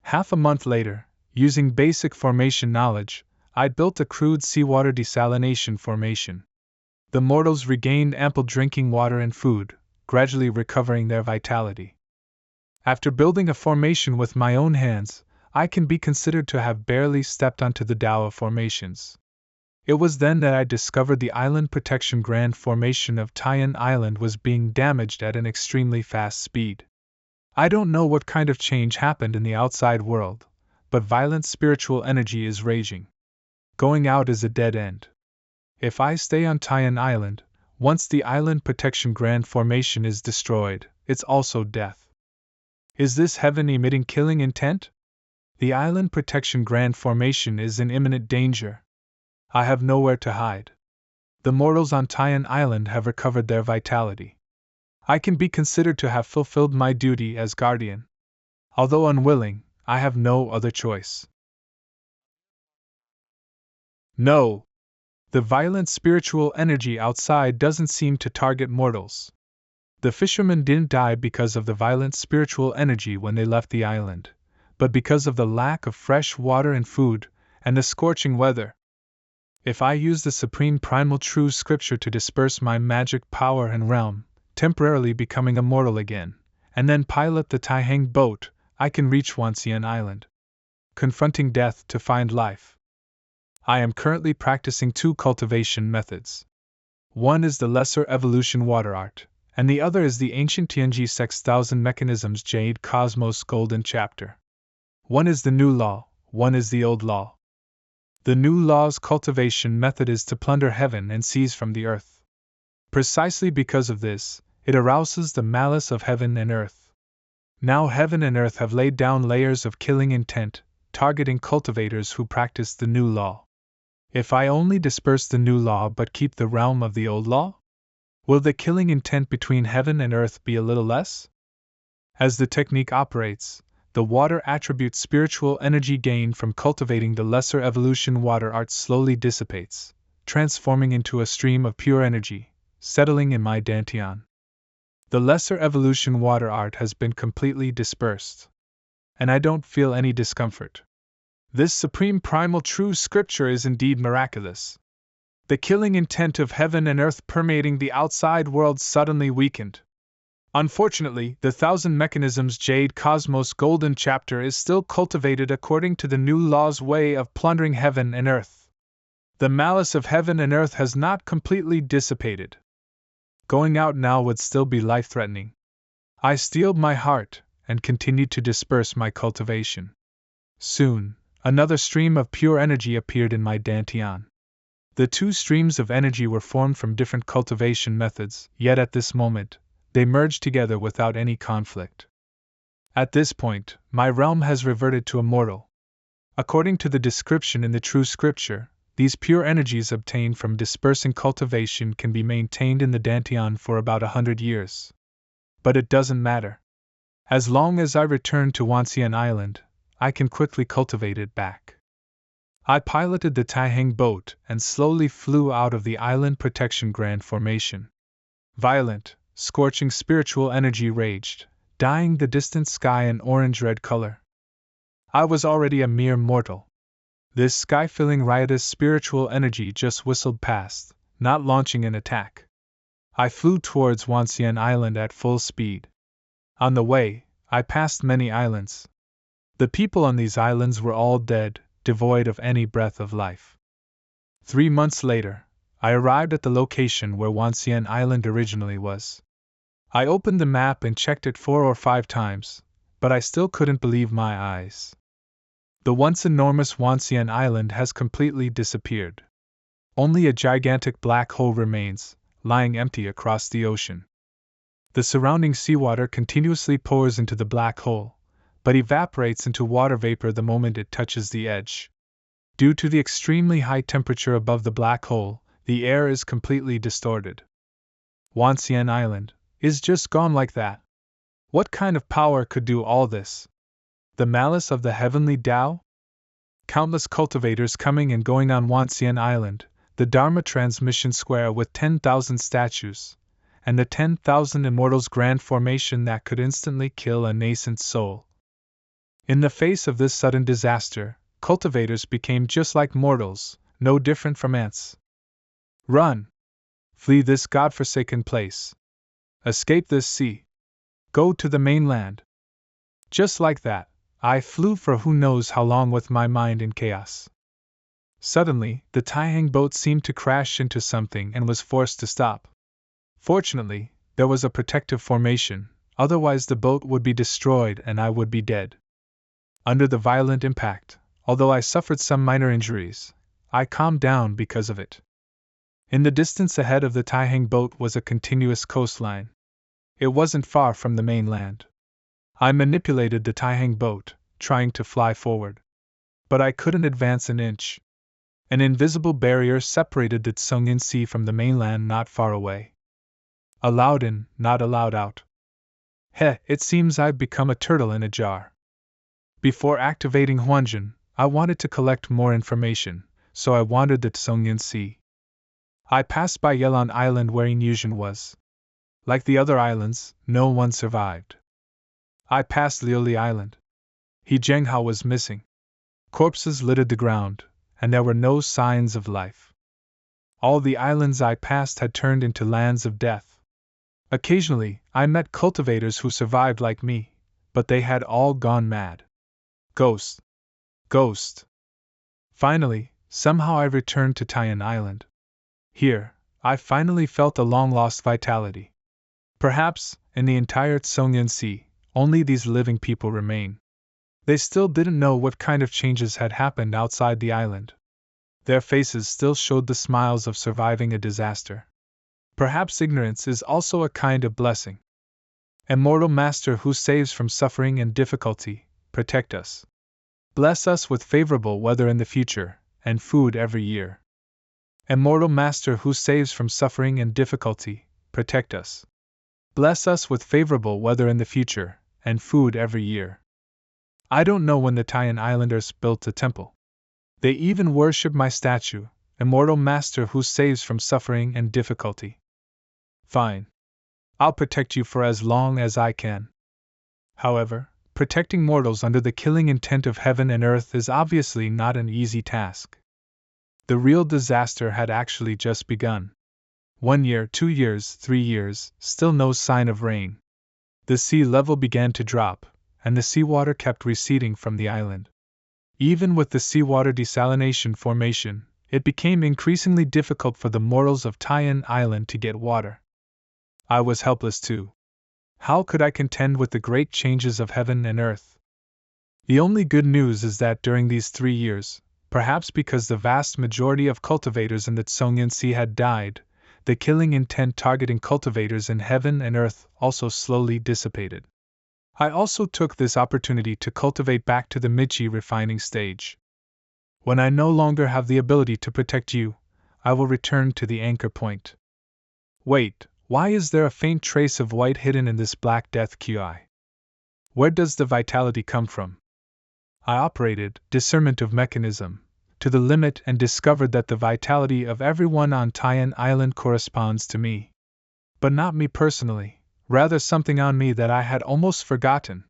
Half a month later, Using basic formation knowledge, I'd built a crude seawater desalination formation. The mortals regained ample drinking water and food, gradually recovering their vitality. After building a formation with my own hands, I can be considered to have barely stepped onto the Tao of formations. It was then that I discovered the Island Protection Grand Formation of Taiyan Island was being damaged at an extremely fast speed. I don't know what kind of change happened in the outside world, but violent spiritual energy is raging. Going out is a dead end. If I stay on Taiyan Island, once the Island Protection Grand Formation is destroyed, it's also death. Is this heaven emitting killing intent? The Island Protection Grand Formation is in imminent danger. I have nowhere to hide. The mortals on Taiyan Island have recovered their vitality. I can be considered to have fulfilled my duty as guardian. Although unwilling, I have no other choice. No! The violent spiritual energy outside doesn't seem to target mortals. The fishermen didn't die because of the violent spiritual energy when they left the island, but because of the lack of fresh water and food, and the scorching weather. If I use the supreme primal true scripture to disperse my magic power and realm, temporarily becoming immortal again, and then pilot the Taihang boat, I can reach Wanxian Island, confronting death to find life. I am currently practicing two cultivation methods. One is the Lesser Evolution Water Art, and the other is the ancient Tianji 6000 Mechanisms Jade Cosmos Golden Chapter. One is the new law, one is the old law. The new law's cultivation method is to plunder heaven and seize from the earth. Precisely because of this, it arouses the malice of heaven and earth. Now heaven and earth have laid down layers of killing intent, targeting cultivators who practice the new law. If I only disperse the new law but keep the realm of the old law, will the killing intent between heaven and earth be a little less? As the technique operates, the water attribute spiritual energy gained from cultivating the lesser evolution water art slowly dissipates, transforming into a stream of pure energy, settling in my dantian. The lesser evolution water art has been completely dispersed, and I don't feel any discomfort. This supreme primal true scripture is indeed miraculous. The killing intent of heaven and earth permeating the outside world suddenly weakened. Unfortunately, the Thousand Mechanisms Jade Cosmos Golden Chapter is still cultivated according to the new law's way of plundering heaven and earth. The malice of heaven and earth has not completely dissipated. Going out now would still be life-threatening. I steeled my heart and continued to disperse my cultivation. Soon, another stream of pure energy appeared in my dantian. The two streams of energy were formed from different cultivation methods, yet at this moment, they merged together without any conflict. At this point, my realm has reverted to immortal. According to the description in the true scripture, these pure energies obtained from dispersing cultivation can be maintained in the dantian for about 100 years. But it doesn't matter. As long as I return to Wanxian Island, I can quickly cultivate it back. I piloted the Taihang boat and slowly flew out of the Island Protection Grand Formation. Violent, scorching spiritual energy raged, dyeing the distant sky an orange-red color. I was already a mere mortal. This sky-filling riotous spiritual energy just whistled past, not launching an attack. I flew towards Wanxian Island at full speed. On the way, I passed many islands. The people on these islands were all dead, devoid of any breath of life. 3 months later, I arrived at the location where Wanxian Island originally was. I opened the map and checked it 4 or 5 times, but I still couldn't believe my eyes. The once enormous Wanxian Island has completely disappeared. Only a gigantic black hole remains, lying empty across the ocean. The surrounding seawater continuously pours into the black hole, but evaporates into water vapor the moment it touches the edge. Due to the extremely high temperature above the black hole, the air is completely distorted. Wanxian Island is just gone like that. What kind of power could do all this? The malice of the heavenly Tao? Countless cultivators coming and going on Wanxian Island, the Dharma Transmission Square with 10,000 statues, and the 10,000 Immortals Grand Formation that could instantly kill a nascent soul. In the face of this sudden disaster, cultivators became just like mortals, no different from ants. Run! Flee this godforsaken place. Escape this sea. Go to the mainland. Just like that, I flew for who knows how long with my mind in chaos. Suddenly, the Taihang boat seemed to crash into something and was forced to stop. Fortunately, there was a protective formation, otherwise the boat would be destroyed and I would be dead. Under the violent impact, although I suffered some minor injuries, I calmed down because of it. In the distance ahead of the Taihang boat was a continuous coastline. It wasn't far from the mainland. I manipulated the Taihang boat, trying to fly forward. But I couldn't advance an inch. An invisible barrier separated the Tsungin Sea from the mainland not far away. Allowed in, not allowed out. It seems I've become a turtle in a jar. Before activating Huanjin, I wanted to collect more information, so I wandered the Tsungin Sea. I passed by Yelan Island where Inyushin was. Like the other islands, no one survived. I passed Liuli Island. He Zhenghao was missing. Corpses littered the ground, and there were no signs of life. All the islands I passed had turned into lands of death. Occasionally, I met cultivators who survived like me, but they had all gone mad. Ghost. Ghost. Finally, somehow I returned to Taiyan Island. Here, I finally felt a long-lost vitality. Perhaps, in the entire Tsungin Sea, only these living people remain. They still didn't know what kind of changes had happened outside the island. Their faces still showed the smiles of surviving a disaster. Perhaps ignorance is also a kind of blessing. Immortal Master who saves from suffering and difficulty, protect us. Bless us with favorable weather in the future, and food every year. Immortal Master who saves from suffering and difficulty, protect us. Bless us with favorable weather in the future, and food every year. I don't know when the Taiyan Islanders built a temple. They even worship my statue, Immortal Master who saves from suffering and difficulty. Fine. I'll protect you for as long as I can. However, protecting mortals under the killing intent of heaven and earth is obviously not an easy task. The real disaster had actually just begun. 1 year, 2 years, 3 years, still no sign of rain. The sea level began to drop, and the seawater kept receding from the island. Even with the seawater desalination formation, it became increasingly difficult for the mortals of Taiyan Island to get water. I was helpless too. How could I contend with the great changes of heaven and earth? The only good news is that during these 3 years, perhaps because the vast majority of cultivators in the Tsungin Sea had died, the killing intent targeting cultivators in heaven and earth also slowly dissipated. I also took this opportunity to cultivate back to the Michi refining stage. When I no longer have the ability to protect you, I will return to the anchor point. Wait, why is there a faint trace of white hidden in this Black Death QI? Where does the vitality come from? I operated discernment of mechanism to the limit and discovered that the vitality of everyone on Taiyan Island corresponds to me. But not me personally, rather something on me that I had almost forgotten.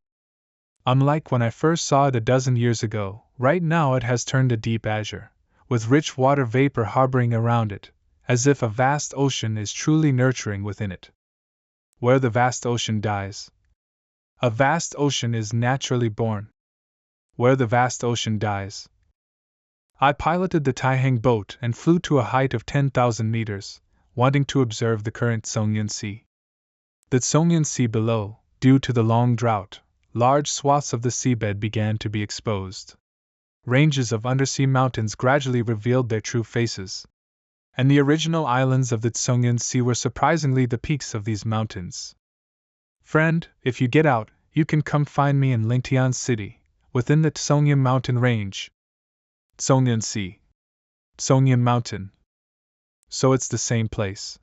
Unlike when I first saw it a dozen years ago, right now it has turned a deep azure, with rich water vapor harboring around it, as if a vast ocean is truly nurturing within it. Where the vast ocean dies, a vast ocean is naturally born. Where the vast ocean dies. I piloted the Taihang boat and flew to a height of 10,000 meters, wanting to observe the current Tsungin Sea. The Tsungin Sea below, due to the long drought, large swaths of the seabed began to be exposed. Ranges of undersea mountains gradually revealed their true faces. And the original islands of the Tsungin Sea were surprisingly the peaks of these mountains. Friend, if you get out, you can come find me in Lingtian City, within the Tsungin mountain range. Tsungin Sea. Tsungin Mountain. So it's the same place.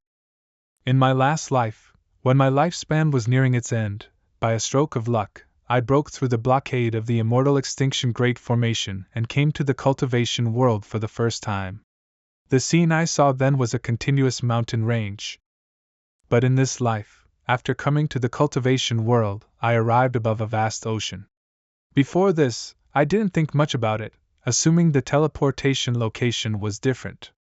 In my last life, when my lifespan was nearing its end, by a stroke of luck, I broke through the blockade of the immortal extinction great formation and came to the cultivation world for the first time. The scene I saw then was a continuous mountain range. But in this life, after coming to the cultivation world, I arrived above a vast ocean. Before this, I didn't think much about it, assuming the teleportation location was different.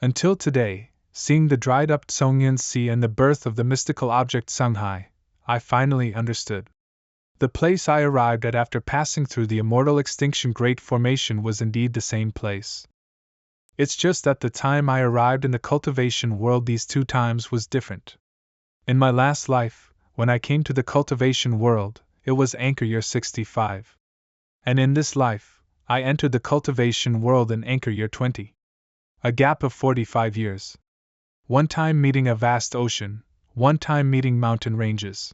Until today, seeing the dried-up Tsongyan Sea and the birth of the mystical object Songhai, I finally understood. The place I arrived at after passing through the immortal extinction Great Formation was indeed the same place. It's just that the time I arrived in the cultivation world these two times was different. In my last life, when I came to the cultivation world, it was Anchor Year 65. And in this life, I entered the cultivation world in Anchor Year 20. A gap of 45 years. One time meeting a vast ocean, one time meeting mountain ranges.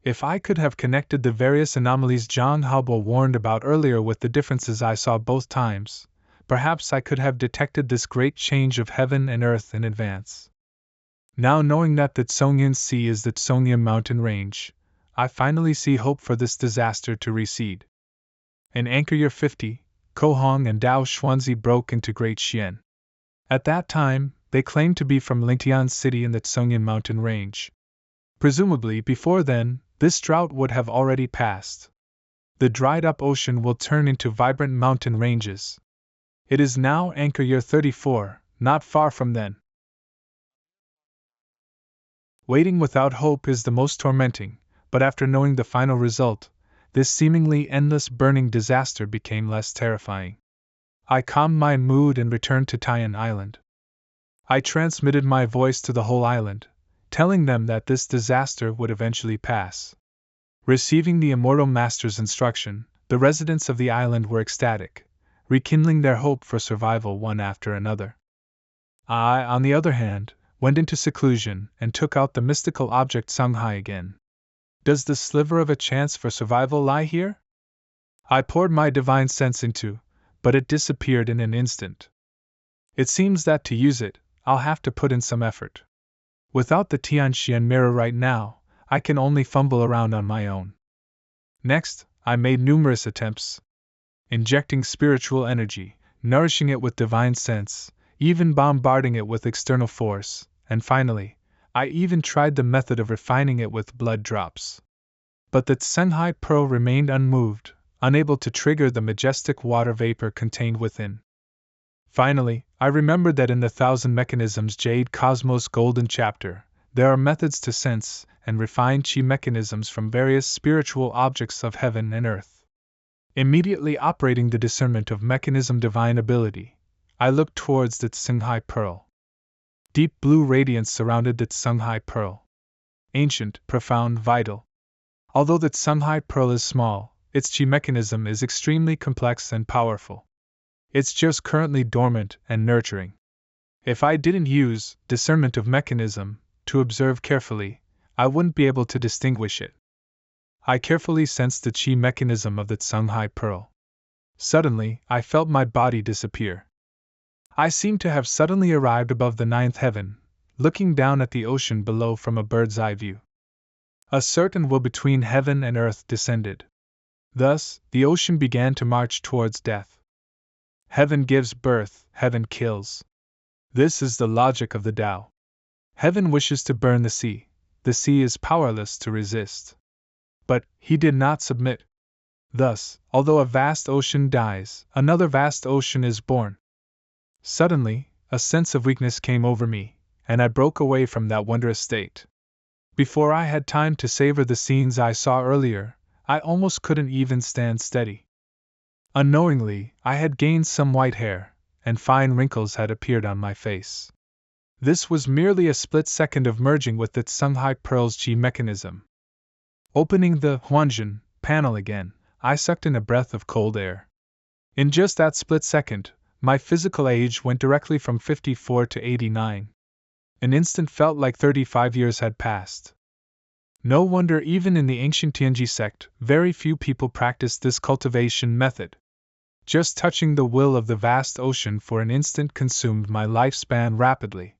If I could have connected the various anomalies Zhang Haobo warned about earlier with the differences I saw both times, perhaps I could have detected this great change of heaven and earth in advance. Now knowing that the Tsongyan Sea is the Tsongyan mountain range, I finally see hope for this disaster to recede. In Anchor Year 50, Ko Hong and Dao Xuanzi broke into Great Xian. At that time, they claimed to be from Lingtian City in the Tsongyan mountain range. Presumably before then, this drought would have already passed. The dried-up ocean will turn into vibrant mountain ranges. It is now Anchor Year 34, not far from then. Waiting without hope is the most tormenting, but after knowing the final result, this seemingly endless burning disaster became less terrifying. I calmed my mood and returned to Taiyan Island. I transmitted my voice to the whole island, telling them that this disaster would eventually pass. Receiving the Immortal Master's instruction, the residents of the island were ecstatic, rekindling their hope for survival one after another. I, on the other hand, went into seclusion and took out the mystical object Songhai again. Does the sliver of a chance for survival lie here? I poured my divine sense into, but it disappeared in an instant. It seems that to use it, I'll have to put in some effort. Without the Tianxian mirror right now, I can only fumble around on my own. Next, I made numerous attempts. Injecting spiritual energy, nourishing it with divine sense, even bombarding it with external force, and finally, I even tried the method of refining it with blood drops. But the Tsenghai Pearl remained unmoved, unable to trigger the majestic water vapor contained within. Finally, I remembered that in the Thousand Mechanisms Jade Cosmos Golden Chapter, there are methods to sense and refine chi mechanisms from various spiritual objects of heaven and earth. Immediately operating the discernment of mechanism divine ability, I looked towards the Tsenghai Pearl. Deep blue radiance surrounded the Tsenghai Pearl. Ancient, profound, vital. Although the Tsenghai Pearl is small, its chi mechanism is extremely complex and powerful. It's just currently dormant and nurturing. If I didn't use discernment of mechanism to observe carefully, I wouldn't be able to distinguish it. I carefully sensed the chi mechanism of the Tsenghai Pearl. Suddenly, I felt my body disappear. I seemed to have suddenly arrived above the ninth heaven, looking down at the ocean below from a bird's eye view. A certain will between heaven and earth descended. Thus, the ocean began to march towards death. Heaven gives birth, heaven kills. This is the logic of the Tao. Heaven wishes to burn the sea is powerless to resist. But he did not submit. Thus, although a vast ocean dies, another vast ocean is born. Suddenly, a sense of weakness came over me, and I broke away from that wondrous state. Before I had time to savor the scenes I saw earlier, I almost couldn't even stand steady. Unknowingly, I had gained some white hair, and fine wrinkles had appeared on my face. This was merely a split second of merging with the Tsenghai Pearl's chi mechanism. Opening the Huanjin panel again, I sucked in a breath of cold air. In just that split second, my physical age went directly from 54 to 89. An instant felt like 35 years had passed. No wonder even in the ancient Tianji sect, very few people practiced this cultivation method. Just touching the will of the vast ocean for an instant consumed my lifespan rapidly.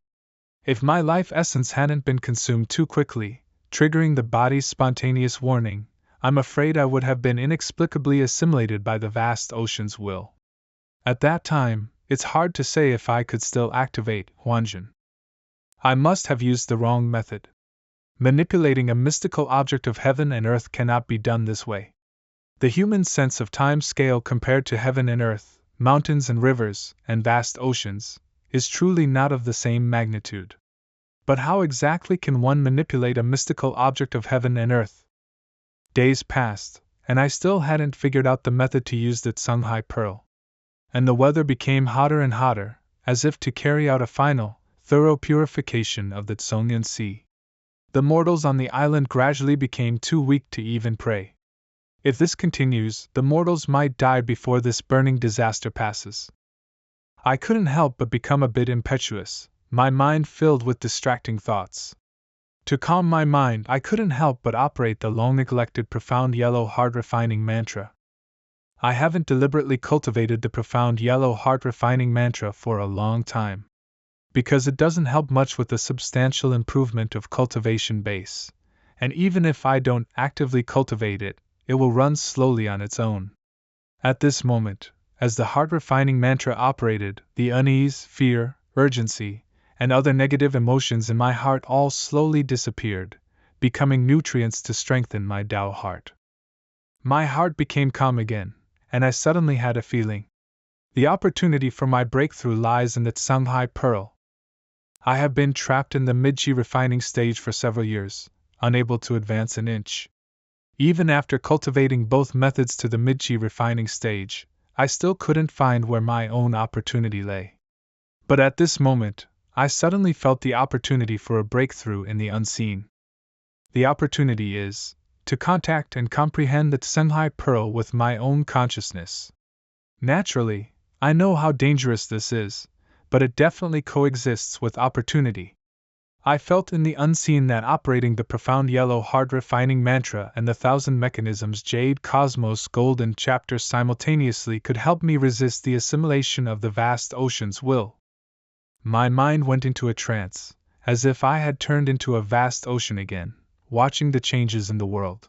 If my life essence hadn't been consumed too quickly, triggering the body's spontaneous warning, I'm afraid I would have been inexplicably assimilated by the vast ocean's will. At that time, it's hard to say if I could still activate Huanjin. I must have used the wrong method. Manipulating a mystical object of heaven and earth cannot be done this way. The human sense of time scale compared to heaven and earth, mountains and rivers, and vast oceans, is truly not of the same magnitude. But how exactly can one manipulate a mystical object of heaven and earth? Days passed, and I still hadn't figured out the method to use that Songhai pearl. And the weather became hotter and hotter, as if to carry out a final, thorough purification of the Tsongyan Sea. The mortals on the island gradually became too weak to even pray. If this continues, the mortals might die before this burning disaster passes. I couldn't help but become a bit impetuous, my mind filled with distracting thoughts. To calm my mind, I couldn't help but operate the long-neglected profound yellow heart refining mantra. I haven't deliberately cultivated the profound yellow heart refining mantra for a long time, because it doesn't help much with the substantial improvement of cultivation base, and even if I don't actively cultivate it, it will run slowly on its own. At this moment, as the heart refining mantra operated, the unease, fear, urgency, and other negative emotions in my heart all slowly disappeared, becoming nutrients to strengthen my Tao heart. My heart became calm again, and I suddenly had a feeling. The opportunity for my breakthrough lies in that Songhai pearl. I have been trapped in the mid-chi refining stage for several years, unable to advance an inch. Even after cultivating both methods to the mid-chi refining stage, I still couldn't find where my own opportunity lay. But at this moment, I suddenly felt the opportunity for a breakthrough in the unseen. The opportunity is to contact and comprehend the Songhai pearl with my own consciousness. Naturally, I know how dangerous this is, but it definitely coexists with opportunity. I felt in the unseen that operating the profound yellow heart refining mantra and the thousand mechanisms Jade Cosmos Golden chapter simultaneously could help me resist the assimilation of the vast ocean's will. My mind went into a trance, as if I had turned into a vast ocean again, watching the changes in the world.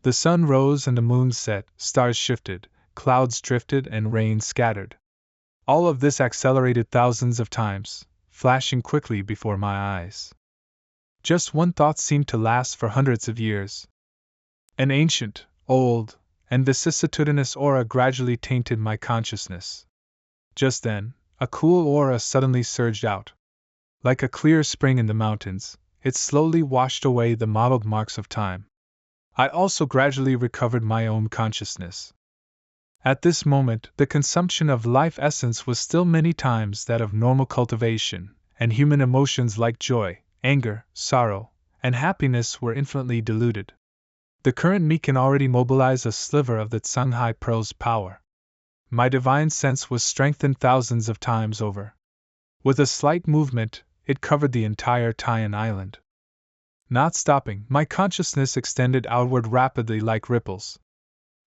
The sun rose and the moon set, stars shifted, clouds drifted and rain scattered. All of this accelerated thousands of times, flashing quickly before my eyes. Just one thought seemed to last for hundreds of years. An ancient, old, and vicissitudinous aura gradually tainted my consciousness. Just then, a cool aura suddenly surged out. Like a clear spring in the mountains, it slowly washed away the mottled marks of time. I also gradually recovered my own consciousness. At this moment, the consumption of life essence was still many times that of normal cultivation, and human emotions like joy, anger, sorrow, and happiness were infinitely diluted. The current me can already mobilize a sliver of the Songhai pearl's power. My divine sense was strengthened thousands of times over. With a slight movement, it covered the entire Taiyan island. Not stopping, my consciousness extended outward rapidly like ripples.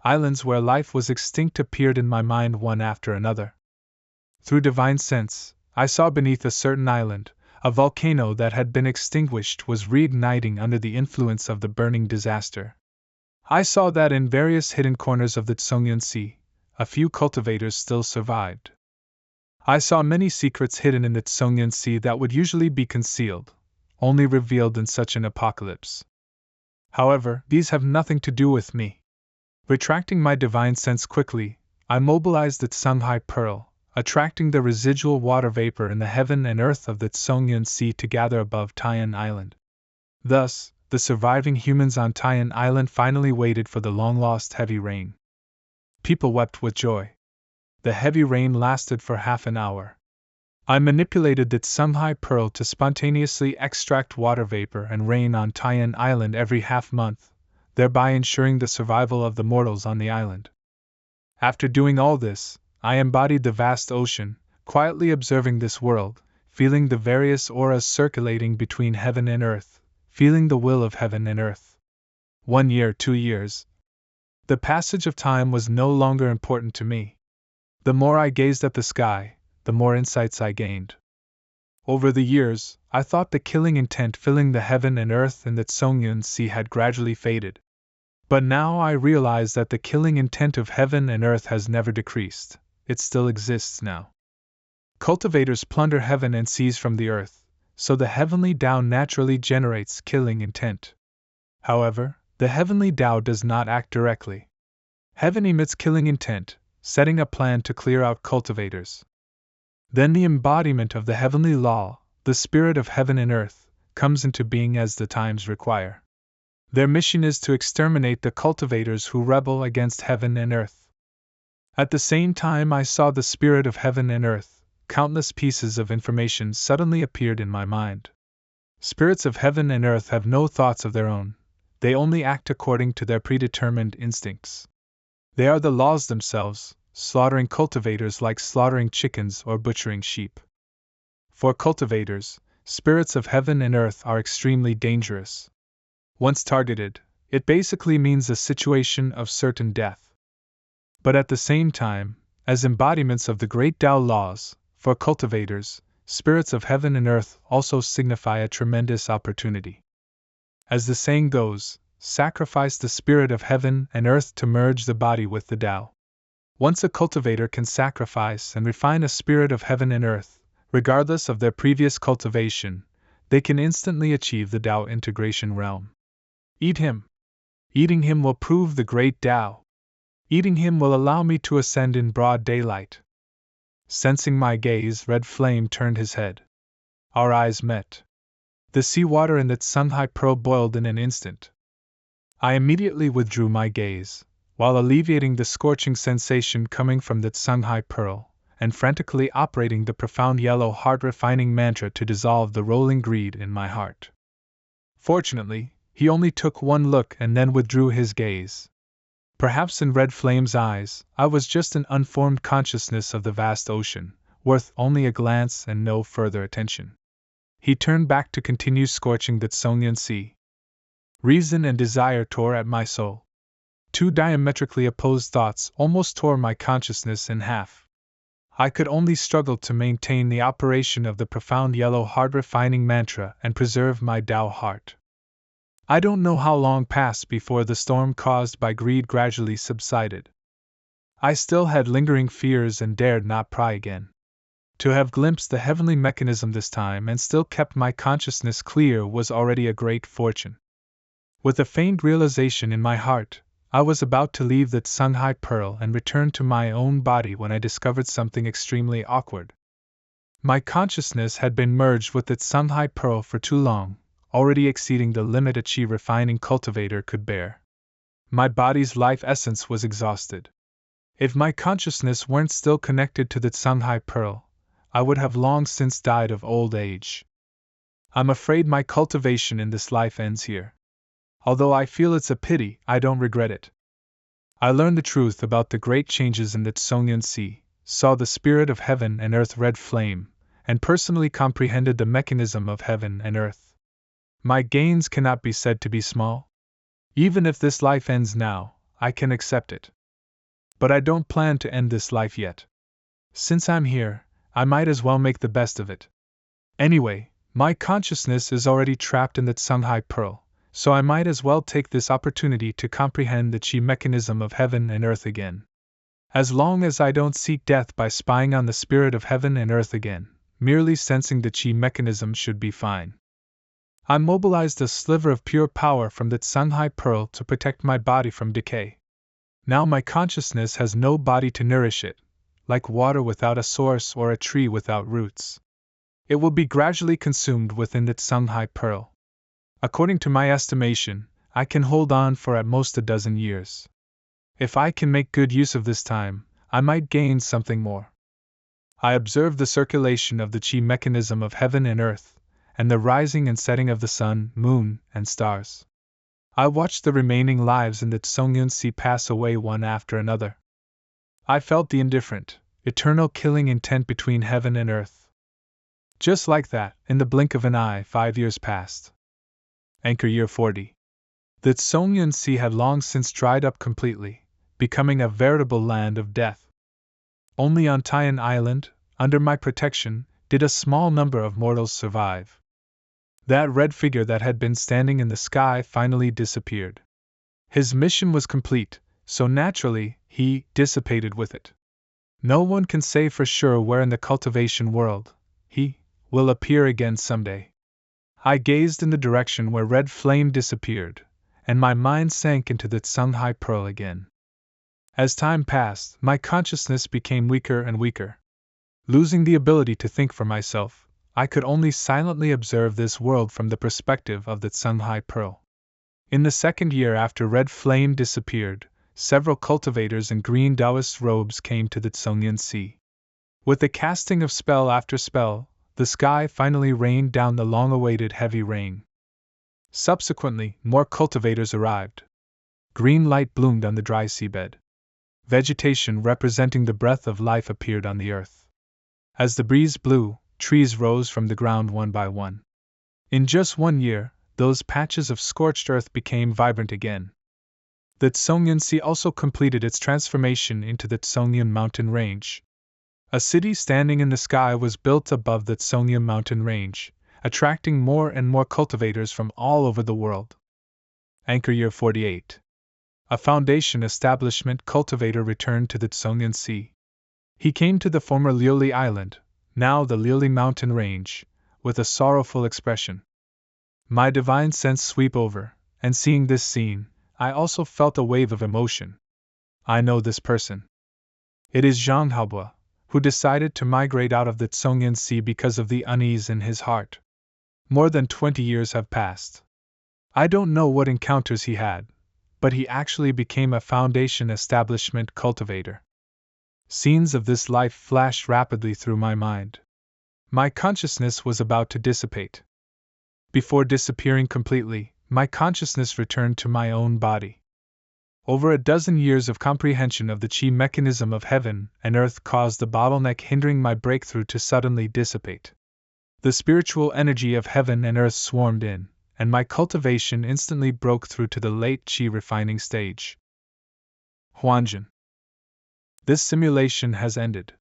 Islands where life was extinct appeared in my mind one after another. Through divine sense, I saw beneath a certain island, a volcano that had been extinguished was reigniting under the influence of the burning disaster. I saw that in various hidden corners of the Tsongyan Sea, a few cultivators still survived. I saw many secrets hidden in the Tsongyan Sea that would usually be concealed, only revealed in such an apocalypse. However, these have nothing to do with me. Retracting my divine sense quickly, I mobilized the Songhai pearl, attracting the residual water vapor in the heaven and earth of the Tsongyan Sea to gather above Taiyan Island. Thus, the surviving humans on Taiyan Island finally waited for the long-lost heavy rain. People wept with joy. The heavy rain lasted for half an hour. I manipulated the Songhai pearl to spontaneously extract water vapor and rain on Taiyan Island every half-month, thereby ensuring the survival of the mortals on the island. After doing all this, I embodied the vast ocean, quietly observing this world, feeling the various auras circulating between heaven and earth, feeling the will of heaven and earth. 1 year, 2 years. The passage of time was no longer important to me. The more I gazed at the sky, the more insights I gained. Over the years, I thought the killing intent filling the heaven and earth in the Tsongyan Sea had gradually faded. But now I realize that the killing intent of heaven and earth has never decreased. It still exists now. Cultivators plunder heaven and seize from the earth, so the heavenly Tao naturally generates killing intent. However, the heavenly Tao does not act directly. Heaven emits killing intent, setting a plan to clear out cultivators. Then the embodiment of the heavenly law, the spirit of heaven and earth, comes into being as the times require. Their mission is to exterminate the cultivators who rebel against heaven and earth. At the same time I saw the spirit of heaven and earth, countless pieces of information suddenly appeared in my mind. Spirits of heaven and earth have no thoughts of their own, they only act according to their predetermined instincts. They are the laws themselves, slaughtering cultivators like slaughtering chickens or butchering sheep. For cultivators, spirits of heaven and earth are extremely dangerous. Once targeted, it basically means a situation of certain death. But at the same time, as embodiments of the great Tao laws, for cultivators, spirits of heaven and earth also signify a tremendous opportunity. As the saying goes, sacrifice the spirit of heaven and earth to merge the body with the Tao. Once a cultivator can sacrifice and refine a spirit of heaven and earth, regardless of their previous cultivation, they can instantly achieve the Tao integration realm. Eat him. Eating him will prove the great Tao. Eating him will allow me to ascend in broad daylight. Sensing my gaze, Red Flame turned his head. Our eyes met. The seawater in that Sunghai pearl boiled in an instant. I immediately withdrew my gaze, while alleviating the scorching sensation coming from that Sunghai pearl, and frantically operating the profound yellow heart-refining mantra to dissolve the rolling greed in my heart. Fortunately, he only took one look and then withdrew his gaze. Perhaps in Red Flame's eyes, I was just an unformed consciousness of the vast ocean, worth only a glance and no further attention. He turned back to continue scorching that Songyun sea. Reason and desire tore at my soul. Two diametrically opposed thoughts almost tore my consciousness in half. I could only struggle to maintain the operation of the profound yellow heart-refining mantra and preserve my Tao heart. I don't know how long passed before the storm caused by greed gradually subsided. I still had lingering fears and dared not pry again. To have glimpsed the heavenly mechanism this time and still kept my consciousness clear was already a great fortune. With a faint realization in my heart, I was about to leave that Sunghai pearl and return to my own body when I discovered something extremely awkward. My consciousness had been merged with that Sunghai pearl for too long, already exceeding the limit a chi refining cultivator could bear. My body's life essence was exhausted. If my consciousness weren't still connected to that Sunghai pearl, I would have long since died of old age. I'm afraid my cultivation in this life ends here. Although I feel it's a pity, I don't regret it. I learned the truth about the great changes in that Songyun sea, saw the spirit of heaven and earth Red Flame, and personally comprehended the mechanism of heaven and earth. My gains cannot be said to be small. Even if this life ends now, I can accept it. But I don't plan to end this life yet. Since I'm here, I might as well make the best of it. Anyway, my consciousness is already trapped in that Sunghai pearl, so I might as well take this opportunity to comprehend the chi mechanism of heaven and earth again. As long as I don't seek death by spying on the spirit of heaven and earth again, merely sensing the chi mechanism should be fine. I mobilized a sliver of pure power from that Sunghai pearl to protect my body from decay. Now my consciousness has no body to nourish it, like water without a source or a tree without roots. It will be gradually consumed within that Sunghai pearl. According to my estimation, I can hold on for at most a dozen years. If I can make good use of this time, I might gain something more. I observed the circulation of the chi mechanism of heaven and earth, and the rising and setting of the sun, moon, and stars. I watched the remaining lives in the Songyun sea pass away one after another. I felt the indifferent, eternal killing intent between heaven and earth. Just like that, in the blink of an eye, 5 years passed. Anchor year 40. The Songyun sea had long since dried up completely, becoming a veritable land of death. Only on Taiyan Island, under my protection, did a small number of mortals survive. That red figure that had been standing in the sky finally disappeared. His mission was complete, so naturally, he dissipated with it. No one can say for sure where in the cultivation world he will appear again someday. I gazed in the direction where Red Flame disappeared, and my mind sank into that Sunghai pearl again. As time passed, my consciousness became weaker and weaker. Losing the ability to think for myself, I could only silently observe this world from the perspective of the Songhai Pearl. In the second year after Red Flame disappeared, several cultivators in green Taoist robes came to the Tsongyan Sea. With the casting of spell after spell, the sky finally rained down the long-awaited heavy rain. Subsequently, more cultivators arrived. Green light bloomed on the dry seabed. Vegetation representing the breath of life appeared on the earth. As the breeze blew, trees rose from the ground one by one. In just 1 year, those patches of scorched earth became vibrant again. The Tsongyan Sea also completed its transformation into the Tsongyan mountain range. A city standing in the sky was built above the Tsongyan mountain range, attracting more and more cultivators from all over the world. Anchor Year 48. A foundation establishment cultivator returned to the Tsongyan Sea. He came to the former Liuli Island, now the Liuli mountain range, with a sorrowful expression. My divine sense swept over, and seeing this scene, I also felt a wave of emotion. I know this person. It is Zhang Haobua, who decided to migrate out of the Tsongyan Sea because of the unease in his heart. More than 20 years have passed. I don't know what encounters he had, but he actually became a foundation establishment cultivator. Scenes of this life flashed rapidly through my mind. My consciousness was about to dissipate. Before disappearing completely, my consciousness returned to my own body. Over a dozen years of comprehension of the chi mechanism of heaven and earth caused the bottleneck hindering my breakthrough to suddenly dissipate. The spiritual energy of heaven and earth swarmed in, and my cultivation instantly broke through to the late chi refining stage. Huanjin. This simulation has ended.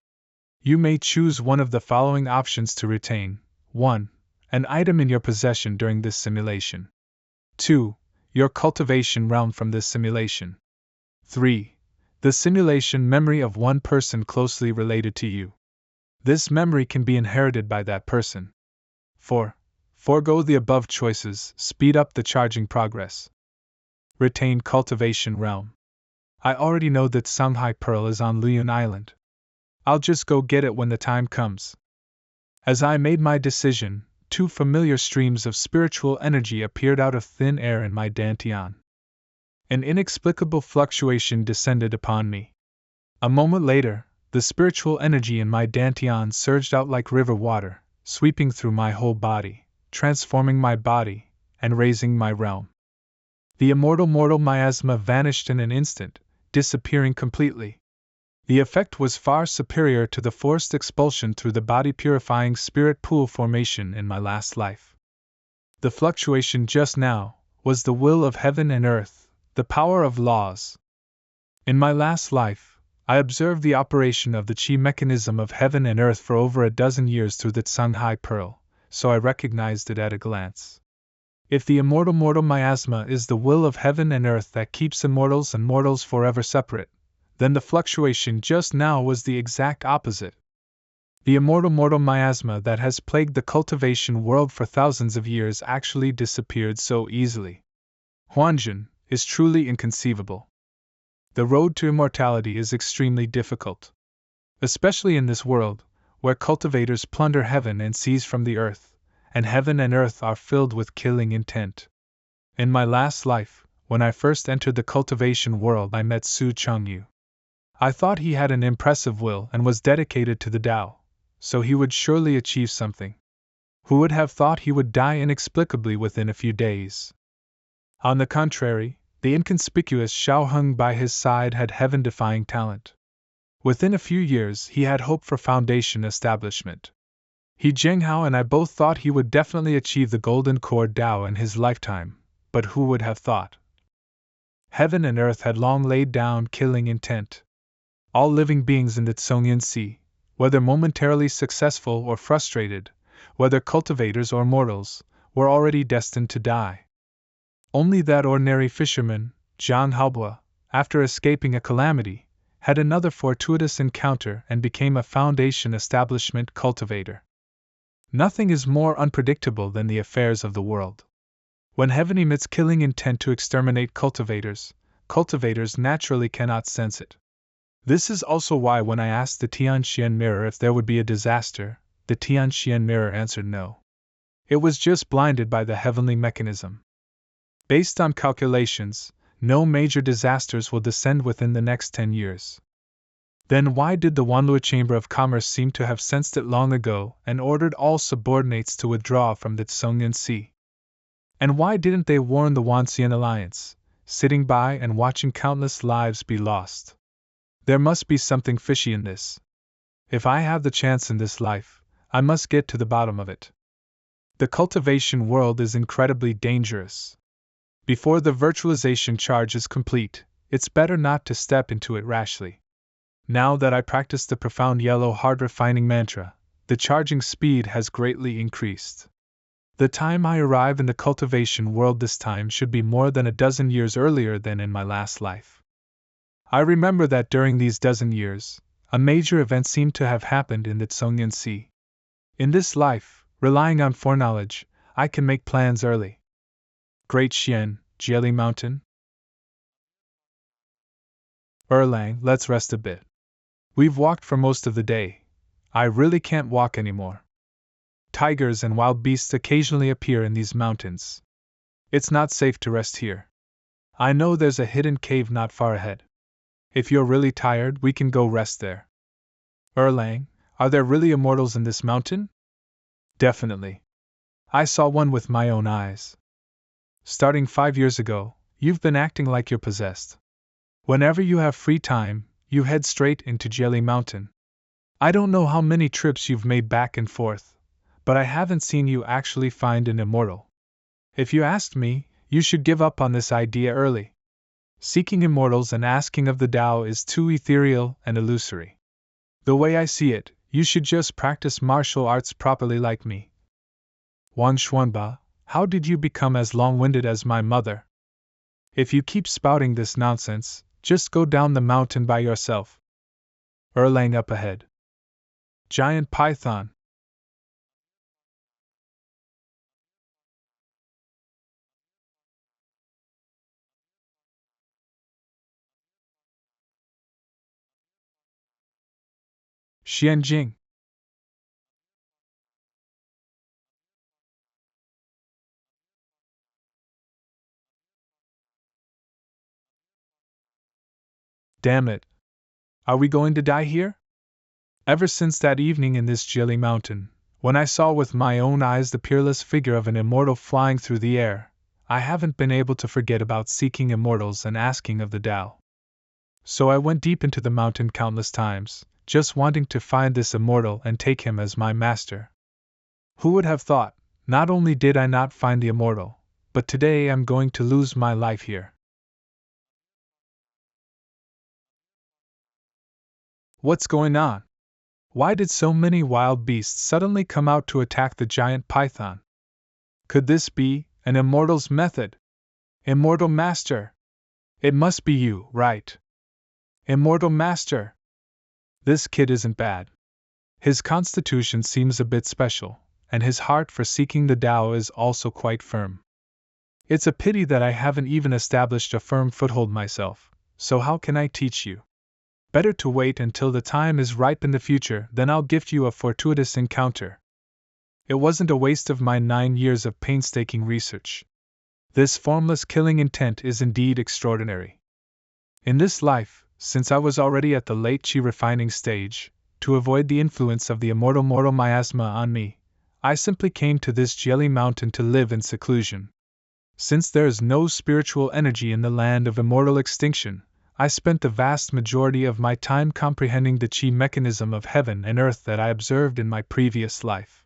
You may choose one of the following options to retain. 1. An item in your possession during this simulation. 2. Your cultivation realm from this simulation. 3. The simulation memory of one person closely related to you. This memory can be inherited by that person. 4. Forgo the above choices, speed up the charging progress. Retain cultivation realm. I already know that Songhai Pearl is on Liyun Island. I'll just go get it when the time comes. As I made my decision, 2 familiar streams of spiritual energy appeared out of thin air in my dantian. An inexplicable fluctuation descended upon me. A moment later, the spiritual energy in my dantian surged out like river water, sweeping through my whole body, transforming my body, and raising my realm. The immortal mortal miasma vanished in an instant, disappearing completely. The effect was far superior to the forced expulsion through the body-purifying spirit pool formation in my last life. The fluctuation just now was the will of heaven and earth, the power of laws. In my last life, I observed the operation of the chi mechanism of heaven and earth for over a dozen years through the Songhai Pearl, so I recognized it at a glance. If the immortal mortal miasma is the will of heaven and earth that keeps immortals and mortals forever separate, then the fluctuation just now was the exact opposite. The immortal mortal miasma that has plagued the cultivation world for thousands of years actually disappeared so easily. Huanjin is truly inconceivable. The road to immortality is extremely difficult. Especially in this world, where cultivators plunder heaven and seize from the earth, and heaven and earth are filled with killing intent. In my last life, when I first entered the cultivation world, I met Su Chengyu. I thought he had an impressive will and was dedicated to the Tao, so he would surely achieve something. Who would have thought he would die inexplicably within a few days? On the contrary, the inconspicuous Xiao Heng by his side had heaven-defying talent. Within a few years he had hope for foundation establishment. He Zhenghao and I both thought he would definitely achieve the Golden Core Tao in his lifetime, but who would have thought? Heaven and earth had long laid down killing intent. All living beings in the Tsongyan Sea, whether momentarily successful or frustrated, whether cultivators or mortals, were already destined to die. Only that ordinary fisherman, Zhang Haobua, after escaping a calamity, had another fortuitous encounter and became a foundation establishment cultivator. Nothing is more unpredictable than the affairs of the world. When heaven emits killing intent to exterminate cultivators, cultivators naturally cannot sense it. This is also why when I asked the Tianxian mirror if there would be a disaster, the Tianxian mirror answered no. It was just blinded by the heavenly mechanism. Based on calculations, no major disasters will descend within the next 10 years. Then why did the Wanlua Chamber of Commerce seem to have sensed it long ago and ordered all subordinates to withdraw from the Tsungyan Sea? And why didn't they warn the Wanxian Alliance, sitting by and watching countless lives be lost? There must be something fishy in this. If I have the chance in this life, I must get to the bottom of it. The cultivation world is incredibly dangerous. Before the virtualization charge is complete, it's better not to step into it rashly. Now that I practice the profound yellow heart refining mantra, the charging speed has greatly increased. The time I arrive in the cultivation world this time should be more than a dozen years earlier than in my last life. I remember that during these dozen years, a major event seemed to have happened in the Tsungyan Sea. In this life, relying on foreknowledge, I can make plans early. Great Xian, Jelly Mountain? Erlang, let's rest a bit. We've walked for most of the day. I really can't walk anymore. Tigers and wild beasts occasionally appear in these mountains. It's not safe to rest here. I know there's a hidden cave not far ahead. If you're really tired, we can go rest there. Erlang, are there really immortals in this mountain? Definitely. I saw one with my own eyes. Starting 5 years ago, you've been acting like you're possessed. Whenever you have free time, you head straight into Jelly Mountain. I don't know how many trips you've made back and forth, but I haven't seen you actually find an immortal. If you asked me, you should give up on this idea early. Seeking immortals and asking of the Tao is too ethereal and illusory. The way I see it, you should just practice martial arts properly like me. Wan Xuanba, how did you become as long-winded as my mother? If you keep spouting this nonsense, just go down the mountain by yourself. Erlang up ahead. Giant python. Xianjing. Damn it. Are we going to die here? Ever since that evening in this Jelly Mountain, when I saw with my own eyes the peerless figure of an immortal flying through the air, I haven't been able to forget about seeking immortals and asking of the Tao. So I went deep into the mountain countless times, just wanting to find this immortal and take him as my master. Who would have thought, not only did I not find the immortal, but today I'm going to lose my life here. What's going on? Why did so many wild beasts suddenly come out to attack the giant python? Could this be an immortal's method? Immortal Master! It must be you, right? Immortal Master! This kid isn't bad. His constitution seems a bit special, and his heart for seeking the Tao is also quite firm. It's a pity that I haven't even established a firm foothold myself, so how can I teach you? Better to wait until the time is ripe in the future, then I'll gift you a fortuitous encounter. It wasn't a waste of my 9 years of painstaking research. This formless killing intent is indeed extraordinary. In this life, since I was already at the late chi refining stage, to avoid the influence of the immortal mortal miasma on me, I simply came to this Jelly Mountain to live in seclusion. Since there is no spiritual energy in the land of immortal extinction, I spent the vast majority of my time comprehending the chi mechanism of heaven and earth that I observed in my previous life.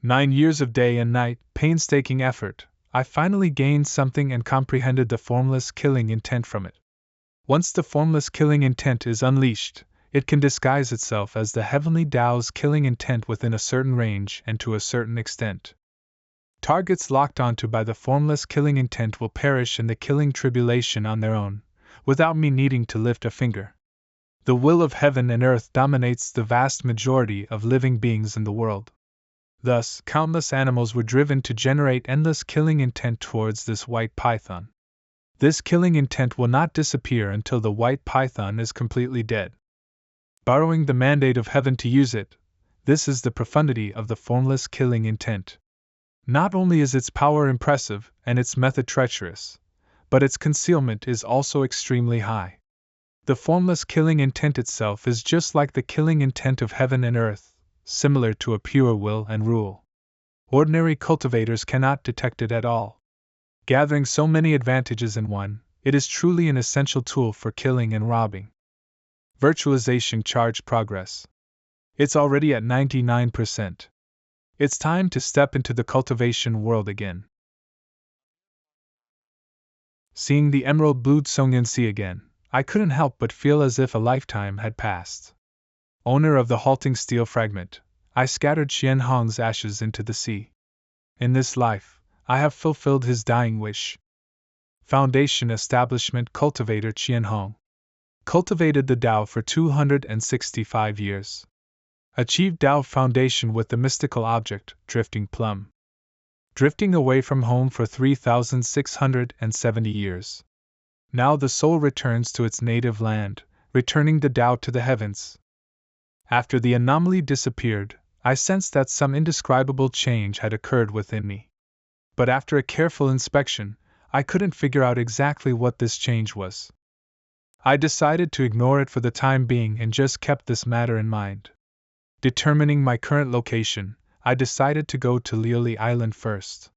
9 years of day and night, painstaking effort, I finally gained something and comprehended the formless killing intent from it. Once the formless killing intent is unleashed, it can disguise itself as the heavenly Tao's killing intent within a certain range and to a certain extent. Targets locked onto by the formless killing intent will perish in the killing tribulation on their own, without me needing to lift a finger. The will of heaven and earth dominates the vast majority of living beings in the world. Thus, countless animals were driven to generate endless killing intent towards this white python. This killing intent will not disappear until the white python is completely dead. Borrowing the mandate of heaven to use it, this is the profundity of the formless killing intent. Not only is its power impressive and its method treacherous, but its concealment is also extremely high. The formless killing intent itself is just like the killing intent of heaven and earth, similar to a pure will and rule. Ordinary cultivators cannot detect it at all. Gathering so many advantages in one, it is truly an essential tool for killing and robbing. Virtualization charge progress. It's already at 99%. It's time to step into the cultivation world again. Seeing the emerald blued Songyun Sea again, I couldn't help but feel as if a lifetime had passed. Owner of the halting steel fragment, I scattered Qian Hong's ashes into the sea. In this life, I have fulfilled his dying wish. Foundation Establishment Cultivator Qian Hong. Cultivated the Tao for 265 years. Achieved Tao Foundation with the mystical object, Drifting Plum. Drifting away from home for 3,670 years. Now the soul returns to its native land, returning the Tao to the heavens. After the anomaly disappeared, I sensed that some indescribable change had occurred within me. But after a careful inspection, I couldn't figure out exactly what this change was. I decided to ignore it for the time being and just kept this matter in mind. Determining my current location, I decided to go to Liuli Island first.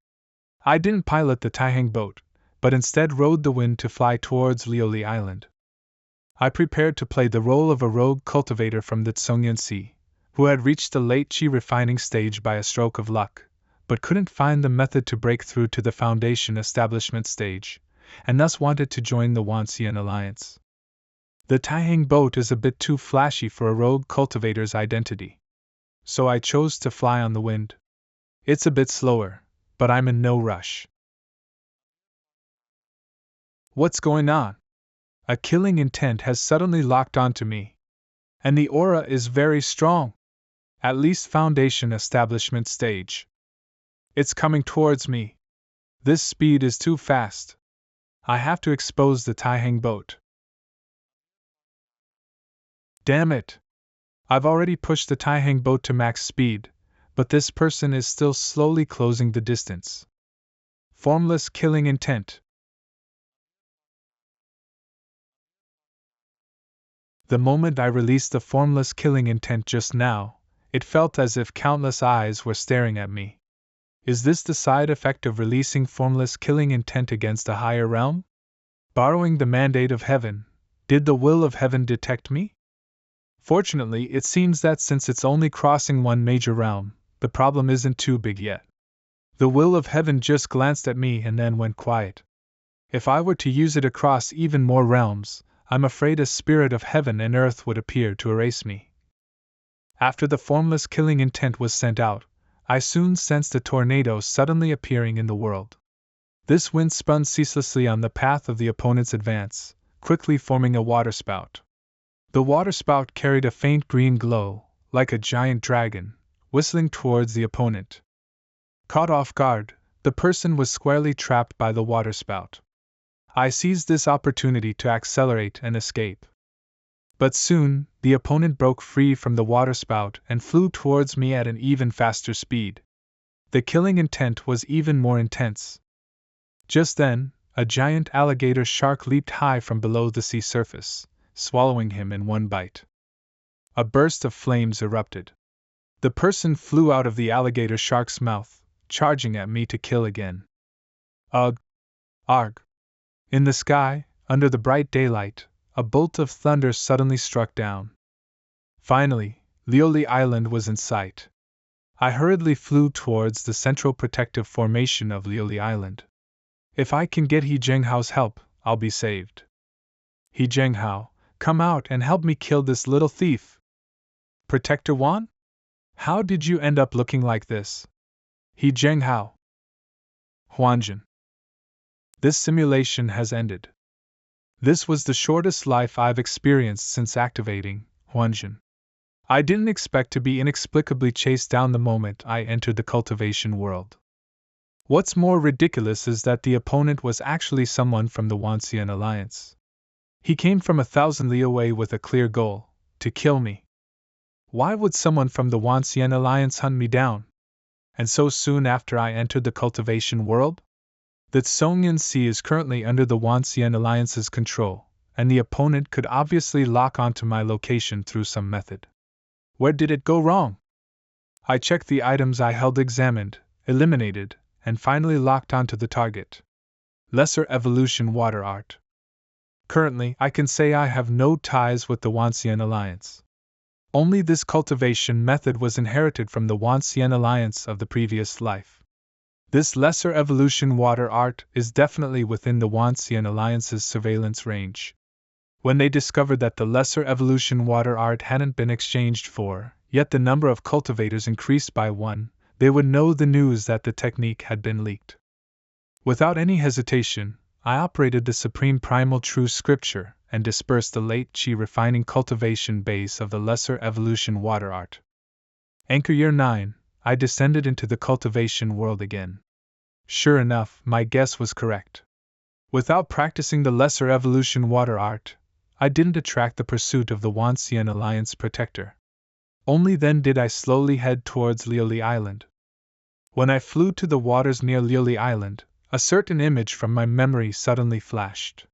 I didn't pilot the Taihang boat, but instead rode the wind to fly towards Liuli Island. I prepared to play the role of a rogue cultivator from the Songyun Sea, who had reached the late Qi refining stage by a stroke of luck, but couldn't find the method to break through to the foundation establishment stage, and thus wanted to join the Wanxian alliance. The Taihang boat is a bit too flashy for a rogue cultivator's identity. So I chose to fly on the wind. It's a bit slower, but I'm in no rush. What's going on? A killing intent has suddenly locked onto me. And the aura is very strong. At least foundation establishment stage. It's coming towards me. This speed is too fast. I have to expose the Taihang boat. Damn it! I've already pushed the Taihang boat to max speed, but this person is still slowly closing the distance. Formless killing intent. The moment I released the formless killing intent just now, it felt as if countless eyes were staring at me. Is this the side effect of releasing formless killing intent against a higher realm? Borrowing the mandate of heaven, did the will of heaven detect me? Fortunately, it seems that since it's only crossing one major realm, the problem isn't too big yet. The will of heaven just glanced at me and then went quiet. If I were to use it across even more realms, I'm afraid a spirit of heaven and earth would appear to erase me. After the formless killing intent was sent out, I soon sensed a tornado suddenly appearing in the world. This wind spun ceaselessly on the path of the opponent's advance, quickly forming a waterspout. The waterspout carried a faint green glow, like a giant dragon, whistling towards the opponent. Caught off guard, the person was squarely trapped by the waterspout. I seized this opportunity to accelerate and escape. But soon, the opponent broke free from the waterspout and flew towards me at an even faster speed. The killing intent was even more intense. Just then, a giant alligator shark leaped high from below the sea surface, swallowing him in one bite. A burst of flames erupted. The person flew out of the alligator shark's mouth, charging at me to kill again. Ugh! Arg! In the sky, under the bright daylight, a bolt of thunder suddenly struck down. Finally, Liuli Island was in sight. I hurriedly flew towards the central protective formation of Liuli Island. If I can get He Zhenghao's help, I'll be saved. He Zhenghao, come out and help me kill this little thief! Protector Wan? How did you end up looking like this? He Zhenghao. Huanjin. This simulation has ended. This was the shortest life I've experienced since activating Huanjin. I didn't expect to be inexplicably chased down the moment I entered the cultivation world. What's more ridiculous is that the opponent was actually someone from the Wanxian Alliance. He came from 1,000 li away with a clear goal: to kill me. Why would someone from the Wanxian Alliance hunt me down? And so soon after I entered the cultivation world? The Tsongyan Sea is currently under the Wanxian Alliance's control, and the opponent could obviously lock onto my location through some method. Where did it go wrong? I checked the items I held, examined, eliminated, and finally locked onto the target. Lesser Evolution Water Art. Currently, I can say I have no ties with the Wanxian Alliance. Only this cultivation method was inherited from the Wanxian Alliance of the previous life. This Lesser Evolution Water Art is definitely within the Wanxian Alliance's surveillance range. When they discovered that the Lesser Evolution Water Art hadn't been exchanged for, yet the number of cultivators increased by 1, they would know the news that the technique had been leaked. Without any hesitation, I operated the Supreme Primal True Scripture and dispersed the late Qi refining cultivation base of the Lesser Evolution Water Art. Anchor Year 9, I descended into the cultivation world again. Sure enough, my guess was correct. Without practicing the Lesser Evolution Water Art, I didn't attract the pursuit of the Wanxian Alliance protector. Only then did I slowly head towards Lioli Island. When I flew to the waters near Lioli Island, a certain image from my memory suddenly flashed.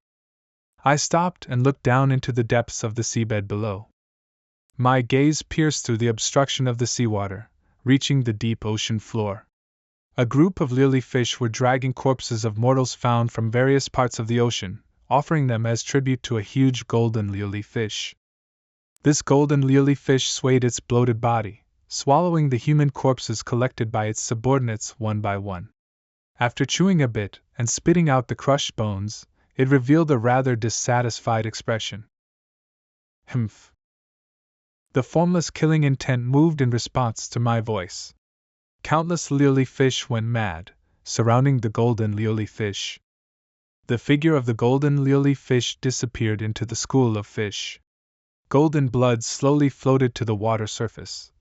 I stopped and looked down into the depths of the seabed below. My gaze pierced through the obstruction of the seawater, reaching the deep ocean floor. A group of lily fish were dragging corpses of mortals found from various parts of the ocean, offering them as tribute to a huge golden lily fish. This golden lily fish swayed its bloated body, swallowing the human corpses collected by its subordinates one by one. After chewing a bit and spitting out the crushed bones, it revealed a rather dissatisfied expression. Humph. The formless killing intent moved in response to my voice. Countless lily fish went mad, surrounding the golden lily fish. The figure of the golden lily fish disappeared into the school of fish. Golden blood slowly floated to the water surface.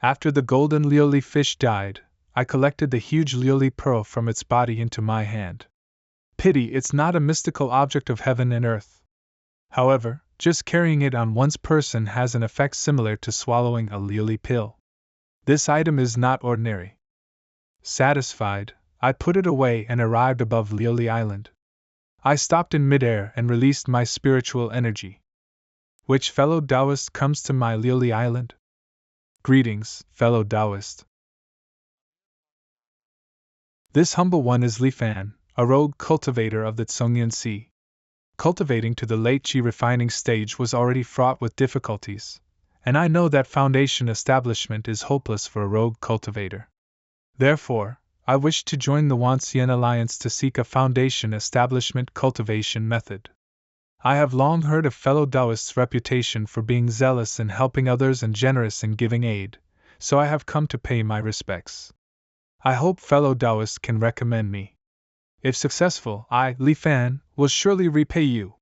After the golden lily fish died, I collected the huge lily pearl from its body into my hand. Pity it's not a mystical object of heaven and earth. However, just carrying it on one's person has an effect similar to swallowing a lily pill. This item is not ordinary. Satisfied, I put it away and arrived above Lioli Island. I stopped in midair and released my spiritual energy. Which fellow Taoist comes to my Lioli Island? Greetings, fellow Taoist. This humble one is Li Fan, a rogue cultivator of the Tsongyan Sea. Cultivating to the late Qi refining stage was already fraught with difficulties, and I know that foundation establishment is hopeless for a rogue cultivator. Therefore, I wished to join the Wanxian Alliance to seek a foundation establishment cultivation method. I have long heard of fellow Taoists' reputation for being zealous in helping others and generous in giving aid, so I have come to pay my respects. I hope fellow Taoists can recommend me. If successful, I, Li Fan, will surely repay you.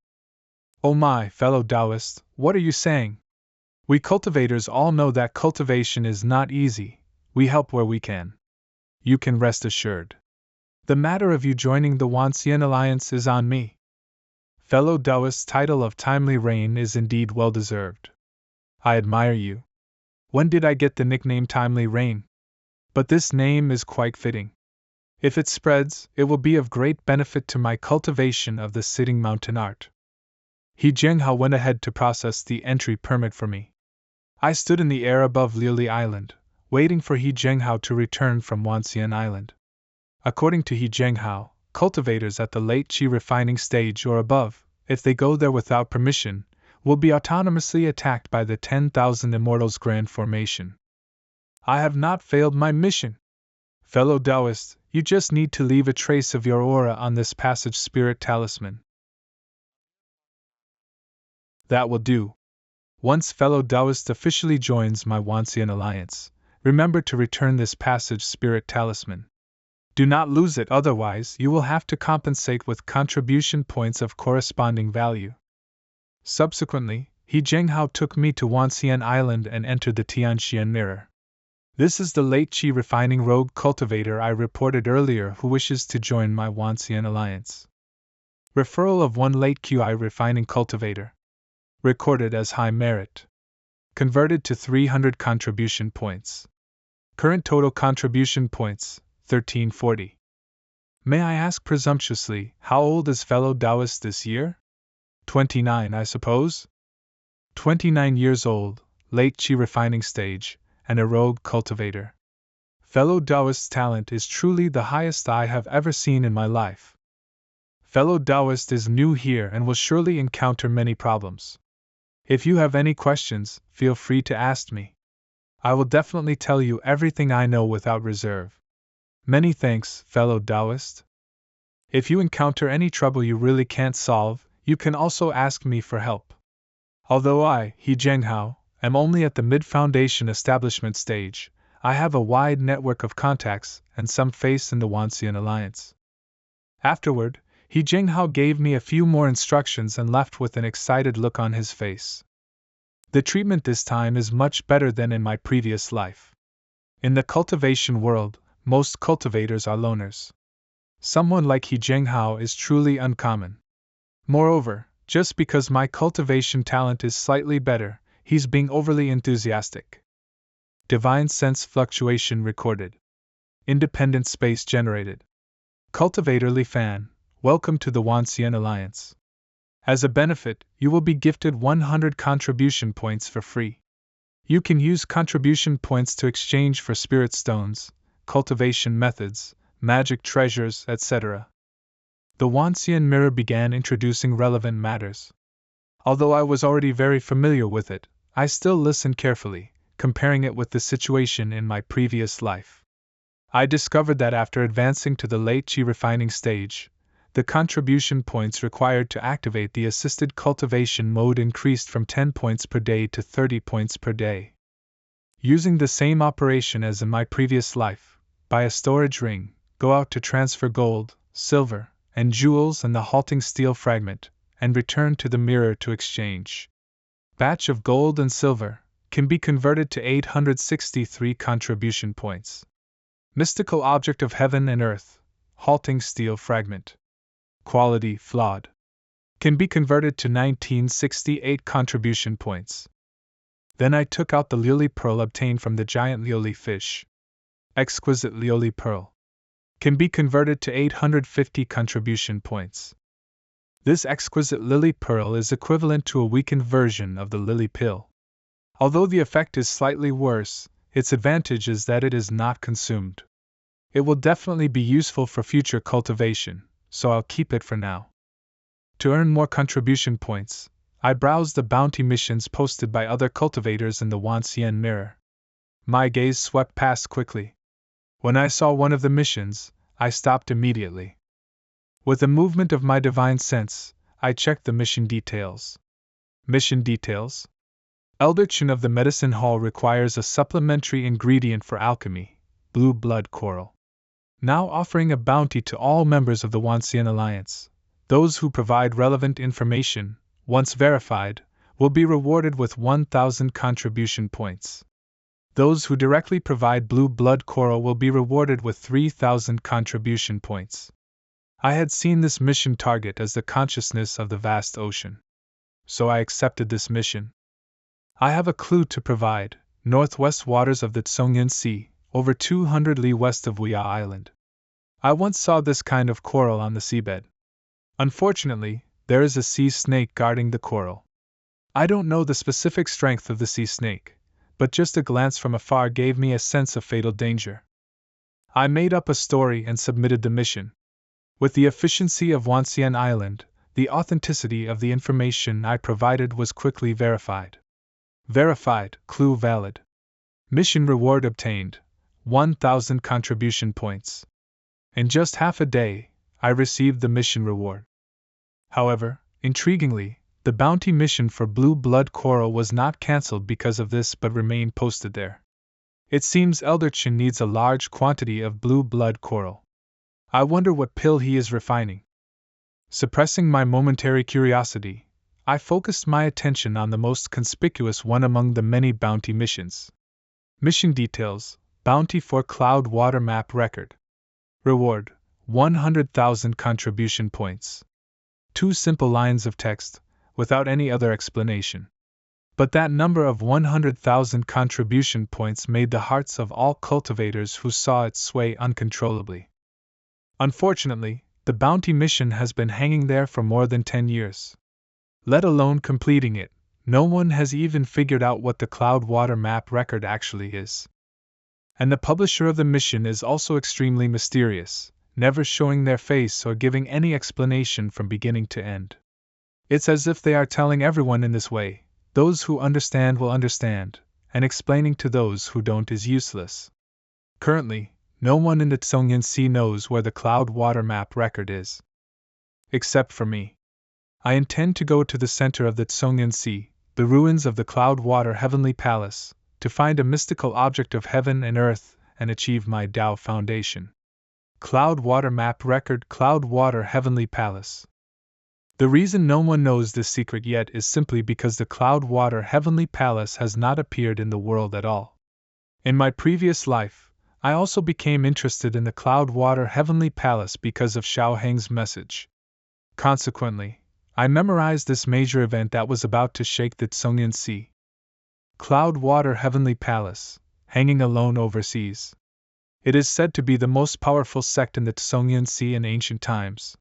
Oh my, fellow Taoist, what are you saying? We cultivators all know that cultivation is not easy. We help where we can. You can rest assured. The matter of you joining the Wanxian Alliance is on me. Fellow Taoist's title of Timely Rain is indeed well deserved. I admire you. When did I get the nickname Timely Rain? But this name is quite fitting. If it spreads, it will be of great benefit to my cultivation of the sitting mountain art. He Zhenghao went ahead to process the entry permit for me. I stood in the air above Lioli Island, waiting for He Zhenghao to return from Wanxian Island. According to He Zhenghao, cultivators at the late Qi refining stage or above, if they go there without permission, will be autonomously attacked by the 10,000 Immortals Grand Formation. I have not failed my mission. Fellow Taoist, you just need to leave a trace of your aura on this passage spirit talisman. That will do. Once fellow Taoist officially joins my Wanxian Alliance, remember to return this passage spirit talisman. Do not lose it, otherwise you will have to compensate with contribution points of corresponding value. Subsequently, He Zhenghao took me to Wanxian Island and entered the Tianxian Mirror. This is the late Qi refining rogue cultivator I reported earlier who wishes to join my Wanxian alliance. Referral of one late QI refining cultivator. Recorded as high merit. Converted to 300 contribution points. Current total contribution points, 1340. May I ask presumptuously, how old is fellow Taoist this year? 29, I suppose? 29 years old, late Qi refining stage, and a rogue cultivator. Fellow Taoist's talent is truly the highest I have ever seen in my life. Fellow Taoist is new here and will surely encounter many problems. If you have any questions, feel free to ask me. I will definitely tell you everything I know without reserve. Many thanks, fellow Taoist. If you encounter any trouble you really can't solve, you can also ask me for help. Although I, He Zhenghao, am only at the mid-foundation establishment stage, I have a wide network of contacts and some faith in the Wanxian alliance. Afterward, He Zhenghao gave me a few more instructions and left with an excited look on his face. The treatment this time is much better than in my previous life. In the cultivation world, most cultivators are loners. Someone like He Zhenghao is truly uncommon. Moreover, just because my cultivation talent is slightly better, he's being overly enthusiastic. Divine sense fluctuation recorded. Independent space generated. Cultivator Li Fan, welcome to the Wanxian Alliance. As a benefit, you will be gifted 100 contribution points for free. You can use contribution points to exchange for spirit stones, cultivation methods, magic treasures, etc. The Wanxian mirror began introducing relevant matters. Although I was already very familiar with it, I still listened carefully, comparing it with the situation in my previous life. I discovered that after advancing to the late Qi refining stage, the contribution points required to activate the assisted cultivation mode increased from 10 points per day to 30 points per day. Using the same operation as in my previous life, buy a storage ring, go out to transfer gold, silver, and jewels and the halting steel fragment, and return to the mirror to exchange. Batch of gold and silver can be converted to 863 contribution points. Mystical object of heaven and earth, halting steel fragment. Quality flawed. Can be converted to 1968 contribution points. Then I took out the Liuli pearl obtained from the giant Liuli fish. Exquisite Liuli pearl. Can be converted to 850 contribution points. This exquisite lily pearl is equivalent to a weakened version of the lily pill. Although the effect is slightly worse, its advantage is that it is not consumed. It will definitely be useful for future cultivation, so I'll keep it for now. To earn more contribution points, I browsed the bounty missions posted by other cultivators in the Wanxian mirror. My gaze swept past quickly. When I saw one of the missions, I stopped immediately. With a movement of my divine sense, I checked the mission details. Mission details? Elder Chen of the Medicine Hall requires a supplementary ingredient for alchemy, blue blood coral. Now offering a bounty to all members of the Wanxian Alliance. Those who provide relevant information, once verified, will be rewarded with 1,000 contribution points. Those who directly provide blue blood coral will be rewarded with 3,000 contribution points. I had seen this mission target as the consciousness of the vast ocean. So I accepted this mission. I have a clue to provide: northwest waters of the Tsongyan Sea, over 200 li west of Wuya Island. I once saw this kind of coral on the seabed. Unfortunately, there is a sea snake guarding the coral. I don't know the specific strength of the sea snake, but just a glance from afar gave me a sense of fatal danger. I made up a story and submitted the mission. With the efficiency of Wanxian Island, the authenticity of the information I provided was quickly verified. Verified, clue valid. Mission reward obtained, 1,000 contribution points. In just half a day, I received the mission reward. However, intriguingly, the bounty mission for blue blood coral was not cancelled because of this but remained posted there. It seems Elder Chen needs a large quantity of blue blood coral. I wonder what pill he is refining. Suppressing my momentary curiosity, I focused my attention on the most conspicuous one among the many bounty missions. Mission details: Bounty for Cloud Water Map Record. Reward, 100,000 contribution points. 2 simple lines of text, without any other explanation. But that number of 100,000 contribution points made the hearts of all cultivators who saw it sway uncontrollably. Unfortunately, the bounty mission has been hanging there for more than 10 years. Let alone completing it, no one has even figured out what the Cloud Water Map Record actually is. And the publisher of the mission is also extremely mysterious, never showing their face or giving any explanation from beginning to end. It's as if they are telling everyone in this way, those who understand will understand, and explaining to those who don't is useless. Currently, no one in the Tsongyan Sea knows where the Cloud Water Map Record is. Except for me. I intend to go to the center of the Tsongyan Sea, the ruins of the Cloud Water Heavenly Palace, to find a mystical object of heaven and earth and achieve my Tao foundation. Cloud Water Map Record, Cloud Water Heavenly Palace. The reason no one knows this secret yet is simply because the Cloud Water Heavenly Palace has not appeared in the world at all. In my previous life, I also became interested in the Cloud Water Heavenly Palace because of Xiao Heng's message. Consequently, I memorized this major event that was about to shake the Tsongyan Sea. Cloud Water Heavenly Palace, hanging alone overseas. It is said to be the most powerful sect in the Tsongyan Sea in ancient times.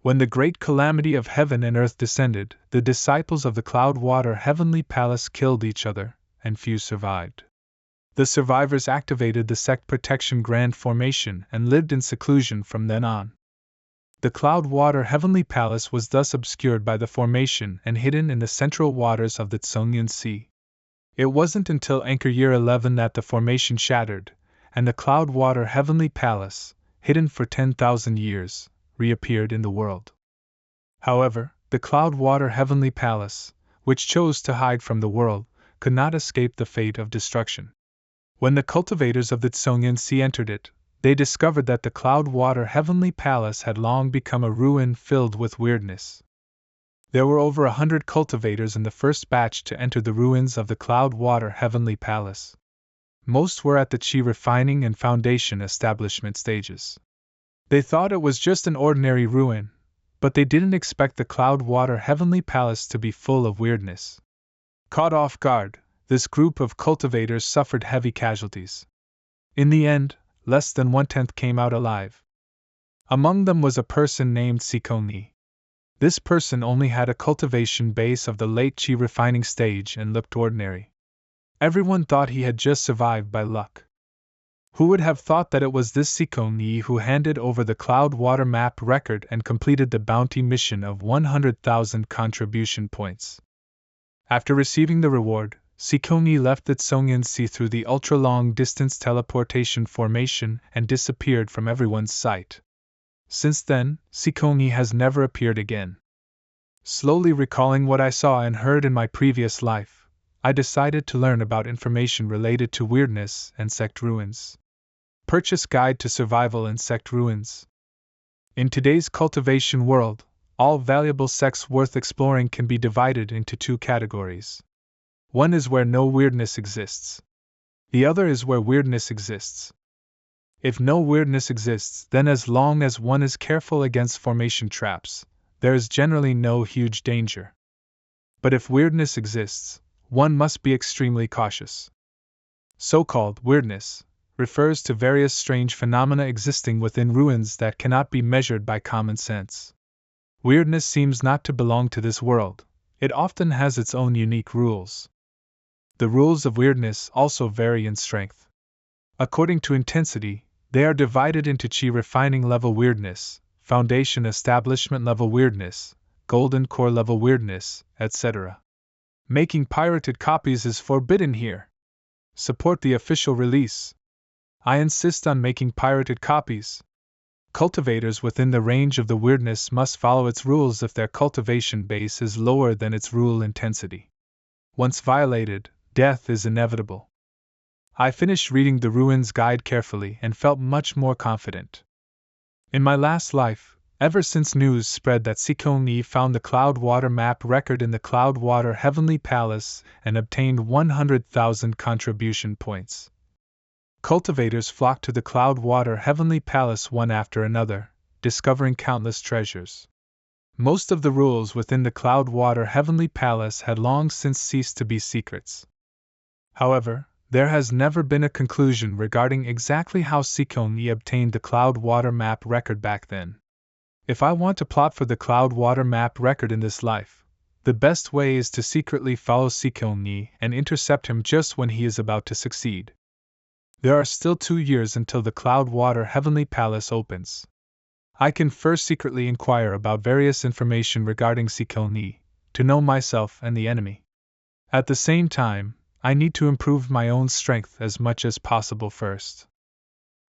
When the great calamity of heaven and earth descended, the disciples of the Cloud Water Heavenly Palace killed each other, and few survived. The survivors activated the sect protection grand formation and lived in seclusion from then on. The Cloud Water Heavenly Palace was thus obscured by the formation and hidden in the central waters of the Tsongyan Sea. It wasn't until Anchor Year 11 that the formation shattered, and the Cloud Water Heavenly Palace, hidden for 10,000 years, reappeared in the world. However, the Cloud Water Heavenly Palace, which chose to hide from the world, could not escape the fate of destruction. When the cultivators of the Tsongyan Sea entered it, they discovered that the Cloud Water Heavenly Palace had long become a ruin filled with weirdness. There were over 100 cultivators in the first batch to enter the ruins of the Cloud Water Heavenly Palace. Most were at the Qi refining and foundation establishment stages. They thought it was just an ordinary ruin, but they didn't expect the Cloud Water Heavenly Palace to be full of weirdness. Caught off guard, this group of cultivators suffered heavy casualties. In the end, less than 1/10 came out alive. Among them was a person named Sikong. This person only had a cultivation base of the late Qi refining stage and looked ordinary. Everyone thought he had just survived by luck. Who would have thought that it was this Sikong who handed over the Cloud Water Map Record and completed the bounty mission of 100,000 contribution points? After receiving the reward, Sikong left the Tsongyan Sea through the ultra-long distance teleportation formation and disappeared from everyone's sight. Since then, Sikong has never appeared again. Slowly recalling what I saw and heard in my previous life, I decided to learn about information related to weirdness and sect ruins. Purchase Guide to Survival in Sect Ruins. In today's cultivation world, all valuable sects worth exploring can be divided into 2 categories. One is where no weirdness exists. The other is where weirdness exists. If no weirdness exists, then as long as one is careful against formation traps, there is generally no huge danger. But if weirdness exists, one must be extremely cautious. So-called weirdness refers to various strange phenomena existing within ruins that cannot be measured by common sense. Weirdness seems not to belong to this world. It often has its own unique rules. The rules of weirdness also vary in strength. According to intensity, they are divided into Qi refining level weirdness, foundation establishment level weirdness, golden core level weirdness, etc. Making pirated copies is forbidden here. Support the official release. I insist on making pirated copies. Cultivators within the range of the weirdness must follow its rules if their cultivation base is lower than its rule intensity. Once violated, death is inevitable. I finished reading the Ruins Guide carefully and felt much more confident. In my last life, ever since news spread that Sikong found the Cloud Water Map Record in the Cloud Water Heavenly Palace and obtained 100,000 contribution points, Cultivators flock to the Cloud Water Heavenly Palace one after another, discovering countless treasures. Most of the rules within the Cloud Water Heavenly Palace had long since ceased to be secrets. However, there has never been a conclusion regarding exactly how Sekyong-yi obtained the Cloud Water Map record back then. If I want to plot for the Cloud Water Map record in this life, the best way is to secretly follow Sekyong-yi and intercept him just when he is about to succeed. There are still 2 years until the Cloud Water Heavenly Palace opens. I can first secretly inquire about various information regarding Sekyong-yi, to know myself and the enemy. At the same time, I need to improve my own strength as much as possible first.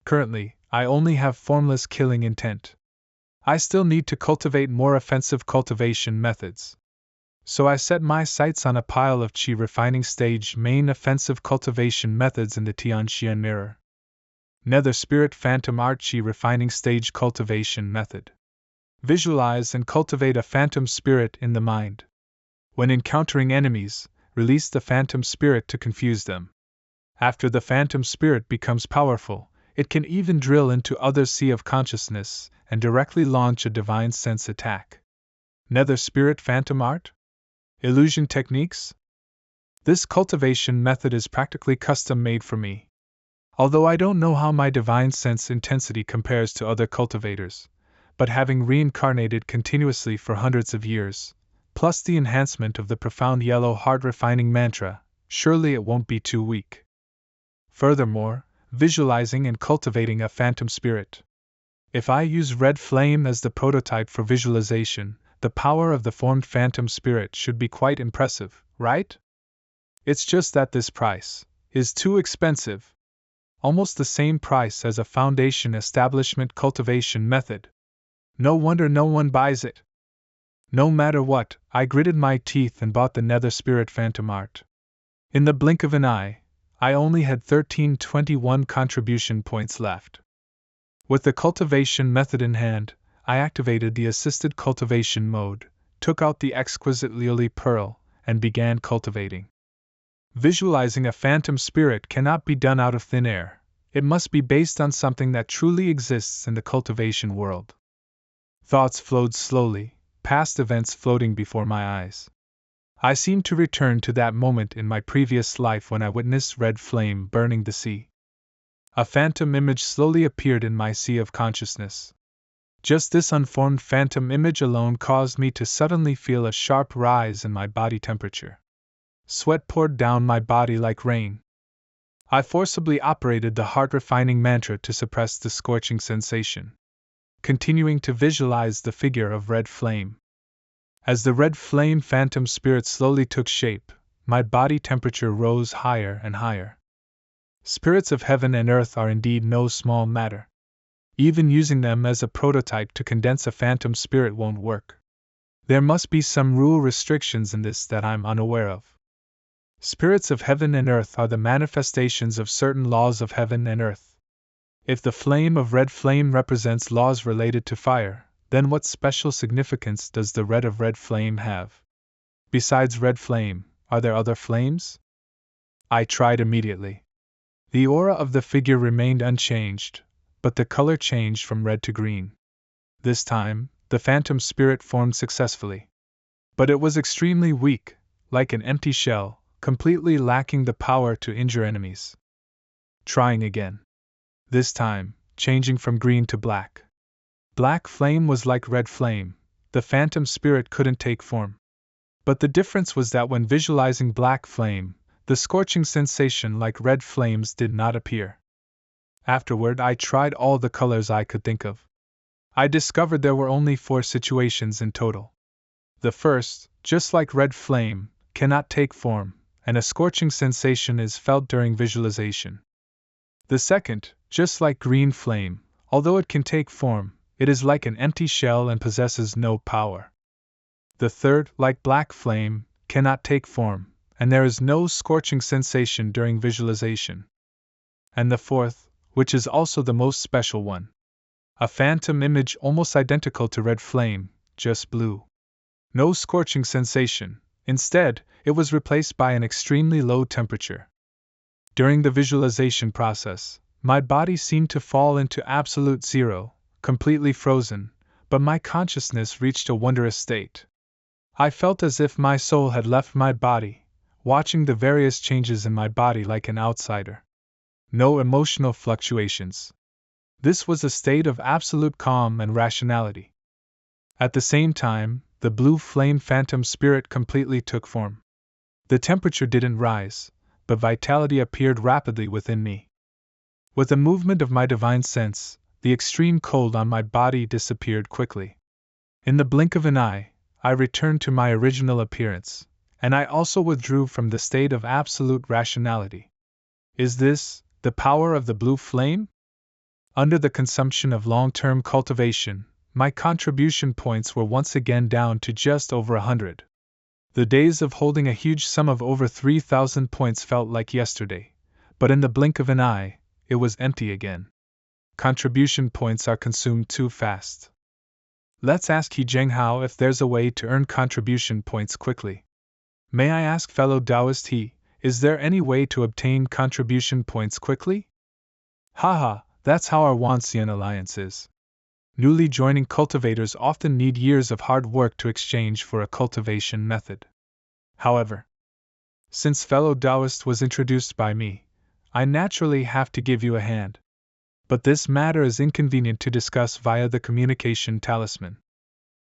Currently, I only have formless killing intent. I still need to cultivate more offensive cultivation methods. So I set my sights on a pile of Qi refining stage main offensive cultivation methods in the Tianxian mirror. Nether Spirit Phantom Art Qi refining stage cultivation method. Visualize and cultivate a phantom spirit in the mind. When encountering enemies, release the phantom spirit to confuse them. After the phantom spirit becomes powerful, it can even drill into other sea of consciousness and directly launch a divine sense attack. Nether Spirit Phantom Art? Illusion techniques? This cultivation method is practically custom made for me. Although I don't know how my divine sense intensity compares to other cultivators, but having reincarnated continuously for hundreds of years, plus the enhancement of the profound yellow heart refining mantra, surely it won't be too weak. Furthermore, visualizing and cultivating a phantom spirit. If I use red flame as the prototype for visualization, the power of the formed phantom spirit should be quite impressive, right? It's just that this price is too expensive. Almost the same price as a foundation establishment cultivation method. No wonder no one buys it. No matter what, I gritted my teeth and bought the Nether Spirit Phantom Art. In the blink of an eye, I only had 1321 contribution points left. With the cultivation method in hand, I activated the assisted cultivation mode, took out the exquisite Lily Pearl, and began cultivating. Visualizing a phantom spirit cannot be done out of thin air. It must be based on something that truly exists in the cultivation world. Thoughts flowed slowly, past events floating before my eyes. I seemed to return to that moment in my previous life when I witnessed red flame burning the sea. A phantom image slowly appeared in my sea of consciousness. Just this unformed phantom image alone caused me to suddenly feel a sharp rise in my body temperature. Sweat poured down my body like rain. I forcibly operated the heart-refining mantra to suppress the scorching sensation, continuing to visualize the figure of red flame. As the red flame phantom spirit slowly took shape, my body temperature rose higher and higher. Spirits of heaven and earth are indeed no small matter. Even using them as a prototype to condense a phantom spirit won't work. There must be some rule restrictions in this that I'm unaware of. Spirits of heaven and earth are the manifestations of certain laws of heaven and earth. If the flame of red flame represents laws related to fire, then what special significance does the red of red flame have? Besides red flame, are there other flames? I tried immediately. The aura of the figure remained unchanged, but the color changed from red to green. This time, the phantom spirit formed successfully. But it was extremely weak, like an empty shell, completely lacking the power to injure enemies. Trying again. This time, changing from green to black. Black flame was like red flame, the phantom spirit couldn't take form. But the difference was that when visualizing black flame, the scorching sensation like red flames did not appear. Afterward, I tried all the colors I could think of. I discovered there were only 4 situations in total. The first, just like red flame, cannot take form, and a scorching sensation is felt during visualization. The second, just like green flame, although it can take form, it is like an empty shell and possesses no power. The third, like black flame, cannot take form, and there is no scorching sensation during visualization. And the fourth, which is also the most special one. A phantom image almost identical to red flame, just blue. No scorching sensation, instead, it was replaced by an extremely low temperature. During the visualization process, my body seemed to fall into absolute zero, completely frozen, but my consciousness reached a wondrous state. I felt as if my soul had left my body, watching the various changes in my body like an outsider. No emotional fluctuations. This was a state of absolute calm and rationality. At the same time, the blue flame phantom spirit completely took form. The temperature didn't rise, but vitality appeared rapidly within me. With a movement of my divine sense, the extreme cold on my body disappeared quickly. In the blink of an eye, I returned to my original appearance, and I also withdrew from the state of absolute rationality. Is this the power of the blue flame? Under the consumption of long-term cultivation, my contribution points were once again down to just over 100. The days of holding a huge sum of over 3,000 points felt like yesterday, but in the blink of an eye, it was empty again. Contribution points are consumed too fast. Let's ask He Zhenghao if there's a way to earn contribution points quickly. May I ask fellow Taoist He, is there any way to obtain contribution points quickly? Haha, that's how our Wanxian alliance is. Newly joining cultivators often need years of hard work to exchange for a cultivation method. However, since fellow Taoist was introduced by me, I naturally have to give you a hand. But this matter is inconvenient to discuss via the communication talisman.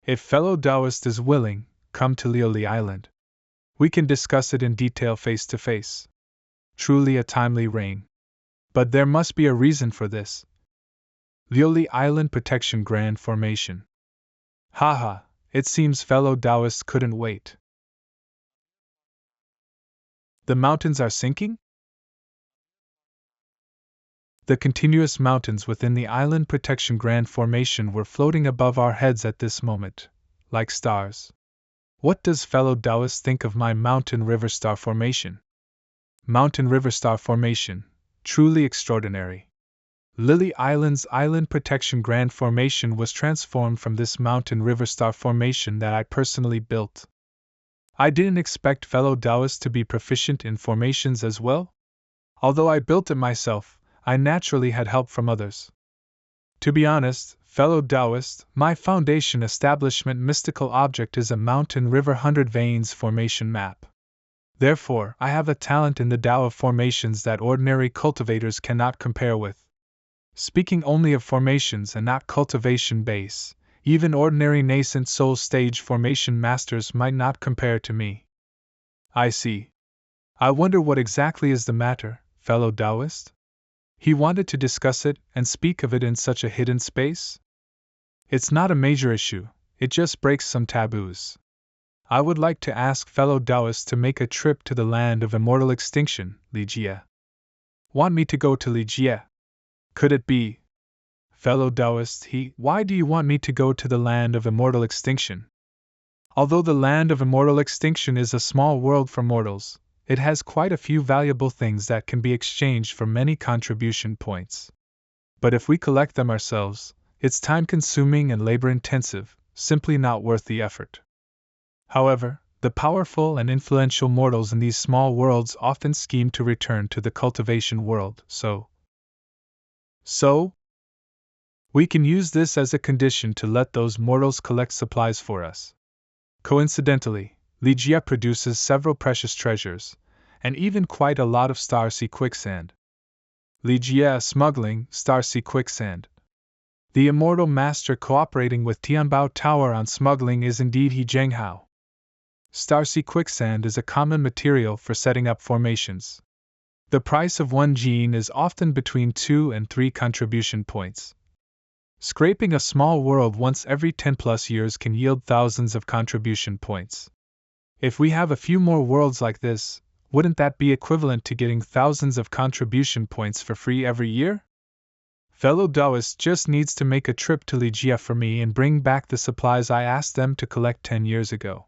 If fellow Taoist is willing, come to Liuli Island. We can discuss it in detail face to face. Truly a timely reign. But there must be a reason for this. Liuli Island Protection Grand Formation. Haha, it seems fellow Taoists couldn't wait. The mountains are sinking? The continuous mountains within the Island Protection Grand Formation were floating above our heads at this moment, like stars. What does fellow Taoist think of my Mountain River Star Formation? Mountain River Star Formation, truly extraordinary. Lily Island's Island Protection Grand Formation was transformed from this Mountain River Star Formation that I personally built. I didn't expect fellow Taoists to be proficient in formations as well. Although I built it myself, I naturally had help from others. To be honest, fellow Taoist, my foundation establishment mystical object is a Mountain River 100 Veins formation map. Therefore, I have a talent in the Tao of formations that ordinary cultivators cannot compare with. Speaking only of formations and not cultivation base, even ordinary nascent soul stage formation masters might not compare to me. I see. I wonder what exactly is the matter, fellow Taoist? He wanted to discuss it and speak of it in such a hidden space? It's not a major issue, it just breaks some taboos. I would like to ask fellow Taoists to make a trip to the land of immortal extinction, Li Jie. Want me to go to Li Jie? Could it be? Fellow Taoist, why do you want me to go to the land of immortal extinction? Although the land of immortal extinction is a small world for mortals, it has quite a few valuable things that can be exchanged for many contribution points. But if we collect them ourselves, it's time-consuming and labor-intensive, simply not worth the effort. However, the powerful and influential mortals in these small worlds often scheme to return to the cultivation world, so we can use this as a condition to let those mortals collect supplies for us. Coincidentally, Li Jie produces several precious treasures, and even quite a lot of star-sea quicksand. Li Jie smuggling star-sea quicksand. The immortal master cooperating with Tianbao Tower on smuggling is indeed He Zhenghao. Star-sea quicksand is a common material for setting up formations. The price of one gene is often between 2 and 3 contribution points. Scraping a small world once every 10+ years can yield thousands of contribution points. If we have a few more worlds like this, wouldn't that be equivalent to getting thousands of contribution points for free every year? Fellow Taoist just needs to make a trip to Li Jie for me and bring back the supplies I asked them to collect 10 years ago.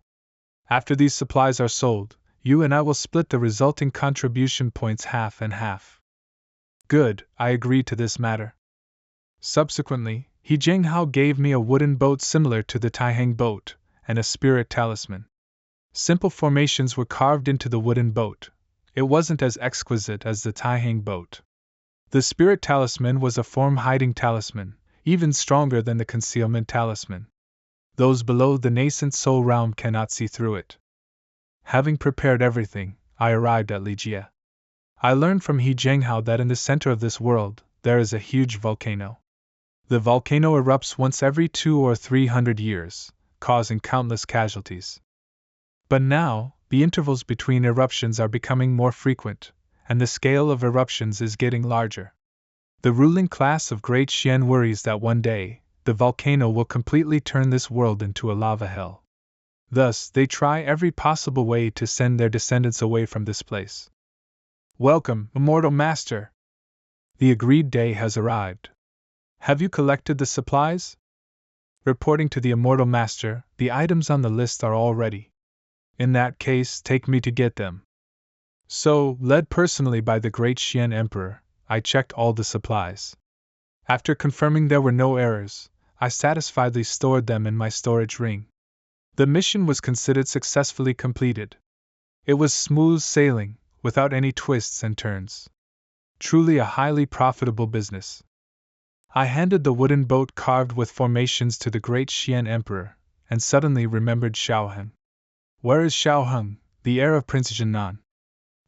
After these supplies are sold, you and I will split the resulting contribution points half and half. Good, I agree to this matter. Subsequently, He Zhenghao gave me a wooden boat similar to the Taihang boat, and a spirit talisman. Simple formations were carved into the wooden boat. It wasn't as exquisite as the Taihang boat. The spirit talisman was a form-hiding talisman, even stronger than the concealment talisman. Those below the nascent soul realm cannot see through it. Having prepared everything, I arrived at Ligia. I learned from He Zhenghao that in the center of this world, there is a huge volcano. The volcano erupts once every 200 or 300 years, causing countless casualties. But now, the intervals between eruptions are becoming more frequent, and the scale of eruptions is getting larger. The ruling class of Great Xian worries that one day, the volcano will completely turn this world into a lava hell. Thus, they try every possible way to send their descendants away from this place. Welcome, Immortal Master! The agreed day has arrived. Have you collected the supplies? Reporting to the Immortal Master, the items on the list are all ready. In that case, take me to get them. So, led personally by the Great Xian Emperor, I checked all the supplies. After confirming there were no errors, I satisfiedly stored them in my storage ring. The mission was considered successfully completed. It was smooth sailing, without any twists and turns. Truly a highly profitable business. I handed the wooden boat carved with formations to the Great Xian Emperor, and suddenly remembered Xiaoheng. Where is Xiaoheng, the heir of Prince Jinan?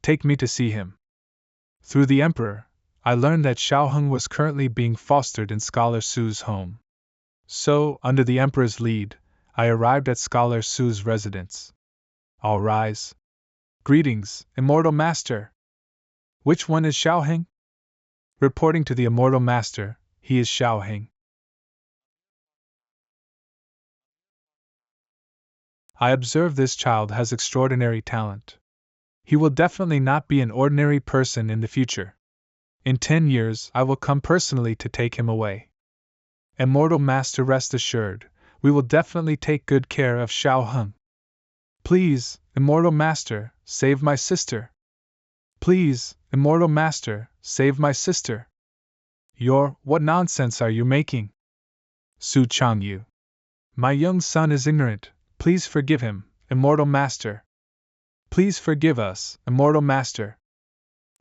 Take me to see him. Through the Emperor, I learned that Xiaoheng was currently being fostered in Scholar Su's home. So, under the Emperor's lead, I arrived at Scholar Su's residence. All rise. Greetings, Immortal Master! Which one is Xiaoheng? Reporting to the Immortal Master, he is Xiaoheng. I observe this child has extraordinary talent. He will definitely not be an ordinary person in the future. In 10 years, I will come personally to take him away. Immortal Master, rest assured, we will definitely take good care of Xiaoheng. Please, Immortal Master, save my sister. Please, Immortal Master, save my sister. What nonsense are you making? Su Changyu. My young son is ignorant, please forgive him, Immortal Master. Please forgive us, Immortal Master.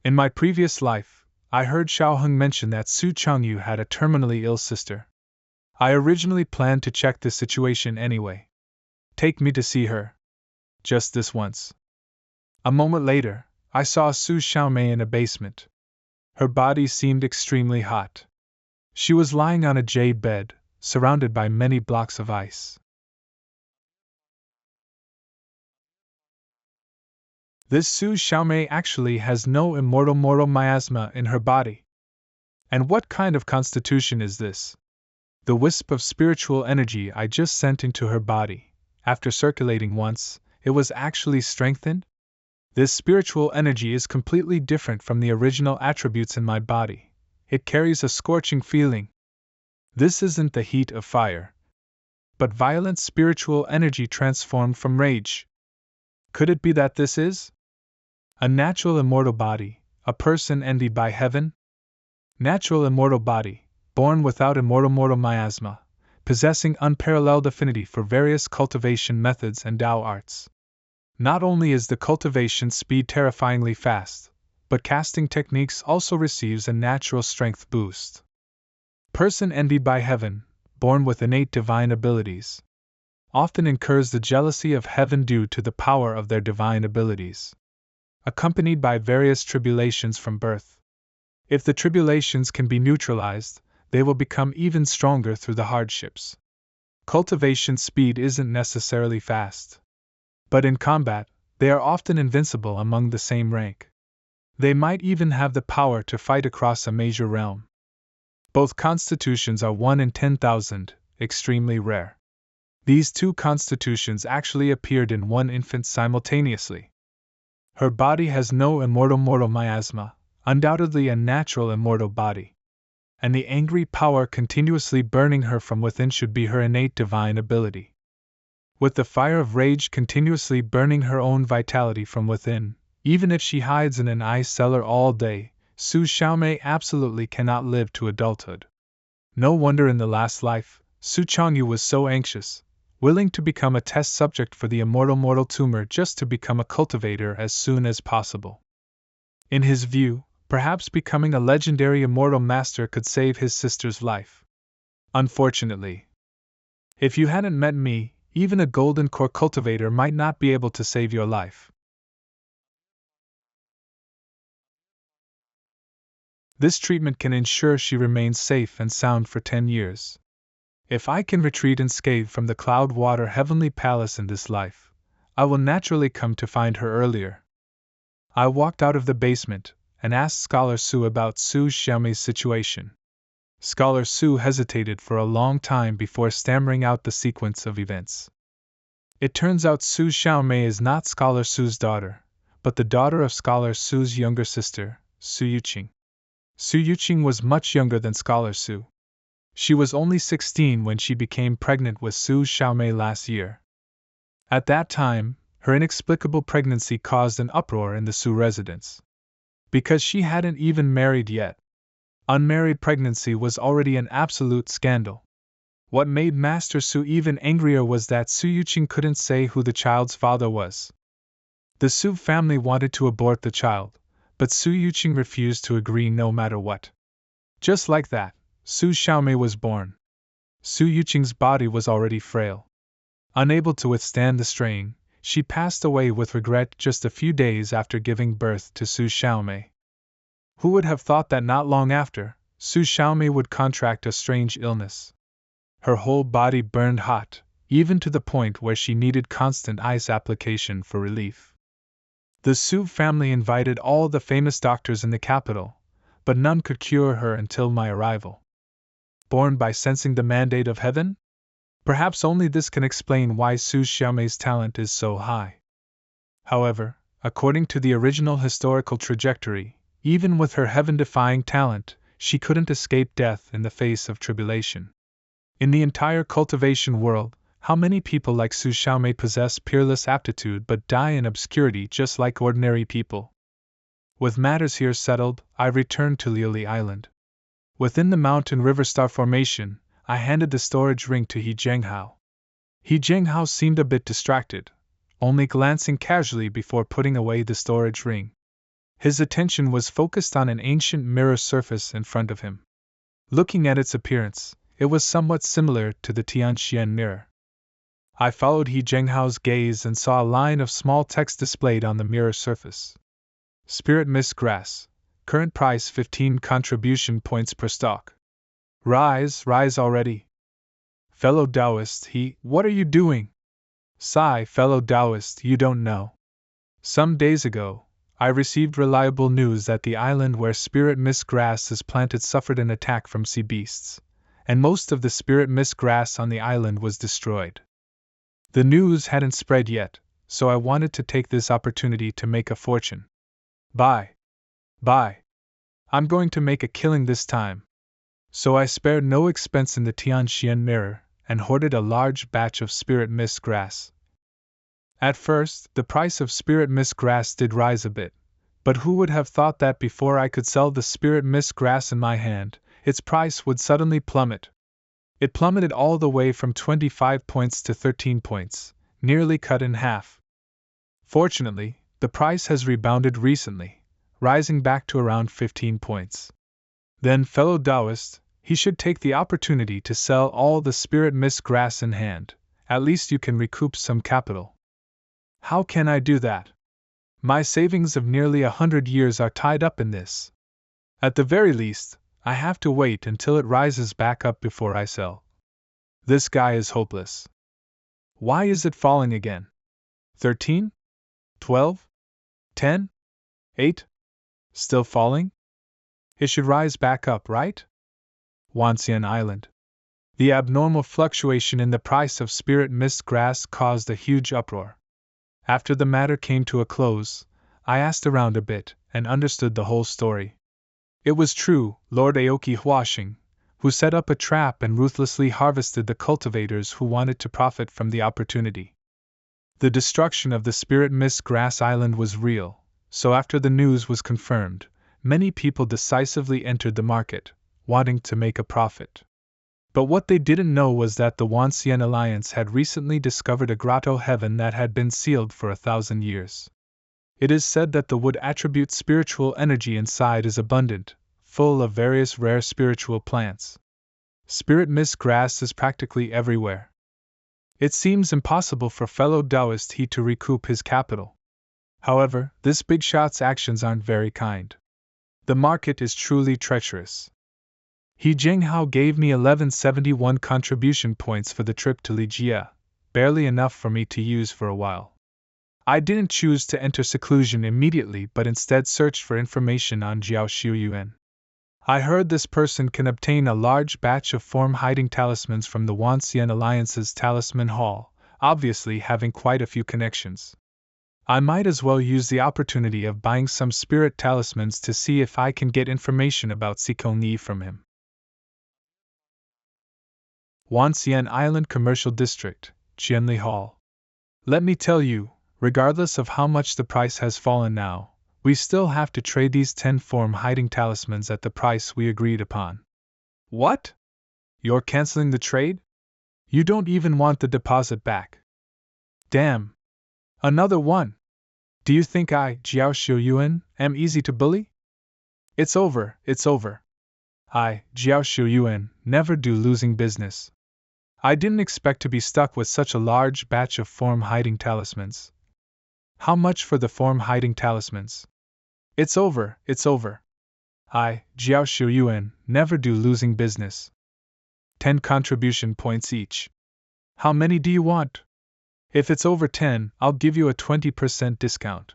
In my previous life, I heard Xiaoheng mention that Su Changyu had a terminally ill sister. I originally planned to check the situation anyway. Take me to see her. Just this once. A moment later, I saw Su Xiaomei in a basement. Her body seemed extremely hot. She was lying on a jade bed, surrounded by many blocks of ice. This Su Xiaomei actually has no immortal miasma in her body. And what kind of constitution is this? The wisp of spiritual energy I just sent into her body, after circulating once, it was actually strengthened? This spiritual energy is completely different from the original attributes in my body. It carries a scorching feeling. This isn't the heat of fire, but violent spiritual energy transformed from rage. Could it be that this is a natural immortal body, a person envied by heaven? Natural immortal body, born without immortal miasma, possessing unparalleled affinity for various cultivation methods and Tao arts. Not only is the cultivation speed terrifyingly fast, but casting techniques also receives a natural strength boost. Person envied by heaven, born with innate divine abilities, often incurs the jealousy of heaven due to the power of their divine abilities, accompanied by various tribulations from birth. If the tribulations can be neutralized, they will become even stronger through the hardships. Cultivation speed isn't necessarily fast, but in combat, they are often invincible among the same rank. They might even have the power to fight across a major realm. Both constitutions are 1 in 10,000, extremely rare. These two constitutions actually appeared in one infant simultaneously. Her body has no immortal miasma, undoubtedly a natural immortal body. And the angry power continuously burning her from within should be her innate divine ability. With the fire of rage continuously burning her own vitality from within, even if she hides in an ice cellar all day, Su Xiaomei absolutely cannot live to adulthood. No wonder in the last life, Su Changyu was so anxious, willing to become a test subject for the immortal tumor just to become a cultivator as soon as possible. In his view, Perhaps becoming a legendary immortal master could save his sister's life. Unfortunately, if you hadn't met me, even a golden core cultivator might not be able to save your life. This treatment can ensure she remains safe and sound for 10 years. If I can retreat unscathed from the cloud water heavenly palace in this life, I will naturally come to find her earlier. I walked out of the basement and asked Scholar Su about Su Xiaomei's situation. Scholar Su hesitated for a long time before stammering out the sequence of events. It turns out Su Xiaomei is not Scholar Su's daughter, but the daughter of Scholar Su's younger sister, Su Yuqing. Su Yuqing was much younger than Scholar Su. She was only 16 when she became pregnant with Su Xiaomei last year. At that time, her inexplicable pregnancy caused an uproar in the Su residence. Because she hadn't even married yet. Unmarried pregnancy was already an absolute scandal. What made Master Su even angrier was that Su Yuqing couldn't say who the child's father was. The Su family wanted to abort the child, but Su Yuqing refused to agree no matter what. Just like that, Su Xiaomei was born. Su Yuqing's body was already frail. Unable to withstand the strain, she passed away with regret just a few days after giving birth to Su Xiaomei. Who would have thought that not long after, Su Xiaomei would contract a strange illness? Her whole body burned hot, even to the point where she needed constant ice application for relief. The Su family invited all the famous doctors in the capital, but none could cure her until my arrival. Born by sensing the mandate of heaven? Perhaps only this can explain why Su Xiaomei's talent is so high. However, according to the original historical trajectory, even with her heaven-defying talent, she couldn't escape death in the face of tribulation. In the entire cultivation world, how many people like Su Xiaomei possess peerless aptitude but die in obscurity just like ordinary people? With matters here settled, I returned to Liuli Island. Within the mountain river star formation, I handed the storage ring to He Zhenghao. He Zhenghao seemed a bit distracted, only glancing casually before putting away the storage ring. His attention was focused on an ancient mirror surface in front of him. Looking at its appearance, it was somewhat similar to the Tianxian mirror. I followed He Zhenghao's gaze and saw a line of small text displayed on the mirror surface. Spirit Mist Grass. Current price 15 contribution points per stock. Rise already. Fellow Taoist, what are you doing? Sigh, fellow Taoist, you don't know. Some days ago, I received reliable news that the island where Spirit Mist Grass is planted suffered an attack from sea beasts, and most of the Spirit Mist Grass on the island was destroyed. The news hadn't spread yet, so I wanted to take this opportunity to make a fortune. Buy. I'm going to make a killing this time. So I spared no expense in the Tianxian mirror, and hoarded a large batch of Spirit Mist Grass. At first, the price of Spirit Mist Grass did rise a bit, but who would have thought that before I could sell the Spirit Mist Grass in my hand, its price would suddenly plummet? It plummeted all the way from 25 points to 13 points, nearly cut in half. Fortunately, the price has rebounded recently, rising back to around 15 points. Then, fellow Taoist, he should take the opportunity to sell all the Spirit Mist Grass in hand. At least you can recoup some capital. How can I do that? My savings of nearly 100 years are tied up in this. At the very least, I have to wait until it rises back up before I sell. This guy is hopeless. Why is it falling again? 13? 12? 10? 8? Still falling? It should rise back up, right? Wanxian Island. The abnormal fluctuation in the price of Spirit Mist Grass caused a huge uproar. After the matter came to a close, I asked around a bit and understood the whole story. It was true, Lord Aoki Huashing, who set up a trap and ruthlessly harvested the cultivators who wanted to profit from the opportunity. The destruction of the Spirit Mist Grass Island was real, so after the news was confirmed, many people decisively entered the market, wanting to make a profit. But what they didn't know was that the Wanxian Alliance had recently discovered a grotto heaven that had been sealed for 1,000 years. It is said that the wood attribute spiritual energy inside is abundant, full of various rare spiritual plants. Spirit mist grass is practically everywhere. It seems impossible for fellow Taoist he to recoup his capital. However, this big shot's actions aren't very kind. The market is truly treacherous. He Jinghao gave me 1171 contribution points for the trip to Ligia, barely enough for me to use for a while. I didn't choose to enter seclusion immediately but instead searched for information on Jiao Shuyuan. I heard this person can obtain a large batch of form-hiding talismans from the Wanxian Alliance's Talisman Hall, obviously having quite a few connections. I might as well use the opportunity of buying some spirit talismans to see if I can get information about Sikong from him. Wanxian Island Commercial District, Qianli Hall. Let me tell you, regardless of how much the price has fallen now, we still have to trade these 10 form-hiding talismans at the price we agreed upon. What? You're canceling the trade? You don't even want the deposit back. Damn. Another one. Do you think I, Jiao Shuyuan, am easy to bully? It's over, it's over. I, Jiao Shuyuan, never do losing business. I didn't expect to be stuck with such a large batch of form-hiding talismans. How much for the form-hiding talismans? It's over, it's over. I, Jiao Shuyuan, never do losing business. 10 contribution points each. How many do you want? If it's over 10, I'll give you a 20% discount.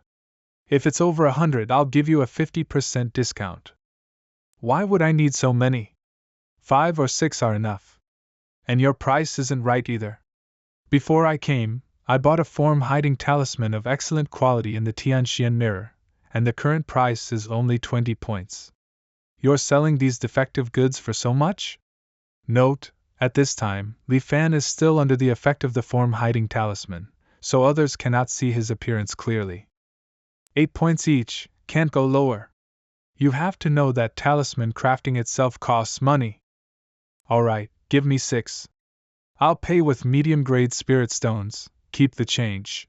If it's over 100, I'll give you a 50% discount. Why would I need so many? 5 or 6 are enough. And your price isn't right either. Before I came, I bought a form-hiding talisman of excellent quality in the Tianxian mirror, and the current price is only 20 points. You're selling these defective goods for so much? Note, at this time, Li Fan is still under the effect of the form-hiding talisman, so others cannot see his appearance clearly. 8 points each, can't go lower. You have to know that talisman crafting itself costs money. Alright, give me 6. I'll pay with medium-grade spirit stones, keep the change.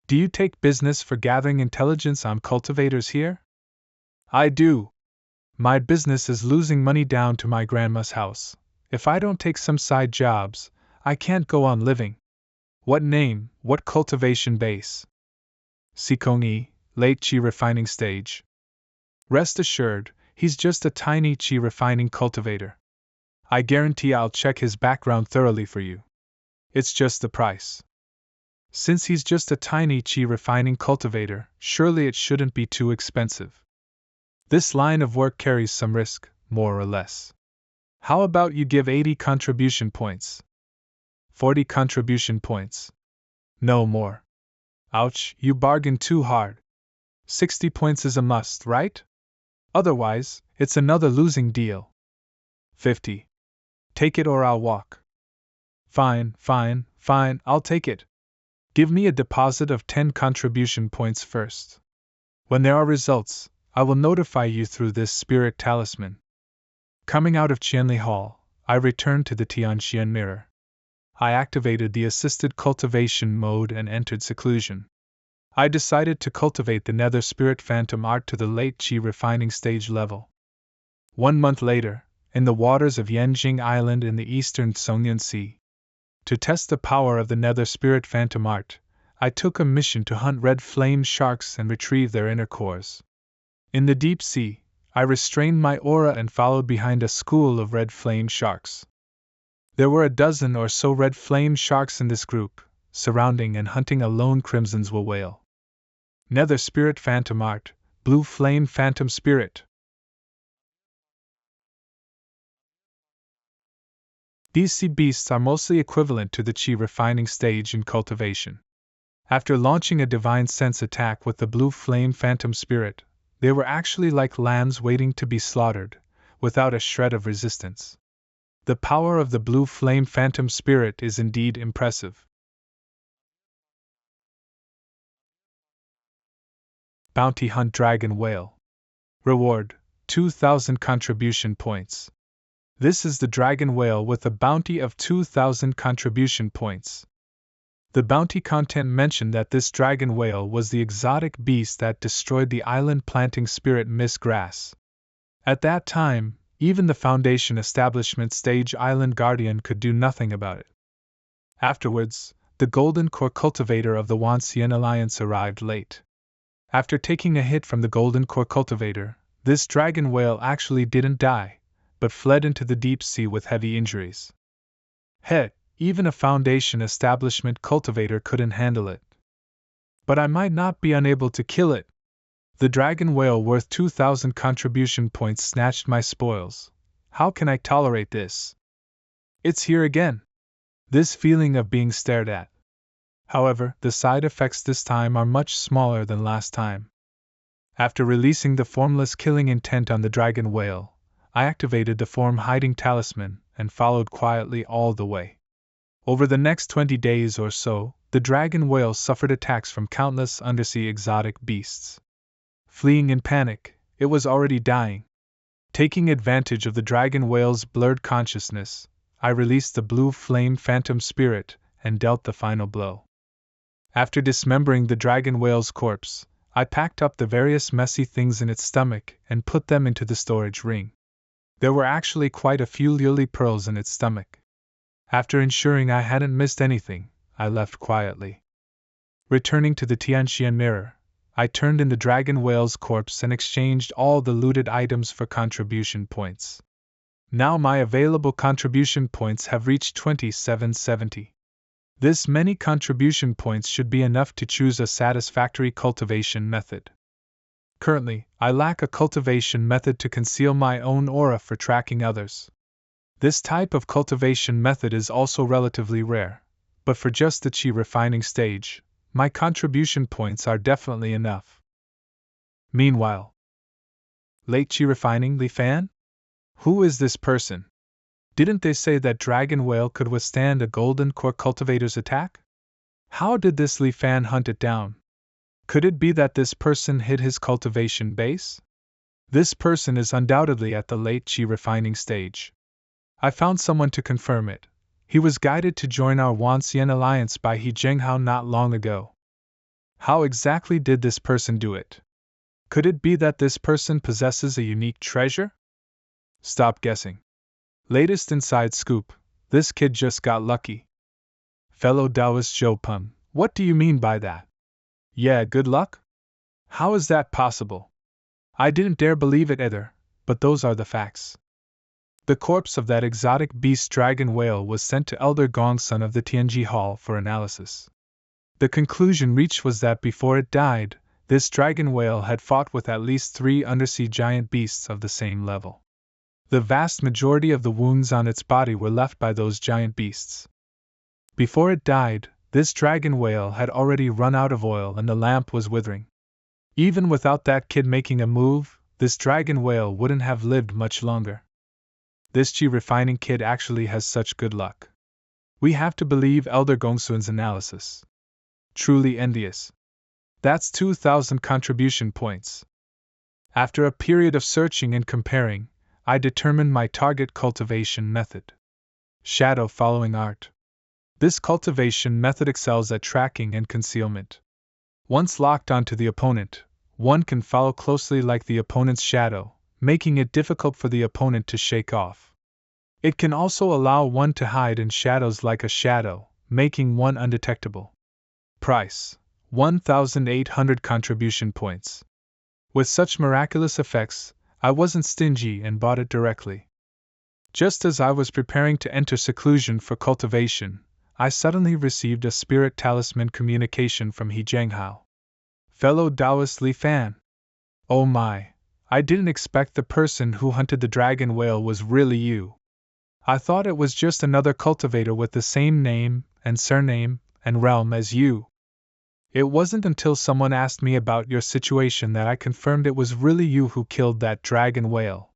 Do you take business for gathering intelligence on cultivators here? I do. My business is losing money down to my grandma's house. If I don't take some side jobs, I can't go on living. What name, what cultivation base? Sikong, late qi refining stage. Rest assured, he's just a tiny qi refining cultivator. I guarantee I'll check his background thoroughly for you. It's just the price. Since he's just a tiny qi refining cultivator, surely it shouldn't be too expensive. This line of work carries some risk, more or less. How about you give 80 contribution points? 40 contribution points. No more. Ouch, you bargained too hard. 60 points is a must, right? Otherwise, it's another losing deal. 50. Take it or I'll walk. Fine, I'll take it. Give me a deposit of 10 contribution points first. When there are results, I will notify you through this spirit talisman. Coming out of Qianli Hall, I returned to the Tianxian mirror. I activated the assisted cultivation mode and entered seclusion. I decided to cultivate the nether spirit phantom art to the late qi refining stage level. 1 month later, in the waters of Yanjing Island in the eastern Songyan Sea. To test the power of the nether spirit phantom art, I took a mission to hunt red flame sharks and retrieve their inner cores. In the deep sea, I restrained my aura and followed behind a school of red flame sharks. There were a dozen or so red flame sharks in this group, surrounding and hunting a lone crimson's whale. Nether spirit phantom art, blue flame phantom spirit. These sea beasts are mostly equivalent to the qi refining stage in cultivation. After launching a divine sense attack with the blue flame phantom spirit, they were actually like lambs waiting to be slaughtered, without a shred of resistance. The power of the blue flame phantom spirit is indeed impressive. Bounty Hunt Dragon Whale. Reward, 2,000 contribution points. This is the dragon whale with a bounty of 2,000 contribution points. The bounty content mentioned that this dragon whale was the exotic beast that destroyed the island planting spirit Miss Grass. At that time, even the Foundation establishment stage island guardian could do nothing about it. Afterwards, the Golden Core cultivator of the Wansien Alliance arrived late. After taking a hit from the Golden Core cultivator, this dragon whale actually didn't die, but fled into the deep sea with heavy injuries. Heck, even a Foundation establishment cultivator couldn't handle it. But I might not be unable to kill it. The dragon whale worth 2,000 contribution points snatched my spoils. How can I tolerate this? It's here again. This feeling of being stared at. However, the side effects this time are much smaller than last time. After releasing the formless killing intent on the dragon whale, I activated the form hiding talisman and followed quietly all the way. Over the next 20 days or so, the dragon whale suffered attacks from countless undersea exotic beasts. Fleeing in panic, it was already dying. Taking advantage of the dragon whale's blurred consciousness, I released the blue flame phantom spirit and dealt the final blow. After dismembering the dragon whale's corpse, I packed up the various messy things in its stomach and put them into the storage ring. There were actually quite a few lily pearls in its stomach. After ensuring I hadn't missed anything, I left quietly. Returning to the Tianxian mirror, I turned in the dragon whale's corpse and exchanged all the looted items for contribution points. Now my available contribution points have reached 2770. This many contribution points should be enough to choose a satisfactory cultivation method. Currently, I lack a cultivation method to conceal my own aura for tracking others. This type of cultivation method is also relatively rare, but for just the qi refining stage, my contribution points are definitely enough. Meanwhile, late qi refining Li Fan? Who is this person? Didn't they say that dragon whale could withstand a golden core cultivator's attack? How did this Li Fan hunt it down? Could it be that this person hid his cultivation base? This person is undoubtedly at the late qi refining stage. I found someone to confirm it. He was guided to join our Wansien Alliance by He Zhenghao not long ago. How exactly did this person do it? Could it be that this person possesses a unique treasure? Stop guessing. Latest inside scoop, this kid just got lucky. Fellow Taoist Zhou Peng, what do you mean by that? Yeah, good luck? How is that possible? I didn't dare believe it either, but those are the facts. The corpse of that exotic beast dragon whale was sent to Elder Gongsun of the Tianji Hall for analysis. The conclusion reached was that before it died, this dragon whale had fought with at least 3 undersea giant beasts of the same level. The vast majority of the wounds on its body were left by those giant beasts. Before it died, this dragon whale had already run out of oil and the lamp was withering. Even without that kid making a move, this dragon whale wouldn't have lived much longer. This qi refining kid actually has such good luck. We have to believe Elder Gongsun's analysis. Truly envious. That's 2,000 contribution points. After a period of searching and comparing, I determined my target cultivation method. Shadow following art. This cultivation method excels at tracking and concealment. Once locked onto the opponent, one can follow closely like the opponent's shadow, making it difficult for the opponent to shake off. It can also allow one to hide in shadows like a shadow, making one undetectable. Price: 1,800 contribution points. With such miraculous effects, I wasn't stingy and bought it directly. Just as I was preparing to enter seclusion for cultivation, I suddenly received a spirit talisman communication from He Zhenghao. Fellow Taoist Li Fan. Oh my, I didn't expect the person who hunted the dragon whale was really you. I thought it was just another cultivator with the same name and surname and realm as you. It wasn't until someone asked me about your situation that I confirmed it was really you who killed that dragon whale.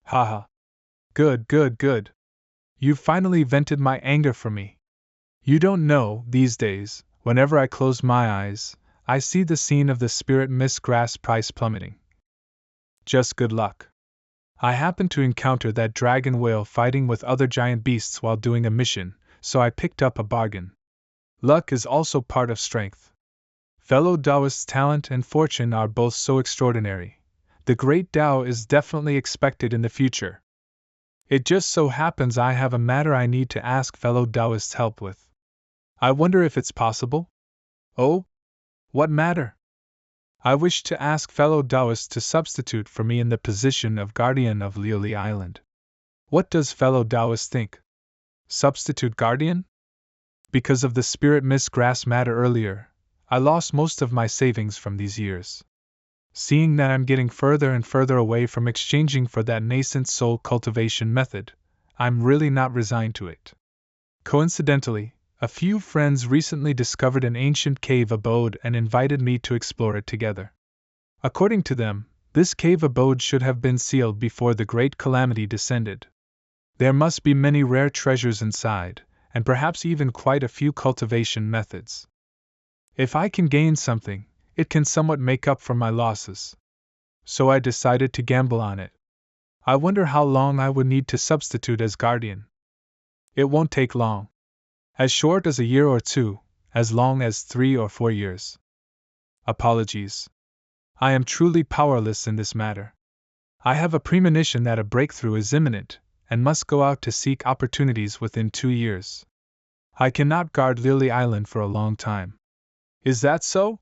Haha. Good, good, good. You've finally vented my anger for me. You don't know, these days, whenever I close my eyes, I see the scene of the spirit Miss Grass price plummeting. Just good luck. I happened to encounter that dragon whale fighting with other giant beasts while doing a mission, so I picked up a bargain. Luck is also part of strength. Fellow Taoists' talent and fortune are both so extraordinary. The great Tao is definitely expected in the future. It just so happens I have a matter I need to ask fellow Taoists' help with. I wonder if it's possible? Oh? What matter? I wish to ask fellow Taoists to substitute for me in the position of guardian of Liuli Island. What does fellow Taoist think? Substitute guardian? Because of the spirit Miss Grass matter earlier, I lost most of my savings from these years. Seeing that I'm getting further and further away from exchanging for that nascent soul cultivation method, I'm really not resigned to it. Coincidentally, a few friends recently discovered an ancient cave abode and invited me to explore it together. According to them, this cave abode should have been sealed before the great calamity descended. There must be many rare treasures inside, and perhaps even quite a few cultivation methods. If I can gain something, it can somewhat make up for my losses. So I decided to gamble on it. I wonder how long I would need to substitute as guardian. It won't take long. As short as a year or two, as long as 3 or 4 years. Apologies. I am truly powerless in this matter. I have a premonition that a breakthrough is imminent, and must go out to seek opportunities within 2 years. I cannot guard Lily Island for a long time. Is that so?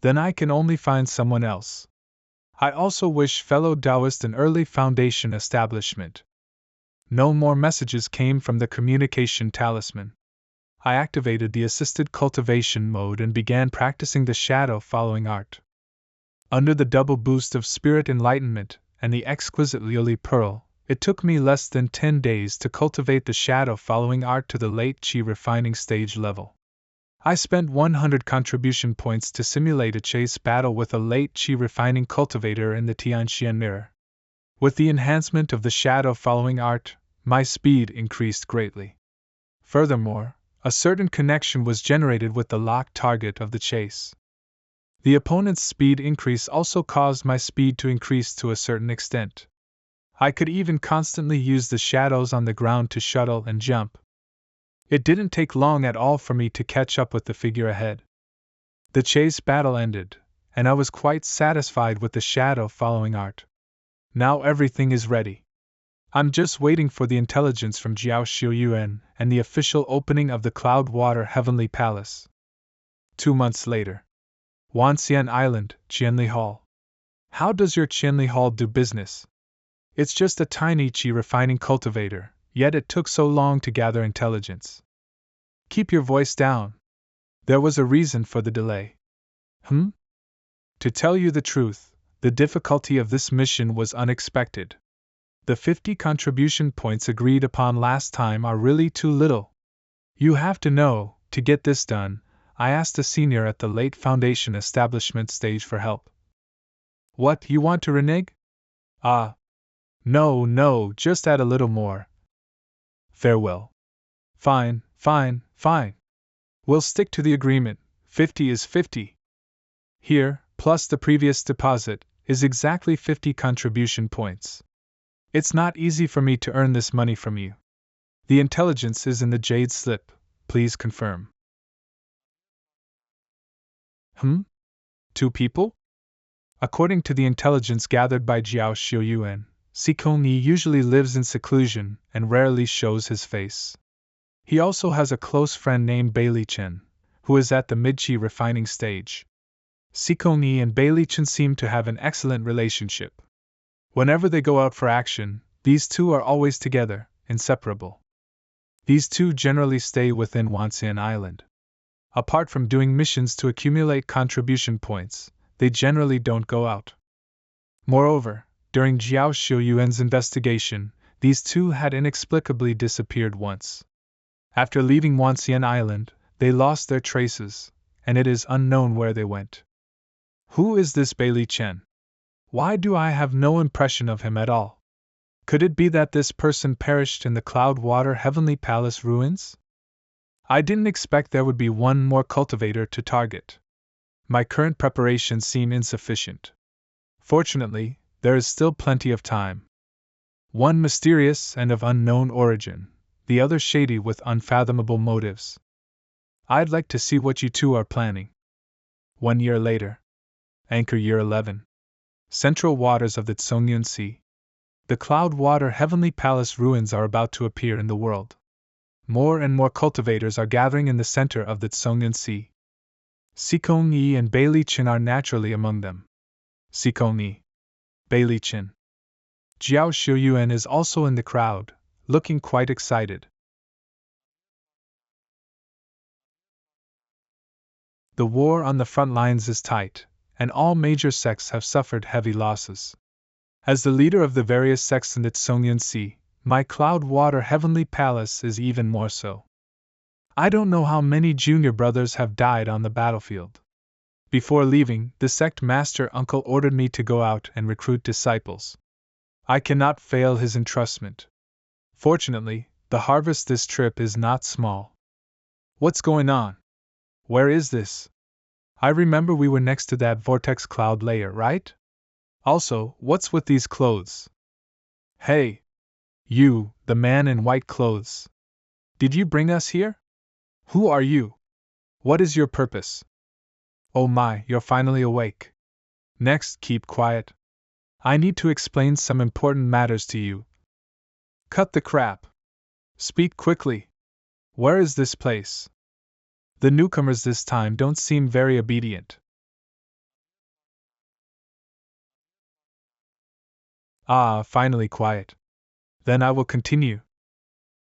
Then I can only find someone else. I also wish fellow Taoist an early foundation establishment. No more messages came from the communication talisman. I activated the assisted cultivation mode and began practicing the shadow following art. Under the double boost of spirit enlightenment and the exquisite Lily Pearl, it took me less than 10 days to cultivate the shadow following art to the late Qi refining stage level. I spent 100 contribution points to simulate a chase battle with a late Qi refining cultivator in the Tianxian mirror. With the enhancement of the shadow following art, my speed increased greatly. Furthermore, a certain connection was generated with the locked target of the chase. The opponent's speed increase also caused my speed to increase to a certain extent. I could even constantly use the shadows on the ground to shuttle and jump. It didn't take long at all for me to catch up with the figure ahead. The chase battle ended, and I was quite satisfied with the shadow following art. Now everything is ready. I'm just waiting for the intelligence from Jiao Xiuyuan and the official opening of the Cloudwater Heavenly Palace. 2 months later. Wanxian Island, Qianli Hall. How does your Qianli Hall do business? It's just a tiny Qi refining cultivator, yet it took so long to gather intelligence. Keep your voice down. There was a reason for the delay. To tell you the truth, the difficulty of this mission was unexpected. The 50 contribution points agreed upon last time are really too little. You have to know, to get this done, I asked a senior at the late foundation establishment stage for help. What, you want to renege? No, just add a little more. Farewell. Fine. We'll stick to the agreement, 50 is 50. Here, plus the previous deposit, is exactly 50 contribution points. It's not easy for me to earn this money from you. The intelligence is in the jade slip, please confirm. 2 people? According to the intelligence gathered by Jiao Xiuyuan, Sikong Yi usually lives in seclusion and rarely shows his face. He also has a close friend named Bailey Chen, who is at the mid-Qi refining stage. Sikong Yi and Bailey Chen seem to have an excellent relationship. Whenever they go out for action, these two are always together, inseparable. These two generally stay within Wanxian Island. Apart from doing missions to accumulate contribution points, they generally don't go out. Moreover, during Jiao Xiuyuan's investigation, these two had inexplicably disappeared once. After leaving Wanxian Island, they lost their traces, and it is unknown where they went. Who is this Bailey Chen? Why do I have no impression of him at all? Could it be that this person perished in the Cloudwater Heavenly Palace ruins? I didn't expect there would be one more cultivator to target. My current preparations seem insufficient. Fortunately, there is still plenty of time. One mysterious and of unknown origin, the other shady with unfathomable motives. I'd like to see what you two are planning. 1 year later. Anchor Year 11. Central waters of the Tsongyun Sea. The Cloud Water Heavenly Palace ruins are about to appear in the world. More and more cultivators are gathering in the center of the Tsongyun Sea. Sikong Yi and Bailey Chin are naturally among them. Sikong Yi. Bailey Chin. Jiao Shuyuan is also in the crowd, looking quite excited. The war on the front lines is tight, and all major sects have suffered heavy losses. As the leader of the various sects in the Tsongyun Sea, my Cloud Water Heavenly Palace is even more so. I don't know how many junior brothers have died on the battlefield. Before leaving, the sect master uncle ordered me to go out and recruit disciples. I cannot fail his entrustment. Fortunately, the harvest this trip is not small. What's going on? Where is this? I remember we were next to that vortex cloud layer, right? Also, what's with these clothes? Hey! You, the man in white clothes. Did you bring us here? Who are you? What is your purpose? Oh my, you're finally awake. Next, keep quiet. I need to explain some important matters to you. Cut the crap. Speak quickly. Where is this place? The newcomers this time don't seem very obedient. Ah, finally quiet. Then I will continue.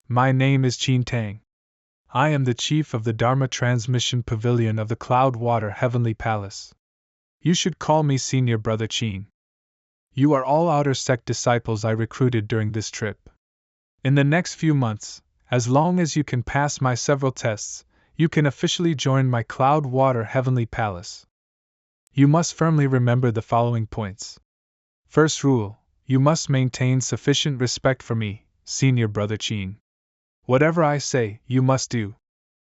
My name is Qin Tang. I am the chief of the Dharma Transmission Pavilion of the Cloud Water Heavenly Palace. You should call me Senior Brother Qin. You are all outer sect disciples I recruited during this trip. In the next few months, as long as you can pass my several tests, you can officially join my Cloud Water Heavenly Palace. You must firmly remember the following points. First rule, you must maintain sufficient respect for me, Senior Brother Qin. Whatever I say, you must do.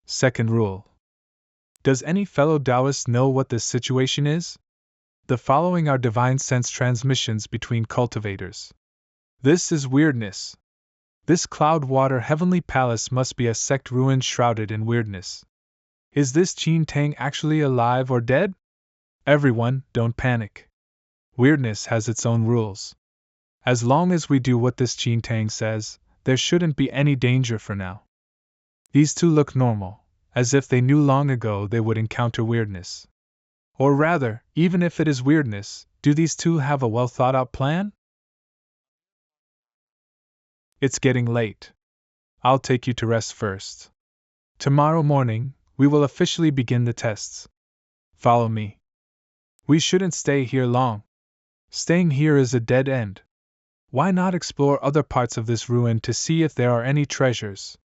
Second rule. Does any fellow Taoist know what this situation is? The following are divine sense transmissions between cultivators. This is weirdness. This Cloud Water Heavenly Palace must be a sect ruin shrouded in weirdness. Is this Qin Tang actually alive or dead? Everyone, don't panic. Weirdness has its own rules. As long as we do what this Qin Tang says, there shouldn't be any danger for now. These two look normal, as if they knew long ago they would encounter weirdness. Or rather, even if it is weirdness, do these two have a well thought out plan? It's getting late. I'll take you to rest first. Tomorrow morning, we will officially begin the tests. Follow me. We shouldn't stay here long. Staying here is a dead end. Why not explore other parts of this ruin to see if there are any treasures?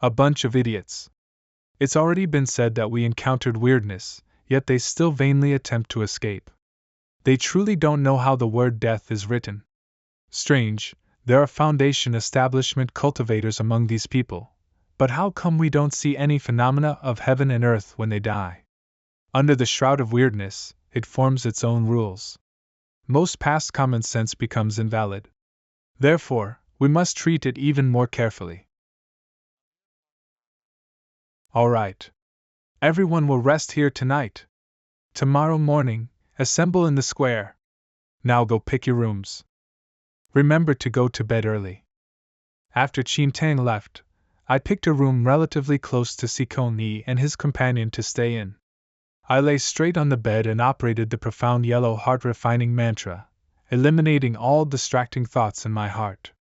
A bunch of idiots. It's already been said that we encountered weirdness, yet they still vainly attempt to escape. They truly don't know how the word death is written. Strange, there are Foundation establishment cultivators among these people, but how come we don't see any phenomena of heaven and earth when they die? Under the shroud of weirdness, it forms its own rules. Most past common sense becomes invalid. Therefore, we must treat it even more carefully. All right. Everyone will rest here tonight. Tomorrow morning, assemble in the square. Now go pick your rooms. Remember to go to bed early. After Qin Tang left, I picked a room relatively close to Sikong Yi and his companion to stay in. I lay straight on the bed and operated the profound yellow heart-refining mantra, eliminating all distracting thoughts in my heart.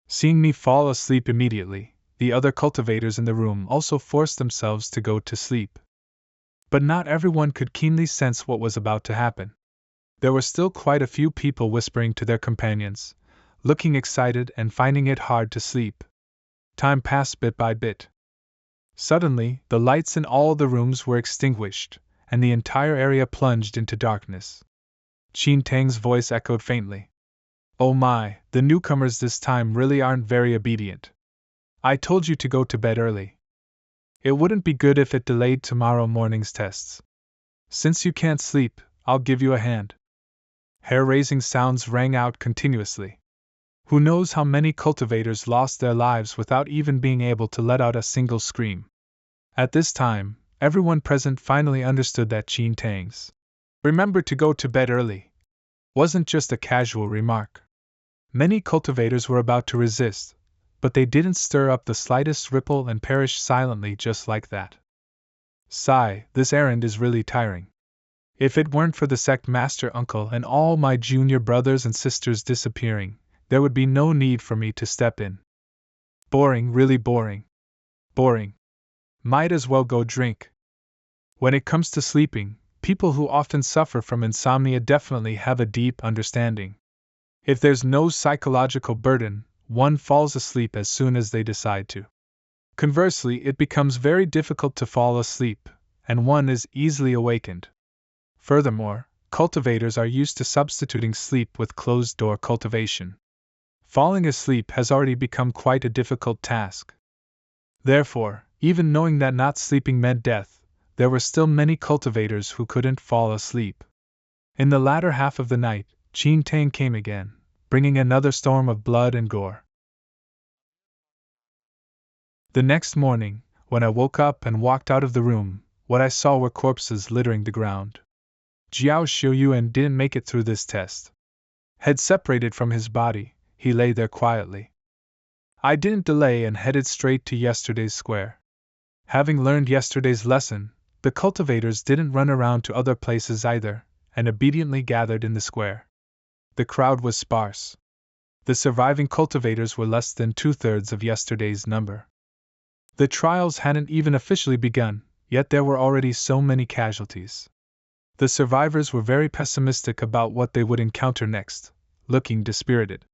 Seeing me fall asleep immediately, the other cultivators in the room also forced themselves to go to sleep. But not everyone could keenly sense what was about to happen. There were still quite a few people whispering to their companions, looking excited and finding it hard to sleep. Time passed bit by bit. Suddenly, the lights in all the rooms were extinguished, and the entire area plunged into darkness. Qin Tang's voice echoed faintly. Oh my, the newcomers this time really aren't very obedient. I told you to go to bed early. It wouldn't be good if it delayed tomorrow morning's tests. Since you can't sleep, I'll give you a hand. Hair-raising sounds rang out continuously. Who knows how many cultivators lost their lives without even being able to let out a single scream. At this time, everyone present finally understood that Qin Tang's "remember to go to bed early" wasn't just a casual remark. Many cultivators were about to resist, but they didn't stir up the slightest ripple and perished silently just like that. Sigh, this errand is really tiring. If it weren't for the sect master uncle and all my junior brothers and sisters disappearing, there would be no need for me to step in. Boring, really boring. Boring. Might as well go drink. When it comes to sleeping, people who often suffer from insomnia definitely have a deep understanding. If there's no psychological burden, one falls asleep as soon as they decide to. Conversely, it becomes very difficult to fall asleep, and one is easily awakened. Furthermore, cultivators are used to substituting sleep with closed-door cultivation. Falling asleep has already become quite a difficult task. Therefore, even knowing that not sleeping meant death, there were still many cultivators who couldn't fall asleep. In the latter half of the night, Qin Tang came again, bringing another storm of blood and gore. The next morning, when I woke up and walked out of the room, what I saw were corpses littering the ground. Jiao Xiuyuan didn't make it through this test. Head separated from his body, he lay there quietly. I didn't delay and headed straight to yesterday's square. Having learned yesterday's lesson, the cultivators didn't run around to other places either, and obediently gathered in the square. The crowd was sparse. The surviving cultivators were less than 2/3 of yesterday's number. The trials hadn't even officially begun, yet there were already so many casualties. The survivors were very pessimistic about what they would encounter next, looking dispirited.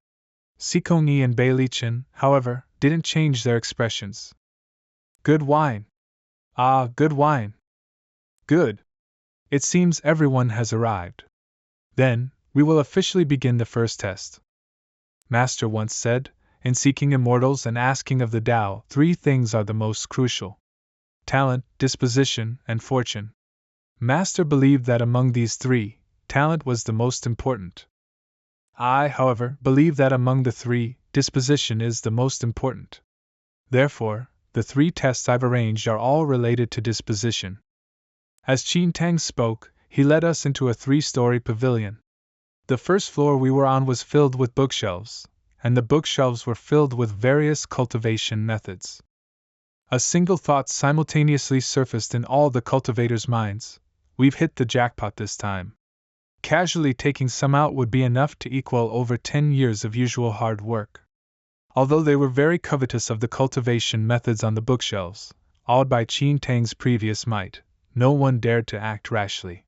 Sikongyi and Beilichin, however, didn't change their expressions. Good wine. Ah, good wine. Good. It seems everyone has arrived. Then, we will officially begin the first test. Master once said, in seeking immortals and asking of the Tao, 3 things are the most crucial: talent, disposition, and fortune. Master believed that among these 3, talent was the most important. I, however, believe that among the 3, disposition is the most important. Therefore, the 3 tests I've arranged are all related to disposition. As Qin Tang spoke, he led us into a 3-story pavilion. The first floor we were on was filled with bookshelves, and the bookshelves were filled with various cultivation methods. A single thought simultaneously surfaced in all the cultivators' minds: we've hit the jackpot this time. Casually taking some out would be enough to equal over 10 years of usual hard work. Although they were very covetous of the cultivation methods on the bookshelves, awed by Qin Tang's previous might, no one dared to act rashly.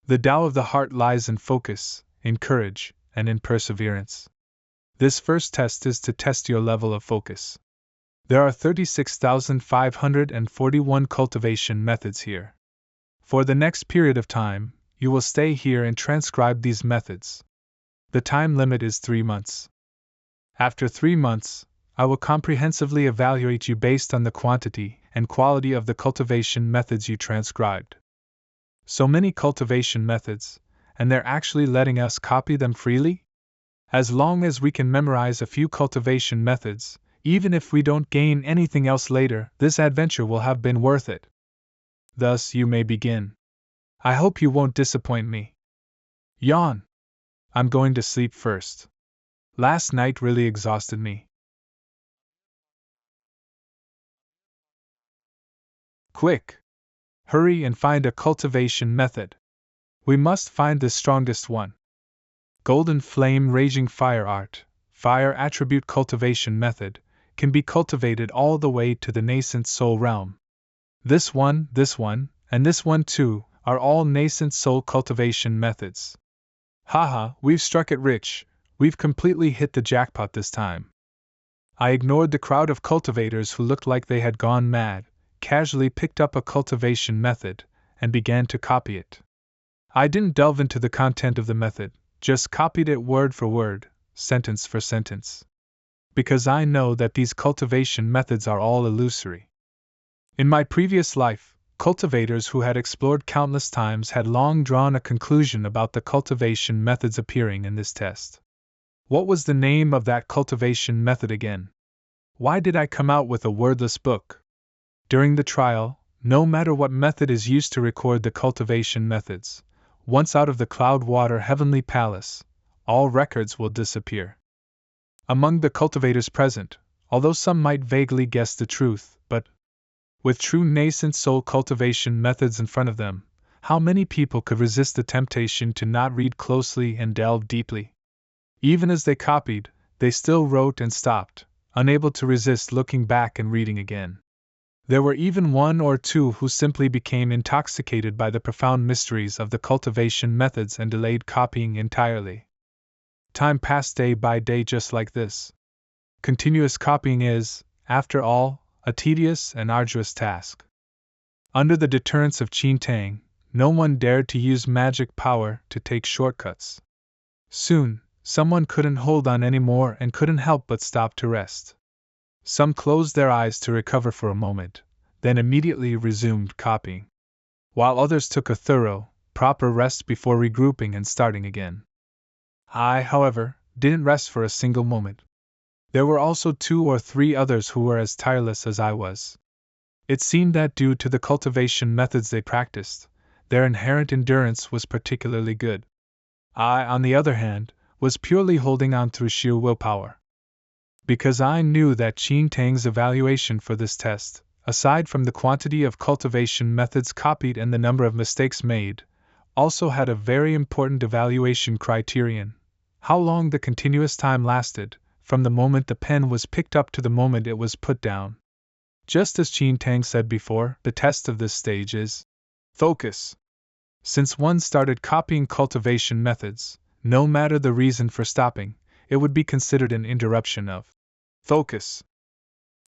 The Tao of the heart lies in focus, in courage, and in perseverance. This first test is to test your level of focus. There are 36,541 cultivation methods here. For the next period of time, you will stay here and transcribe these methods. The time limit is 3 months. After 3 months, I will comprehensively evaluate you based on the quantity and quality of the cultivation methods you transcribed. So many cultivation methods, and they're actually letting us copy them freely? As long as we can memorize a few cultivation methods, even if we don't gain anything else later, this adventure will have been worth it. Thus you may begin. I hope you won't disappoint me. Yawn. I'm going to sleep first. Last night really exhausted me. Quick! Hurry and find a cultivation method. We must find the strongest one. Golden Flame Raging Fire Art, Fire Attribute Cultivation Method, can be cultivated all the way to the nascent soul realm. This one, and this one too, are all nascent soul cultivation methods. Haha, we've struck it rich, we've completely hit the jackpot this time. I ignored the crowd of cultivators who looked like they had gone mad, casually picked up a cultivation method, and began to copy it. I didn't delve into the content of the method, just copied it word for word, sentence for sentence. Because I know that these cultivation methods are all illusory. In my previous life, cultivators who had explored countless times had long drawn a conclusion about the cultivation methods appearing in this test. What was the name of that cultivation method again? Why did I come out with a wordless book? During the trial, no matter what method is used to record the cultivation methods, once out of the cloud water heavenly palace, all records will disappear. Among the cultivators present, although some might vaguely guess the truth, but with true nascent soul cultivation methods in front of them, how many people could resist the temptation to not read closely and delve deeply? Even as they copied, they still wrote and stopped, unable to resist looking back and reading again. There were even one or two who simply became intoxicated by the profound mysteries of the cultivation methods and delayed copying entirely. Time passed day by day just like this. Continuous copying is, after all, a tedious and arduous task. Under the deterrence of Qin Tang, no one dared to use magic power to take shortcuts. Soon, someone couldn't hold on anymore and couldn't help but stop to rest. Some closed their eyes to recover for a moment, then immediately resumed copying, while others took a thorough, proper rest before regrouping and starting again. I, however, didn't rest for a single moment. There were also 2 or 3 others who were as tireless as I was. It seemed that due to the cultivation methods they practiced, their inherent endurance was particularly good. I, on the other hand, was purely holding on through sheer willpower. Because I knew that Qin Tang's evaluation for this test, aside from the quantity of cultivation methods copied and the number of mistakes made, also had a very important evaluation criterion: how long the continuous time lasted, from the moment the pen was picked up to the moment it was put down. Just as Qin Tang said before, the test of this stage is focus. Since one started copying cultivation methods, no matter the reason for stopping, it would be considered an interruption of focus.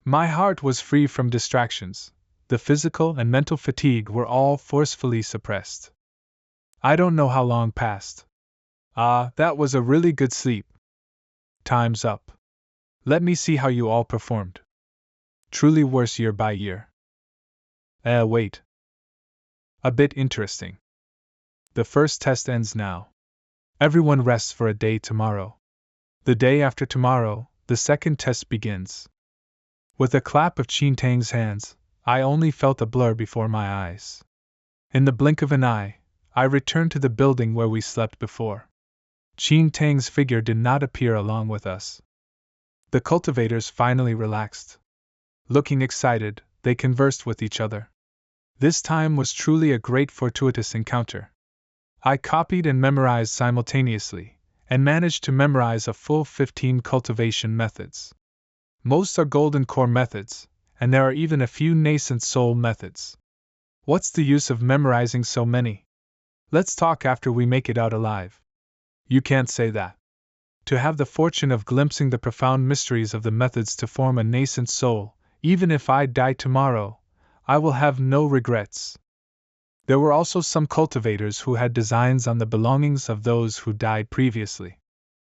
My heart was free from distractions. The physical and mental fatigue were all forcefully suppressed. I don't know how long passed. That was a really good sleep. Time's up. Let me see how you all performed. Truly worse year by year. Wait. A bit interesting. The first test ends now. Everyone rests for a day tomorrow. The day after tomorrow, the second test begins. With a clap of Qin Tang's hands, I only felt a blur before my eyes. In the blink of an eye, I returned to the building where we slept before. Qin Tang's figure did not appear along with us. The cultivators finally relaxed. Looking excited, they conversed with each other. This time was truly a great fortuitous encounter. I copied and memorized simultaneously, and managed to memorize a full 15 cultivation methods. Most are golden core methods, and there are even a few nascent soul methods. What's the use of memorizing so many? Let's talk after we make it out alive. You can't say that. To have the fortune of glimpsing the profound mysteries of the methods to form a nascent soul, even if I die tomorrow, I will have no regrets. There were also some cultivators who had designs on the belongings of those who died previously.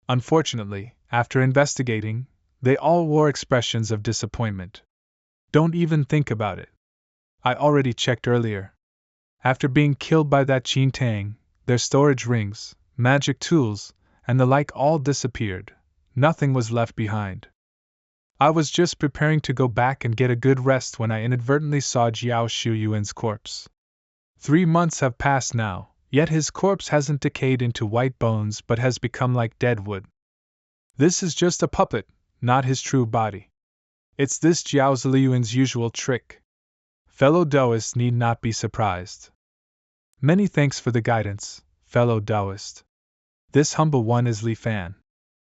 Unfortunately, after investigating, they all wore expressions of disappointment. Don't even think about it. I already checked earlier. After being killed by that Qin Tang, their storage rings, magic tools, and the like all disappeared. Nothing was left behind. I was just preparing to go back and get a good rest when I inadvertently saw Jiao Shuyuan's corpse. 3 months have passed now, yet his corpse hasn't decayed into white bones but has become like dead wood. This is just a puppet, not his true body. It's this Jiao Ziliyuan's usual trick. Fellow Taoists need not be surprised. Many thanks for the guidance, fellow Taoist. This humble one is Li Fan.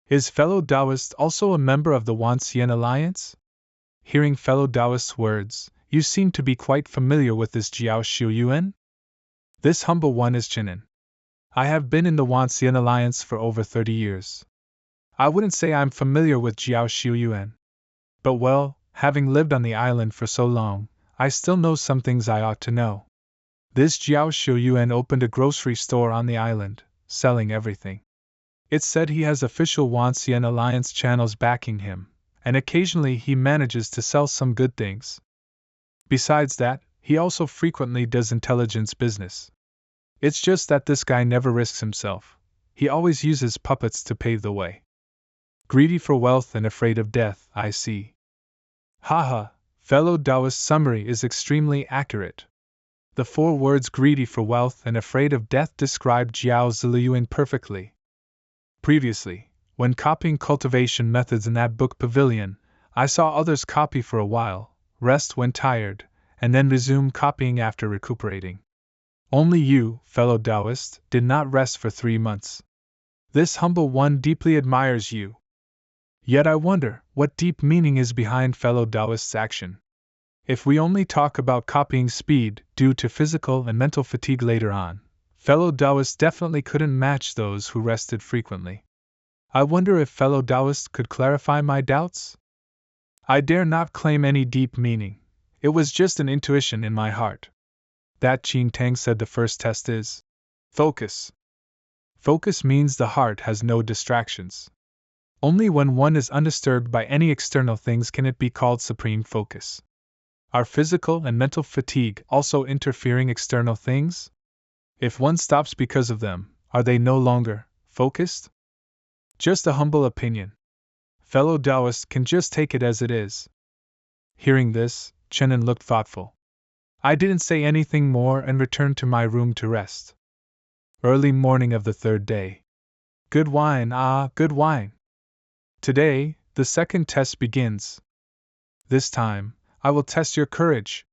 Is fellow Taoist also a member of the Wanxian Alliance? Hearing fellow Taoist's words, you seem to be quite familiar with this Jiao Shuyuan? This humble one is Chinin. I have been in the Wanxian Alliance for over 30 years. I wouldn't say I'm familiar with Jiao Shuyuan. But well, having lived on the island for so long, I still know some things I ought to know. This Jiao Shuyuan opened a grocery store on the island, selling everything. It's said he has official Wanxian Alliance channels backing him, and occasionally he manages to sell some good things. Besides that, he also frequently does intelligence business. It's just that this guy never risks himself. He always uses puppets to pave the way. Greedy for wealth and afraid of death, I see. Haha, fellow Taoist summary is extremely accurate. The 4 words greedy for wealth and afraid of death describe Jiao Ziliyuan perfectly. Previously, when copying cultivation methods in that book Pavilion, I saw others copy for a while, rest when tired, and then resume copying after recuperating. Only you, fellow Taoist, did not rest for 3 months. This humble one deeply admires you. Yet I wonder what deep meaning is behind fellow Taoist's action. If we only talk about copying speed due to physical and mental fatigue later on, fellow Taoists definitely couldn't match those who rested frequently. I wonder if fellow Taoists could clarify my doubts? I dare not claim any deep meaning. It was just an intuition in my heart. That Qin Tang said the first test is focus. Focus means the heart has no distractions. Only when one is undisturbed by any external things can it be called supreme focus. Are physical and mental fatigue also interfering external things? If one stops because of them, are they no longer focused? Just a humble opinion. Fellow Taoists can just take it as it is. Hearing this, Chenin looked thoughtful. I didn't say anything more and returned to my room to rest. Early morning of the 3rd day. Good wine, good wine. Today, the second test begins. This time, I will test your courage.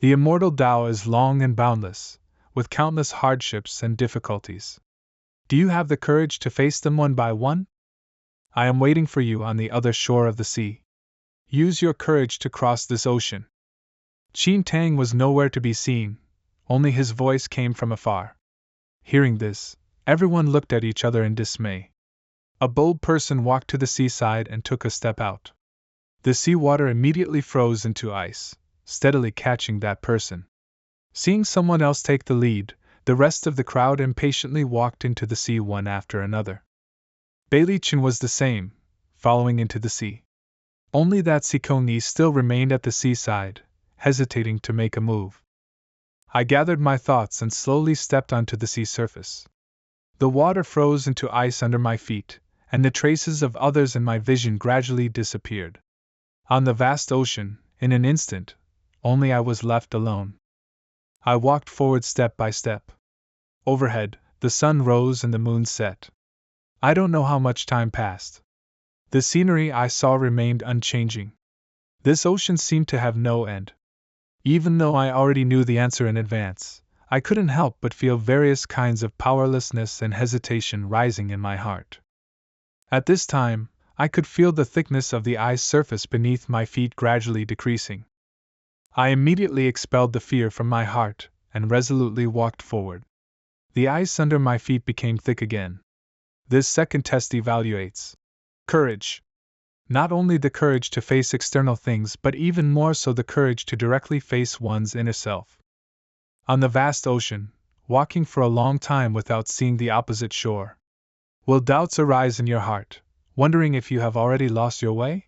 The immortal Tao is long and boundless, with countless hardships and difficulties. Do you have the courage to face them one by one? I am waiting for you on the other shore of the sea. Use your courage to cross this ocean. Qin Tang was nowhere to be seen, only his voice came from afar. Hearing this, everyone looked at each other in dismay. A bold person walked to the seaside and took a step out. The sea water immediately froze into ice, steadily catching that person. Seeing someone else take the lead, the rest of the crowd impatiently walked into the sea one after another. Bailey Chen was the same, following into the sea. Only that Sikoni still remained at the seaside, hesitating to make a move. I gathered my thoughts and slowly stepped onto the sea surface. The water froze into ice under my feet, and the traces of others in my vision gradually disappeared. On the vast ocean, in an instant, only I was left alone. I walked forward step by step. Overhead, the sun rose and the moon set. I don't know how much time passed. The scenery I saw remained unchanging. This ocean seemed to have no end. Even though I already knew the answer in advance, I couldn't help but feel various kinds of powerlessness and hesitation rising in my heart. At this time, I could feel the thickness of the ice surface beneath my feet gradually decreasing. I immediately expelled the fear from my heart and resolutely walked forward. The ice under my feet became thick again. This second test evaluates courage. Not only the courage to face external things, but even more so the courage to directly face one's inner self. On the vast ocean, walking for a long time without seeing the opposite shore, will doubts arise in your heart, wondering if you have already lost your way?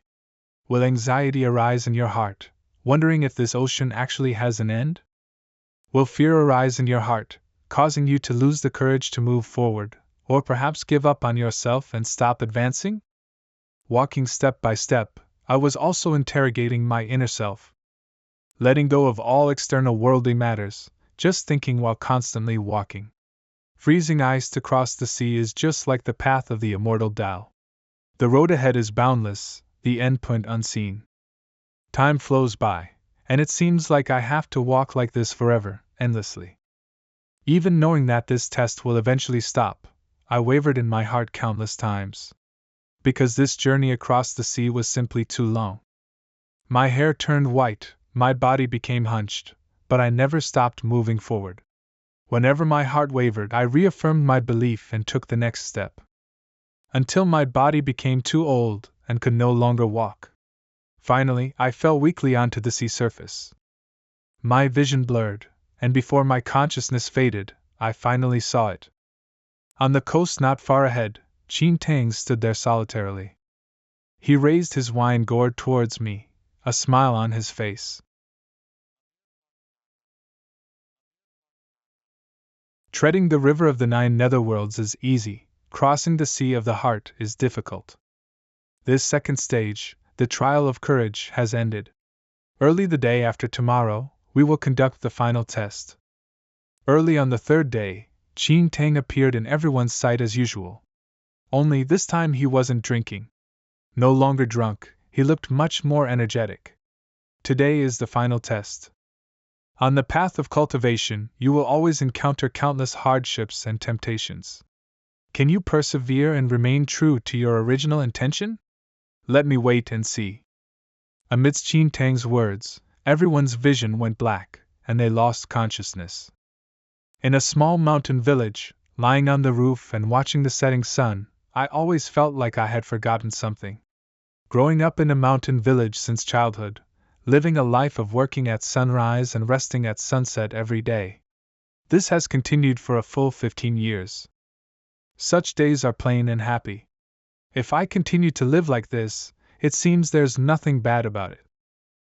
Will anxiety arise in your heart, wondering if this ocean actually has an end? Will fear arise in your heart, causing you to lose the courage to move forward, or perhaps give up on yourself and stop advancing? Walking step by step, I was also interrogating my inner self. Letting go of all external worldly matters, just thinking while constantly walking. Freezing ice to cross the sea is just like the path of the immortal Tao. The road ahead is boundless, the endpoint unseen. Time flows by, and it seems like I have to walk like this forever, endlessly. Even knowing that this test will eventually stop, I wavered in my heart countless times. Because this journey across the sea was simply too long. My hair turned white, my body became hunched, but I never stopped moving forward. Whenever my heart wavered, I reaffirmed my belief and took the next step. Until my body became too old and could no longer walk. Finally, I fell weakly onto the sea surface. My vision blurred, and before my consciousness faded, I finally saw it. On the coast not far ahead, Qin Tang stood there solitarily. He raised his wine gourd towards me, a smile on his face. Treading the river of the 9 netherworlds is easy, crossing the sea of the heart is difficult. This second stage, the trial of courage, has ended. Early the day after tomorrow, we will conduct the final test. Early on the third day, Qin Tang appeared in everyone's sight as usual. Only this time he wasn't drinking. No longer drunk, he looked much more energetic. Today is the final test. On the path of cultivation, you will always encounter countless hardships and temptations. Can you persevere and remain true to your original intention? Let me wait and see. Amidst Qin Tang's words, everyone's vision went black, and they lost consciousness. In a small mountain village, lying on the roof and watching the setting sun, I always felt like I had forgotten something. Growing up in a mountain village since childhood, living a life of working at sunrise and resting at sunset every day. This has continued for a full 15 years. Such days are plain and happy. If I continue to live like this, it seems there's nothing bad about it.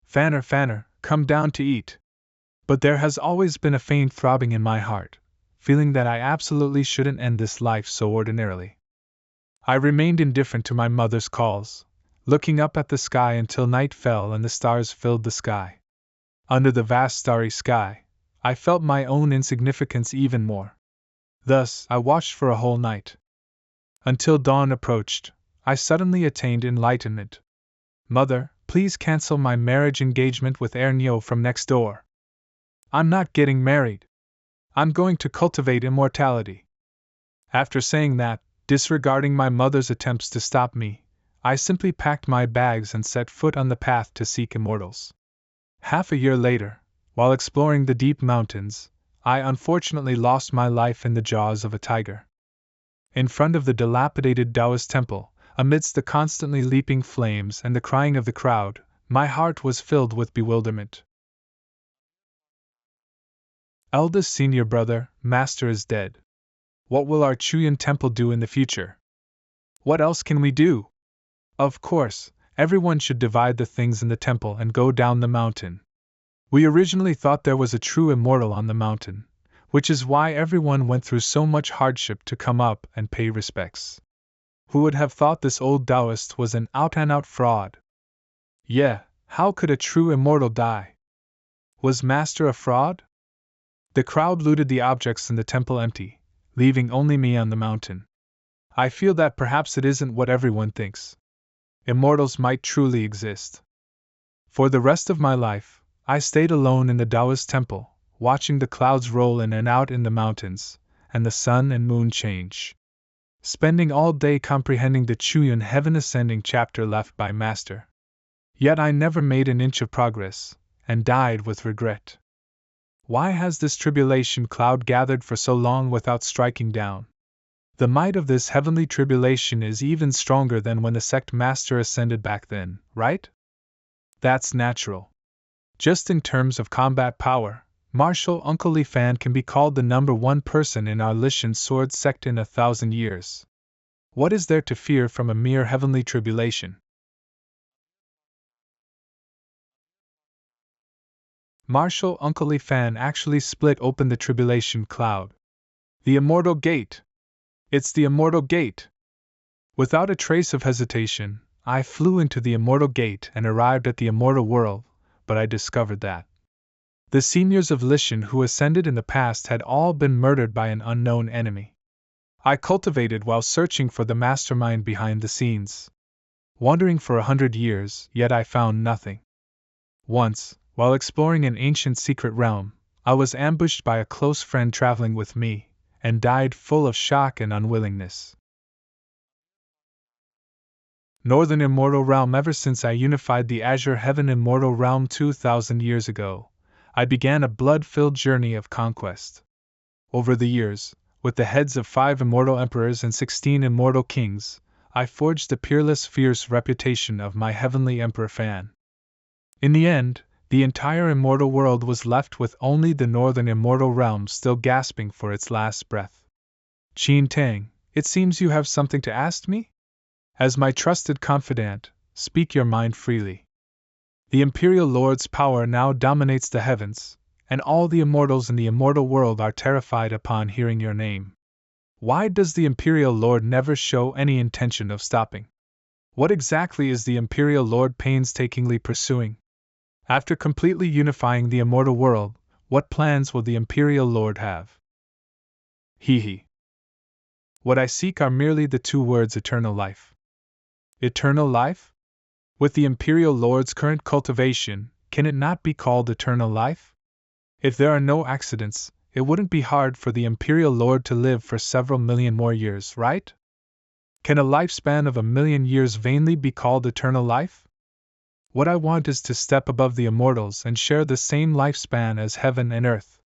Fanner, come down to eat. But there has always been a faint throbbing in my heart, feeling that I absolutely shouldn't end this life so ordinarily. I remained indifferent to my mother's calls, looking up at the sky until night fell and the stars filled the sky. Under the vast starry sky, I felt my own insignificance even more. Thus, I watched for a whole night. Until dawn approached, I suddenly attained enlightenment. Mother, please cancel my marriage engagement with Ernyo from next door. I'm not getting married. I'm going to cultivate immortality. After saying that, disregarding my mother's attempts to stop me, I simply packed my bags and set foot on the path to seek immortals. Half a year later, while exploring the deep mountains, I unfortunately lost my life in the jaws of a tiger. In front of the dilapidated Taoist temple, amidst the constantly leaping flames and the crying of the crowd, my heart was filled with bewilderment. Eldest senior brother, master is dead. What will our Chuyan temple do in the future? What else can we do? Of course, everyone should divide the things in the temple and go down the mountain. We originally thought there was a true immortal on the mountain, which is why everyone went through so much hardship to come up and pay respects. Who would have thought this old Taoist was an out-and-out fraud? Yeah, how could a true immortal die? Was Master a fraud? The crowd looted the objects in the temple empty, leaving only me on the mountain. I feel that perhaps it isn't what everyone thinks. Immortals might truly exist. For the rest of my life, I stayed alone in the Taoist temple, watching the clouds roll in and out in the mountains, and the sun and moon change. Spending all day comprehending the Chuyan heaven ascending chapter left by Master. Yet I never made an inch of progress, and died with regret. Why has this tribulation cloud gathered for so long without striking down? The might of this heavenly tribulation is even stronger than when the sect master ascended back then, right? That's natural. Just in terms of combat power, Marshal Uncle Li Fan can be called the #1 person in our Lishan sword sect in 1,000 years. What is there to fear from a mere heavenly tribulation? Marshal Uncle Li Fan actually split open the tribulation cloud. The immortal gate! It's the immortal gate! Without a trace of hesitation, I flew into the immortal gate and arrived at the immortal world, but I discovered that the seniors of Lishan who ascended in the past had all been murdered by an unknown enemy. I cultivated while searching for the mastermind behind the scenes. Wandering for 100 years, yet I found nothing. Once, while exploring an ancient secret realm, I was ambushed by a close friend traveling with me, and died full of shock and unwillingness. Northern Immortal Realm. Ever since I unified the Azure Heaven Immortal Realm 2,000 years ago, I began a blood-filled journey of conquest. Over the years, with the heads of 5 immortal emperors and 16 immortal kings, I forged the peerless fierce reputation of my heavenly Emperor Fan. In the end, the entire immortal world was left with only the northern immortal realm still gasping for its last breath. Qin Tang, it seems you have something to ask me? As my trusted confidant, speak your mind freely. The Imperial Lord's power now dominates the heavens, and all the immortals in the immortal world are terrified upon hearing your name. Why does the Imperial Lord never show any intention of stopping? What exactly is the Imperial Lord painstakingly pursuing? After completely unifying the immortal world, what plans will the Imperial Lord have? He. What I seek are merely the two words eternal life. Eternal life? With the Imperial Lord's current cultivation, can it not be called eternal life? If there are no accidents, it wouldn't be hard for the Imperial Lord to live for several million more years, right? Can a lifespan of 1,000,000 years vainly be called eternal life? What I want is to step above the immortals and share the same lifespan as heaven and earth.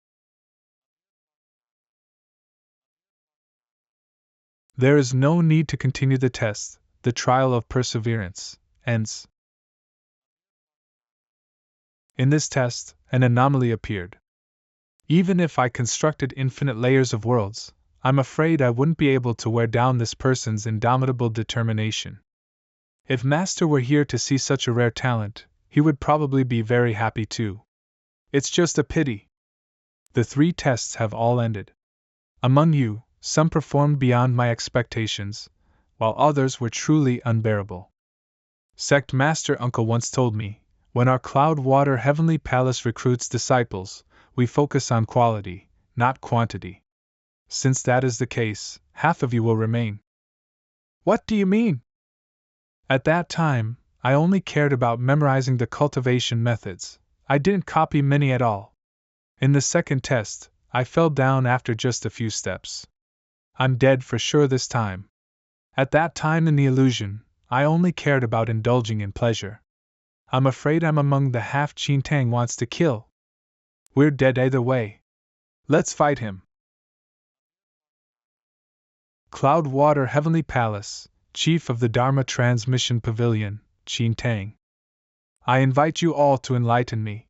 There is no need to continue the test, the trial of perseverance ends. In this test, an anomaly appeared. Even if I constructed infinite layers of worlds, I'm afraid I wouldn't be able to wear down this person's indomitable determination. If Master were here to see such a rare talent, he would probably be very happy too. It's just a pity. The 3 tests have all ended. Among you, some performed beyond my expectations, while others were truly unbearable. Sect Master Uncle once told me, when our Cloud Water Heavenly Palace recruits disciples, we focus on quality, not quantity. Since that is the case, half of you will remain. What do you mean? At that time, I only cared about memorizing the cultivation methods. I didn't copy many at all. In the second test, I fell down after just a few steps. I'm dead for sure this time. At that time in the illusion, I only cared about indulging in pleasure. I'm afraid I'm among the half Qin Tang wants to kill. We're dead either way. Let's fight him. Cloud Water Heavenly Palace, Chief of the Dharma Transmission Pavilion, Qin Tang. I invite you all to enlighten me.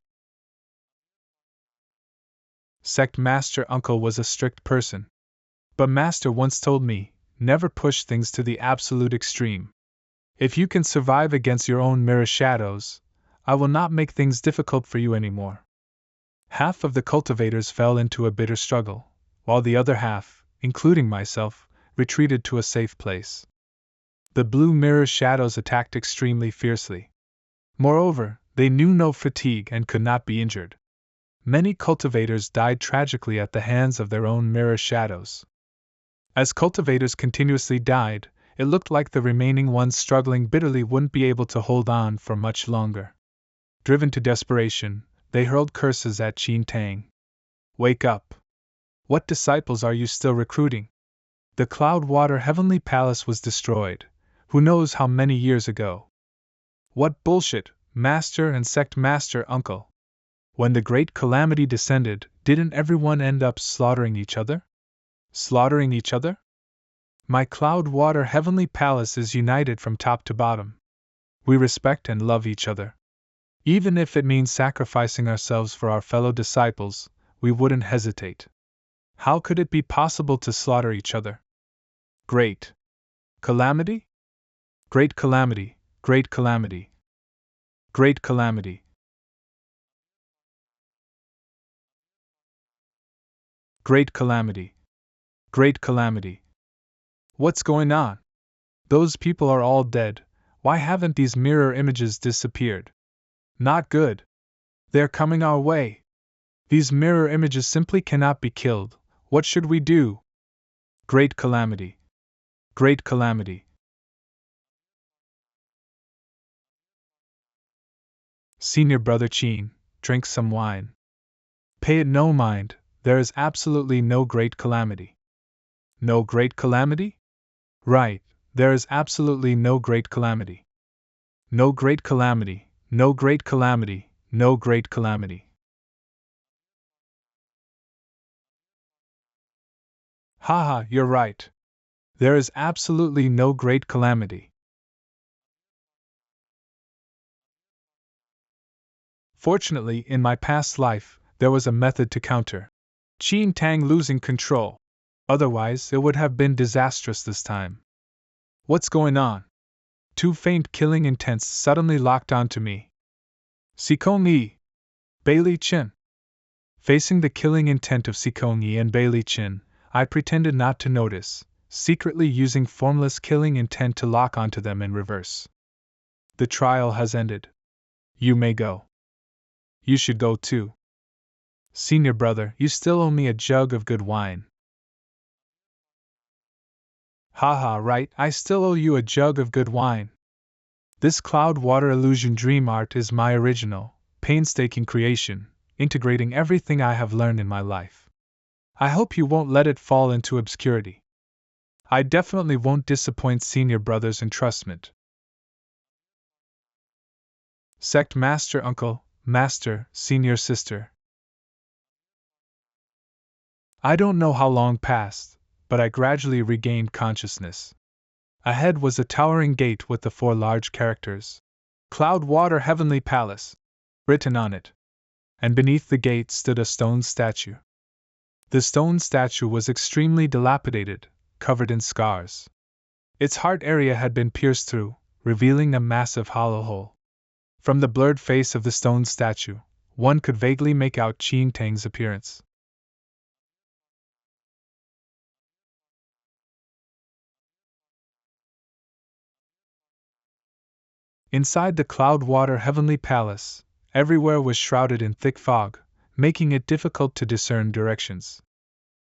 Sect Master Uncle was a strict person. But Master once told me, never push things to the absolute extreme. If you can survive against your own mirror shadows, I will not make things difficult for you anymore. Half of the cultivators fell into a bitter struggle, while the other half, including myself, retreated to a safe place. The blue mirror shadows attacked extremely fiercely. Moreover, they knew no fatigue and could not be injured. Many cultivators died tragically at the hands of their own mirror shadows. As cultivators continuously died, it looked like the remaining ones struggling bitterly wouldn't be able to hold on for much longer. Driven to desperation, they hurled curses at Qin Tang. Wake up! What disciples are you still recruiting? The Cloud Water Heavenly Palace was destroyed, who knows how many years ago. What bullshit, Master and Sect Master Uncle! When the great calamity descended, didn't everyone end up slaughtering each other? Slaughtering each other? My Cloud Water Heavenly Palace is united from top to bottom. We respect and love each other. Even if it means sacrificing ourselves for our fellow disciples, we wouldn't hesitate. How could it be possible to slaughter each other? Great calamity? Great calamity, great calamity. Great calamity. Great calamity. Great calamity. What's going on? Those people are all dead. Why haven't these mirror images disappeared? Not good. They're coming our way. These mirror images simply cannot be killed. What should we do? Great calamity. Great calamity. Senior Brother Qin, drink some wine. Pay it no mind, there is absolutely no great calamity. No great calamity? Right, there is absolutely no great calamity. No great calamity, no great calamity, no great calamity. Haha, you're right. There is absolutely no great calamity. Fortunately, in my past life, there was a method to counter Qin Tang losing control. Otherwise, it would have been disastrous this time. What's going on? Two faint killing intents suddenly locked onto me. Sikong Yi! Bailey Chin! Facing the killing intent of Sikong Yi and Bailey Chin, I pretended not to notice, secretly using formless killing intent to lock onto them in reverse. The trial has ended. You may go. You should go too. Senior brother, you still owe me a jug of good wine. Haha, right, I still owe you a jug of good wine. This cloud water illusion dream art is my original, painstaking creation, integrating everything I have learned in my life. I hope you won't let it fall into obscurity. I definitely won't disappoint senior brother's entrustment. Sect Master Uncle, Master, Senior Sister. I don't know how long passed, but I gradually regained consciousness. Ahead was a towering gate with the 4 large characters, Cloud Water Heavenly Palace, written on it, and beneath the gate stood a stone statue. The stone statue was extremely dilapidated, covered in scars. Its heart area had been pierced through, revealing a massive hollow hole. From the blurred face of the stone statue, one could vaguely make out Qing Tang's appearance. Inside the Cloudwater Heavenly Palace, everywhere was shrouded in thick fog, making it difficult to discern directions.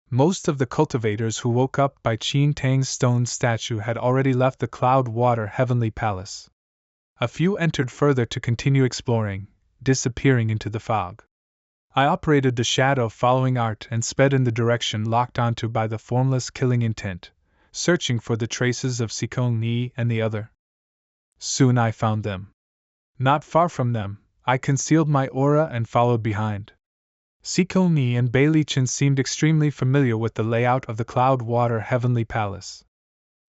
Most of the cultivators who woke up by Qing Tang's stone statue had already left the Cloudwater Heavenly Palace. A few entered further to continue exploring, disappearing into the fog. I operated the shadow following art and sped in the direction locked onto by the formless killing intent, searching for the traces of Sikong Ni and the other. Soon I found them. Not far from them, I concealed my aura and followed behind. Sikong Ni and Bailey Chen seemed extremely familiar with the layout of the Cloudwater Heavenly Palace.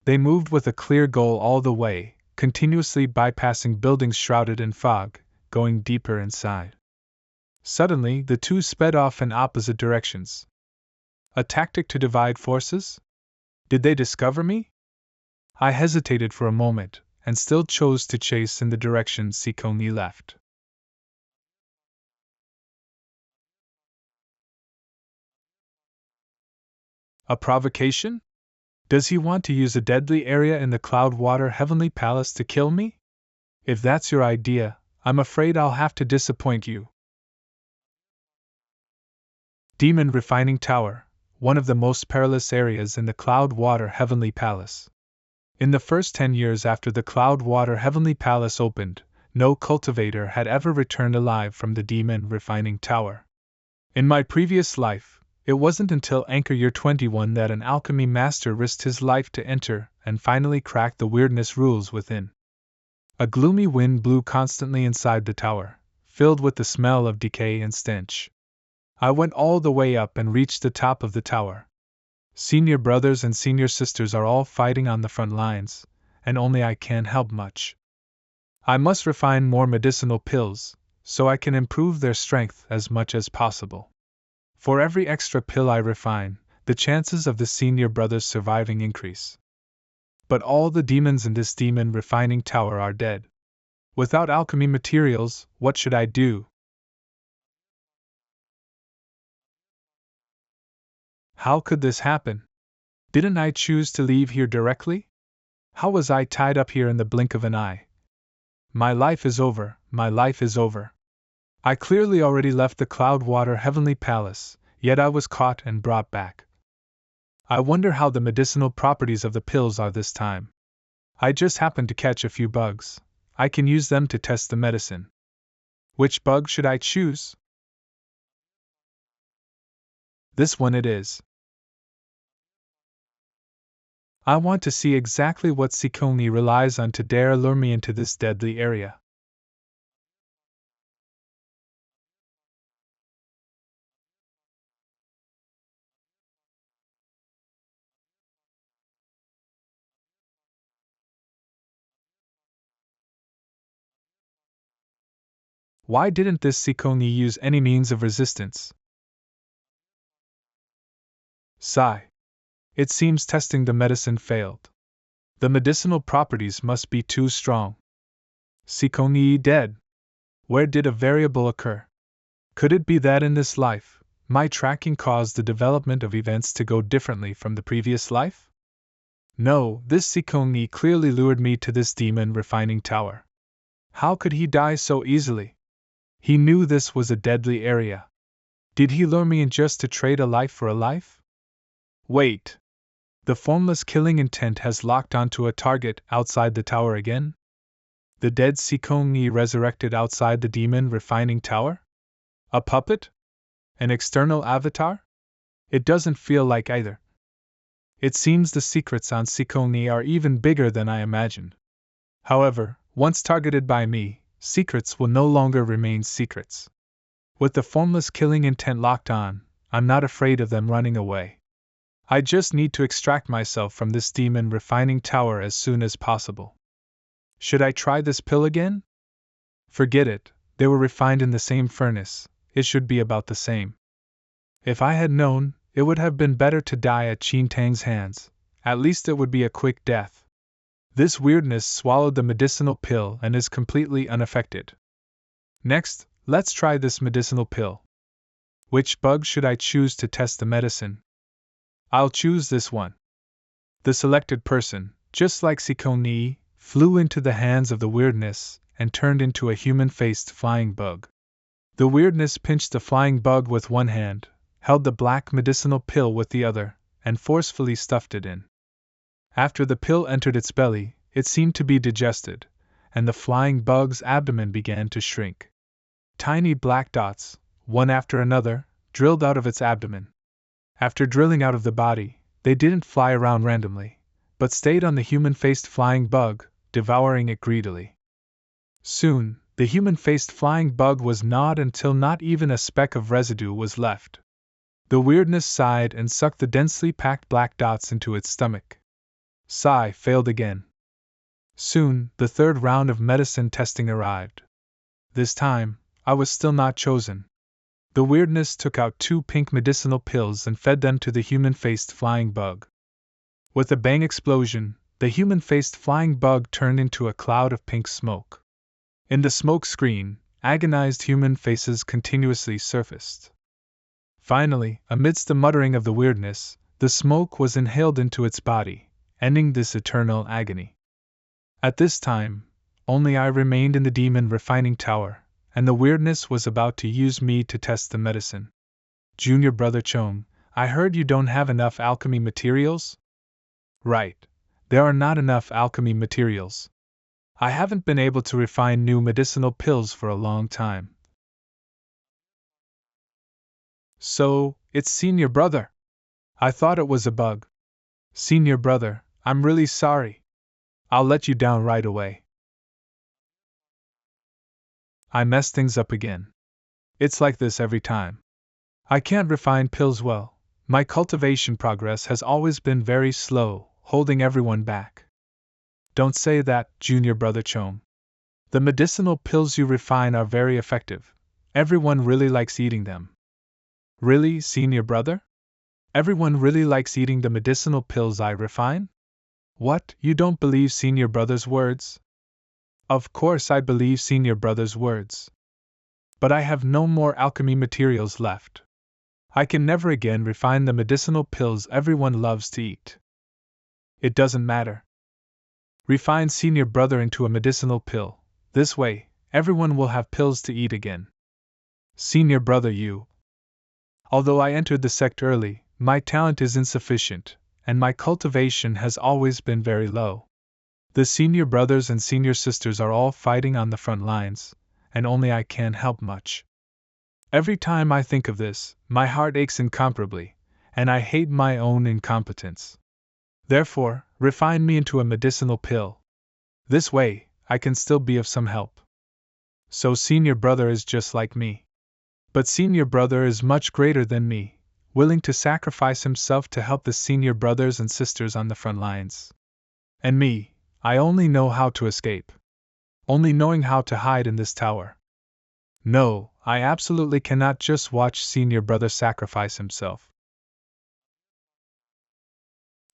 They moved with a clear goal all the way, continuously bypassing buildings shrouded in fog, going deeper inside. Suddenly, the two sped off in opposite directions. A tactic to divide forces? Did they discover me? I hesitated for a moment, and still chose to chase in the direction Sikoni left. A provocation? Does he want to use a deadly area in the Cloudwater Heavenly Palace to kill me? If that's your idea, I'm afraid I'll have to disappoint you. Demon Refining Tower, one of the most perilous areas in the Cloudwater Heavenly Palace. In the first 10 years after the Cloudwater Heavenly Palace opened, no cultivator had ever returned alive from the Demon Refining Tower. In my previous life, it wasn't until Anchor Year 21 that an alchemy master risked his life to enter and finally crack the weirdness rules within. A gloomy wind blew constantly inside the tower, filled with the smell of decay and stench. I went all the way up and reached the top of the tower. Senior brothers and senior sisters are all fighting on the front lines, and only I can't help much. I must refine more medicinal pills, so I can improve their strength as much as possible. For every extra pill I refine, the chances of the senior brothers surviving increase. But all the demons in this demon refining tower are dead. Without alchemy materials, what should I do? How could this happen? Didn't I choose to leave here directly? How was I tied up here in the blink of an eye? My life is over, my life is over. I clearly already left the Cloudwater Heavenly Palace, yet I was caught and brought back. I wonder how the medicinal properties of the pills are this time. I just happened to catch a few bugs. I can use them to test the medicine. Which bug should I choose? This one it is. I want to see exactly what Sikoni relies on to dare lure me into this deadly area. Why didn't this Sikoni use any means of resistance? Sigh. It seems testing the medicine failed. The medicinal properties must be too strong. Sikoni dead. Where did a variable occur? Could it be that in this life, my tracking caused the development of events to go differently from the previous life? No, this Sikong clearly lured me to this demon refining tower. How could he die so easily? He knew this was a deadly area. Did he lure me in just to trade a life for a life? Wait. The formless killing intent has locked onto a target outside the tower again? The dead Sikong resurrected outside the demon refining tower? A puppet? An external avatar? It doesn't feel like either. It seems the secrets on Sikong are even bigger than I imagined. However, once targeted by me, secrets will no longer remain secrets. With the formless killing intent locked on, I'm not afraid of them running away. I just need to extract myself from this demon refining tower as soon as possible. Should I try this pill again? Forget it, they were refined in the same furnace, it should be about the same. If I had known, it would have been better to die at Qin Tang's hands, at least it would be a quick death. This weirdness swallowed the medicinal pill and is completely unaffected. Next, let's try this medicinal pill. Which bug should I choose to test the medicine? I'll choose this one. The selected person, just like Sikong, flew into the hands of the weirdness and turned into a human-faced flying bug. The weirdness pinched the flying bug with one hand, held the black medicinal pill with the other, and forcefully stuffed it in. After the pill entered its belly, it seemed to be digested, and the flying bug's abdomen began to shrink. Tiny black dots, one after another, drilled out of its abdomen. After drilling out of the body, they didn't fly around randomly, but stayed on the human-faced flying bug, devouring it greedily. Soon, the human-faced flying bug was gnawed until not even a speck of residue was left. The weirdness sighed and sucked the densely packed black dots into its stomach. Sigh failed again. Soon, the third round of medicine testing arrived. This time, I was still not chosen. The weirdness took out 2 pink medicinal pills and fed them to the human-faced flying bug. With a bang explosion, the human-faced flying bug turned into a cloud of pink smoke. In the smoke screen, agonized human faces continuously surfaced. Finally, amidst the muttering of the weirdness, the smoke was inhaled into its body, ending this eternal agony. At this time, only I remained in the demon refining tower, and the weirdness was about to use me to test the medicine. Junior Brother Chong, I heard you don't have enough alchemy materials? Right, there are not enough alchemy materials. I haven't been able to refine new medicinal pills for a long time. So, it's Senior Brother. I thought it was a bug. Senior Brother, I'm really sorry. I'll let you down right away. I messed things up again. It's like this every time. I can't refine pills well. My cultivation progress has always been very slow, holding everyone back. Don't say that, Junior Brother Chong. The medicinal pills you refine are very effective. Everyone really likes eating them. Really, Senior Brother? Everyone really likes eating the medicinal pills I refine? What, you don't believe Senior Brother's words? Of course I believe Senior Brother's words. But I have no more alchemy materials left. I can never again refine the medicinal pills everyone loves to eat. It doesn't matter. Refine Senior Brother into a medicinal pill. This way, everyone will have pills to eat again. Senior Brother, you. Although I entered the sect early, my talent is insufficient, and my cultivation has always been very low. The senior brothers and senior sisters are all fighting on the front lines, and only I can't help much. Every time I think of this, my heart aches incomparably, and I hate my own incompetence. Therefore, refine me into a medicinal pill. This way, I can still be of some help. So Senior Brother is just like me. But Senior Brother is much greater than me, willing to sacrifice himself to help the senior brothers and sisters on the front lines. And me, I only know how to escape. Only knowing how to hide in this tower. No, I absolutely cannot just watch Senior Brother sacrifice himself.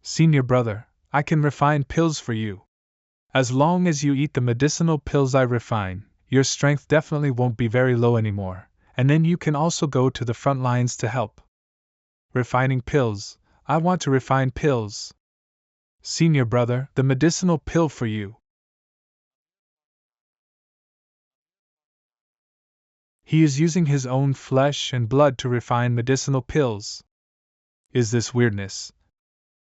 Senior Brother, I can refine pills for you. As long as you eat the medicinal pills I refine, your strength definitely won't be very low anymore, and then you can also go to the front lines to help. Refining pills, I want to refine pills. Senior brother, the medicinal pill for you. He is using his own flesh and blood to refine medicinal pills. Is this weirdness?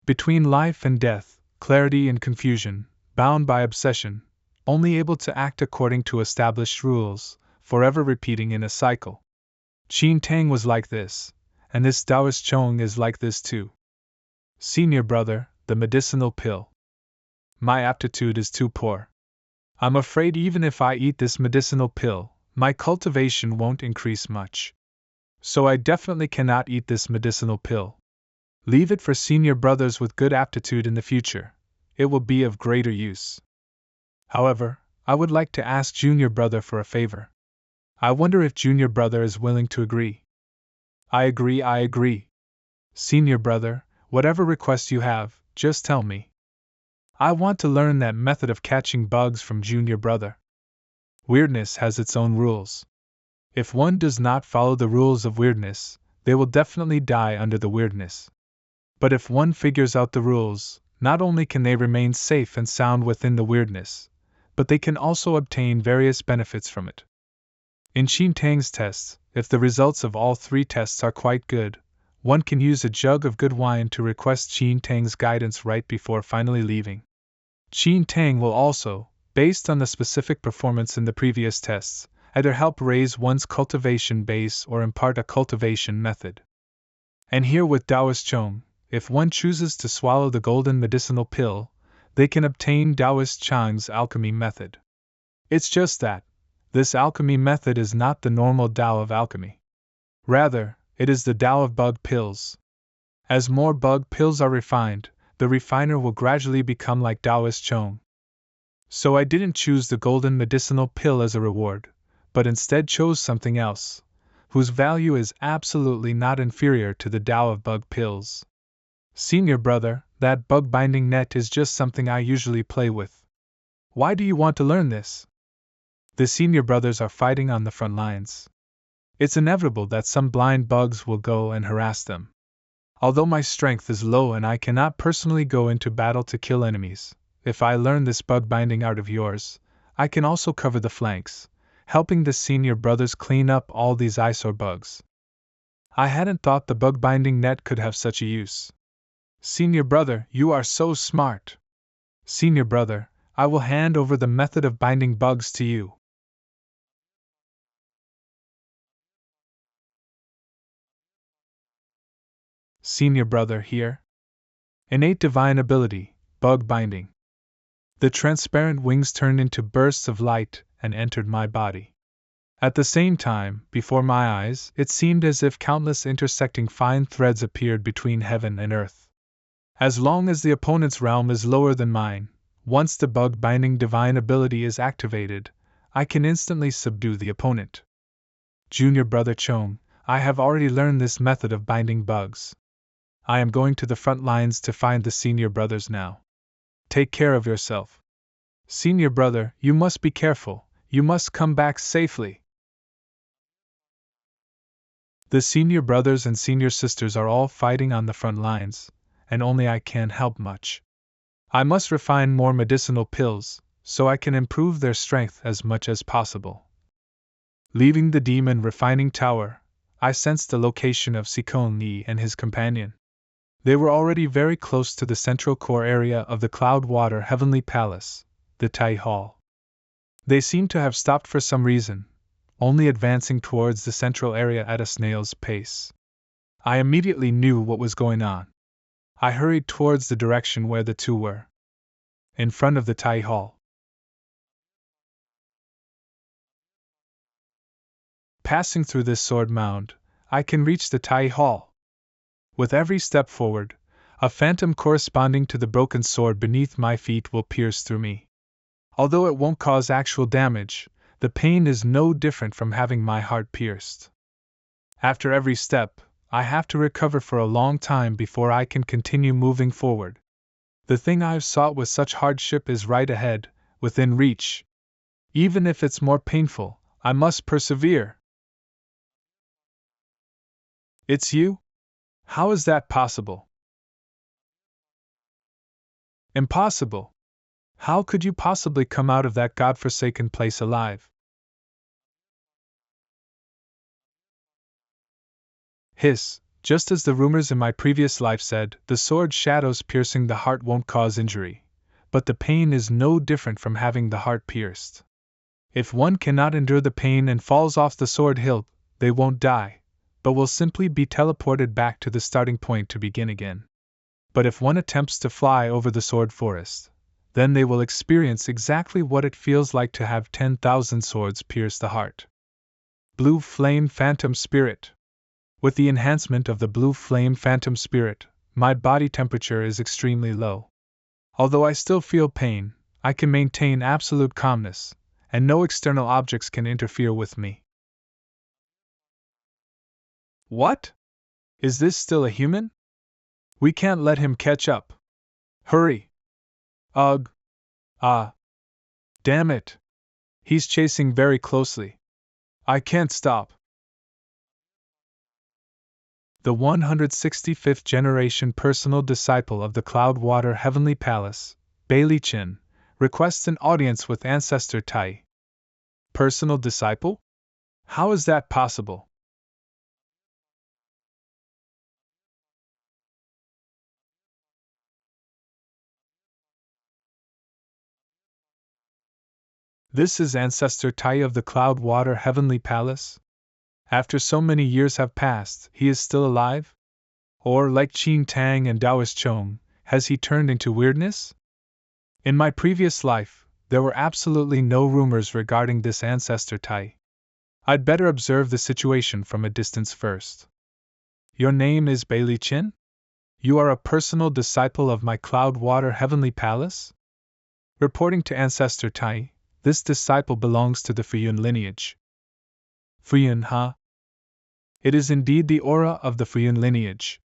Between life and death, clarity and confusion, bound by obsession, only able to act according to established rules, forever repeating in a cycle. Qin Tang was like this, and this Taoist Chong is like this too. Senior brother, the medicinal pill. My aptitude is too poor. I'm afraid even if I eat this medicinal pill, my cultivation won't increase much. So I definitely cannot eat this medicinal pill. Leave it for senior brothers with good aptitude in the future. It will be of greater use. However, I would like to ask junior brother for a favor. I wonder if junior brother is willing to agree. I agree. Senior brother, whatever request you have, just tell me. I want to learn that method of catching bugs from junior brother. Weirdness has its own rules. If one does not follow the rules of weirdness, they will definitely die under the weirdness. But if one figures out the rules, not only can they remain safe and sound within the weirdness, but they can also obtain various benefits from it. In Qin Tang's tests, if the results of all 3 tests are quite good, one can use a jug of good wine to request Qin Tang's guidance right before finally leaving. Qin Tang will also, based on the specific performance in the previous tests, either help raise one's cultivation base or impart a cultivation method. And here with Taoist Chong, if one chooses to swallow the golden medicinal pill, they can obtain Taoist Chang's alchemy method. It's just that, this alchemy method is not the normal Tao of alchemy. Rather, it is the Tao of bug pills. As more bug pills are refined, the refiner will gradually become like Taoist Chong. So I didn't choose the golden medicinal pill as a reward, but instead chose something else, whose value is absolutely not inferior to the Tao of bug pills. Senior brother, that bug binding net is just something I usually play with. Why do you want to learn this? The senior brothers are fighting on the front lines. It's inevitable that some blind bugs will go and harass them. Although my strength is low and I cannot personally go into battle to kill enemies, if I learn this bug binding art of yours, I can also cover the flanks, helping the senior brothers clean up all these eyesore bugs. I hadn't thought the bug binding net could have such a use. Senior brother, you are so smart. Senior brother, I will hand over the method of binding bugs to you. Senior brother, here. Innate divine ability, bug binding. The transparent wings turned into bursts of light and entered my body. At the same time, before my eyes, it seemed as if countless intersecting fine threads appeared between heaven and earth. As long as the opponent's realm is lower than mine, once the bug binding divine ability is activated, I can instantly subdue the opponent. Junior brother Chong, I have already learned this method of binding bugs. I am going to the front lines to find the senior brothers now. Take care of yourself. Senior brother, you must be careful, you must come back safely. The senior brothers and senior sisters are all fighting on the front lines, and only I can't help much. I must refine more medicinal pills, so I can improve their strength as much as possible. Leaving the demon refining tower, I sensed the location of Sikon Yi and his companion. They were already very close to the central core area of the Cloudwater Heavenly Palace, the Tai Hall. They seemed to have stopped for some reason, only advancing towards the central area at a snail's pace. I immediately knew what was going on. I hurried towards the direction where the two were. In front of the Tai Hall. Passing through this sword mound, I can reach the Tai Hall. With every step forward, a phantom corresponding to the broken sword beneath my feet will pierce through me. Although it won't cause actual damage, the pain is no different from having my heart pierced. After every step, I have to recover for a long time before I can continue moving forward. The thing I've sought with such hardship is right ahead, within reach. Even if it's more painful, I must persevere. It's you? How is that possible? Impossible! How could you possibly come out of that godforsaken place alive? Hiss, just as the rumors in my previous life said, the sword shadows piercing the heart won't cause injury, but the pain is no different from having the heart pierced. If one cannot endure the pain and falls off the sword hilt, they won't die, but will simply be teleported back to the starting point to begin again. But if one attempts to fly over the sword forest, then they will experience exactly what it feels like to have 10,000 swords pierce the heart. Blue Flame Phantom Spirit. With the enhancement of the Blue Flame Phantom Spirit, my body temperature is extremely low. Although I still feel pain, I can maintain absolute calmness, and no external objects can interfere with me. What? Is this still a human? We can't let him catch up. Hurry! Ugh! Ah! Damn it! He's chasing very closely. I can't stop. The 165th generation personal disciple of the Cloudwater Heavenly Palace, Bailey Chin, requests an audience with Ancestor Tai. Personal disciple? How is that possible? This is Ancestor Tai of the Cloudwater Heavenly Palace? After so many years have passed, he is still alive? Or, like Qin Tang and Taoist Chong, has he turned into weirdness? In my previous life, there were absolutely no rumors regarding this Ancestor Tai. I'd better observe the situation from a distance first. Your name is Bailey Chin? You are a personal disciple of my Cloudwater Heavenly Palace? Reporting to Ancestor Tai, this disciple belongs to the Fuyun lineage. Fuyun, huh? It is indeed the aura of the Fuyun lineage.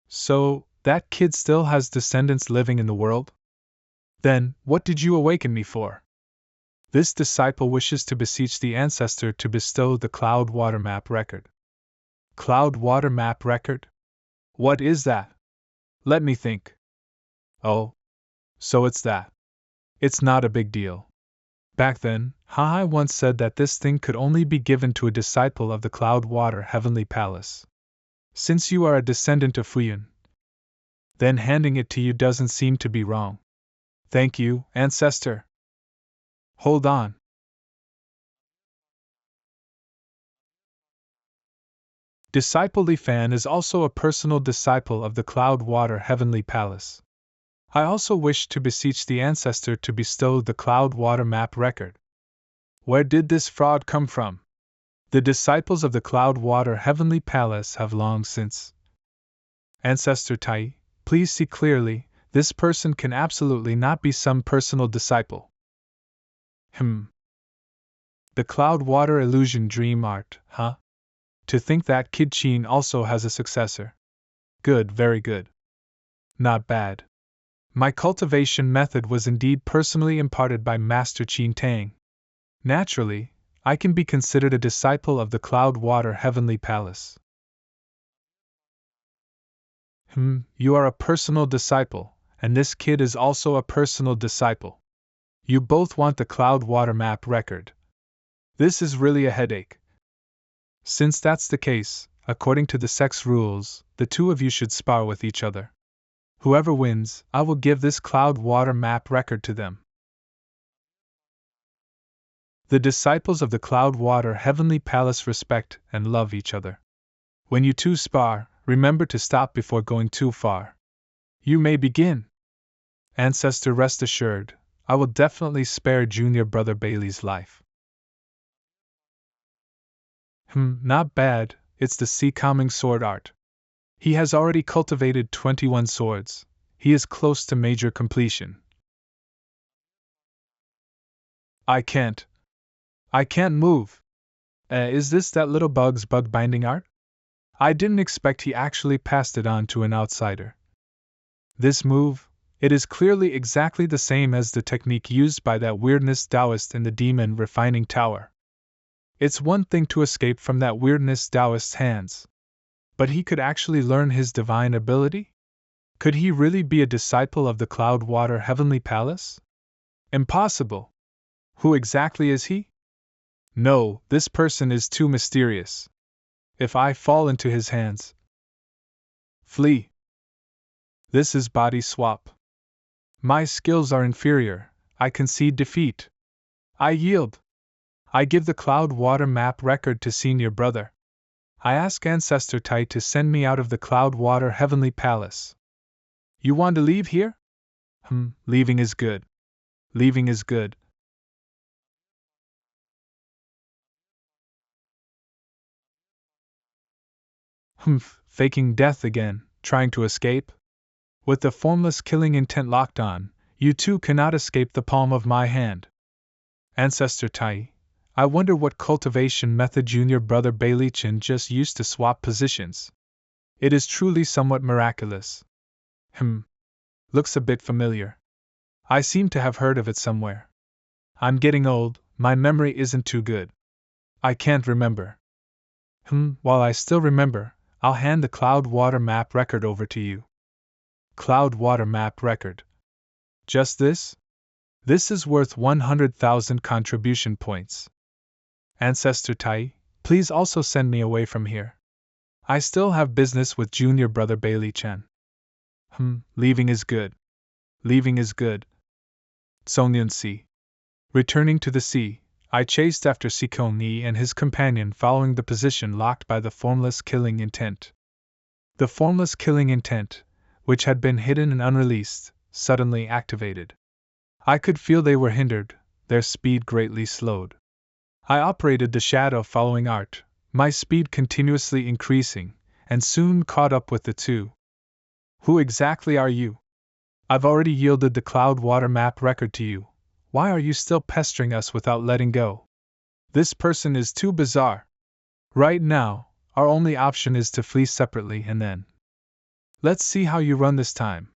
So, that kid still has descendants living in the world? Then, what did you awaken me for? This disciple wishes to beseech the ancestor to bestow the Cloudwater Map record. Cloudwater Map record? What is that? Let me think. Oh, so it's that. It's not a big deal. Back then, Hai once said that this thing could only be given to a disciple of the Cloudwater Heavenly Palace. Since you are a descendant of Fuyun, then handing it to you doesn't seem to be wrong. Thank you, Ancestor. Hold on. Disciple Li Fan is also a personal disciple of the Cloudwater Heavenly Palace. I also wish to beseech the ancestor to bestow the Cloudwater Map record. Where did this fraud come from? The disciples of the Cloudwater Heavenly Palace have long since. Ancestor Tai, please see clearly, this person can absolutely not be some personal disciple. The Cloudwater Illusion Dream Art, huh? To think that Kid Chin also has a successor. Good, very good. Not bad. My cultivation method was indeed personally imparted by Master Qin Tang. Naturally, I can be considered a disciple of the Cloudwater Heavenly Palace. You are a personal disciple, and this kid is also a personal disciple. You both want the Cloudwater Map record. This is really a headache. Since that's the case, according to the sex rules, the two of you should spar with each other. Whoever wins, I will give this Cloudwater Map record to them. The disciples of the Cloudwater Heavenly Palace respect and love each other. When you two spar, remember to stop before going too far. You may begin. Ancestor, rest assured, I will definitely spare junior brother Bailey's life. Not bad, it's the sea calming sword art. He has already cultivated 21 swords. He is close to major completion. I can't move. Is this that little bug's bug binding art? I didn't expect he actually passed it on to an outsider. This move, it is clearly exactly the same as the technique used by that weirdness Taoist in the Demon Refining Tower. It's one thing to escape from that weirdness Taoist's hands. But he could actually learn his divine ability? Could he really be a disciple of the Cloud-Water Heavenly Palace? Impossible! Who exactly is he? No, this person is too mysterious. If I fall into his hands. Flee! This is body swap. My skills are inferior, I concede defeat. I yield. I give the Cloud-Water map record to Senior Brother. I ask Ancestor Tai to send me out of the Cloud-Water Heavenly Palace. You want to leave here? Leaving is good. Leaving is good. Faking death again, trying to escape? With the formless killing intent locked on, you too cannot escape the palm of my hand. Ancestor Tai, I wonder what cultivation method Junior Brother Bailey Chin just used to swap positions. It is truly somewhat miraculous. Looks a bit familiar. I seem to have heard of it somewhere. I'm getting old, my memory isn't too good. I can't remember. While I still remember, I'll hand the Cloud-Water map record over to you. Cloud-Water map record. Just this? This is worth 100,000 contribution points. Ancestor Tai, please also send me away from here. I still have business with Junior Brother Bailey Chen. Leaving is good. Leaving is good. Songyun Si. Returning to the sea, I chased after Sikong Ni and his companion following the position locked by the formless killing intent. The formless killing intent, which had been hidden and unreleased, suddenly activated. I could feel they were hindered, their speed greatly slowed. I operated the shadow following art, my speed continuously increasing, and soon caught up with the two. Who exactly are you? I've already yielded the Cloud-Water map record to you. Why are you still pestering us without letting go? This person is too bizarre. Right now, our only option is to flee separately and then. Let's see how you run this time.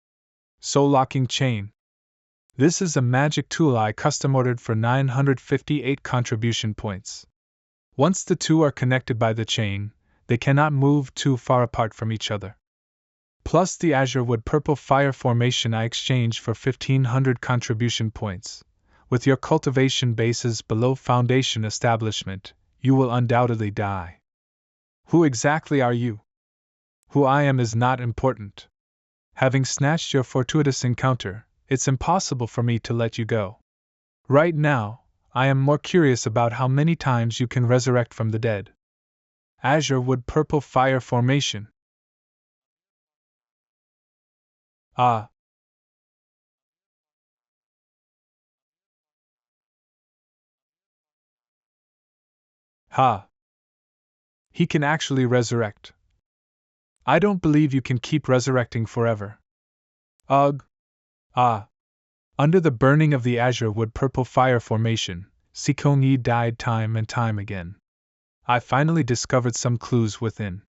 Soul locking chain. This is a magic tool I custom ordered for 958 contribution points. Once the two are connected by the chain, they cannot move too far apart from each other. Plus the azure wood purple fire formation I exchanged for 1500 contribution points. With your cultivation bases below foundation establishment, you will undoubtedly die. Who exactly are you? Who I am is not important. Having snatched your fortuitous encounter, it's impossible for me to let you go. Right now, I am more curious about how many times you can resurrect from the dead. Azure wood purple fire formation. Ah. Ha. He can actually resurrect. I don't believe you can keep resurrecting forever. Ugh. Ah. Under the burning of the azure wood purple fire formation, Sikong Yi died time and time again. I finally discovered some clues within.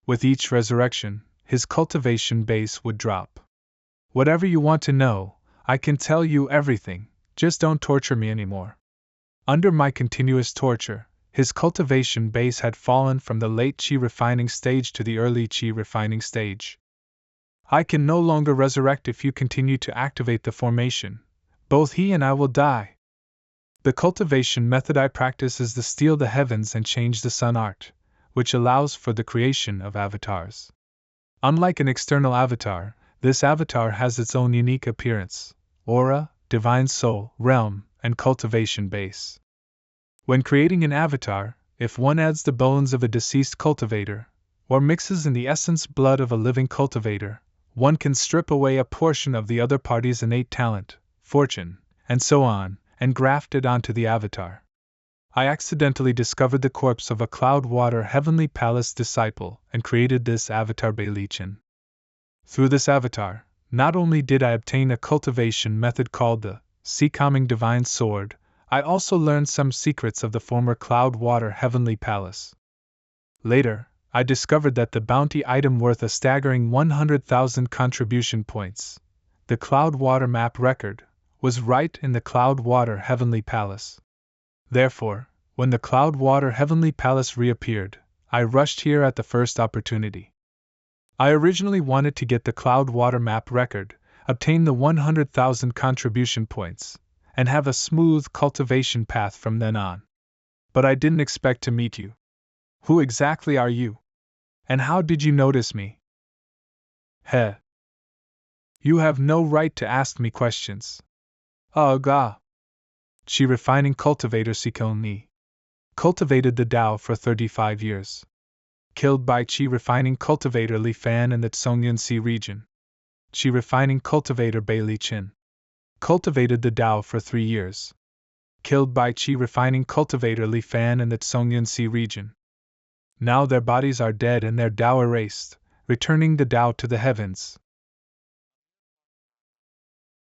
With each resurrection, his cultivation base would drop. Whatever you want to know, I can tell you everything, just don't torture me anymore. Under my continuous torture, his cultivation base had fallen from the late Qi refining stage to the early Qi refining stage. I can no longer resurrect if you continue to activate the formation. Both he and I will die. The cultivation method I practice is the steal the heavens and change the sun art, which allows for the creation of avatars. Unlike an external avatar, this avatar has its own unique appearance, aura, divine soul, realm, and cultivation base. When creating an avatar, if one adds the bones of a deceased cultivator, or mixes in the essence blood of a living cultivator, one can strip away a portion of the other party's innate talent, fortune, and so on, and graft it onto the avatar. I accidentally discovered the corpse of a Cloud-Water Heavenly Palace disciple and created this avatar Bailey Chin. Through this avatar, not only did I obtain a cultivation method called the Sea-Calming Divine Sword, I also learned some secrets of the former Cloud-Water Heavenly Palace. Later, I discovered that the bounty item worth a staggering 100,000 contribution points, the Cloud-Water map record, was right in the Cloud-Water Heavenly Palace. Therefore, when the Cloud-Water Heavenly Palace reappeared, I rushed here at the first opportunity. I originally wanted to get the cloud water map record, obtain the 100,000 contribution points, and have a smooth cultivation path from then on. But I didn't expect to meet you. Who exactly are you? And how did you notice me? Heh. You have no right to ask me questions. Ah. Chi refining cultivator Sikong Ni. Cultivated the Tao for 35 years. Killed by Chi refining cultivator Li Fan in the Tsongyun Sea region. Chi refining cultivator Bei Li Chin. Cultivated the Tao for 3 years. Killed by Chi refining cultivator Li Fan in the Tsongyun Sea region. Now their bodies are dead and their Tao erased, returning the Tao to the heavens.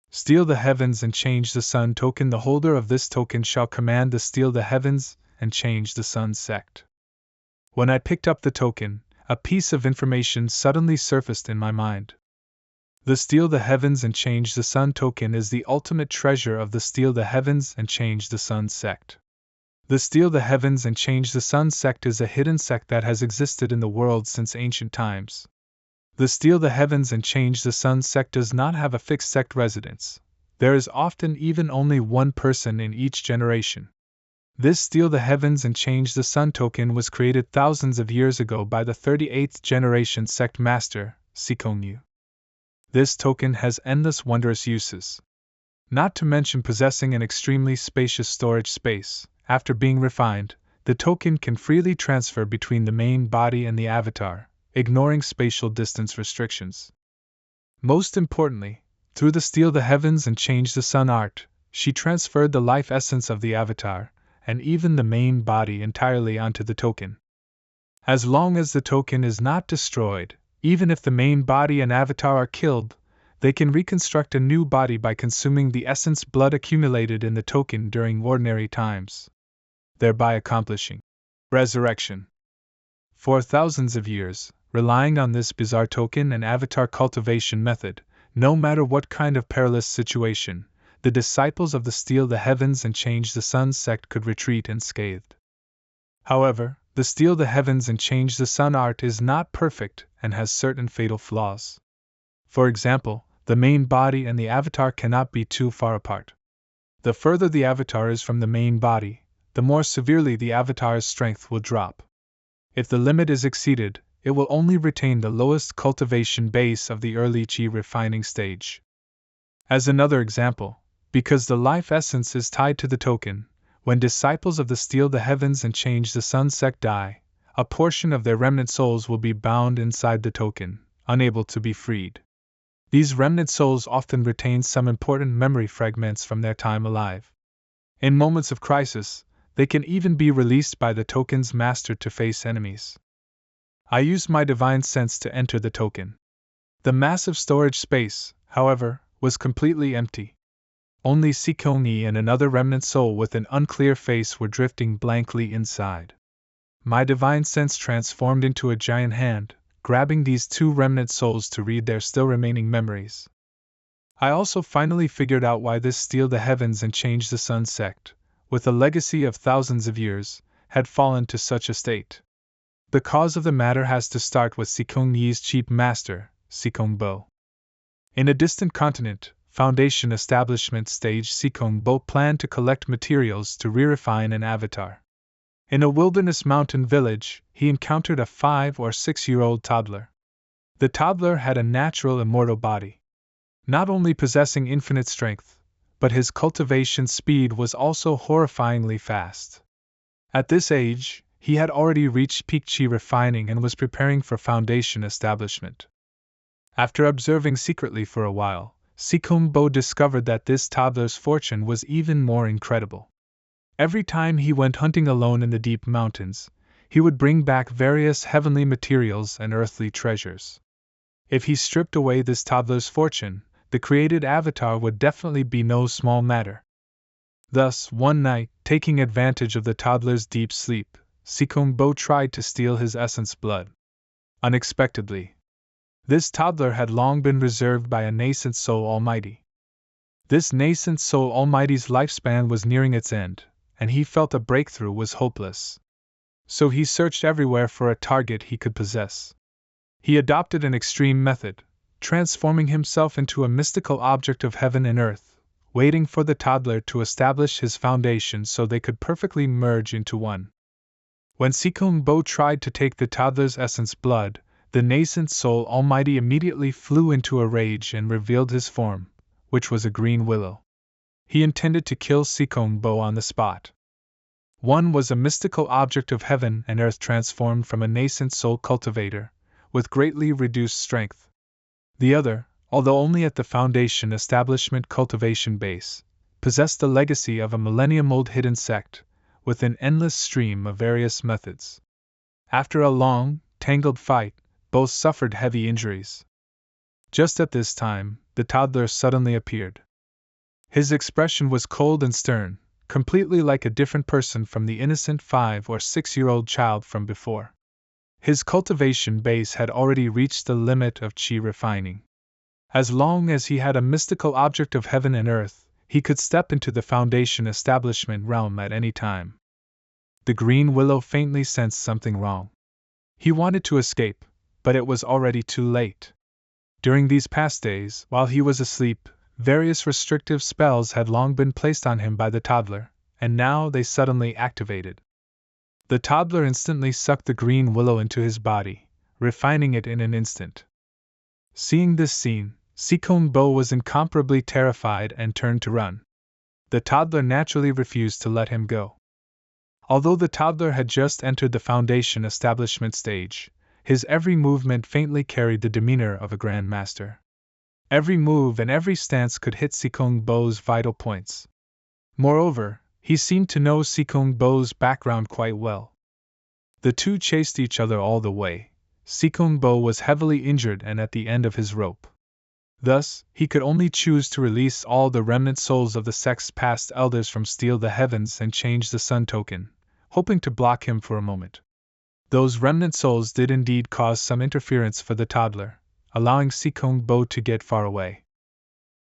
Steal the heavens and change the sun token. The holder of this token shall command the steal the heavens and change the sun sect. When I picked up the token, a piece of information suddenly surfaced in my mind. The steal the heavens and change the sun token is the ultimate treasure of the steal the heavens and change the sun sect. The steal the heavens and change the sun sect is a hidden sect that has existed in the world since ancient times. The steal the heavens and change the sun sect does not have a fixed sect residence. There is often even only one person in each generation. This steal the heavens and change the sun token was created thousands of years ago by the 38th generation sect master, Sikongyu. This token has endless wondrous uses. Not to mention possessing an extremely spacious storage space. After being refined, the token can freely transfer between the main body and the avatar, ignoring spatial distance restrictions. Most importantly, through the steal the heavens and change the sun art, she transferred the life essence of the avatar, and even the main body entirely onto the token. As long as the token is not destroyed, even if the main body and avatar are killed, they can reconstruct a new body by consuming the essence blood accumulated in the token during ordinary times, thereby accomplishing resurrection. For thousands of years, relying on this bizarre token and avatar cultivation method, no matter what kind of perilous situation, the disciples of the steal the heavens and change the sun sect could retreat unscathed. However, the steal the heavens and change the sun art is not perfect and has certain fatal flaws. For example, the main body and the avatar cannot be too far apart. The further the avatar is from the main body, the more severely the avatar's strength will drop. If the limit is exceeded, it will only retain the lowest cultivation base of the early Qi refining stage. As another example, because the life essence is tied to the token, when disciples of the steal the heavens and change the sun sect die, a portion of their remnant souls will be bound inside the token, unable to be freed. These remnant souls often retain some important memory fragments from their time alive. In moments of crisis, they can even be released by the token's master to face enemies. I used my divine sense to enter the token. The massive storage space, however, was completely empty. Only Sikongyi and another remnant soul with an unclear face were drifting blankly inside. My divine sense transformed into a giant hand, grabbing these two remnant souls to read their still remaining memories. I also finally figured out why this steal the heavens and change the sun sect, with a legacy of thousands of years, had fallen to such a state. The cause of the matter has to start with Sikong Yi's chief master, Sikong Bo. In a distant continent, Foundation establishment stage, Sikong Bo planned to collect materials to re-refine an avatar. In a wilderness mountain village, he encountered a 5 or 6-year-old toddler. The toddler had a natural immortal body. Not only possessing infinite strength, but his cultivation speed was also horrifyingly fast. At this age, he had already reached peak Qi refining and was preparing for Foundation establishment. After observing secretly for a while, Sikong Bo discovered that this toddler's fortune was even more incredible. Every time he went hunting alone in the deep mountains, he would bring back various heavenly materials and earthly treasures. If he stripped away this toddler's fortune, the created avatar would definitely be no small matter. Thus, one night, taking advantage of the toddler's deep sleep, Sikong Bo tried to steal his essence blood. Unexpectedly, this toddler had long been reserved by a nascent soul almighty. This nascent soul almighty's lifespan was nearing its end, and he felt a breakthrough was hopeless. So he searched everywhere for a target he could possess. He adopted an extreme method, transforming himself into a mystical object of heaven and earth, waiting for the toddler to establish his foundation so they could perfectly merge into one. When Sikung Bo tried to take the toddler's essence blood, the nascent soul almighty immediately flew into a rage and revealed his form, which was a green willow. He intended to kill Sikung Bo on the spot. One was a mystical object of heaven and earth transformed from a nascent soul cultivator, with greatly reduced strength. The other, although only at the foundation establishment cultivation base, possessed the legacy of a millennium-old hidden sect, with an endless stream of various methods. After a long, tangled fight, both suffered heavy injuries. Just at this time, the toddler suddenly appeared. His expression was cold and stern, completely like a different person from the innocent 5 or 6-year-old child from before. His cultivation base had already reached the limit of chi refining. As long as he had a mystical object of heaven and earth, he could step into the foundation establishment realm at any time. The green willow faintly sensed something wrong. He wanted to escape, but it was already too late. During these past days, while he was asleep, various restrictive spells had long been placed on him by the toddler, and now they suddenly activated. The toddler instantly sucked the green willow into his body, refining it in an instant. Seeing this scene, Sikung Bo was incomparably terrified and turned to run. The toddler naturally refused to let him go. Although the toddler had just entered the foundation establishment stage, his every movement faintly carried the demeanor of a Grand Master. Every move and every stance could hit Sikung Bo's vital points. Moreover, he seemed to know Sikung Bo's background quite well. The two chased each other all the way. Sikung Bo was heavily injured and at the end of his rope. Thus, he could only choose to release all the remnant souls of the sect's past elders from Steal the Heavens and change the Sun token, hoping to block him for a moment. Those remnant souls did indeed cause some interference for the toddler, allowing Sikung Bo to get far away.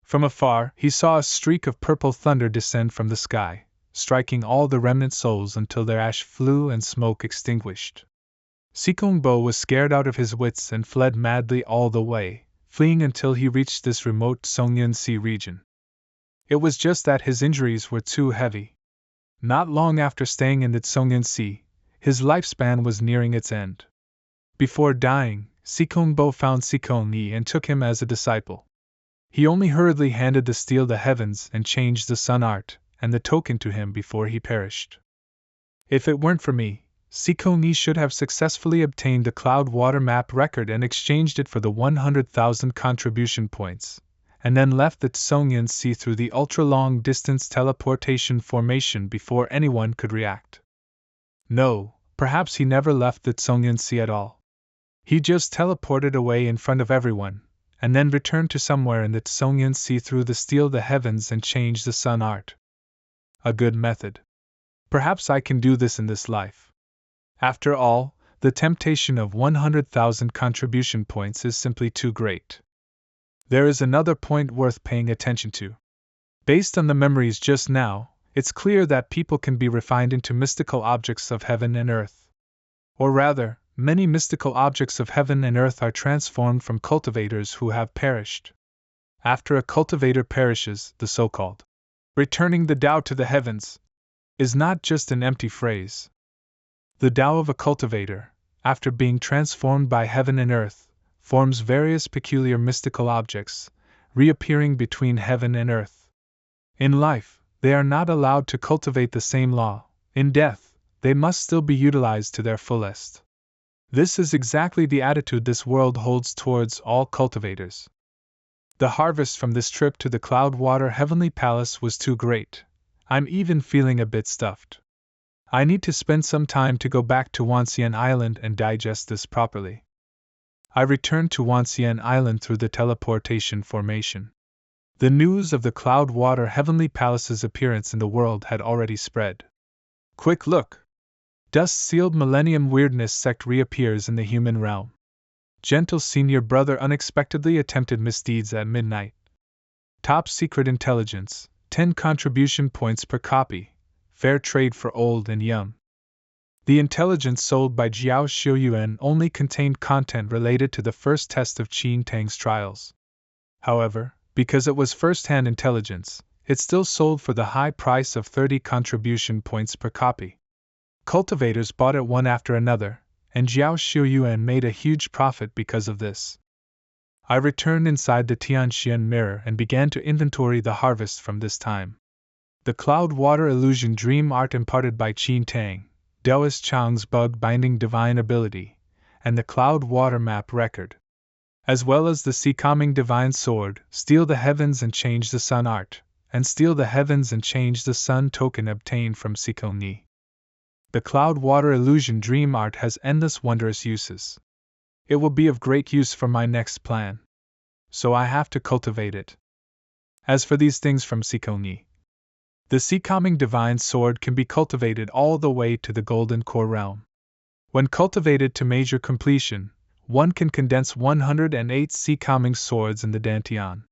From afar, he saw a streak of purple thunder descend from the sky, striking all the remnant souls until their ash flew and smoke extinguished. Sikung Bo was scared out of his wits and fled madly all the way, fleeing until he reached this remote Songyun Sea region. It was just that his injuries were too heavy. Not long after staying in the Songyun Sea, his lifespan was nearing its end. Before dying, Sikung Bo found Sikung Yi and took him as a disciple. He only hurriedly handed the Steal the Heavens and Change the Sun art and the token to him before he perished. If it weren't for me, Sikung Yi should have successfully obtained the Cloud Water Map record and exchanged it for the 100,000 contribution points, and then left the Songyun Sea through the ultra-long distance teleportation formation before anyone could react. No, perhaps he never left the Songyun Sea at all. He just teleported away in front of everyone, and then returned to somewhere in the Songyun Sea through the Steal the Heavens and Change the Sun art. A good method. Perhaps I can do this in this life. After all, the temptation of 100,000 contribution points is simply too great. There is another point worth paying attention to. Based on the memories just now, it's clear that people can be refined into mystical objects of heaven and earth. Or rather, many mystical objects of heaven and earth are transformed from cultivators who have perished. After a cultivator perishes, the so-called returning the Tao to the heavens is not just an empty phrase. The Tao of a cultivator, after being transformed by heaven and earth, forms various peculiar mystical objects, reappearing between heaven and earth. In life, they are not allowed to cultivate the same law. In death, they must still be utilized to their fullest. This is exactly the attitude this world holds towards all cultivators. The harvest from this trip to the Cloudwater Heavenly Palace was too great. I'm even feeling a bit stuffed. I need to spend some time to go back to Wanxian Island and digest this properly. I returned to Wanxian Island through the teleportation formation. The news of the Cloudwater Heavenly Palace's appearance in the world had already spread. Quick look! Dust-sealed Millennium Weirdness sect reappears in the human realm. Gentle senior brother unexpectedly attempted misdeeds at midnight. Top secret intelligence, 10 contribution points per copy. Fair trade for old and young. The intelligence sold by Jiao Xiuyuan only contained content related to the first test of Qin Tang's trials. However, because it was first-hand intelligence, it still sold for the high price of 30 contribution points per copy. Cultivators bought it one after another, and Jiao Xiuyuan made a huge profit because of this. I returned inside the Tianxian mirror and began to inventory the harvest from this time. The cloud water illusion dream art imparted by Qin Tang, Daoist Chang's bug binding divine ability, and the cloud water map record, as well as the sea calming divine sword, steal the heavens and change the sun art, and steal the heavens and change the sun token obtained from Sikong Ni. The cloud water illusion dream art has endless wondrous uses. It will be of great use for my next plan. So I have to cultivate it. As for these things from Sikong Ni, the sea calming divine sword can be cultivated all the way to the golden core realm. When cultivated to major completion, one can condense 108 sea calming swords in the Dantian.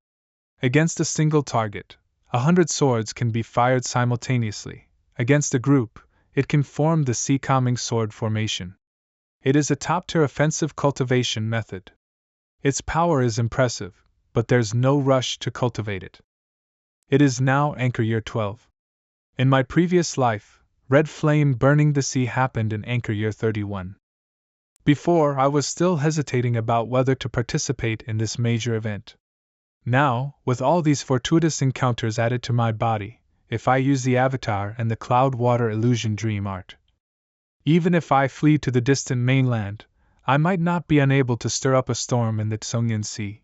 Against a single target, 100 swords can be fired simultaneously. Against a group, it can form the sea calming sword formation. It is a top-tier offensive cultivation method. Its power is impressive, but there's no rush to cultivate it. It is now Anchor Year 12. In my previous life, red flame burning the sea happened in Anchor Year 31. Before, I was still hesitating about whether to participate in this major event. Now, with all these fortuitous encounters added to my body, if I use the avatar and the cloud water illusion dream art, even if I flee to the distant mainland, I might not be unable to stir up a storm in the Tsungyan Sea.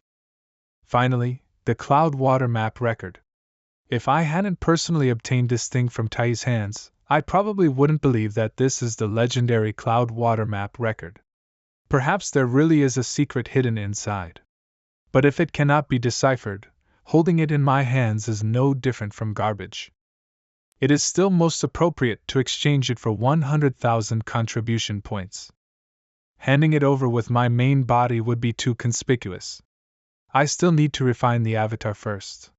Finally, the cloud water map record. If I hadn't personally obtained this thing from Tai's hands, I probably wouldn't believe that this is the legendary cloud water map record. Perhaps there really is a secret hidden inside. But if it cannot be deciphered, holding it in my hands is no different from garbage. It is still most appropriate to exchange it for 100,000 contribution points. Handing it over with my main body would be too conspicuous. I still need to refine the avatar first.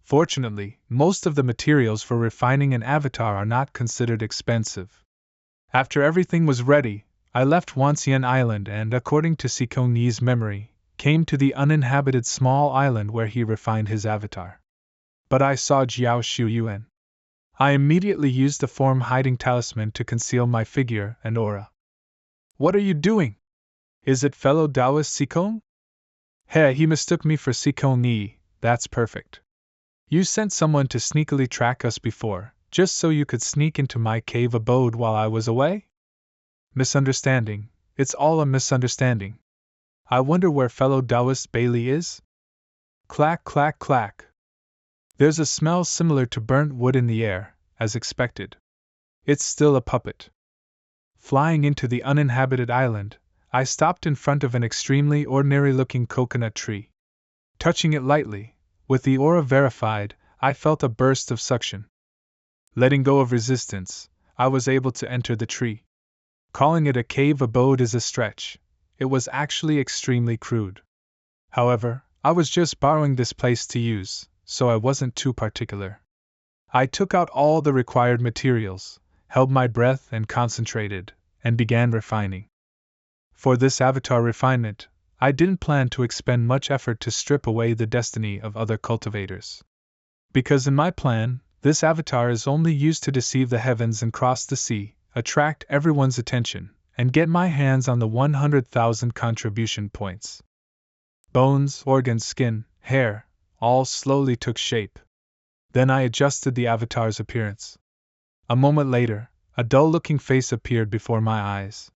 Fortunately, most of the materials for refining an avatar are not considered expensive. After everything was ready, I left Wanxian Island and, according to Sikong Ni's memory, came to the uninhabited small island where he refined his avatar. But I saw Jiao Xiuyuan. I immediately used the form hiding talisman to conceal my figure and aura. What are you doing? Is it fellow Taoist Sikong? Hey, he mistook me for Sikong Ni, that's perfect. You sent someone to sneakily track us before, just so you could sneak into my cave abode while I was away? Misunderstanding, it's all a misunderstanding. I wonder where fellow Taoist Bailey is? Clack, clack, clack. There's a smell similar to burnt wood in the air, as expected. It's still a puppet. Flying into the uninhabited island, I stopped in front of an extremely ordinary-looking coconut tree. Touching it lightly, with the aura verified, I felt a burst of suction. Letting go of resistance, I was able to enter the tree. Calling it a cave abode is a stretch. It was actually extremely crude. However, I was just borrowing this place to use, so I wasn't too particular. I took out all the required materials, held my breath and concentrated, and began refining. For this avatar refinement, I didn't plan to expend much effort to strip away the destiny of other cultivators. Because in my plan, this avatar is only used to deceive the heavens and cross the sea, attract everyone's attention, and get my hands on the 100,000 contribution points. Bones, organs, skin, hair, all slowly took shape. Then I adjusted the avatar's appearance. A moment later, a dull-looking face appeared before my eyes.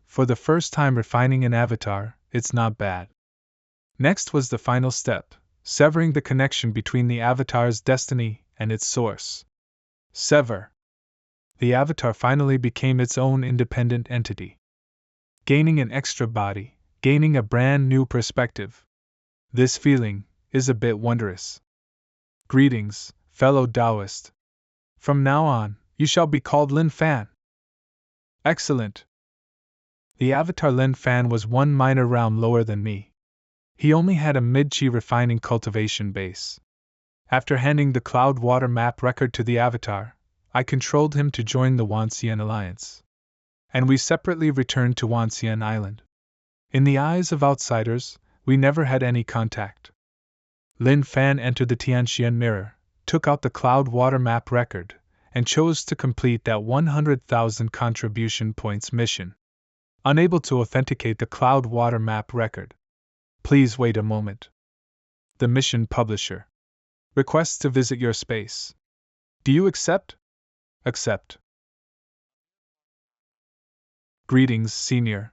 For the first time refining an avatar, it's not bad. Next was the final step, severing the connection between the avatar's destiny and its source. Sever. The avatar finally became its own independent entity. Gaining an extra body, gaining a brand new perspective. This feeling is a bit wondrous. Greetings, fellow Taoist. From now on, you shall be called Lin Fan. Excellent. The avatar Lin Fan was one minor realm lower than me. He only had a mid-chi refining cultivation base. After handing the cloud water map record to the avatar, I controlled him to join the Wanxian alliance. And we separately returned to Wanxian Island. In the eyes of outsiders, we never had any contact. Lin Fan entered the Tianxian mirror, took out the cloud water map record, and chose to complete that 100,000 contribution points mission. Unable to authenticate the cloud water map record. Please wait a moment. The mission publisher requests to visit your space. Do you accept? Accept. Greetings, Senior.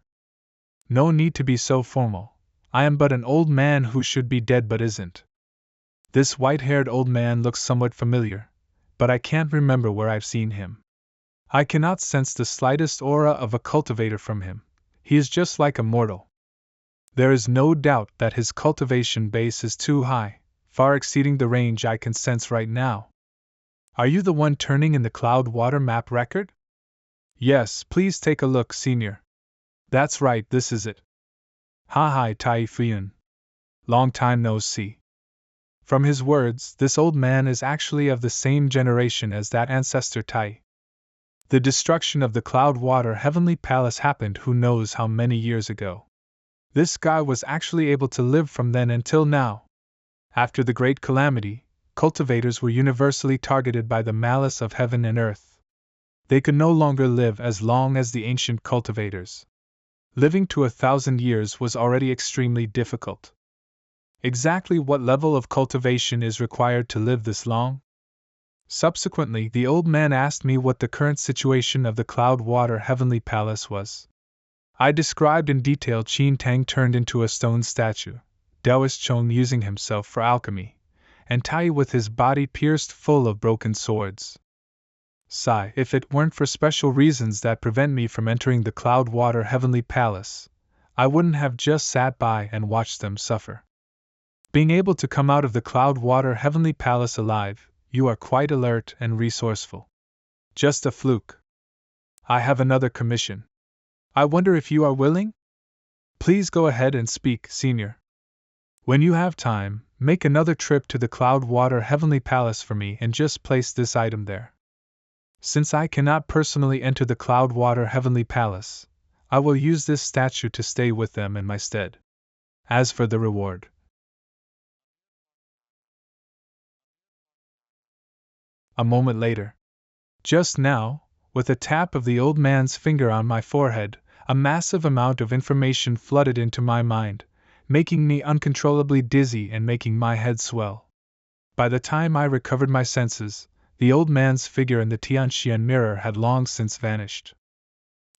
No need to be so formal. I am but an old man who should be dead but isn't. This white-haired old man looks somewhat familiar, but I can't remember where I've seen him. I cannot sense the slightest aura of a cultivator from him. He is just like a mortal. There is no doubt that his cultivation base is too high, far exceeding the range I can sense right now. Are you the one turning in the cloud water map record? Yes, please take a look, Senior. That's right, this is it. Hi, Tai Fuyun. Long time no see. From his words, this old man is actually of the same generation as that ancestor Tai. The destruction of the Cloud Water Heavenly Palace happened who knows how many years ago. This guy was actually able to live from then until now. After the Great Calamity, cultivators were universally targeted by the malice of heaven and earth. They could no longer live as long as the ancient cultivators. Living to 1,000 years was already extremely difficult. Exactly what level of cultivation is required to live this long? Subsequently, the old man asked me what the current situation of the Cloud Water Heavenly Palace was. I described in detail Qin Tang turned into a stone statue, Taoist Chong using himself for alchemy, and Tai with his body pierced full of broken swords. Sigh, if it weren't for special reasons that prevent me from entering the Cloud Water Heavenly Palace, I wouldn't have just sat by and watched them suffer. Being able to come out of the Cloud Water Heavenly Palace alive, you are quite alert and resourceful. Just a fluke. I have another commission. I wonder if you are willing? Please go ahead and speak, Senior. When you have time, make another trip to the Cloud Water Heavenly Palace for me and just place this item there. Since I cannot personally enter the Cloud Water Heavenly Palace, I will use this statue to stay with them in my stead. As for the reward. A moment later. Just now, with a tap of the old man's finger on my forehead, a massive amount of information flooded into my mind, making me uncontrollably dizzy and making my head swell. By the time I recovered my senses, the old man's figure in the Tianxian mirror had long since vanished.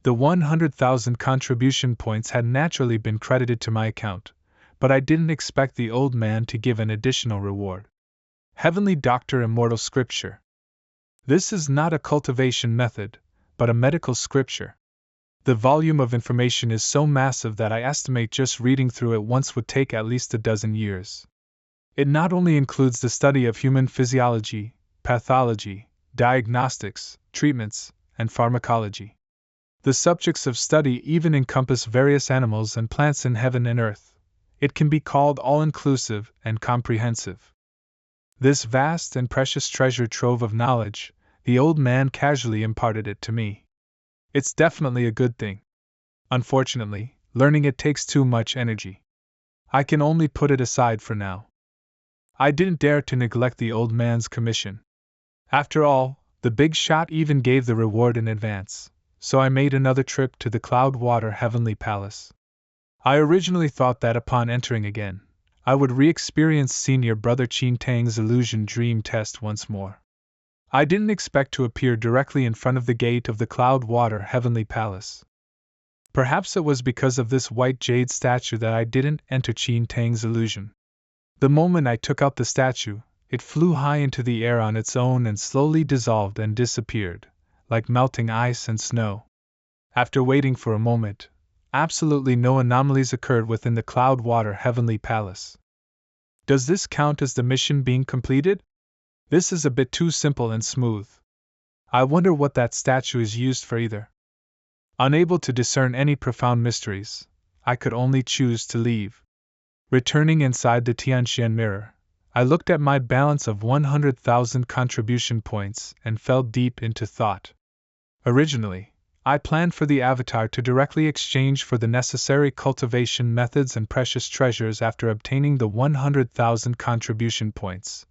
The 100,000 contribution points had naturally been credited to my account, but I didn't expect the old man to give an additional reward. Heavenly Doctor Immortal Scripture. This is not a cultivation method, but a medical scripture. The volume of information is so massive that I estimate just reading through it once would take at least a dozen years. It not only includes the study of human physiology, pathology, diagnostics, treatments, and pharmacology. The subjects of study even encompass various animals and plants in heaven and earth. It can be called all-inclusive and comprehensive. This vast and precious treasure trove of knowledge, the old man casually imparted it to me. It's definitely a good thing. Unfortunately, learning it takes too much energy. I can only put it aside for now. I didn't dare to neglect the old man's commission. After all, the big shot even gave the reward in advance, so I made another trip to the Cloud Water Heavenly Palace. I originally thought that upon entering again, I would re-experience Senior Brother Qin Tang's illusion dream test once more. I didn't expect to appear directly in front of the gate of the Cloud Water Heavenly Palace. Perhaps it was because of this white jade statue that I didn't enter Qin Tang's illusion. The moment I took out the statue, it flew high into the air on its own and slowly dissolved and disappeared, like melting ice and snow. After waiting for a moment, absolutely no anomalies occurred within the Cloud Water Heavenly Palace. Does this count as the mission being completed? This is a bit too simple and smooth. I wonder what that statue is used for either. Unable to discern any profound mysteries, I could only choose to leave. Returning inside the Tianxian mirror, I looked at my balance of 100,000 contribution points and fell deep into thought. Originally, I planned for the Avatar to directly exchange for the necessary cultivation methods and precious treasures after obtaining the 100,000 contribution points,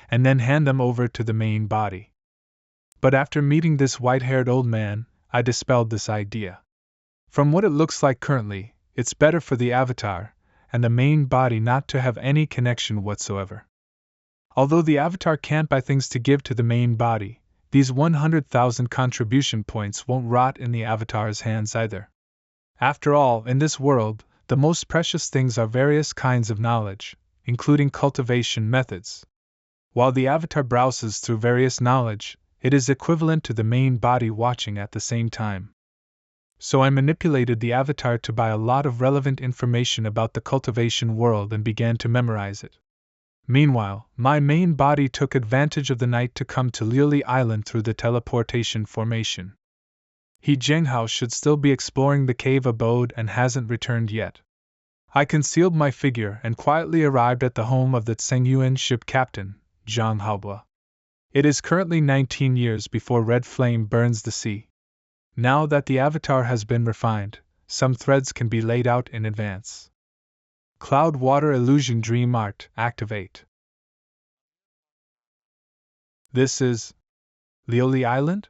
and then hand them over to the main body. But after meeting this white-haired old man, I dispelled this idea. From what it looks like currently, it's better for the Avatar and the main body not to have any connection whatsoever. Although the Avatar can't buy things to give to the main body, these 100,000 contribution points won't rot in the Avatar's hands either. After all, in this world, the most precious things are various kinds of knowledge, including cultivation methods. While the Avatar browses through various knowledge, it is equivalent to the main body watching at the same time. So I manipulated the Avatar to buy a lot of relevant information about the cultivation world and began to memorize it. Meanwhile, my main body took advantage of the night to come to Liuli Island through the teleportation formation. He Zhenghao should still be exploring the cave abode and hasn't returned yet. I concealed my figure and quietly arrived at the home of the Tsengyuan ship captain, Zhang Haobo. It is currently 19 years before red flame burns the sea. Now that the Avatar has been refined, some threads can be laid out in advance. Cloud Water Illusion Dream Art activate. This is Liuli Island?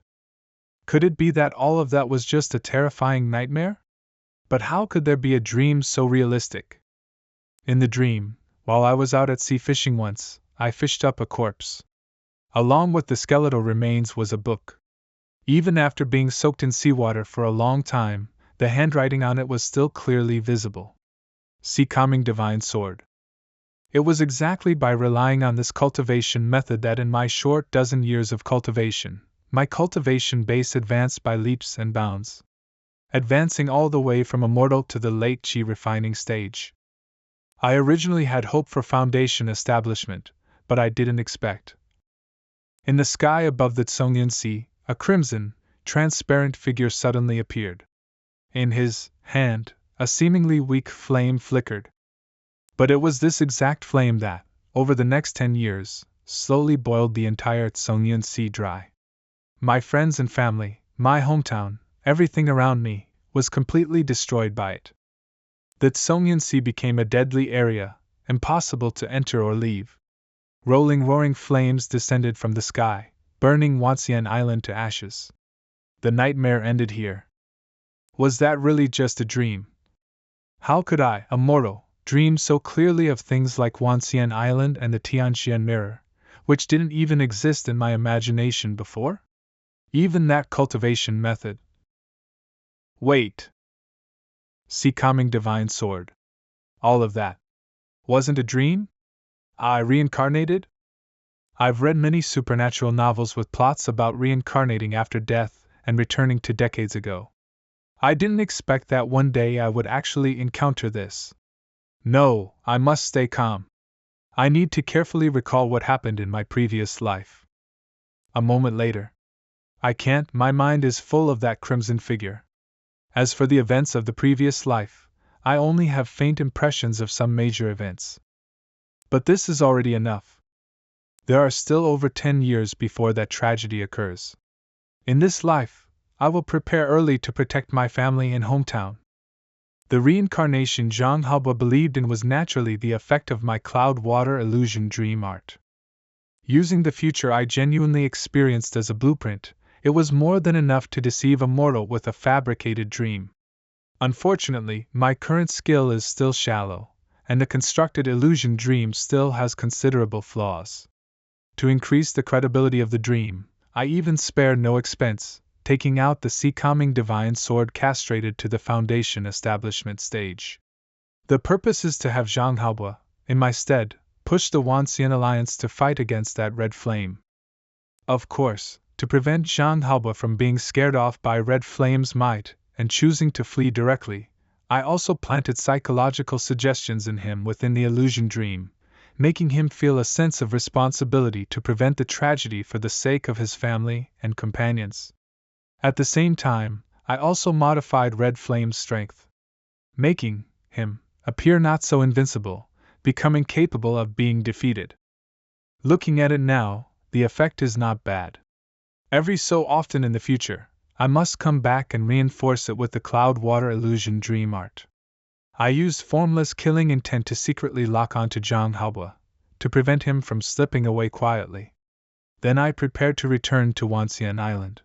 Could it be that all of that was just a terrifying nightmare? But how could there be a dream so realistic? In the dream, while I was out at sea fishing once, I fished up a corpse. Along with the skeletal remains was a book. Even after being soaked in seawater for a long time, the handwriting on it was still clearly visible. See Calming Divine Sword. It was exactly by relying on this cultivation method that in my short dozen years of cultivation, my cultivation base advanced by leaps and bounds, advancing all the way from immortal to the late Qi refining stage. I originally had hoped for foundation establishment, but I didn't expect. In the sky above the Tsongyan Sea, a crimson, transparent figure suddenly appeared. In his hand, a seemingly weak flame flickered. But it was this exact flame that, over the next 10 years, slowly boiled the entire Tsongyan Sea dry. My friends and family, my hometown, everything around me, was completely destroyed by it. The Tsongyan Sea became a deadly area, impossible to enter or leave. Rolling roaring flames descended from the sky, burning Wanxian Island to ashes. The nightmare ended here. Was that really just a dream? How could I, a mortal, dream so clearly of things like Wanxian Island and the Tianxian Mirror, which didn't even exist in my imagination before? Even that cultivation method. Wait. See Calming Divine Sword. All of that wasn't a dream? I reincarnated? I've read many supernatural novels with plots about reincarnating after death and returning to decades ago. I didn't expect that one day I would actually encounter this. No, I must stay calm. I need to carefully recall what happened in my previous life. A moment later. I can't, my mind is full of that crimson figure. As for the events of the previous life, I only have faint impressions of some major events. But this is already enough. There are still over 10 years before that tragedy occurs. In this life, I will prepare early to protect my family and hometown. The reincarnation Zhang Haobo believed in was naturally the effect of my cloud water illusion dream art. Using the future I genuinely experienced as a blueprint, it was more than enough to deceive a mortal with a fabricated dream. Unfortunately, my current skill is still shallow, and the constructed illusion dream still has considerable flaws. To increase the credibility of the dream, I even spared no expense, taking out the Sea Calming Divine Sword castrated to the foundation establishment stage. The purpose is to have Zhang Haobo, in my stead, push the Wanxian Alliance to fight against that red flame. Of course, to prevent Zhang Haobo from being scared off by red flame's might and choosing to flee directly, I also planted psychological suggestions in him within the illusion dream, making him feel a sense of responsibility to prevent the tragedy for the sake of his family and companions. At the same time, I also modified Red Flame's strength, making him appear not so invincible, becoming capable of being defeated. Looking at it now, the effect is not bad. Every so often in the future, I must come back and reinforce it with the cloud water illusion dream art. I used formless killing intent to secretly lock onto Zhang Haoba, to prevent him from slipping away quietly. Then I prepared to return to Wanxian Island.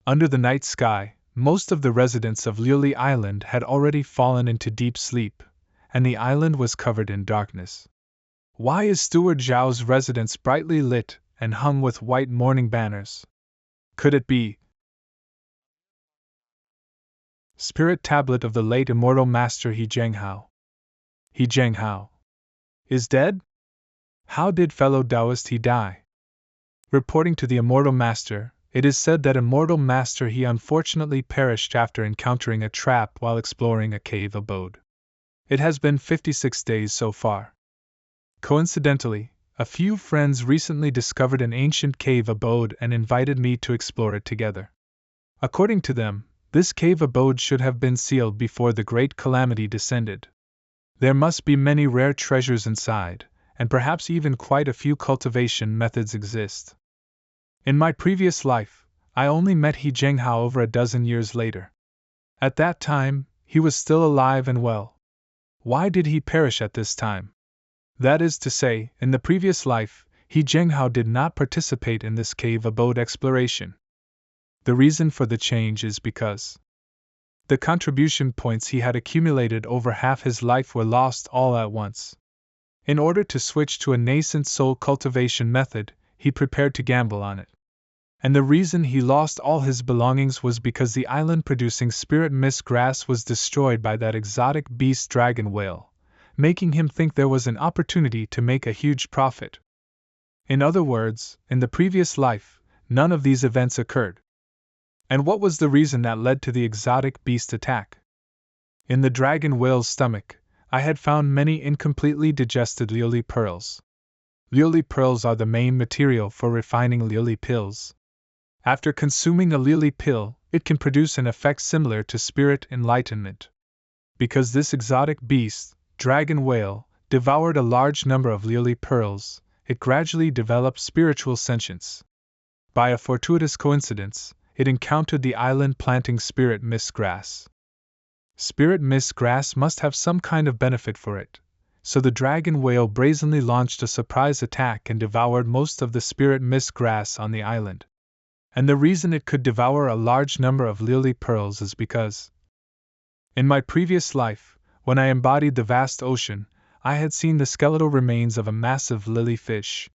Under the night sky, most of the residents of Liuli Island had already fallen into deep sleep, and the island was covered in darkness. Why is Steward Zhao's residence brightly lit and hung with white mourning banners? Could it be Spirit Tablet of the late immortal master He Zhenghao? He Zhenghao is dead? How did fellow Taoist he die? Reporting to the immortal master, it is said that immortal master he unfortunately perished after encountering a trap while exploring a cave abode. It has been 56 days so far. Coincidentally, a few friends recently discovered an ancient cave abode and invited me to explore it together. According to them, this cave abode should have been sealed before the great calamity descended. There must be many rare treasures inside, and perhaps even quite a few cultivation methods exist. In my previous life, I only met He Zhenghao over a dozen years later. At that time, he was still alive and well. Why did he perish at this time? That is to say, in the previous life, He Zhenghao did not participate in this cave abode exploration. The reason for the change is because the contribution points he had accumulated over half his life were lost all at once. In order to switch to a nascent soul cultivation method, he prepared to gamble on it. And the reason he lost all his belongings was because the island-producing spirit mist grass was destroyed by that exotic beast dragon whale, making him think there was an opportunity to make a huge profit. In other words, in the previous life, none of these events occurred. And what was the reason that led to the exotic beast attack? In the dragon whale's stomach, I had found many incompletely digested liuli pearls. Liuli pearls are the main material for refining liuli pills. After consuming a liuli pill, it can produce an effect similar to spirit enlightenment. Because this exotic beast, dragon whale, devoured a large number of liuli pearls, it gradually developed spiritual sentience. By a fortuitous coincidence, it encountered the island planting spirit mist grass. Spirit mist grass must have some kind of benefit for it, so the dragon whale brazenly launched a surprise attack and devoured most of the spirit mist grass on the island. And the reason it could devour a large number of liuli pearls is because, in my previous life, when I embodied the vast ocean, I had seen the skeletal remains of a massive lily fish.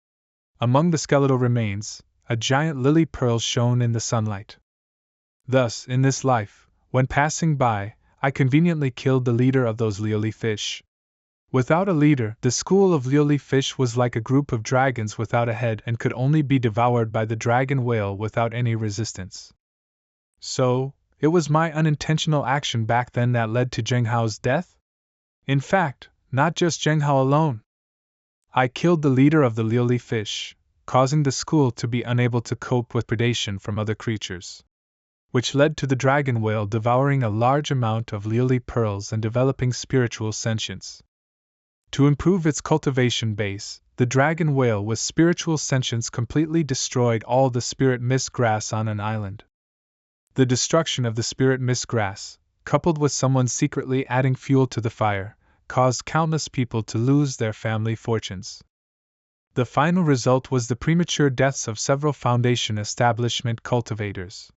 Among the skeletal remains, a giant lily pearl shone in the sunlight. Thus, in this life, when passing by, I conveniently killed the leader of those liuli fish. Without a leader, the school of liuli fish was like a group of dragons without a head and could only be devoured by the dragon whale without any resistance. So, it was my unintentional action back then that led to Zhenghao's death? In fact, not just Zhenghao alone. I killed the leader of the liuli fish, causing the school to be unable to cope with predation from other creatures, which led to the dragon whale devouring a large amount of liuli pearls and developing spiritual sentience. To improve its cultivation base, the dragon whale with spiritual sentience completely destroyed all the spirit mist grass on an island. The destruction of the spirit mist grass, coupled with someone secretly adding fuel to the fire, caused countless people to lose their family fortunes. The final result was the premature deaths of several Foundation establishment cultivators.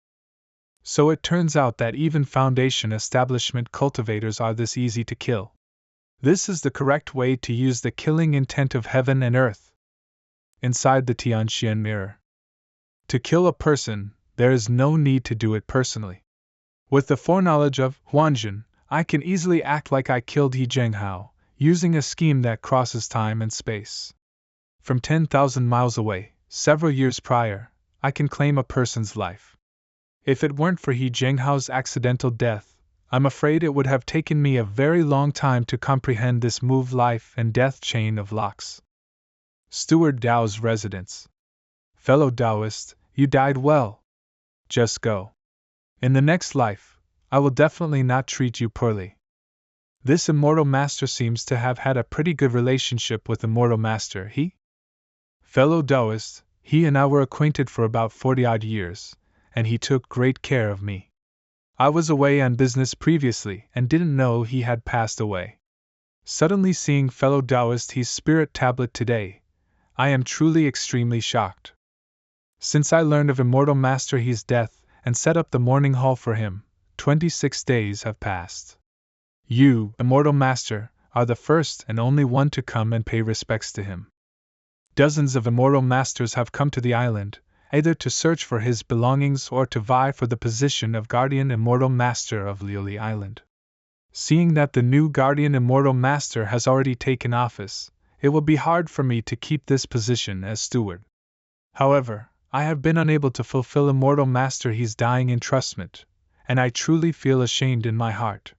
So it turns out that even Foundation establishment cultivators are this easy to kill. This is the correct way to use the killing intent of heaven and earth. Inside the Tianxian mirror. To kill a person, there is no need to do it personally. With the foreknowledge of Huanjun, I can easily act like I killed He Zhenghao, using a scheme that crosses time and space. From 10,000 miles away, several years prior, I can claim a person's life. If it weren't for He Zhenghao's accidental death, I'm afraid it would have taken me a very long time to comprehend this move life and death chain of locks. Steward Dao's residence. Fellow Taoist, you died well. Just go. In the next life, I will definitely not treat you poorly. This Immortal Master seems to have had a pretty good relationship with Immortal Master, he? Fellow Taoist, he and I were acquainted for about 40-odd years, and he took great care of me. I was away on business previously and didn't know he had passed away. Suddenly seeing fellow Taoist his spirit tablet today, I am truly extremely shocked. Since I learned of Immortal Master his death and set up the mourning hall for him, 26 days have passed. You, Immortal Master, are the first and only one to come and pay respects to him. Dozens of Immortal Masters have come to the island, either to search for his belongings or to vie for the position of Guardian Immortal Master of Lily Island. Seeing that the new Guardian Immortal Master has already taken office, it will be hard for me to keep this position as steward. However, I have been unable to fulfill Immortal Master his dying entrustment, and I truly feel ashamed in my heart.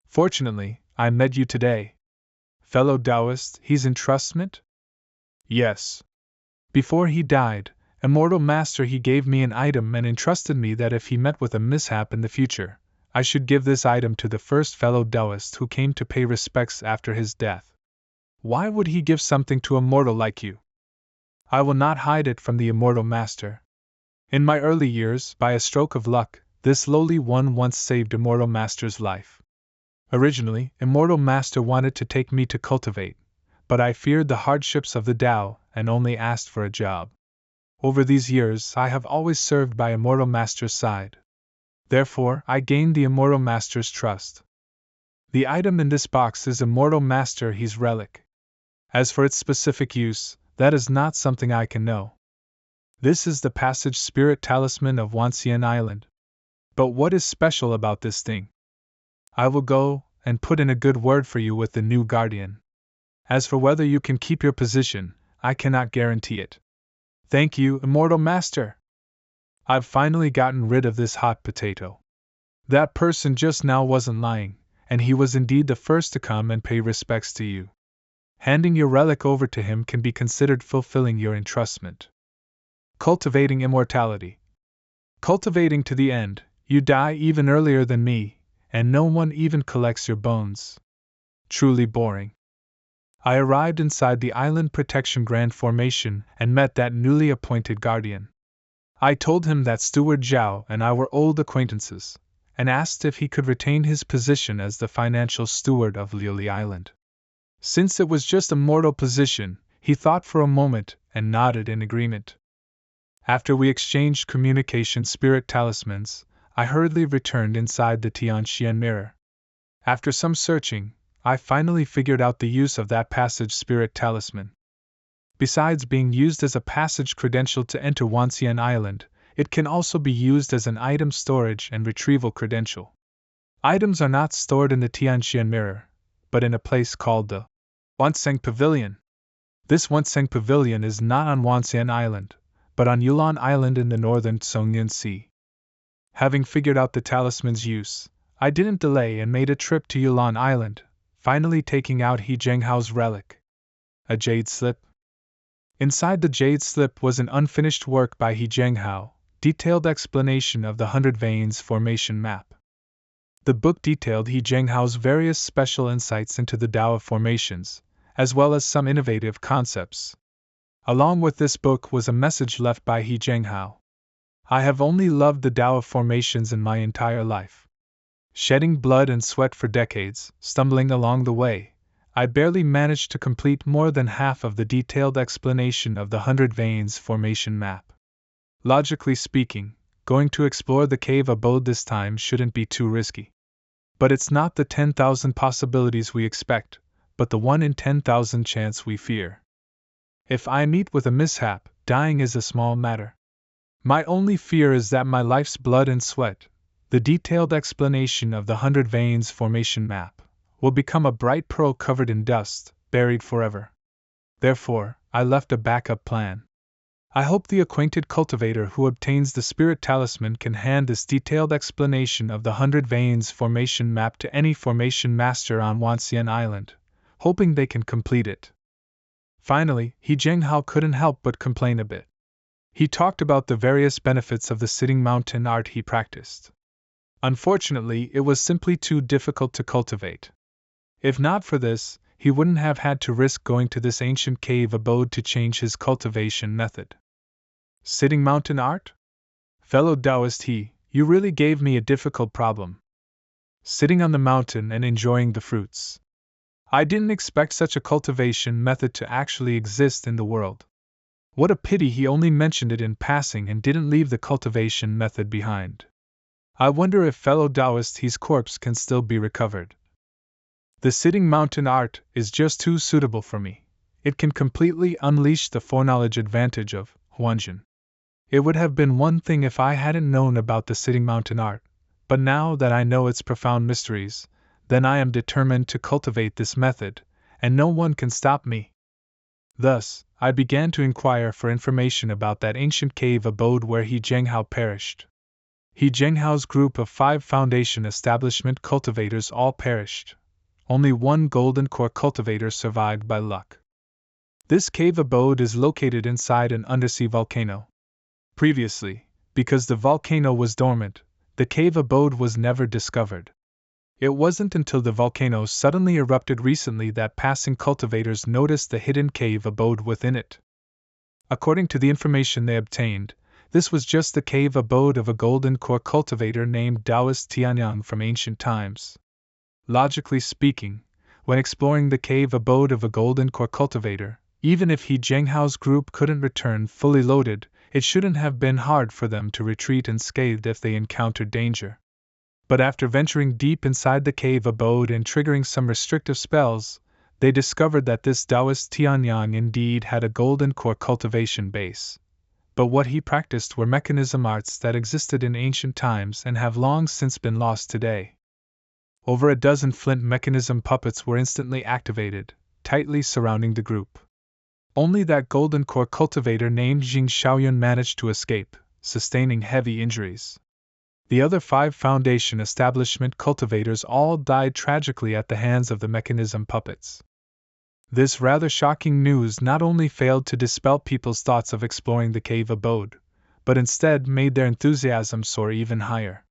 Fortunately, I met you today. Fellow Taoist, his entrustment? Yes. Before he died, Immortal Master he gave me an item and entrusted me that if he met with a mishap in the future, I should give this item to the first fellow Taoist who came to pay respects after his death. Why would he give something to a mortal like you? I will not hide it from the Immortal Master. In my early years, by a stroke of luck, this lowly one once saved Immortal Master's life. Originally, Immortal Master wanted to take me to cultivate, but I feared the hardships of the Tao and only asked for a job. Over these years I have always served by Immortal Master's side. Therefore, I gained the Immortal Master's trust. The item in this box is Immortal Master his relic. As for its specific use, that is not something I can know. This is the Passage Spirit Talisman of Wanxian Island. But what is special about this thing? I will go and put in a good word for you with the new Guardian. As for whether you can keep your position, I cannot guarantee it. Thank you, Immortal Master! I've finally gotten rid of this hot potato. That person just now wasn't lying, and he was indeed the first to come and pay respects to you. Handing your relic over to him can be considered fulfilling your entrustment. Cultivating immortality. Cultivating to the end, you die even earlier than me, and no one even collects your bones. Truly boring. I arrived inside the Island Protection Grand Formation and met that newly appointed guardian. I told him that Steward Zhao and I were old acquaintances, and asked if he could retain his position as the financial steward of Lily Island. Since it was just a mortal position, he thought for a moment and nodded in agreement. After we exchanged communication spirit talismans, I hurriedly returned inside the Tianxian mirror. After some searching, I finally figured out the use of that passage spirit talisman. Besides being used as a passage credential to enter Wanxian Island, it can also be used as an item storage and retrieval credential. Items are not stored in the Tianxian mirror, but in a place called the Wanseng Pavilion. This Wanseng Pavilion is not on Wanxian Island, but on Yulon Island in the northern Tsongnian Sea. Having figured out the talisman's use, I didn't delay and made a trip to Yulon Island, finally taking out He Zhenghao's relic. A jade slip. Inside the jade slip was an unfinished work by He Zhenghao, detailed explanation of the 100 Veins formation map. The book detailed He Zhenghao's various special insights into the Tao of formations, as well as some innovative concepts. Along with this book was a message left by He Zhenghao. I have only loved the Tao of formations in my entire life. Shedding blood and sweat for decades, stumbling along the way, I barely managed to complete more than half of the detailed explanation of the 100 Veins formation map. Logically speaking, going to explore the cave abode this time shouldn't be too risky. But it's not the 10,000 possibilities we expect, but the 1 in 10,000 chance we fear. If I meet with a mishap, dying is a small matter. My only fear is that my life's blood and sweat, the detailed explanation of the 100 Veins formation map, will become a bright pearl covered in dust, buried forever. Therefore, I left a backup plan. I hope the acquainted cultivator who obtains the spirit talisman can hand this detailed explanation of the 100 Veins formation map to any formation master on Wanxian Island, hoping they can complete it. Finally, He Zhenghao couldn't help but complain a bit. He talked about the various benefits of the sitting mountain art he practiced. Unfortunately, it was simply too difficult to cultivate. If not for this, he wouldn't have had to risk going to this ancient cave abode to change his cultivation method. Sitting mountain art? Fellow Taoist you really gave me a difficult problem. Sitting on the mountain and enjoying the fruits. I didn't expect such a cultivation method to actually exist in the world. What a pity he only mentioned it in passing and didn't leave the cultivation method behind. I wonder if fellow Taoist He's corpse can still be recovered. The sitting mountain art is just too suitable for me. It can completely unleash the foreknowledge advantage of Huanjin. It would have been one thing if I hadn't known about the sitting mountain art, but now that I know its profound mysteries, then I am determined to cultivate this method, and no one can stop me. Thus, I began to inquire for information about that ancient cave abode where He Zhenghao perished. He Zhenghao's group of 5 foundation establishment cultivators all perished. Only one golden core cultivator survived by luck. This cave abode is located inside an undersea volcano. Previously, because the volcano was dormant, the cave abode was never discovered. It wasn't until the volcano suddenly erupted recently that passing cultivators noticed the hidden cave abode within it. According to the information they obtained, this was just the cave abode of a golden core cultivator named Taoist Tianyang from ancient times. Logically speaking, when exploring the cave abode of a golden core cultivator, even if He Zhenghao's group couldn't return fully loaded, it shouldn't have been hard for them to retreat unscathed if they encountered danger. But after venturing deep inside the cave abode and triggering some restrictive spells, they discovered that this Taoist Tianyang indeed had a golden core cultivation base. But what he practiced were mechanism arts that existed in ancient times and have long since been lost today. Over a dozen flint mechanism puppets were instantly activated, tightly surrounding the group. Only that golden core cultivator named Jing Xiaoyun managed to escape, sustaining heavy injuries. The other 5 foundation establishment cultivators all died tragically at the hands of the mechanism puppets. This rather shocking news not only failed to dispel people's thoughts of exploring the cave abode, but instead made their enthusiasm soar even higher.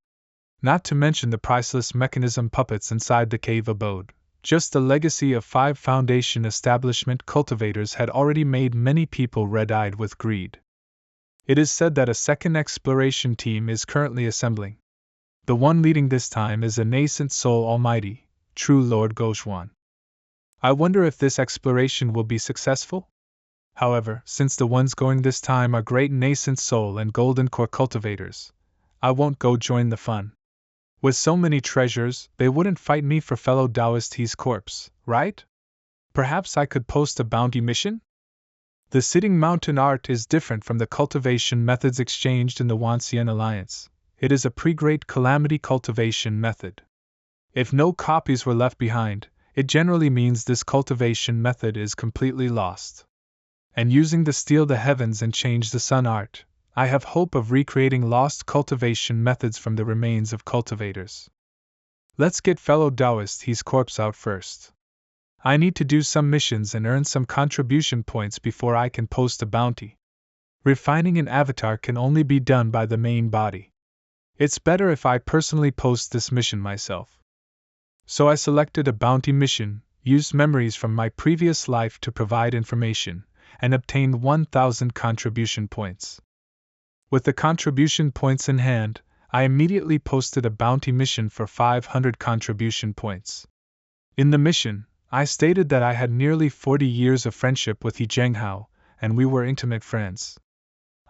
Not to mention the priceless mechanism puppets inside the cave abode, just the legacy of 5 foundation establishment cultivators had already made many people red-eyed with greed. It is said that a second exploration team is currently assembling. The one leading this time is a nascent soul almighty, true Lord Goshuan. I wonder if this exploration will be successful? However, since the ones going this time are great nascent soul and golden core cultivators, I won't go join the fun. With so many treasures, they wouldn't fight me for fellow Taoist He's corpse, right? Perhaps I could post a bounty mission? The sitting mountain art is different from the cultivation methods exchanged in the Wanxian Alliance. It is a pre-Great Calamity cultivation method. If no copies were left behind, it generally means this cultivation method is completely lost. And using the Steal the Heavens and Change the Sun art, I have hope of recreating lost cultivation methods from the remains of cultivators. Let's get fellow Taoist He's corpse out first. I need to do some missions and earn some contribution points before I can post a bounty. Refining an avatar can only be done by the main body. It's better if I personally post this mission myself. So I selected a bounty mission, used memories from my previous life to provide information, and obtained 1,000 contribution points. With the contribution points in hand, I immediately posted a bounty mission for 500 contribution points. In the mission, I stated that I had nearly 40 years of friendship with He Zhenghao, and we were intimate friends.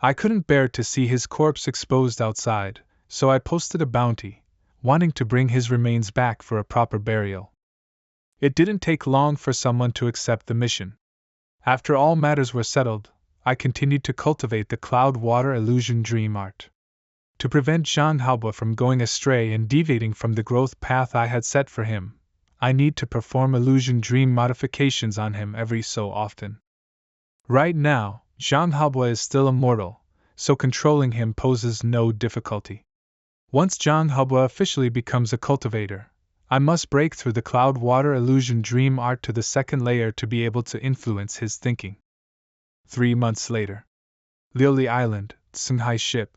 I couldn't bear to see his corpse exposed outside, so I posted a bounty, wanting to bring his remains back for a proper burial. It didn't take long for someone to accept the mission. After all matters were settled, I continued to cultivate the cloud water illusion dream art. To prevent Zhang Haobo from going astray and deviating from the growth path I had set for him, I need to perform illusion dream modifications on him every so often. Right now, Zhang Haobo is still immortal, so controlling him poses no difficulty. Once Zhang Haobo officially becomes a cultivator, I must break through the cloud water illusion dream art to the second layer to be able to influence his thinking. 3 months later. Liuli Island, Tsunghai ship.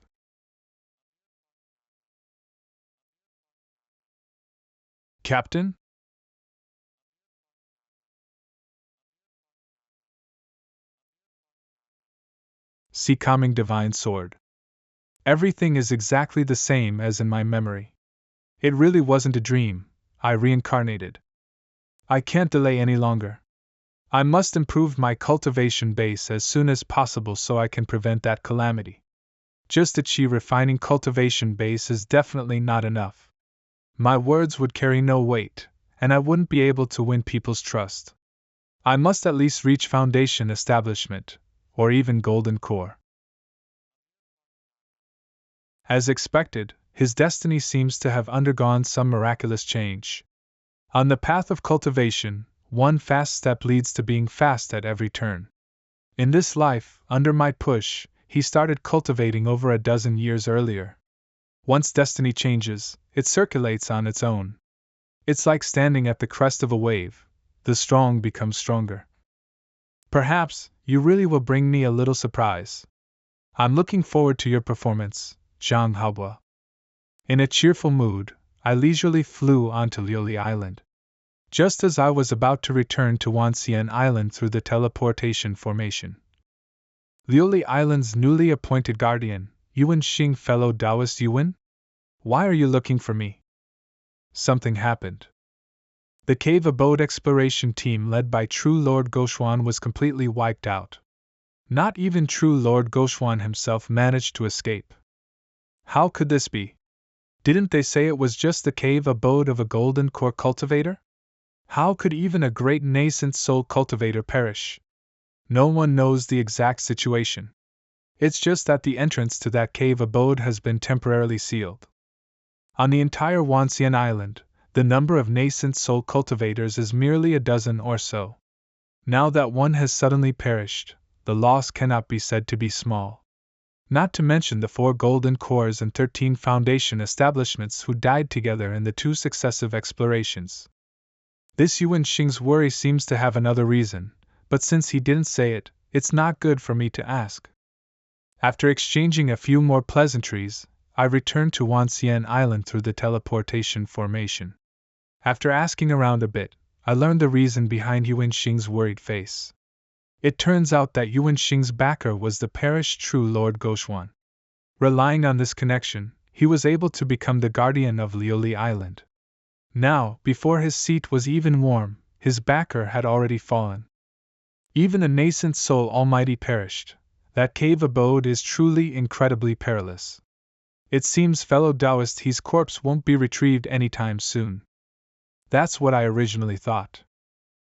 Captain? See Calming Divine Sword. Everything is exactly the same as in my memory. It really wasn't a dream, I reincarnated. I can't delay any longer. I must improve my cultivation base as soon as possible so I can prevent that calamity. Just a chi refining cultivation base is definitely not enough. My words would carry no weight, and I wouldn't be able to win people's trust. I must at least reach foundation establishment, or even golden core. As expected, his destiny seems to have undergone some miraculous change. On the path of cultivation, one fast step leads to being fast at every turn. In this life, under my push, he started cultivating over a dozen years earlier. Once destiny changes, it circulates on its own. It's like standing at the crest of a wave. The strong become stronger. Perhaps, you really will bring me a little surprise. I'm looking forward to your performance, Zhang Haobua. In a cheerful mood, I leisurely flew onto Liuli Island. Just as I was about to return to Wanxian Island through the teleportation formation. Liuli Island's newly appointed guardian, Yuan Xing, fellow Taoist Yuan? Why are you looking for me? Something happened. The cave abode exploration team led by True Lord Goxuan was completely wiped out. Not even True Lord Goxuan himself managed to escape. How could this be? Didn't they say it was just the cave abode of a golden core cultivator? How could even a great nascent soul cultivator perish? No one knows the exact situation. It's just that the entrance to that cave abode has been temporarily sealed. On the entire Wanxian Island, the number of nascent soul cultivators is merely a dozen or so. Now that one has suddenly perished, the loss cannot be said to be small. Not to mention the 4 golden cores and 13 foundation establishments who died together in the 2 successive explorations. This Yuan Xing's worry seems to have another reason, but since he didn't say it, it's not good for me to ask. After exchanging a few more pleasantries, I returned to Wanxian Island through the teleportation formation. After asking around a bit, I learned the reason behind Yuan Xing's worried face. It turns out that Yuan Xing's backer was the perished True Lord Goxuan. Relying on this connection, he was able to become the guardian of Liuli Island. Now, before his seat was even warm, his backer had already fallen. Even a nascent soul almighty perished. That cave abode is truly incredibly perilous. It seems, fellow Taoist, his corpse won't be retrieved anytime soon. That's what I originally thought.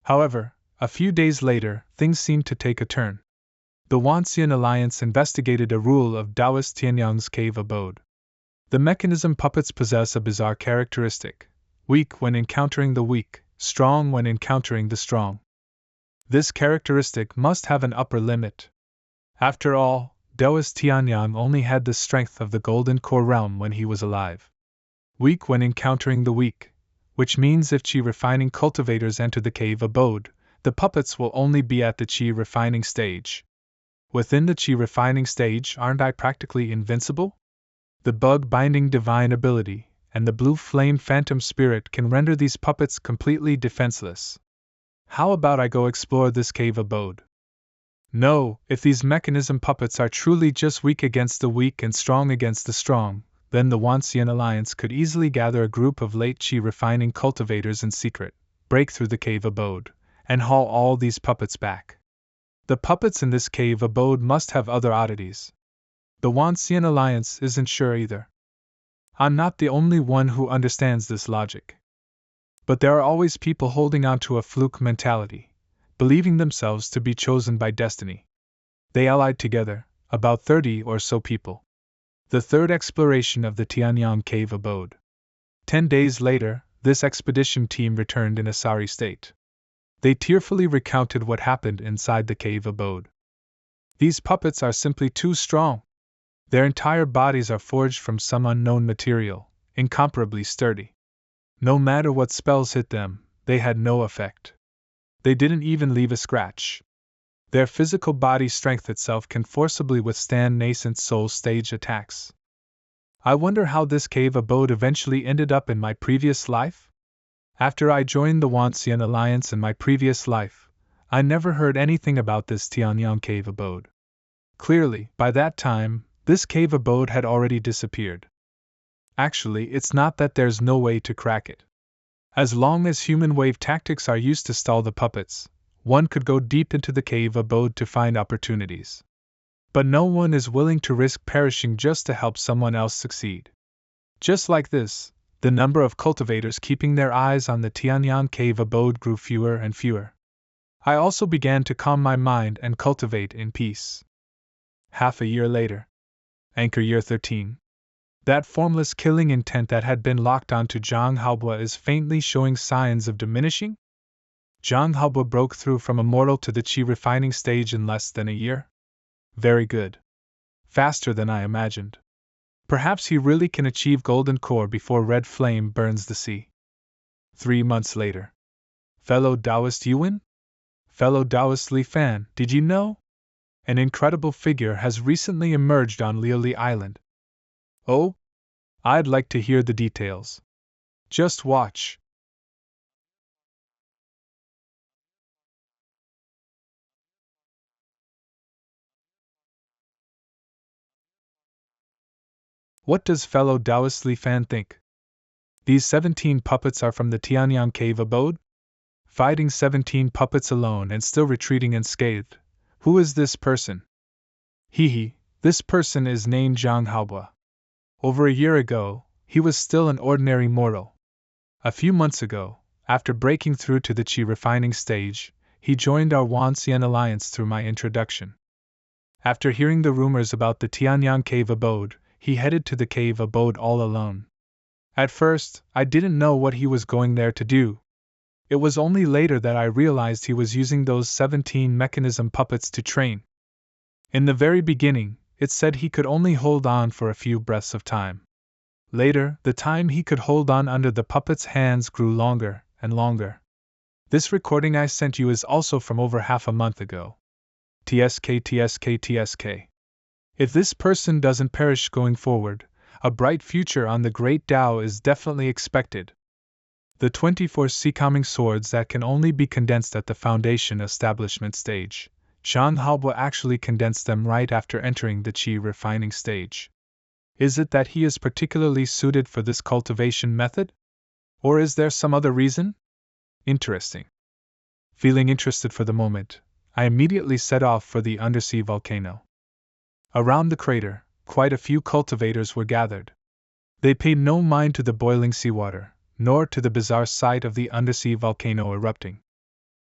However, a few days later, things seemed to take a turn. The Wanxian Alliance investigated a rule of Taoist Tianyang's cave abode. The mechanism puppets possess a bizarre characteristic: weak when encountering the weak, strong when encountering the strong. This characteristic must have an upper limit. After all, Taoist Tianyang only had the strength of the Golden Core realm when he was alive. Weak when encountering the weak, which means if chi refining cultivators enter the cave abode, the puppets will only be at the chi refining stage. Within the chi refining stage, aren't I practically invincible? The bug binding divine ability and the blue flame phantom spirit can render these puppets completely defenseless. How about I go explore this cave abode? No, if these mechanism puppets are truly just weak against the weak and strong against the strong, then the Wanxian Alliance could easily gather a group of late chi refining cultivators in secret, break through the cave abode, and haul all these puppets back. The puppets in this cave abode must have other oddities. The Wanxian Alliance isn't sure either. I'm not the only one who understands this logic. But there are always people holding on to a fluke mentality, believing themselves to be chosen by destiny. They allied together, about 30 or so people. The third exploration of the Tianyang cave abode. 10 days later, this expedition team returned in a sorry state. They tearfully recounted what happened inside the cave abode. These puppets are simply too strong. Their entire bodies are forged from some unknown material, incomparably sturdy. No matter what spells hit them, they had no effect. They didn't even leave a scratch. Their physical body strength itself can forcibly withstand nascent soul stage attacks. I wonder how this cave abode eventually ended up in my previous life? After I joined the Wanxian Alliance in my previous life, I never heard anything about this Tianyang cave abode. Clearly, by that time, this cave abode had already disappeared. Actually, it's not that there's no way to crack it. As long as human wave tactics are used to stall the puppets, one could go deep into the cave abode to find opportunities. But no one is willing to risk perishing just to help someone else succeed. Just like this, the number of cultivators keeping their eyes on the Tianyang cave abode grew fewer and fewer. I also began to calm my mind and cultivate in peace. Half a year later. Anchor year 13. That formless killing intent that had been locked onto Zhang Haobo is faintly showing signs of diminishing? Zhang Haobo broke through from immortal to the Qi refining stage in less than a year? Very good. Faster than I imagined. Perhaps he really can achieve golden core before red flame burns the sea. 3 months later. Fellow Taoist Yuan? Fellow Taoist Li Fan, did you know? An incredible figure has recently emerged on Liuli Island. Oh? I'd like to hear the details. Just watch. What does fellow Taoist Li Fan think? These 17 puppets are from the Tianyang cave abode? Fighting 17 puppets alone and still retreating unscathed. Who is this person? This person is named Zhang Haobo. Over a year ago, he was still an ordinary mortal. A few months ago, after breaking through to the Qi refining stage, he joined our Wanxian alliance through my introduction. After hearing the rumors about the Tianyang cave abode, he headed to the cave abode all alone. At first, I didn't know what he was going there to do. It was only later that I realized he was using those 17 mechanism puppets to train. In the very beginning, it said he could only hold on for a few breaths of time. Later, the time he could hold on under the puppet's hands grew longer and longer. This recording I sent you is also from over half a month ago. TSK. If this person doesn't perish going forward, a bright future on the Great Tao is definitely expected. The 24 Seacoming swords that can only be condensed at the foundation establishment stage, Zhang Haobo actually condensed them right after entering the Qi refining stage. Is it that he is particularly suited for this cultivation method? Or is there some other reason? Interesting. Feeling interested for the moment, I immediately set off for the undersea volcano. Around the crater, quite a few cultivators were gathered. They paid no mind to the boiling seawater, nor to the bizarre sight of the undersea volcano erupting.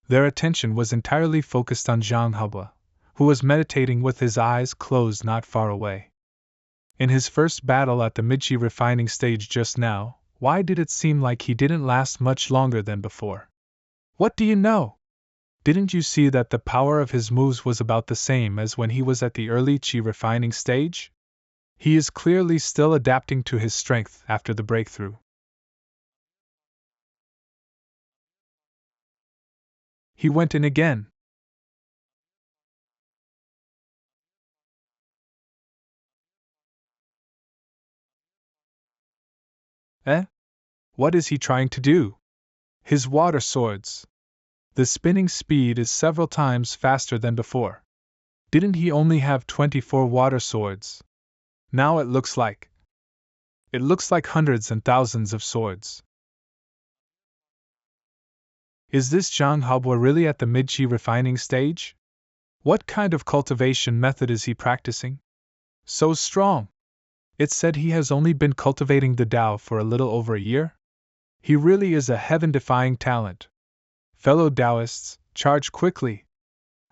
Their attention was entirely focused on Zhang Haobo, who was meditating with his eyes closed not far away. In his first battle at the Midqi refining stage just now, why did it seem like he didn't last much longer than before? What do you know? Didn't you see that the power of his moves was about the same as when he was at the early Qi refining stage? He is clearly still adapting to his strength after the breakthrough. He went in again. What is he trying to do? His water swords. The spinning speed is several times faster than before. Didn't he only have 24 water swords? Now it looks like hundreds and thousands of swords. Is this Zhang Haobo really at the Midqi refining stage? What kind of cultivation method is he practicing? So strong! It said he has only been cultivating the Tao for a little over a year? He really is a heaven-defying talent. Fellow Taoists, charge quickly!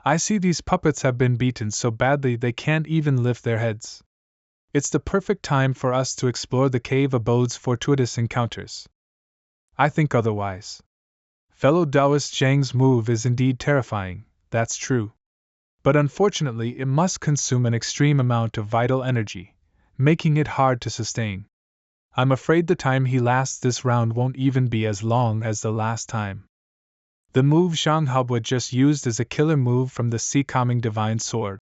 I see these puppets have been beaten so badly they can't even lift their heads. It's the perfect time for us to explore the cave abode's fortuitous encounters. I think otherwise. Fellow Taoist Zhang's move is indeed terrifying, that's true. But unfortunately it must consume an extreme amount of vital energy, making it hard to sustain. I'm afraid the time he lasts this round won't even be as long as the last time. The move Zhang Haobo just used is a killer move from the Seacoming Divine Sword,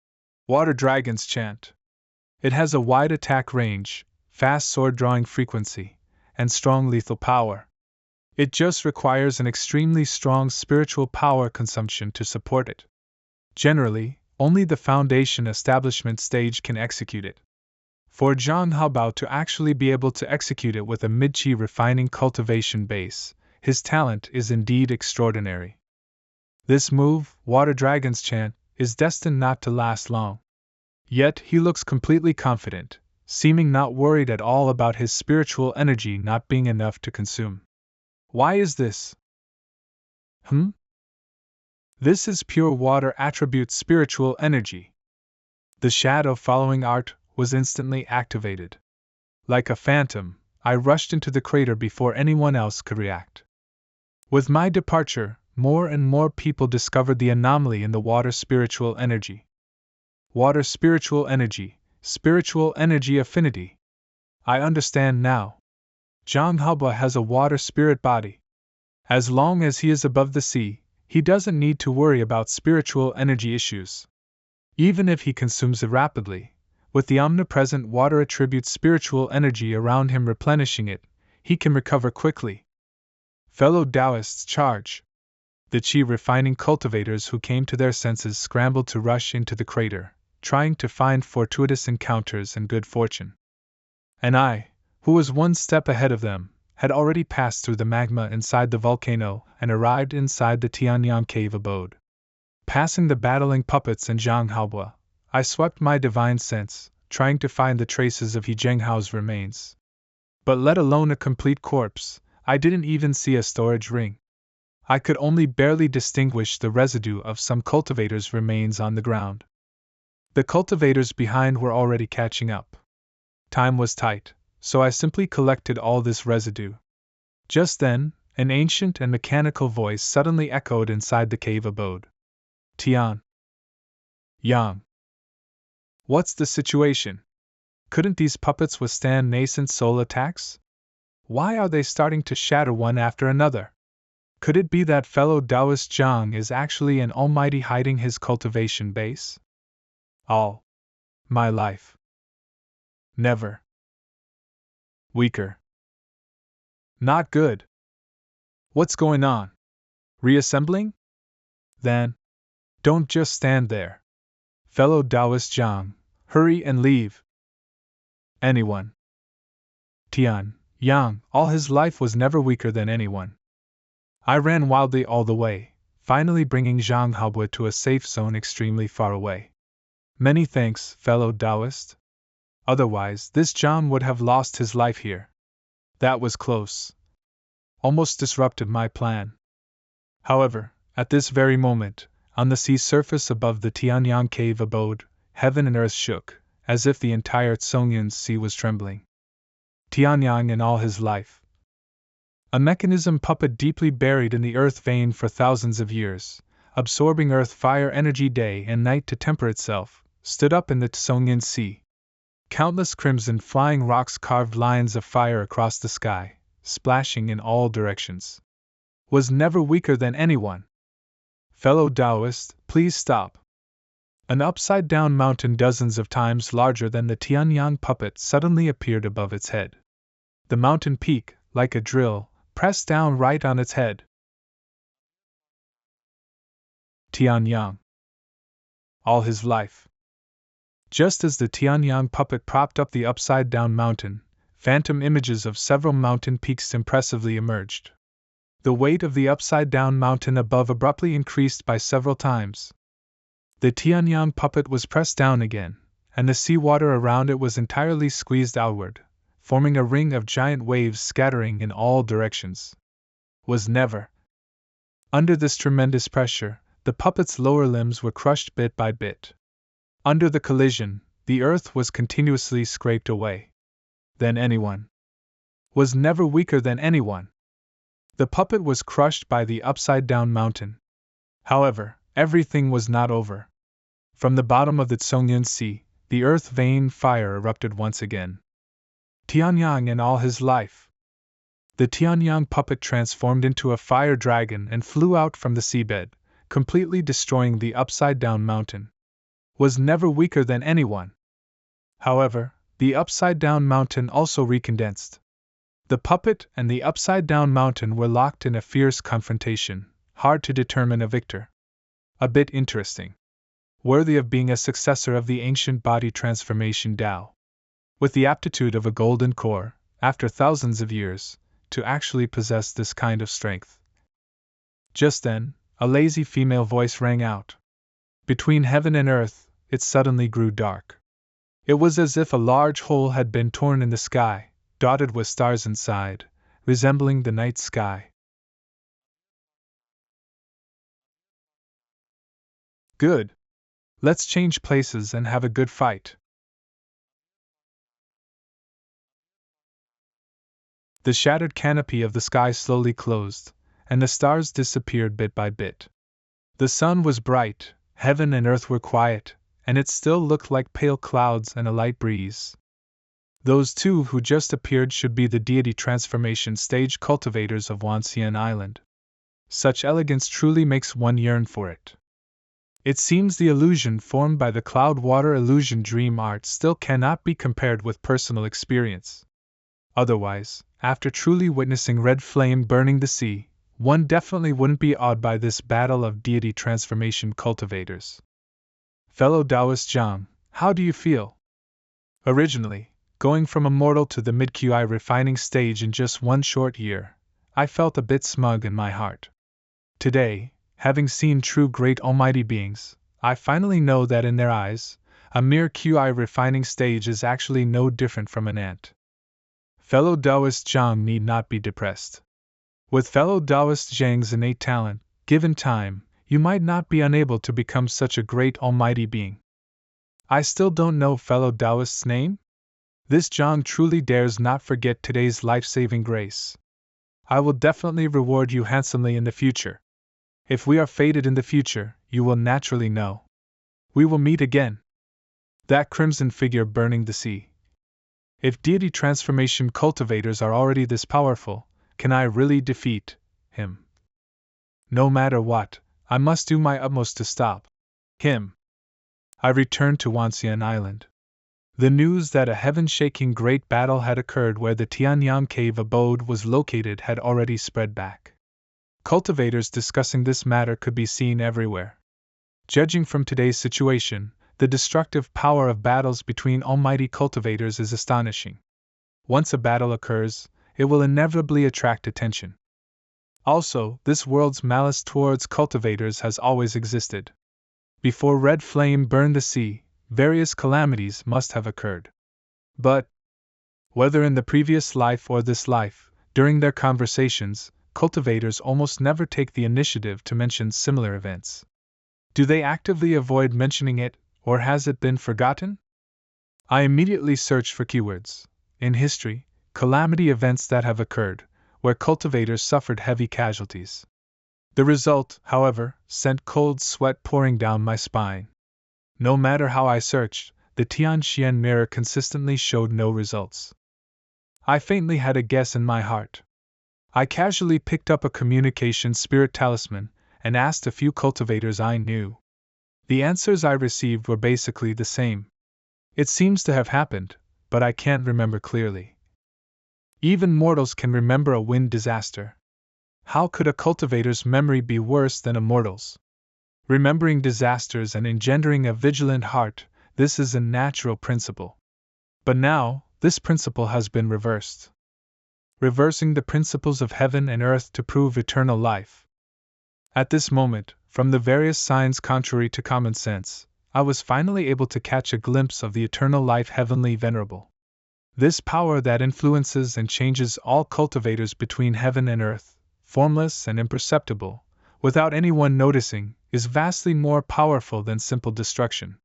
Water Dragon's Chant. It has a wide attack range, fast sword drawing frequency, and strong lethal power. It just requires an extremely strong spiritual power consumption to support it. Generally, Only the foundation establishment stage can execute it. For Zhang Haobao to actually be able to execute it with a mid-qi refining cultivation base, his talent is indeed extraordinary. This move, Water Dragon's chant, is destined not to last long. Yet he looks completely confident, seeming not worried at all about his spiritual energy not being enough to consume. Why is this? This is pure water attribute spiritual energy. The shadow following art was instantly activated. Like a phantom, I rushed into the crater before anyone else could react. With my departure, more and more people discovered the anomaly in the water spiritual energy. Water spiritual energy affinity. I understand now. Zhang Haobao has a water spirit body. As long as he is above the sea, he doesn't need to worry about spiritual energy issues. Even if he consumes it rapidly, with the omnipresent water attribute spiritual energy around him replenishing it, he can recover quickly. Fellow Taoists, charge! The qi refining cultivators who came to their senses scrambled to rush into the crater, trying to find fortuitous encounters and good fortune. And I, who was one step ahead of them, had already passed through the magma inside the volcano and arrived inside the Tianyang cave abode. Passing the battling puppets and Zhang Haobao, I swept my divine sense, trying to find the traces of He Zhenghao's remains. But let alone a complete corpse, I didn't even see a storage ring. I could only barely distinguish the residue of some cultivators' remains on the ground. The cultivators behind were already catching up. Time was tight, so I simply collected all this residue. Just then, an ancient and mechanical voice suddenly echoed inside the cave abode. Tian Yang. What's the situation? Couldn't these puppets withstand nascent soul attacks? Why are they starting to shatter one after another? Could it be that fellow Taoist Zhang is actually an almighty hiding his cultivation base? All my life. Never. Weaker. Not good. What's going on? Reassembling? Then, don't just stand there. Fellow Taoist Zhang, hurry and leave. Anyone. Tian Yang, all his life was never weaker than anyone. I ran wildly all the way, finally bringing Zhang Haobao to a safe zone extremely far away. Many thanks, fellow Taoist. Otherwise, this Zhang would have lost his life here. That was close. Almost disrupted my plan. However, at this very moment, on the sea surface above the Tianyang cave abode, heaven and earth shook, as if the entire Tsongyun Sea was trembling. Tianyang in all his life. A mechanism puppet deeply buried in the earth vein for thousands of years, absorbing earth fire energy day and night to temper itself, stood up in the Tsongyun Sea. Countless crimson flying rocks carved lines of fire across the sky, splashing in all directions. Was never weaker than anyone. Fellow Taoist, please stop. An upside-down mountain dozens of times larger than the Tianyang puppet suddenly appeared above its head. The mountain peak, like a drill, pressed down right on its head. Tianyang. All his life. Just as the Tianyang puppet propped up the upside-down mountain, phantom images of several mountain peaks impressively emerged. The weight of the upside-down mountain above abruptly increased by several times. The Tianyang puppet was pressed down again, and the seawater around it was entirely squeezed outward, forming a ring of giant waves scattering in all directions. Was never. Under this tremendous pressure, the puppet's lower limbs were crushed bit by bit. Under the collision, the earth was continuously scraped away. Then anyone. Was never weaker than anyone. The puppet was crushed by the upside-down mountain. However, everything was not over. From the bottom of the Tsongyun Sea, the earth vein fire erupted once again. Tianyang in all his life. The Tianyang puppet transformed into a fire dragon and flew out from the seabed, completely destroying the upside-down mountain. Was never weaker than anyone. However, the upside-down mountain also recondensed. The puppet and the upside-down mountain were locked in a fierce confrontation, hard to determine a victor. A bit interesting. worthy of being a successor of the ancient body transformation Tao, with the aptitude of a golden core, after thousands of years, to actually possess this kind of strength. Just then, a lazy female voice rang out. Between heaven and earth, it suddenly grew dark. It was as if a large hole had been torn in the sky, dotted with stars inside, resembling the night sky. Good. Let's change places and have a good fight. The shattered canopy of the sky slowly closed, and the stars disappeared bit by bit. The sun was bright, heaven and earth were quiet, and it still looked like pale clouds and a light breeze. Those two who just appeared should be the deity transformation stage cultivators of Wanxian Island. Such elegance truly makes one yearn for it. It seems the illusion formed by the cloud water illusion dream art still cannot be compared with personal experience. Otherwise, after truly witnessing red flame burning the sea, one definitely wouldn't be awed by this battle of deity transformation cultivators. Fellow Taoist Zhang, how do you feel? Originally, going from immortal to the mid-QI refining stage in just one short year, I felt a bit smug in my heart. Today, having seen true great almighty beings, I finally know that in their eyes, a mere QI refining stage is actually no different from an ant. Fellow Taoist Zhang need not be depressed. With fellow Taoist Zhang's innate talent, given time, you might not be unable to become such a great almighty being. I still don't know fellow Taoist's name? This Zhang truly dares not forget today's life-saving grace. I will definitely reward you handsomely in the future. If we are fated in the future, you will naturally know. We will meet again. That crimson figure burning the sea. If deity transformation cultivators are already this powerful, can I really defeat him? No matter what, I must do my utmost to stop him. I returned to Wanxian Island. The news that a heaven-shaking great battle had occurred where the Tianyang cave abode was located had already spread back. Cultivators discussing this matter could be seen everywhere. Judging from today's situation, the destructive power of battles between almighty cultivators is astonishing. Once a battle occurs, it will inevitably attract attention. Also, this world's malice towards cultivators has always existed. Before red flame burned the sea, various calamities must have occurred. But, whether in the previous life or this life, during their conversations, cultivators almost never take the initiative to mention similar events. Do they actively avoid mentioning it, or has it been forgotten? I immediately searched for keywords. In history, calamity events that have occurred, where cultivators suffered heavy casualties. The result, however, sent cold sweat pouring down my spine. No matter how I searched, the Tianxian mirror consistently showed no results. I faintly had a guess in my heart. I casually picked up a communication spirit talisman and asked a few cultivators I knew. The answers I received were basically the same. It seems to have happened, but I can't remember clearly. Even mortals can remember a wind disaster. How could a cultivator's memory be worse than a mortal's? Remembering disasters and engendering a vigilant heart, this is a natural principle. But now, this principle has been reversed. Reversing the principles of heaven and earth to prove eternal life. At this moment, from the various signs contrary to common sense, I was finally able to catch a glimpse of the eternal life heavenly venerable. This power that influences and changes all cultivators between heaven and earth, formless and imperceptible, without anyone noticing, is vastly more powerful than simple destruction.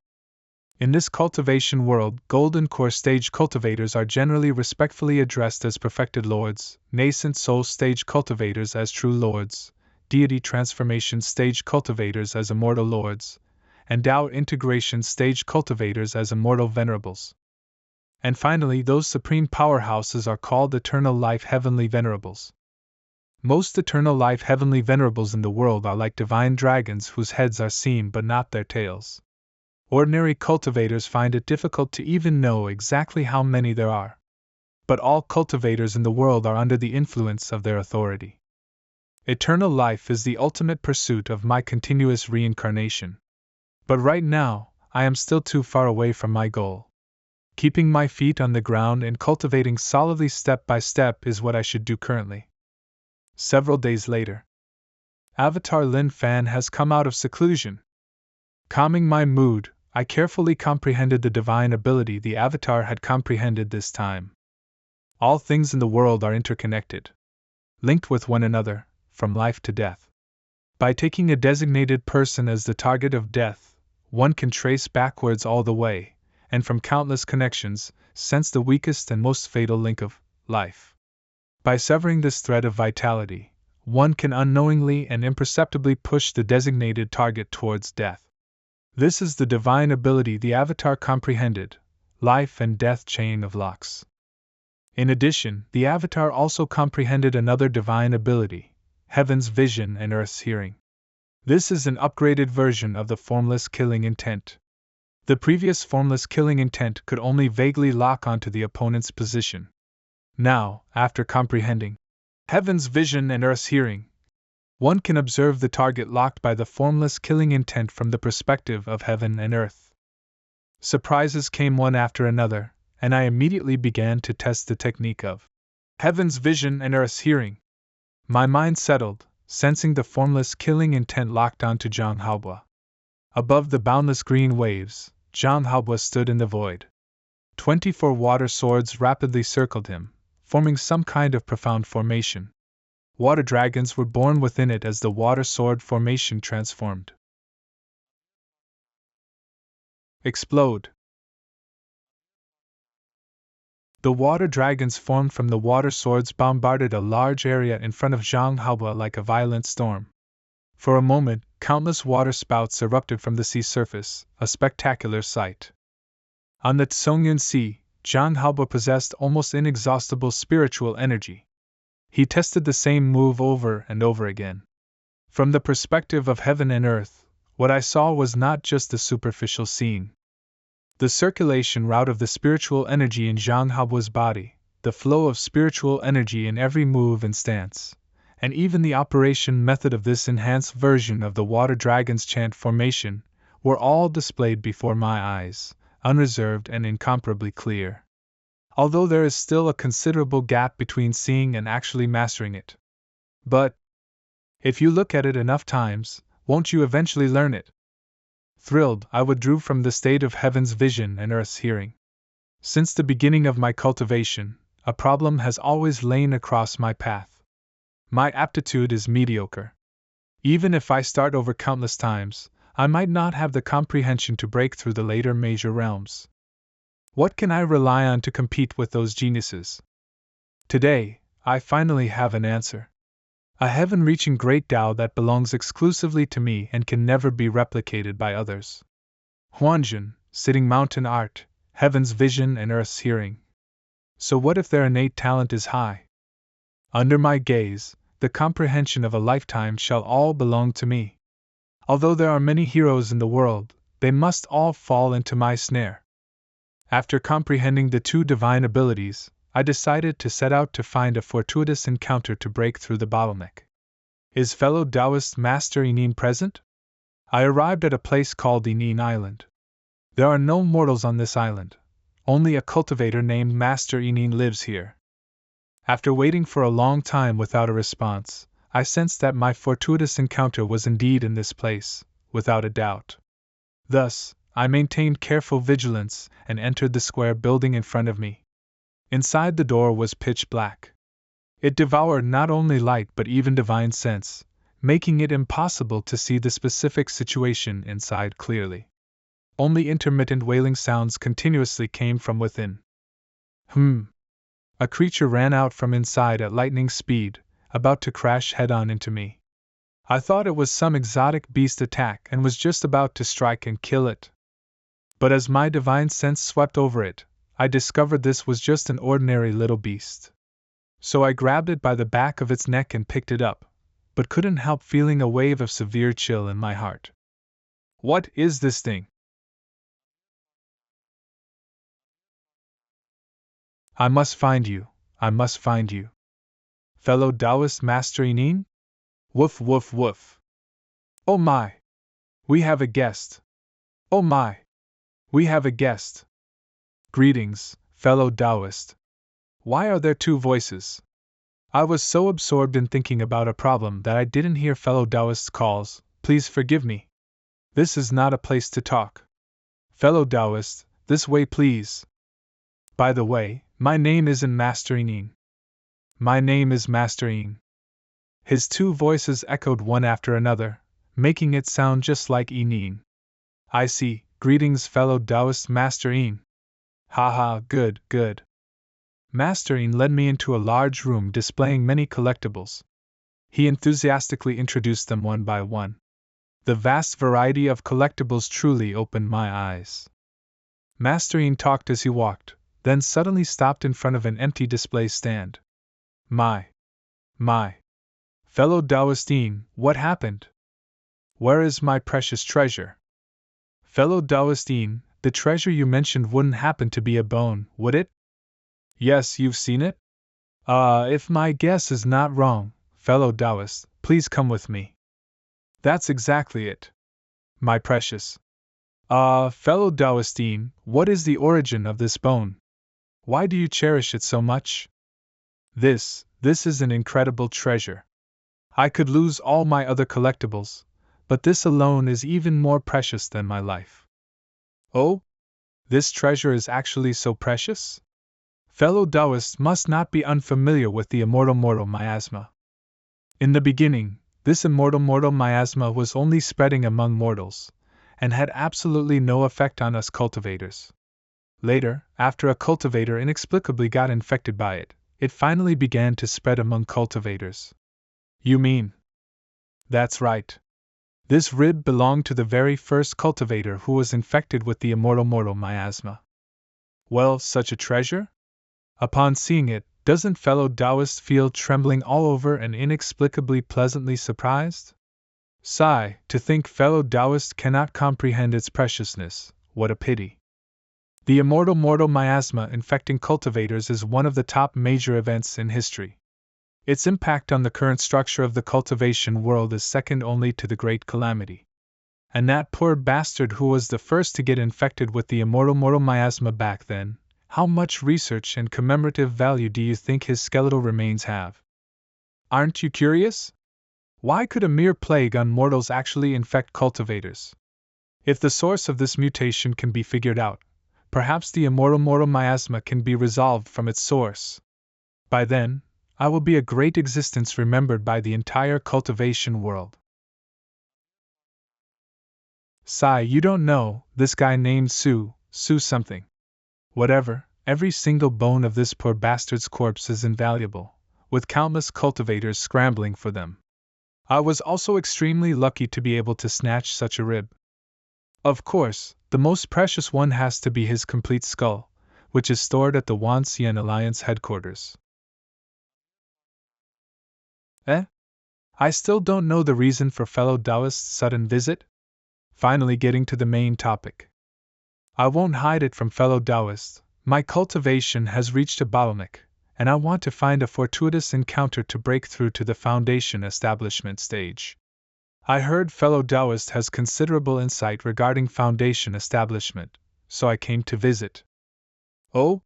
In this cultivation world, golden core stage cultivators are generally respectfully addressed as perfected lords, nascent soul stage cultivators as true lords, deity transformation stage cultivators as immortal lords, and Tao integration stage cultivators as immortal venerables. And finally, those supreme powerhouses are called eternal life heavenly venerables. Most eternal life heavenly venerables in the world are like divine dragons whose heads are seen but not their tails. Ordinary cultivators find it difficult to even know exactly how many there are. But all cultivators in the world are under the influence of their authority. Eternal life is the ultimate pursuit of my continuous reincarnation. But right now, I am still too far away from my goal. Keeping my feet on the ground and cultivating solidly step by step is what I should do currently. Several days later, Avatar Lin Fan has come out of seclusion. Calming my mood, I carefully comprehended the divine ability the Avatar had comprehended this time. All things in the world are interconnected, linked with one another, from life to death. By taking a designated person as the target of death, one can trace backwards all the way, and from countless connections, sense the weakest and most fatal link of life. By severing this thread of vitality, one can unknowingly and imperceptibly push the designated target towards death. This is the divine ability the Avatar comprehended, life and death chain of locks. In addition, the Avatar also comprehended another divine ability, heaven's vision and earth's hearing. This is an upgraded version of the formless killing intent. The previous formless killing intent could only vaguely lock onto the opponent's position. Now, after comprehending heaven's vision and earth's hearing, one can observe the target locked by the formless killing intent from the perspective of heaven and earth. Surprises came one after another, and I immediately began to test the technique of heaven's vision and earth's hearing. My mind settled, sensing the formless killing intent locked onto Zhang Haobo. Above the boundless green waves, Zhang Haobo stood in the void. 24 water swords rapidly circled him, forming some kind of profound formation. Water dragons were born within it as the water sword formation transformed. Explode. The water dragons formed from the water swords bombarded a large area in front of Zhang Haobo like a violent storm. For a moment, countless water spouts erupted from the sea surface, a spectacular sight. On the Tsongyun Sea, Zhang Haobo possessed almost inexhaustible spiritual energy. He tested the same move over and over again. From the perspective of heaven and earth, what I saw was not just the superficial scene. The circulation route of the spiritual energy in Zhang Haobo's body, the flow of spiritual energy in every move and stance, and even the operation method of this enhanced version of the water dragon's chant formation, were all displayed before my eyes, unreserved and incomparably clear. Although there is still a considerable gap between seeing and actually mastering it. But if you look at it enough times, won't you eventually learn it? Thrilled, I withdrew from the state of heaven's vision and earth's hearing. Since the beginning of my cultivation, a problem has always lain across my path. My aptitude is mediocre. Even if I start over countless times, I might not have the comprehension to break through the later major realms. What can I rely on to compete with those geniuses? Today, I finally have an answer. A heaven-reaching great Tao that belongs exclusively to me and can never be replicated by others. Huanjun, sitting mountain art, heaven's vision and earth's hearing. So what if their innate talent is high? Under my gaze, the comprehension of a lifetime shall all belong to me. Although there are many heroes in the world, they must all fall into my snare. After comprehending the two divine abilities, I decided to set out to find a fortuitous encounter to break through the bottleneck. Is fellow Taoist Master Inin present? I arrived at a place called Inin Island. There are no mortals on this island. Only a cultivator named Master Inin lives here. After waiting for a long time without a response, I sensed that my fortuitous encounter was indeed in this place, without a doubt. Thus, I maintained careful vigilance and entered the square building in front of me. Inside the door was pitch black. It devoured not only light but even divine sense, making it impossible to see the specific situation inside clearly. Only intermittent wailing sounds continuously came from within. A creature ran out from inside at lightning speed, about to crash head-on into me. I thought it was some exotic beast attack and was just about to strike and kill it. But as my divine sense swept over it, I discovered this was just an ordinary little beast. So I grabbed it by the back of its neck and picked it up, but couldn't help feeling a wave of severe chill in my heart. What is this thing? I must find you, I must find you. Fellow Taoist Master Inin? Woof woof woof. Oh my! We have a guest. Oh my! We have a guest. Greetings, fellow Taoist. Why are there two voices? I was so absorbed in thinking about a problem that I didn't hear fellow Taoist's calls. Please forgive me. This is not a place to talk. Fellow Taoist, this way please. By the way, my name isn't Master Yin. My name is Master Yin. His two voices echoed one after another, making it sound just like Yin. I see. Greetings, fellow Taoist Master Yin. Haha, good, good. Master Yin led me into a large room displaying many collectibles. He enthusiastically introduced them one by one. The vast variety of collectibles truly opened my eyes. Master Yin talked as he walked, then suddenly stopped in front of an empty display stand. My. Fellow Taoist Yin, what happened? Where is my precious treasure? Fellow Taoist Yin, the treasure you mentioned wouldn't happen to be a bone, would it? Yes, you've seen it? If my guess is not wrong, fellow Taoist, please come with me. That's exactly it. My precious. Fellow Taoist Yin, what is the origin of this bone? Why do you cherish it so much? This is an incredible treasure. I could lose all my other collectibles, but this alone is even more precious than my life. Oh? This treasure is actually so precious? Fellow Taoists must not be unfamiliar with the immortal miasma. In the beginning, this immortal miasma was only spreading among mortals, and had absolutely no effect on us cultivators. Later, after a cultivator inexplicably got infected by it, it finally began to spread among cultivators. You mean? That's right. This rib belonged to the very first cultivator who was infected with the immortal miasma. Well, such a treasure? Upon seeing it, doesn't fellow Taoist feel trembling all over and inexplicably pleasantly surprised? Sigh, to think fellow Taoist cannot comprehend its preciousness, what a pity. The immortal miasma infecting cultivators is one of the top major events in history. Its impact on the current structure of the cultivation world is second only to the Great Calamity. And that poor bastard who was the first to get infected with the immortal miasma back then, how much research and commemorative value do you think his skeletal remains have? Aren't you curious? Why could a mere plague on mortals actually infect cultivators? If the source of this mutation can be figured out, perhaps the immortal miasma can be resolved from its source. By then, I will be a great existence remembered by the entire cultivation world. Sigh, you don't know, this guy named Su something. Whatever, every single bone of this poor bastard's corpse is invaluable, with countless cultivators scrambling for them. I was also extremely lucky to be able to snatch such a rib. Of course, the most precious one has to be his complete skull, which is stored at the Wan Xian Alliance headquarters. I still don't know the reason for fellow Taoist's sudden visit? Finally getting to the main topic. I won't hide it from fellow Taoists, my cultivation has reached a bottleneck, and I want to find a fortuitous encounter to break through to the foundation establishment stage. I heard fellow Taoist has considerable insight regarding foundation establishment, so I came to visit. Oh?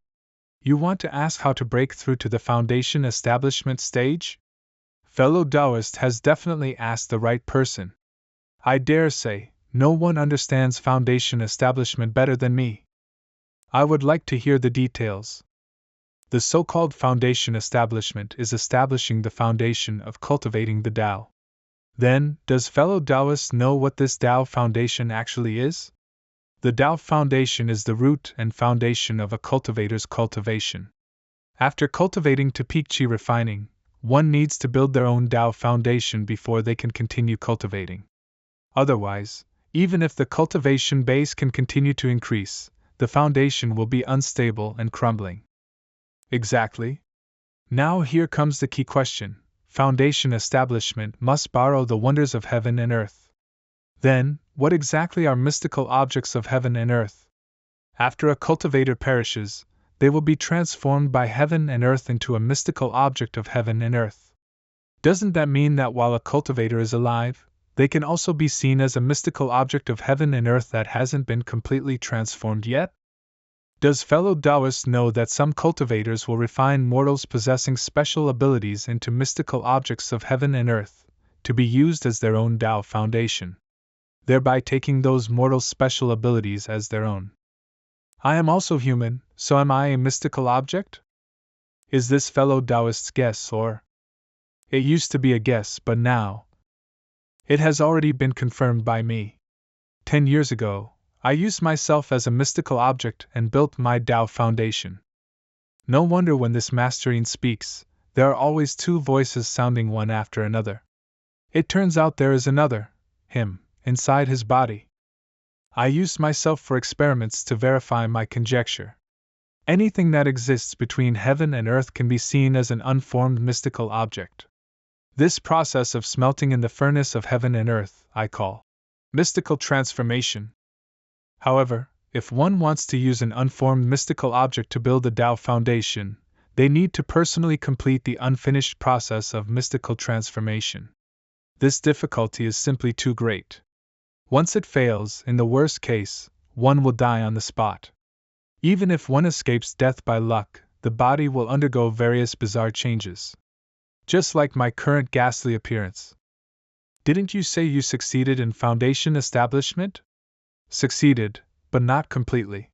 You want to ask how to break through to the foundation establishment stage? Fellow Taoist has definitely asked the right person. I dare say, no one understands foundation establishment better than me. I would like to hear the details. The so-called foundation establishment is establishing the foundation of cultivating the Tao. Then, does fellow Taoist know what this Tao foundation actually is? The Tao foundation is the root and foundation of a cultivator's cultivation. After cultivating to peak qi refining, one needs to build their own Tao foundation before they can continue cultivating. Otherwise, even if the cultivation base can continue to increase, the foundation will be unstable and crumbling. Exactly. Now here comes the key question. Foundation establishment must borrow the wonders of heaven and earth. Then, what exactly are mystical objects of heaven and earth? After a cultivator perishes, they will be transformed by heaven and earth into a mystical object of heaven and earth. Doesn't that mean that while a cultivator is alive, they can also be seen as a mystical object of heaven and earth that hasn't been completely transformed yet? Does fellow Taoists know that some cultivators will refine mortals possessing special abilities into mystical objects of heaven and earth, to be used as their own Tao foundation, thereby taking those mortals' special abilities as their own? I am also human, so am I a mystical object? Is this fellow Taoist's guess, or? It used to be a guess, but now it has already been confirmed by me. 10 years ago, I used myself as a mystical object and built my Tao foundation. No wonder when this masterine speaks, there are always two voices sounding one after another. It turns out there is another, him, inside his body. I used myself for experiments to verify my conjecture. Anything that exists between heaven and earth can be seen as an unformed mystical object. This process of smelting in the furnace of heaven and earth I call mystical transformation. However, if one wants to use an unformed mystical object to build a Tao foundation, they need to personally complete the unfinished process of mystical transformation. This difficulty is simply too great. Once it fails, in the worst case, one will die on the spot. Even if one escapes death by luck, the body will undergo various bizarre changes. Just like my current ghastly appearance. Didn't you say you succeeded in foundation establishment? Succeeded, but not completely.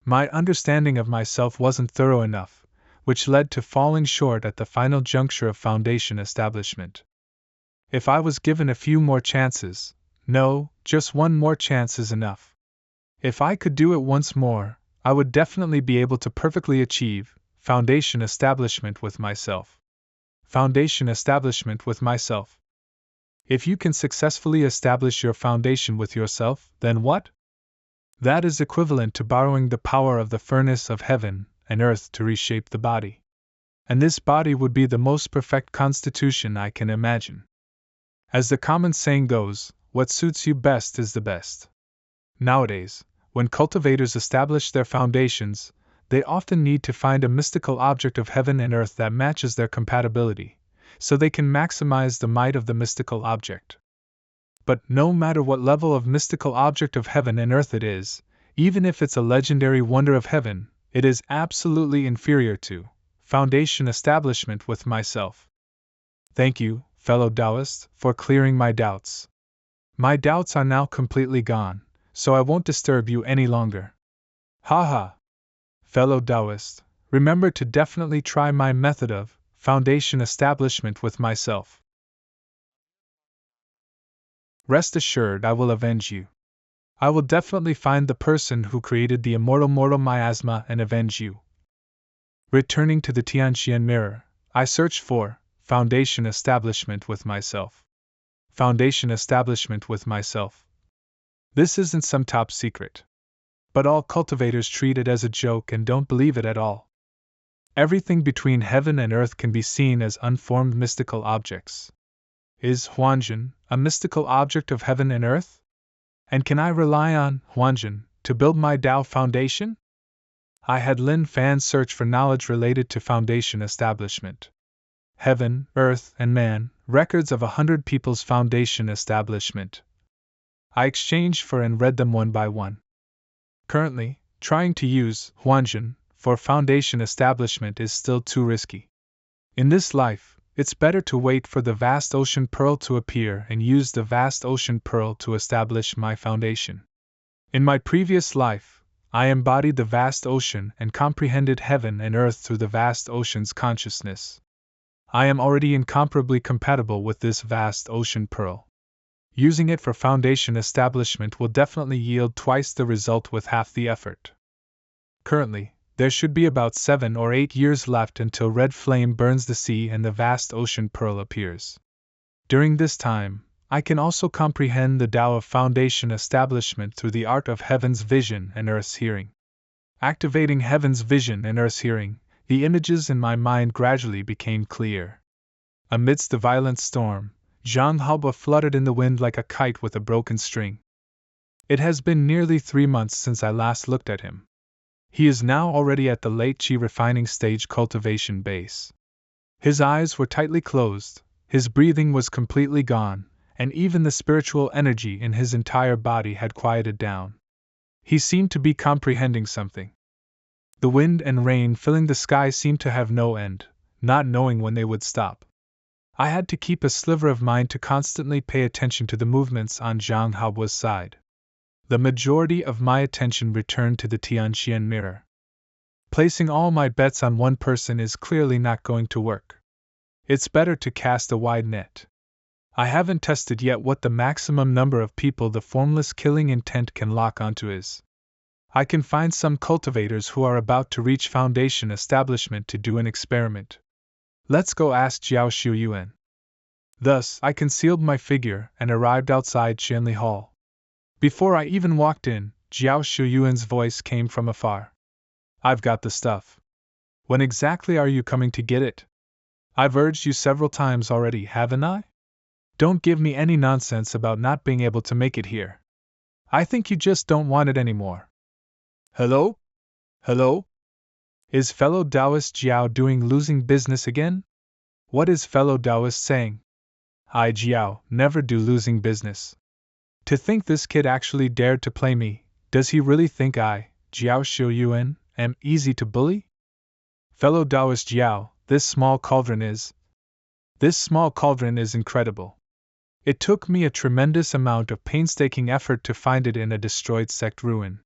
My understanding of myself wasn't thorough enough, which led to falling short at the final juncture of foundation establishment. If I was given a few more chances, no, just one more chance is enough. If I could do it once more, I would definitely be able to perfectly achieve foundation establishment with myself. Foundation establishment with myself. If you can successfully establish your foundation with yourself, then what? That is equivalent to borrowing the power of the furnace of heaven and earth to reshape the body. And this body would be the most perfect constitution I can imagine. As the common saying goes, what suits you best is the best. Nowadays, when cultivators establish their foundations, they often need to find a mystical object of heaven and earth that matches their compatibility, so they can maximize the might of the mystical object. But no matter what level of mystical object of heaven and earth it is, even if it's a legendary wonder of heaven, it is absolutely inferior to foundation establishment with myself. Thank you, fellow Taoist, for clearing my doubts. My doubts are now completely gone, so I won't disturb you any longer. Ha ha! Fellow Taoist, remember to definitely try my method of foundation establishment with myself. Rest assured I will avenge you. I will definitely find the person who created the immortal miasma and avenge you. Returning to the Tianqian mirror, I searched for foundation establishment with myself. Foundation establishment with myself. This isn't some top secret. But all cultivators treat it as a joke and don't believe it at all. Everything between heaven and earth can be seen as unformed mystical objects. Is Huanjin a mystical object of heaven and earth? And can I rely on Huanjin to build my Tao foundation? I had Lin Fan search for knowledge related to foundation establishment. Heaven, earth, and man, records of 100 people's foundation establishment. I exchanged for and read them one by one. Currently, trying to use Huanjin for foundation establishment is still too risky. In this life, it's better to wait for the vast ocean pearl to appear and use the vast ocean pearl to establish my foundation. In my previous life, I embodied the vast ocean and comprehended heaven and earth through the vast ocean's consciousness. I am already incomparably compatible with this vast ocean pearl. Using it for foundation establishment will definitely yield twice the result with half the effort. Currently, there should be about 7 or 8 years left until red flame burns the sea and the vast ocean pearl appears. During this time, I can also comprehend the Tao of foundation establishment through the art of heaven's vision and earth's hearing. Activating heaven's vision and earth's hearing, the images in my mind gradually became clear. Amidst the violent storm, Zhang Haoba fluttered in the wind like a kite with a broken string. It has been nearly 3 months since I last looked at him. He is now already at the late qi refining stage cultivation base. His eyes were tightly closed, his breathing was completely gone, and even the spiritual energy in his entire body had quieted down. He seemed to be comprehending something. The wind and rain filling the sky seemed to have no end, not knowing when they would stop. I had to keep a sliver of mind to constantly pay attention to the movements on Zhang Hao's side. The majority of my attention returned to the Tianqian mirror. Placing all my bets on one person is clearly not going to work. It's better to cast a wide net. I haven't tested yet what the maximum number of people the formless killing intent can lock onto is. I can find some cultivators who are about to reach Foundation establishment to do an experiment. Let's go ask Jiao Shuyuan. Thus, I concealed my figure and arrived outside Qianli Hall. Before I even walked in, Jiao Shuyuan's voice came from afar. I've got the stuff. When exactly are you coming to get it? I've urged you several times already, haven't I? Don't give me any nonsense about not being able to make it here. I think you just don't want it anymore. Hello? Hello? Is fellow Taoist Jiao doing losing business again? What is fellow Taoist saying? I, Jiao, never do losing business. To think this kid actually dared to play me, does he really think I, Jiao Shuyuan, am easy to bully? Fellow Taoist Jiao, this small cauldron is incredible. It took me a tremendous amount of painstaking effort to find it in a destroyed sect ruin.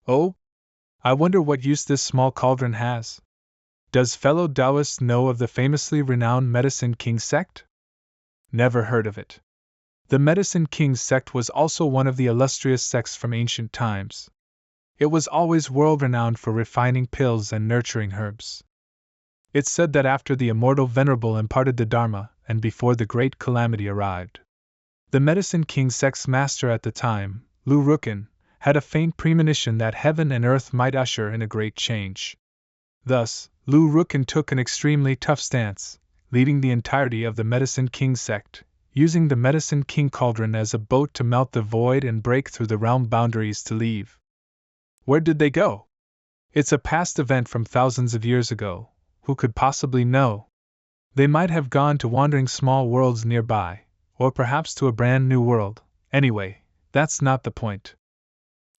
Oh? I wonder what use this small cauldron has. Does fellow Taoist know of the famously renowned Medicine King sect? Never heard of it. The Medicine King sect was also one of the illustrious sects from ancient times. It was always world-renowned for refining pills and nurturing herbs. It's said that after the immortal Venerable imparted the Dharma, and before the great calamity arrived, the Medicine King sect's master at the time, Lu Rukin, had a faint premonition that heaven and earth might usher in a great change. Thus, Lu Rukin took an extremely tough stance, leading the entirety of the Medicine King sect, using the Medicine King cauldron as a boat to melt the void and break through the realm boundaries to leave. Where did they go? It's a past event from thousands of years ago. Who could possibly know? They might have gone to wandering small worlds nearby, or perhaps to a brand new world. Anyway, that's not the point.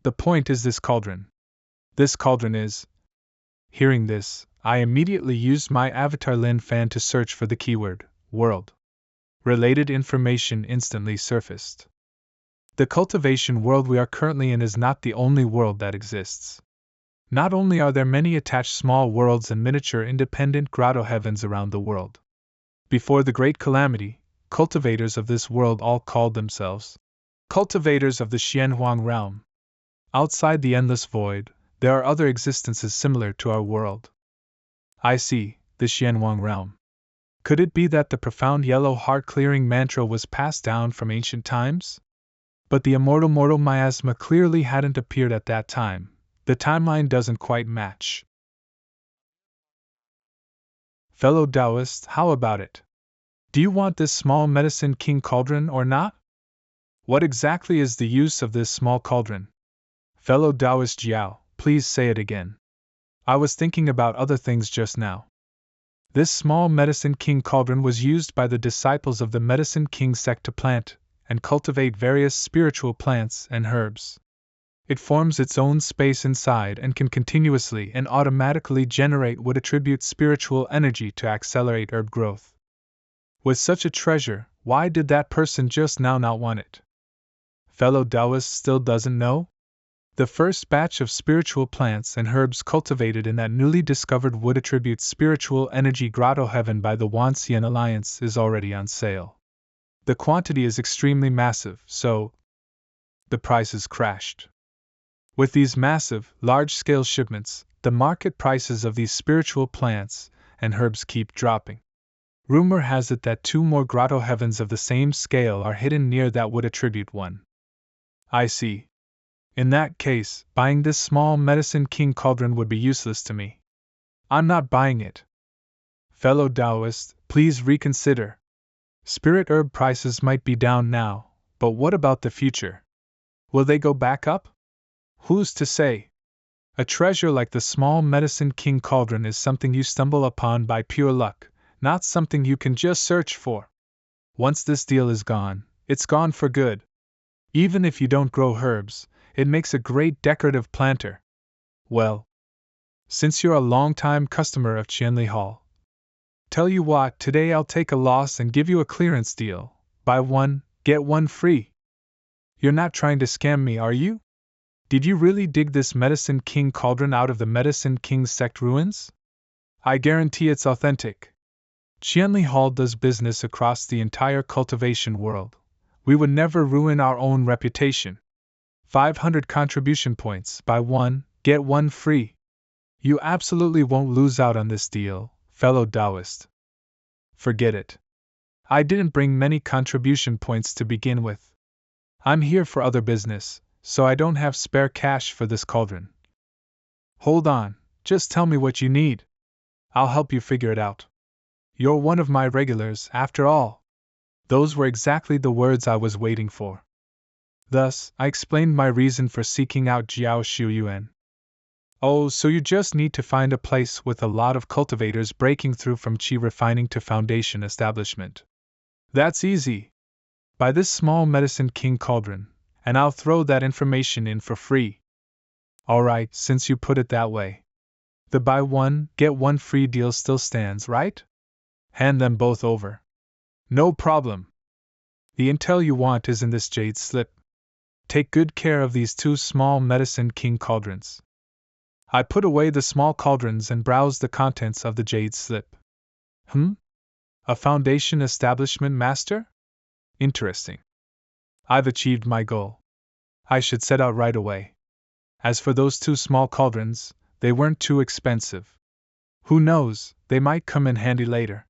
The point is this cauldron. This cauldron is. Hearing this, I immediately used my avatar Lin Fan to search for the keyword, world. Related information instantly surfaced. The cultivation world we are currently in is not the only world that exists. Not only are there many attached small worlds and miniature independent grotto heavens around the world. Before the great calamity, cultivators of this world all called themselves cultivators of the Xianhuang realm. Outside the endless void, there are other existences similar to our world. I see, the Xianhuang realm. Could it be that the profound yellow heart-clearing mantra was passed down from ancient times? But the immortal miasma clearly hadn't appeared at that time. The timeline doesn't quite match. Fellow Taoist, how about it? Do you want this small Medicine King cauldron or not? What exactly is the use of this small cauldron? Fellow Taoist Jiao, please say it again. I was thinking about other things just now. This small Medicine King cauldron was used by the disciples of the Medicine King sect to plant and cultivate various spiritual plants and herbs. It forms its own space inside and can continuously and automatically generate what attributes spiritual energy to accelerate herb growth. With such a treasure, why did that person just now not want it? Fellow Taoist still doesn't know? The first batch of spiritual plants and herbs cultivated in that newly discovered wood attributes spiritual energy grotto heaven by the Wanxian Alliance is already on sale. The quantity is extremely massive, so the prices crashed. With these massive, large-scale shipments, the market prices of these spiritual plants and herbs keep dropping. Rumor has it that 2 more grotto heavens of the same scale are hidden near that would attribute one. I see. In that case, buying this small Medicine King cauldron would be useless to me. I'm not buying it. Fellow Taoist, please reconsider. Spirit herb prices might be down now, but what about the future? Will they go back up? Who's to say? A treasure like the small Medicine King cauldron is something you stumble upon by pure luck, not something you can just search for. Once this deal is gone, It's gone for good. Even if you don't grow herbs, it makes a great decorative planter. Well, since you're a long-time customer of Qianli Hall, tell you what, today I'll take a loss and give you a clearance deal. Buy one, get one free. You're not trying to scam me, are you? Did you really dig this Medicine King cauldron out of the Medicine King's sect ruins? I guarantee it's authentic. Qianli Hall does business across the entire cultivation world. We would never ruin our own reputation. 500 contribution points, buy one, get one free. You absolutely won't lose out on this deal, fellow Taoist. Forget it. I didn't bring many contribution points to begin with. I'm here for other business, so I don't have spare cash for this cauldron. Hold on, just tell me what you need. I'll help you figure it out. You're one of my regulars, after all. Those were exactly the words I was waiting for. Thus, I explained my reason for seeking out Jiao Shuyuan. Oh, so you just need to find a place with a lot of cultivators breaking through from qi refining to foundation establishment. That's easy. Buy this small Medicine King cauldron, and I'll throw that information in for free. Alright, since you put it that way. The buy one, get one free deal still stands, right? Hand them both over. No problem. The intel you want is in this jade slip. Take good care of these two small Medicine King cauldrons. I put away the small cauldrons and browsed the contents of the jade slip. A foundation establishment master? Interesting. I've achieved my goal. I should set out right away. As for those two small cauldrons, they weren't too expensive. Who knows, they might come in handy later.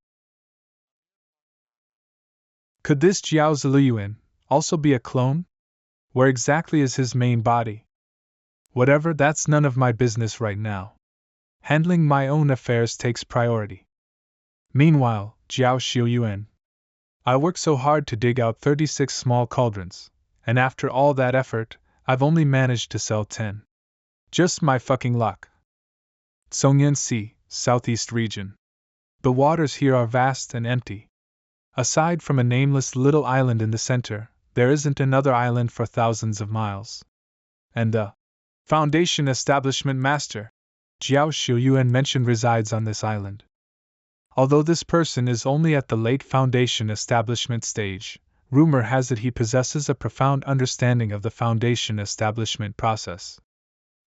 Could this Jiao Ziluyuan also be a clone? Where exactly is his main body? Whatever, that's none of my business right now. Handling my own affairs takes priority. Meanwhile, Jiao Shuyuan. I worked so hard to dig out 36 small cauldrons, and after all that effort, I've only managed to sell 10. Just my fucking luck. Tsongyan Sea, Southeast Region. The waters here are vast and empty. Aside from a nameless little island in the center, there isn't another island for thousands of miles. And the Foundation Establishment Master, Jiao Shuyuan mentioned, resides on this island. Although this person is only at the late Foundation Establishment stage, rumor has it he possesses a profound understanding of the Foundation Establishment process.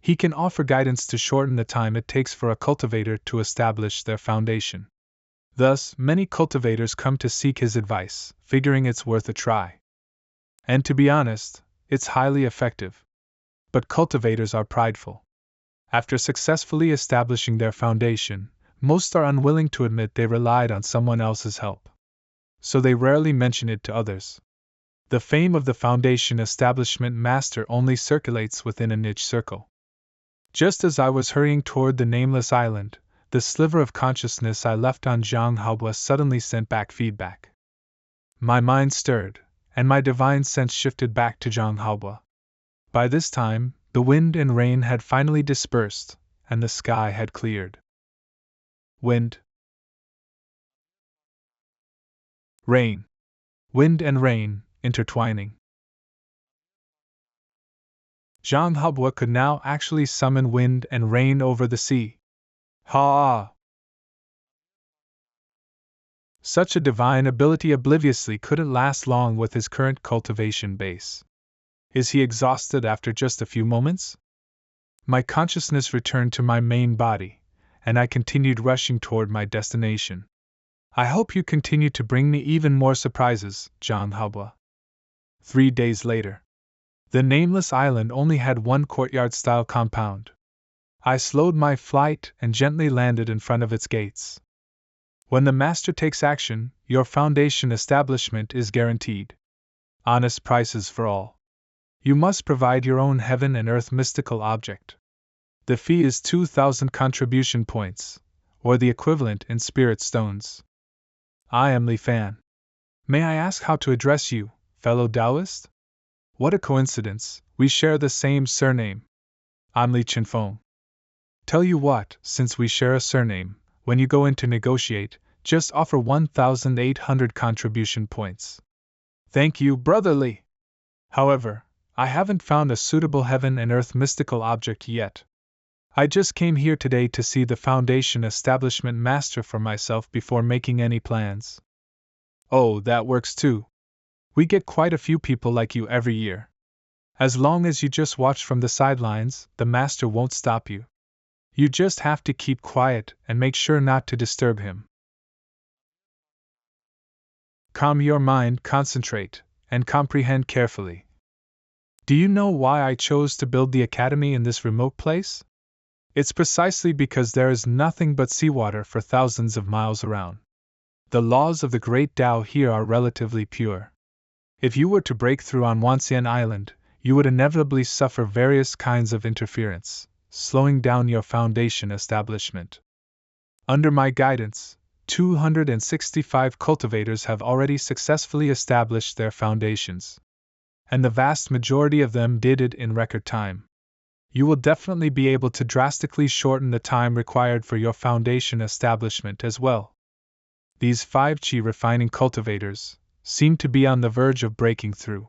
He can offer guidance to shorten the time it takes for a cultivator to establish their foundation. Thus, many cultivators come to seek his advice, figuring it's worth a try. And to be honest, it's highly effective. But cultivators are prideful. After successfully establishing their foundation, most are unwilling to admit they relied on someone else's help. So they rarely mention it to others. The fame of the Foundation Establishment Master only circulates within a niche circle. Just as I was hurrying toward the nameless island, the sliver of consciousness I left on Zhang Haobua suddenly sent back feedback. My mind stirred, and my divine sense shifted back to Zhang Haobua. By this time, the wind and rain had finally dispersed, and the sky had cleared. Wind. Rain. Wind and rain, intertwining. Zhang Haobua could now actually summon wind and rain over the sea. Ha! Such a divine ability obliviously couldn't last long with his current cultivation base. Is he exhausted after just a few moments? My consciousness returned to my main body, and I continued rushing toward my destination. I hope you continue to bring me even more surprises, Zhang Haobua. 3 days later. The nameless island only had one courtyard-style compound. I slowed my flight and gently landed in front of its gates. When the master takes action, your foundation establishment is guaranteed. Honest prices for all. You must provide your own heaven and earth mystical object. The fee is 2,000 contribution points, or the equivalent in spirit stones. I am Li Fan. May I ask how to address you, fellow Taoist? What a coincidence, we share the same surname. I'm Li Chenfeng. Tell you what, since we share a surname, when you go in to negotiate, just offer 1,800 contribution points. Thank you, brotherly. However, I haven't found a suitable heaven and earth mystical object yet. I just came here today to see the Foundation Establishment Master for myself before making any plans. Oh, that works too. We get quite a few people like you every year. As long as you just watch from the sidelines, the Master won't stop you. You just have to keep quiet and make sure not to disturb him. Calm your mind, concentrate, and comprehend carefully. Do you know why I chose to build the academy in this remote place? It's precisely because there is nothing but seawater for thousands of miles around. The laws of the great Tao here are relatively pure. If you were to break through on Wanxian Island, you would inevitably suffer various kinds of interference, slowing down your Foundation establishment. Under my guidance, 265 cultivators have already successfully established their foundations. And the vast majority of them did it in record time. You will definitely be able to drastically shorten the time required for your Foundation establishment as well. These 5 qi refining cultivators seem to be on the verge of breaking through.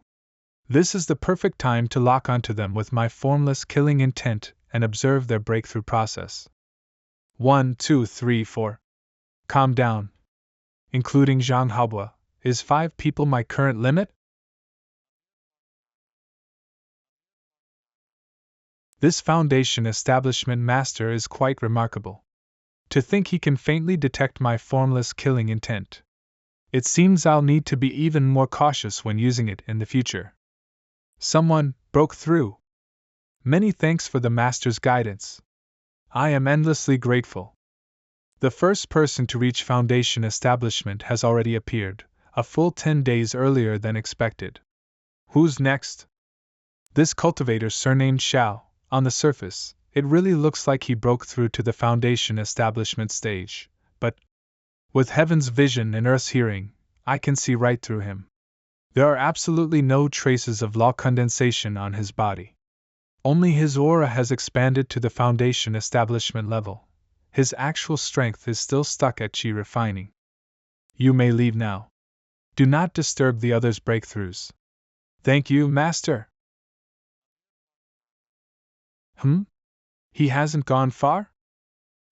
This is the perfect time to lock onto them with my formless killing intent and observe their breakthrough process. 1, 2, 3, 4. Calm down. Including Zhang Haobua, is 5 people my current limit? This Foundation Establishment Master is quite remarkable. To think he can faintly detect my formless killing intent. It seems I'll need to be even more cautious when using it in the future. Someone broke through. Many thanks for the Master's guidance. I am endlessly grateful. The first person to reach Foundation Establishment has already appeared, a full 10 days earlier than expected. Who's next? This cultivator surnamed Xiao. On the surface, it really looks like he broke through to the Foundation Establishment stage, but with Heaven's vision and Earth's hearing, I can see right through him. There are absolutely no traces of law condensation on his body. Only his aura has expanded to the Foundation Establishment level. His actual strength is still stuck at qi refining. You may leave now. Do not disturb the others' breakthroughs. Thank you, Master. He hasn't gone far?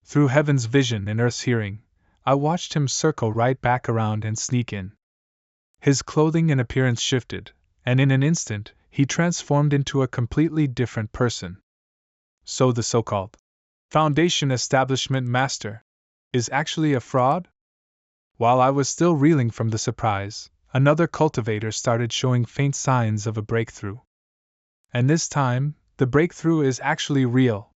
Through Heaven's vision and Earth's hearing, I watched him circle right back around and sneak in. His clothing and appearance shifted, and in an instant, he transformed into a completely different person. So the so-called Foundation Establishment Master is actually a fraud? While I was still reeling from the surprise, another cultivator started showing faint signs of a breakthrough. And this time, the breakthrough is actually real.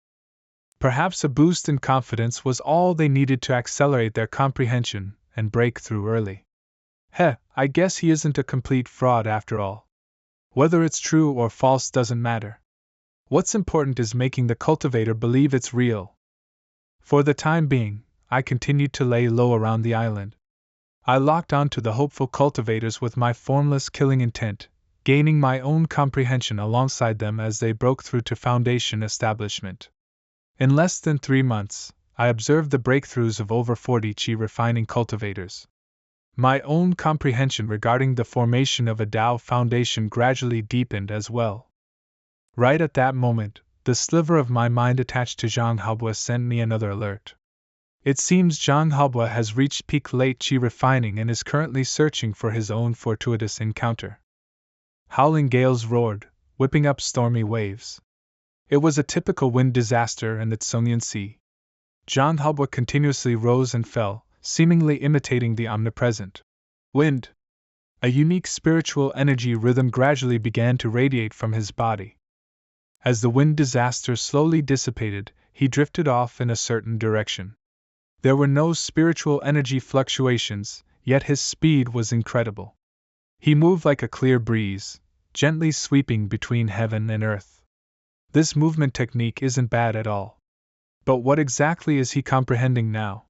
Perhaps a boost in confidence was all they needed to accelerate their comprehension and break through early. I guess he isn't a complete fraud after all. Whether it's true or false doesn't matter. What's important is making the cultivator believe it's real. For the time being, I continued to lay low around the island. I locked onto the hopeful cultivators with my formless killing intent, gaining my own comprehension alongside them as they broke through to Foundation Establishment. In less than 3 months, I observed the breakthroughs of over 40 qi refining cultivators. My own comprehension regarding the formation of a Tao Foundation gradually deepened as well. Right at that moment, the sliver of my mind attached to Zhang Haobua sent me another alert. It seems Zhang Haobua has reached peak late qi refining and is currently searching for his own fortuitous encounter. Howling gales roared, whipping up stormy waves. It was a typical wind disaster in the Tsungyan Sea. Zhang Haobua continuously rose and fell, seemingly imitating the omnipresent wind. A unique spiritual energy rhythm gradually began to radiate from his body. As the wind disaster slowly dissipated, he drifted off in a certain direction. There were no spiritual energy fluctuations, yet his speed was incredible. He moved like a clear breeze, gently sweeping between heaven and earth. This movement technique isn't bad at all. But what exactly is he comprehending now?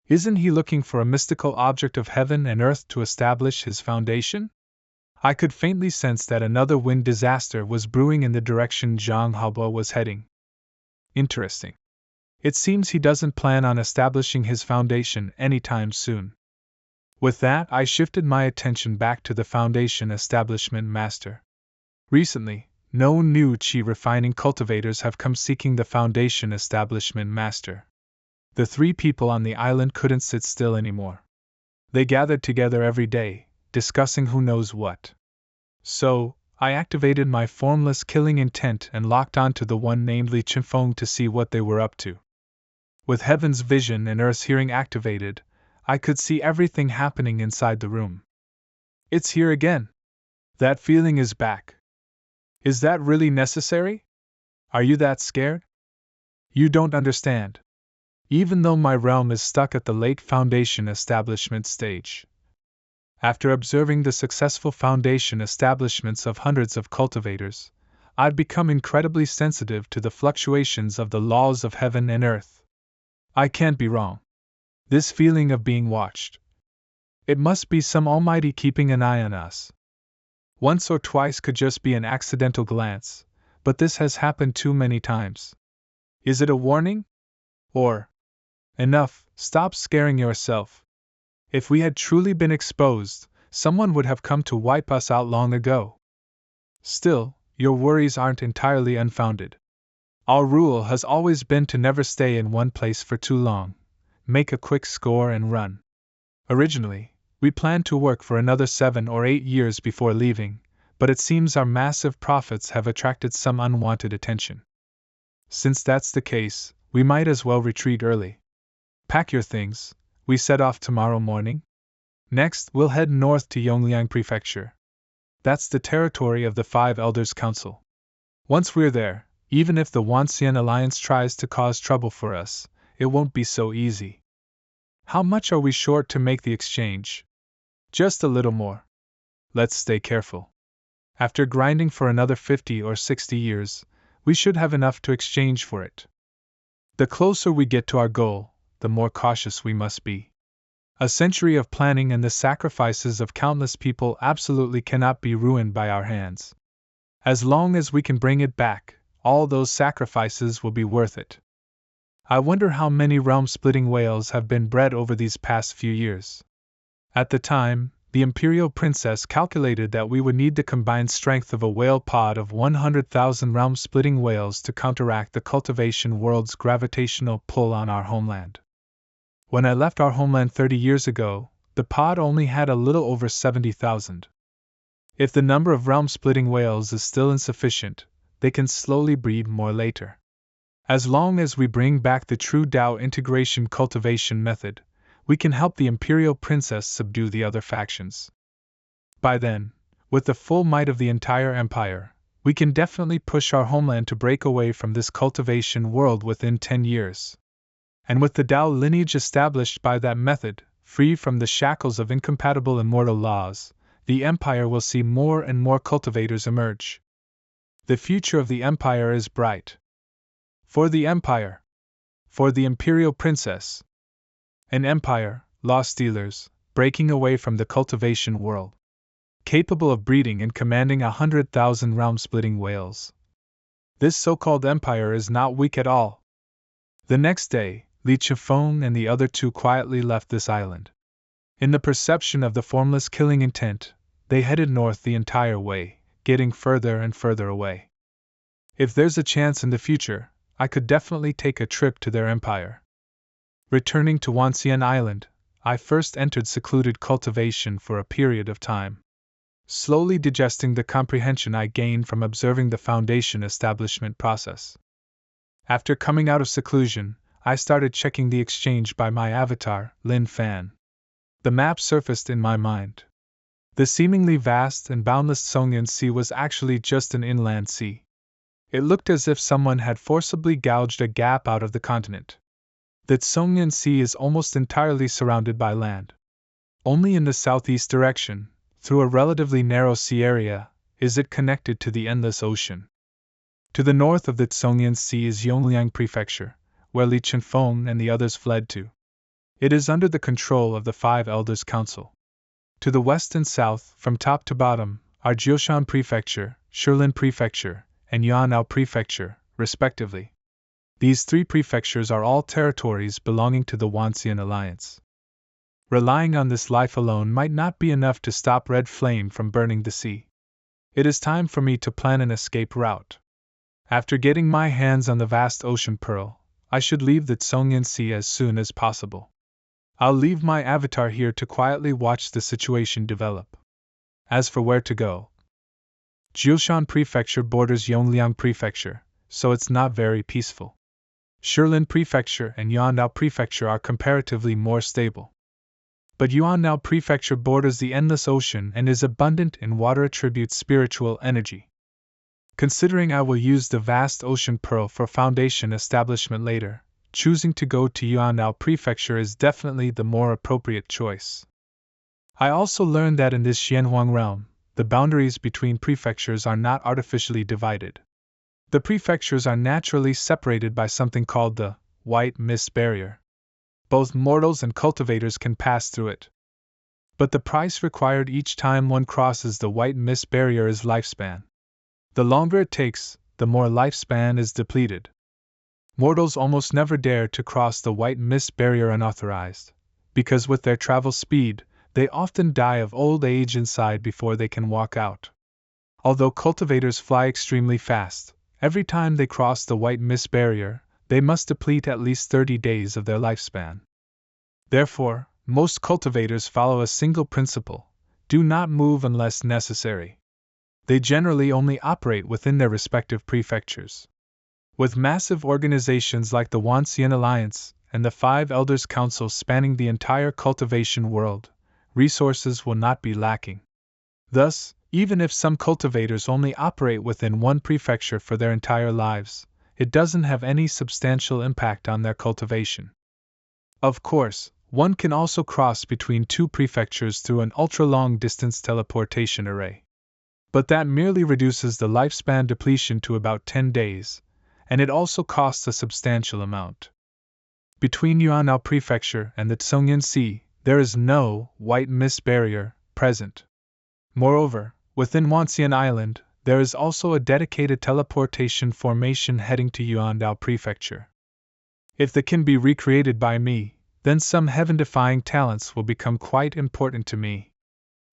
Isn't he looking for a mystical object of heaven and earth to establish his foundation? I could faintly sense that another wind disaster was brewing in the direction Zhang Haobua was heading. Interesting. It seems he doesn't plan on establishing his foundation anytime soon. With that, I shifted my attention back to the Foundation Establishment Master. Recently, no new chi refining cultivators have come seeking the Foundation Establishment Master. The three people on the island couldn't sit still anymore. They gathered together every day, discussing who knows what. So, I activated my formless killing intent and locked onto the one named Li Chinfeng to see what they were up to. With Heaven's vision and Earth's hearing activated, I could see everything happening inside the room. It's here again. That feeling is back. Is that really necessary? Are you that scared? You don't understand. Even though my realm is stuck at the late Foundation establishment stage. After observing the successful Foundation establishments of hundreds of cultivators, I'd become incredibly sensitive to the fluctuations of the laws of heaven and earth. I can't be wrong. This feeling of being watched. It must be some almighty keeping an eye on us. Once or twice could just be an accidental glance, but this has happened too many times. Is it a warning? Or, enough, stop scaring yourself. If we had truly been exposed, someone would have come to wipe us out long ago. Still, your worries aren't entirely unfounded. Our rule has always been to never stay in one place for too long, make a quick score and run. Originally, we planned to work for another 7 or 8 years before leaving, but it seems our massive profits have attracted some unwanted attention. Since that's the case, we might as well retreat early. Pack your things, we set off tomorrow morning. Next, we'll head north to Yongliang Prefecture. That's the territory of the 5 Elders Council. Once we're there, even if the Wanxian Alliance tries to cause trouble for us, it won't be so easy. How much are we short to make the exchange? Just a little more. Let's stay careful. After grinding for another 50 or 60 years, we should have enough to exchange for it. The closer we get to our goal, the more cautious we must be. A century of planning and the sacrifices of countless people absolutely cannot be ruined by our hands. As long as we can bring it back, all those sacrifices will be worth it. I wonder how many realm-splitting whales have been bred over these past few years. At the time, the Imperial Princess calculated that we would need the combined strength of a whale pod of 100,000 realm-splitting whales to counteract the cultivation world's gravitational pull on our homeland. When I left our homeland 30 years ago, the pod only had a little over 70,000. If the number of realm-splitting whales is still insufficient, they can slowly breed more later. As long as we bring back the true Tao integration cultivation method, we can help the Imperial Princess subdue the other factions. By then, with the full might of the entire empire, we can definitely push our homeland to break away from this cultivation world within 10 years. And with the Tao lineage established by that method, free from the shackles of incompatible immortal laws, the empire will see more and more cultivators emerge. The future of the empire is bright. For the empire. For the Imperial Princess. An empire, law stealers, breaking away from the cultivation world. Capable of breeding and commanding 100,000 realm-splitting whales. This so-called empire is not weak at all. The next day, Li Chifeng and the other 2 quietly left this island. In the perception of the formless killing intent, they headed north the entire way, getting further and further away. If there's a chance in the future, I could definitely take a trip to their empire. Returning to Wanxian Island, I first entered secluded cultivation for a period of time. Slowly digesting the comprehension I gained from observing the Foundation establishment process. After coming out of seclusion, I started checking the exchange by my avatar, Lin Fan. The map surfaced in my mind. The seemingly vast and boundless Songyan Sea was actually just an inland sea. It looked as if someone had forcibly gouged a gap out of the continent. The Songyan Sea is almost entirely surrounded by land. Only in the southeast direction, through a relatively narrow sea area, is it connected to the endless ocean. To the north of the Songyan Sea is Yongliang Prefecture, where Li Chinfeng and the others fled to. It is under the control of the 5 Elders Council. To the west and south, from top to bottom, are Jiushan Prefecture, Shilin Prefecture, and Yan'ao Prefecture, respectively. These 3 prefectures are all territories belonging to the Wanxian Alliance. Relying on this life alone might not be enough to stop red flame from burning the sea. It is time for me to plan an escape route. After getting my hands on the vast ocean pearl, I should leave the Tsongyan Sea as soon as possible. I'll leave my avatar here to quietly watch the situation develop. As for where to go, Jiushan Prefecture borders Yongliang Prefecture, so it's not very peaceful. Shilin Prefecture and Yuandao Prefecture are comparatively more stable. But Yuandao Prefecture borders the endless ocean and is abundant in water attributes spiritual energy. Considering I will use the vast ocean pearl for foundation establishment later, choosing to go to Yuandao Prefecture is definitely the more appropriate choice. I also learned that in this Xianhuang realm, the boundaries between prefectures are not artificially divided. The prefectures are naturally separated by something called the White Mist Barrier. Both mortals and cultivators can pass through it. But the price required each time one crosses the White Mist Barrier is lifespan. The longer it takes, the more lifespan is depleted. Mortals almost never dare to cross the White Mist Barrier unauthorized, because with their travel speed, they often die of old age inside before they can walk out. Although cultivators fly extremely fast, every time they cross the White Mist Barrier, they must deplete at least 30 days of their lifespan. Therefore, most cultivators follow a single principle: do not move unless necessary. They generally only operate within their respective prefectures. With massive organizations like the Wanxian Alliance and the Five Elders Council spanning the entire cultivation world, resources will not be lacking. Thus, even if some cultivators only operate within one prefecture for their entire lives, it doesn't have any substantial impact on their cultivation. Of course, one can also cross between two prefectures through an ultra-long distance teleportation array. But that merely reduces the lifespan depletion to about 10 days, and it also costs a substantial amount. Between Yuanao Prefecture and the Tsongyan Sea, there is no White Mist Barrier present. Moreover, within Wanxian Island, there is also a dedicated teleportation formation heading to Yuandao Prefecture. If that can be recreated by me, then some heaven-defying talents will become quite important to me.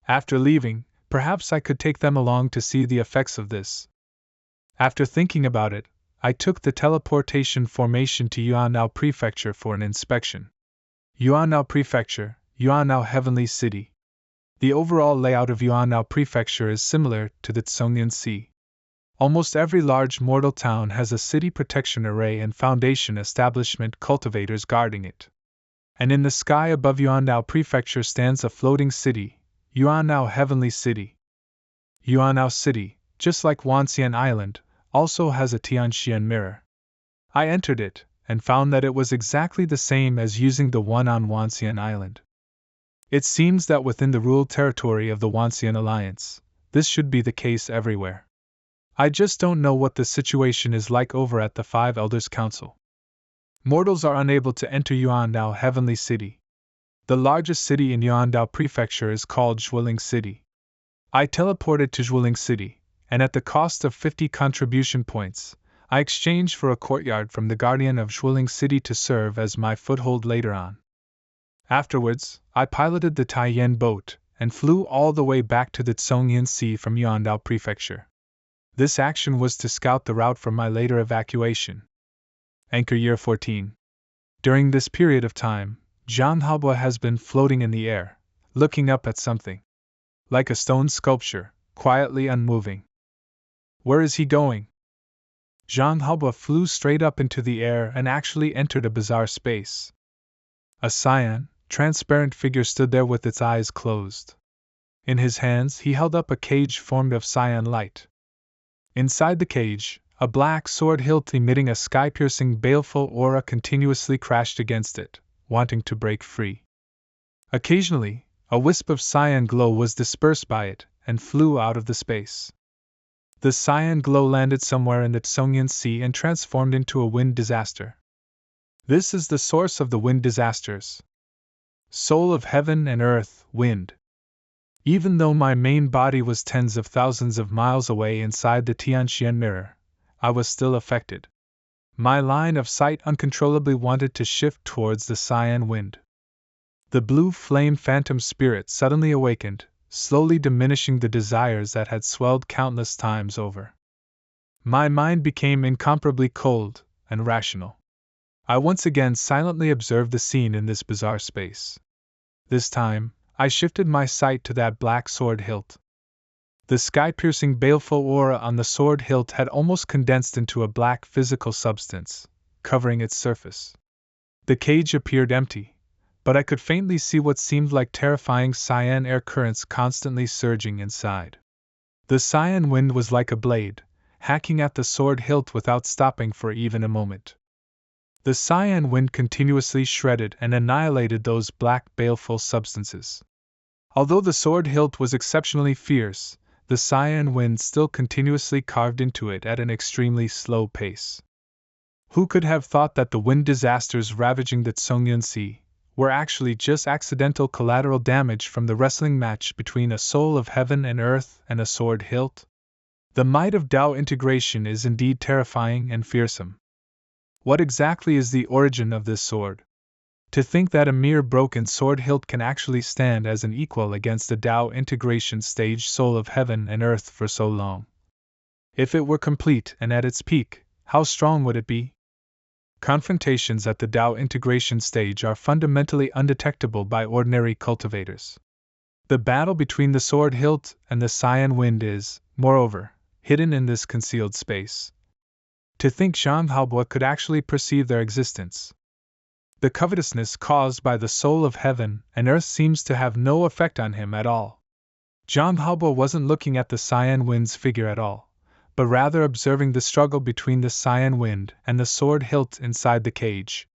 After leaving, perhaps I could take them along to see the effects of this. After thinking about it, I took the teleportation formation to Yuanao Prefecture for an inspection. Yuanao Prefecture, Yuanao Heavenly City. The overall layout of Yuanao Prefecture is similar to the Tsongyan Sea. Almost every large mortal town has a city protection array and foundation establishment cultivators guarding it. And in the sky above Yuanao Prefecture stands a floating city, Yuanao Heavenly City. Yuanao City, just like Wanxian Island, also has a Tianxian mirror. I entered it, and found that it was exactly the same as using the one on Wanxian Island. It seems that within the ruled territory of the Wanxian Alliance, this should be the case everywhere. I just don't know what the situation is like over at the Five Elders Council. Mortals are unable to enter Yuandao Heavenly City. The largest city in Yuandao Prefecture is called Zhuiling City. I teleported to Zhuiling City, and at the cost of 50 contribution points, I exchanged for a courtyard from the guardian of Zhuiling City to serve as my foothold later on. Afterwards, I piloted the Taiyan boat and flew all the way back to the Tsongyan Sea from Yuandao Prefecture. This action was to scout the route for my later evacuation. Anchor Year 14. During this period of time, Zhang Haobo has been floating in the air, looking up at something. Like a stone sculpture, quietly unmoving. Where is he going? Zhang Haobo flew straight up into the air and actually entered a bizarre space. A cyan, transparent figure stood there with its eyes closed. In his hands he held up a cage formed of cyan light. Inside the cage, a black sword hilt emitting a sky-piercing baleful aura continuously crashed against it, wanting to break free. Occasionally, a wisp of cyan glow was dispersed by it, and flew out of the space. The cyan glow landed somewhere in the Tsongyan Sea and transformed into a wind disaster. This is the source of the wind disasters. Soul of heaven and earth, wind. Even though my main body was tens of thousands of miles away inside the Tianxian mirror, I was still affected. My line of sight uncontrollably wanted to shift towards the cyan wind. The blue flame phantom spirit suddenly awakened, slowly diminishing the desires that had swelled countless times over. My mind became incomparably cold and rational. I once again silently observed the scene in this bizarre space. This time, I shifted my sight to that black sword hilt. The sky-piercing baleful aura on the sword hilt had almost condensed into a black physical substance, covering its surface. The cage appeared empty, but I could faintly see what seemed like terrifying cyan air currents constantly surging inside. The cyan wind was like a blade, hacking at the sword hilt without stopping for even a moment. The cyan wind continuously shredded and annihilated those black baleful substances. Although the sword hilt was exceptionally fierce, the cyan wind still continuously carved into it at an extremely slow pace. Who could have thought that the wind disasters ravaging the Tsongyun Sea were actually just accidental collateral damage from the wrestling match between a soul of heaven and earth and a sword hilt? The might of Tao integration is indeed terrifying and fearsome. What exactly is the origin of this sword? To think that a mere broken sword hilt can actually stand as an equal against the Tao integration stage soul of heaven and earth for so long. If it were complete and at its peak, how strong would it be? Confrontations at the Tao integration stage are fundamentally undetectable by ordinary cultivators. The battle between the sword hilt and the cyan wind is, moreover, hidden in this concealed space. To think Zhang Haobo could actually perceive their existence. The covetousness caused by the soul of heaven and earth seems to have no effect on him at all. Zhang Haobo wasn't looking at the cyan wind's figure at all, but rather observing the struggle between the cyan wind and the sword hilt inside the cage.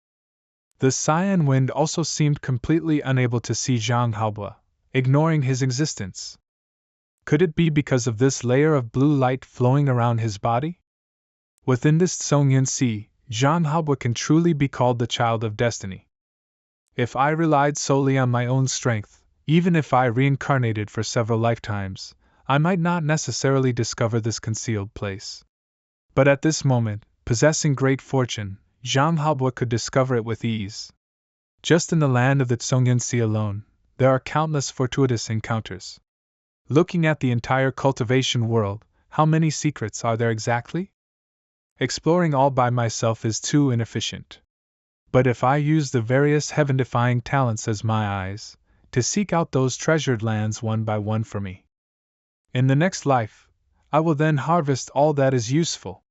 The cyan wind also seemed completely unable to see Zhang Haobo, ignoring his existence. Could it be because of this layer of blue light flowing around his body? Within this Tsongyun Sea, Zhang Haobo can truly be called the child of destiny. If I relied solely on my own strength, even if I reincarnated for several lifetimes, I might not necessarily discover this concealed place. But at this moment, possessing great fortune, Zhang Haobo could discover it with ease. Just in the land of the Tsongyun Sea alone, there are countless fortuitous encounters. Looking at the entire cultivation world, how many secrets are there exactly? Exploring all by myself is too inefficient. But if I use the various heaven-defying talents as my eyes, to seek out those treasured lands one by one for me. In the next life, I will then harvest all that is useful,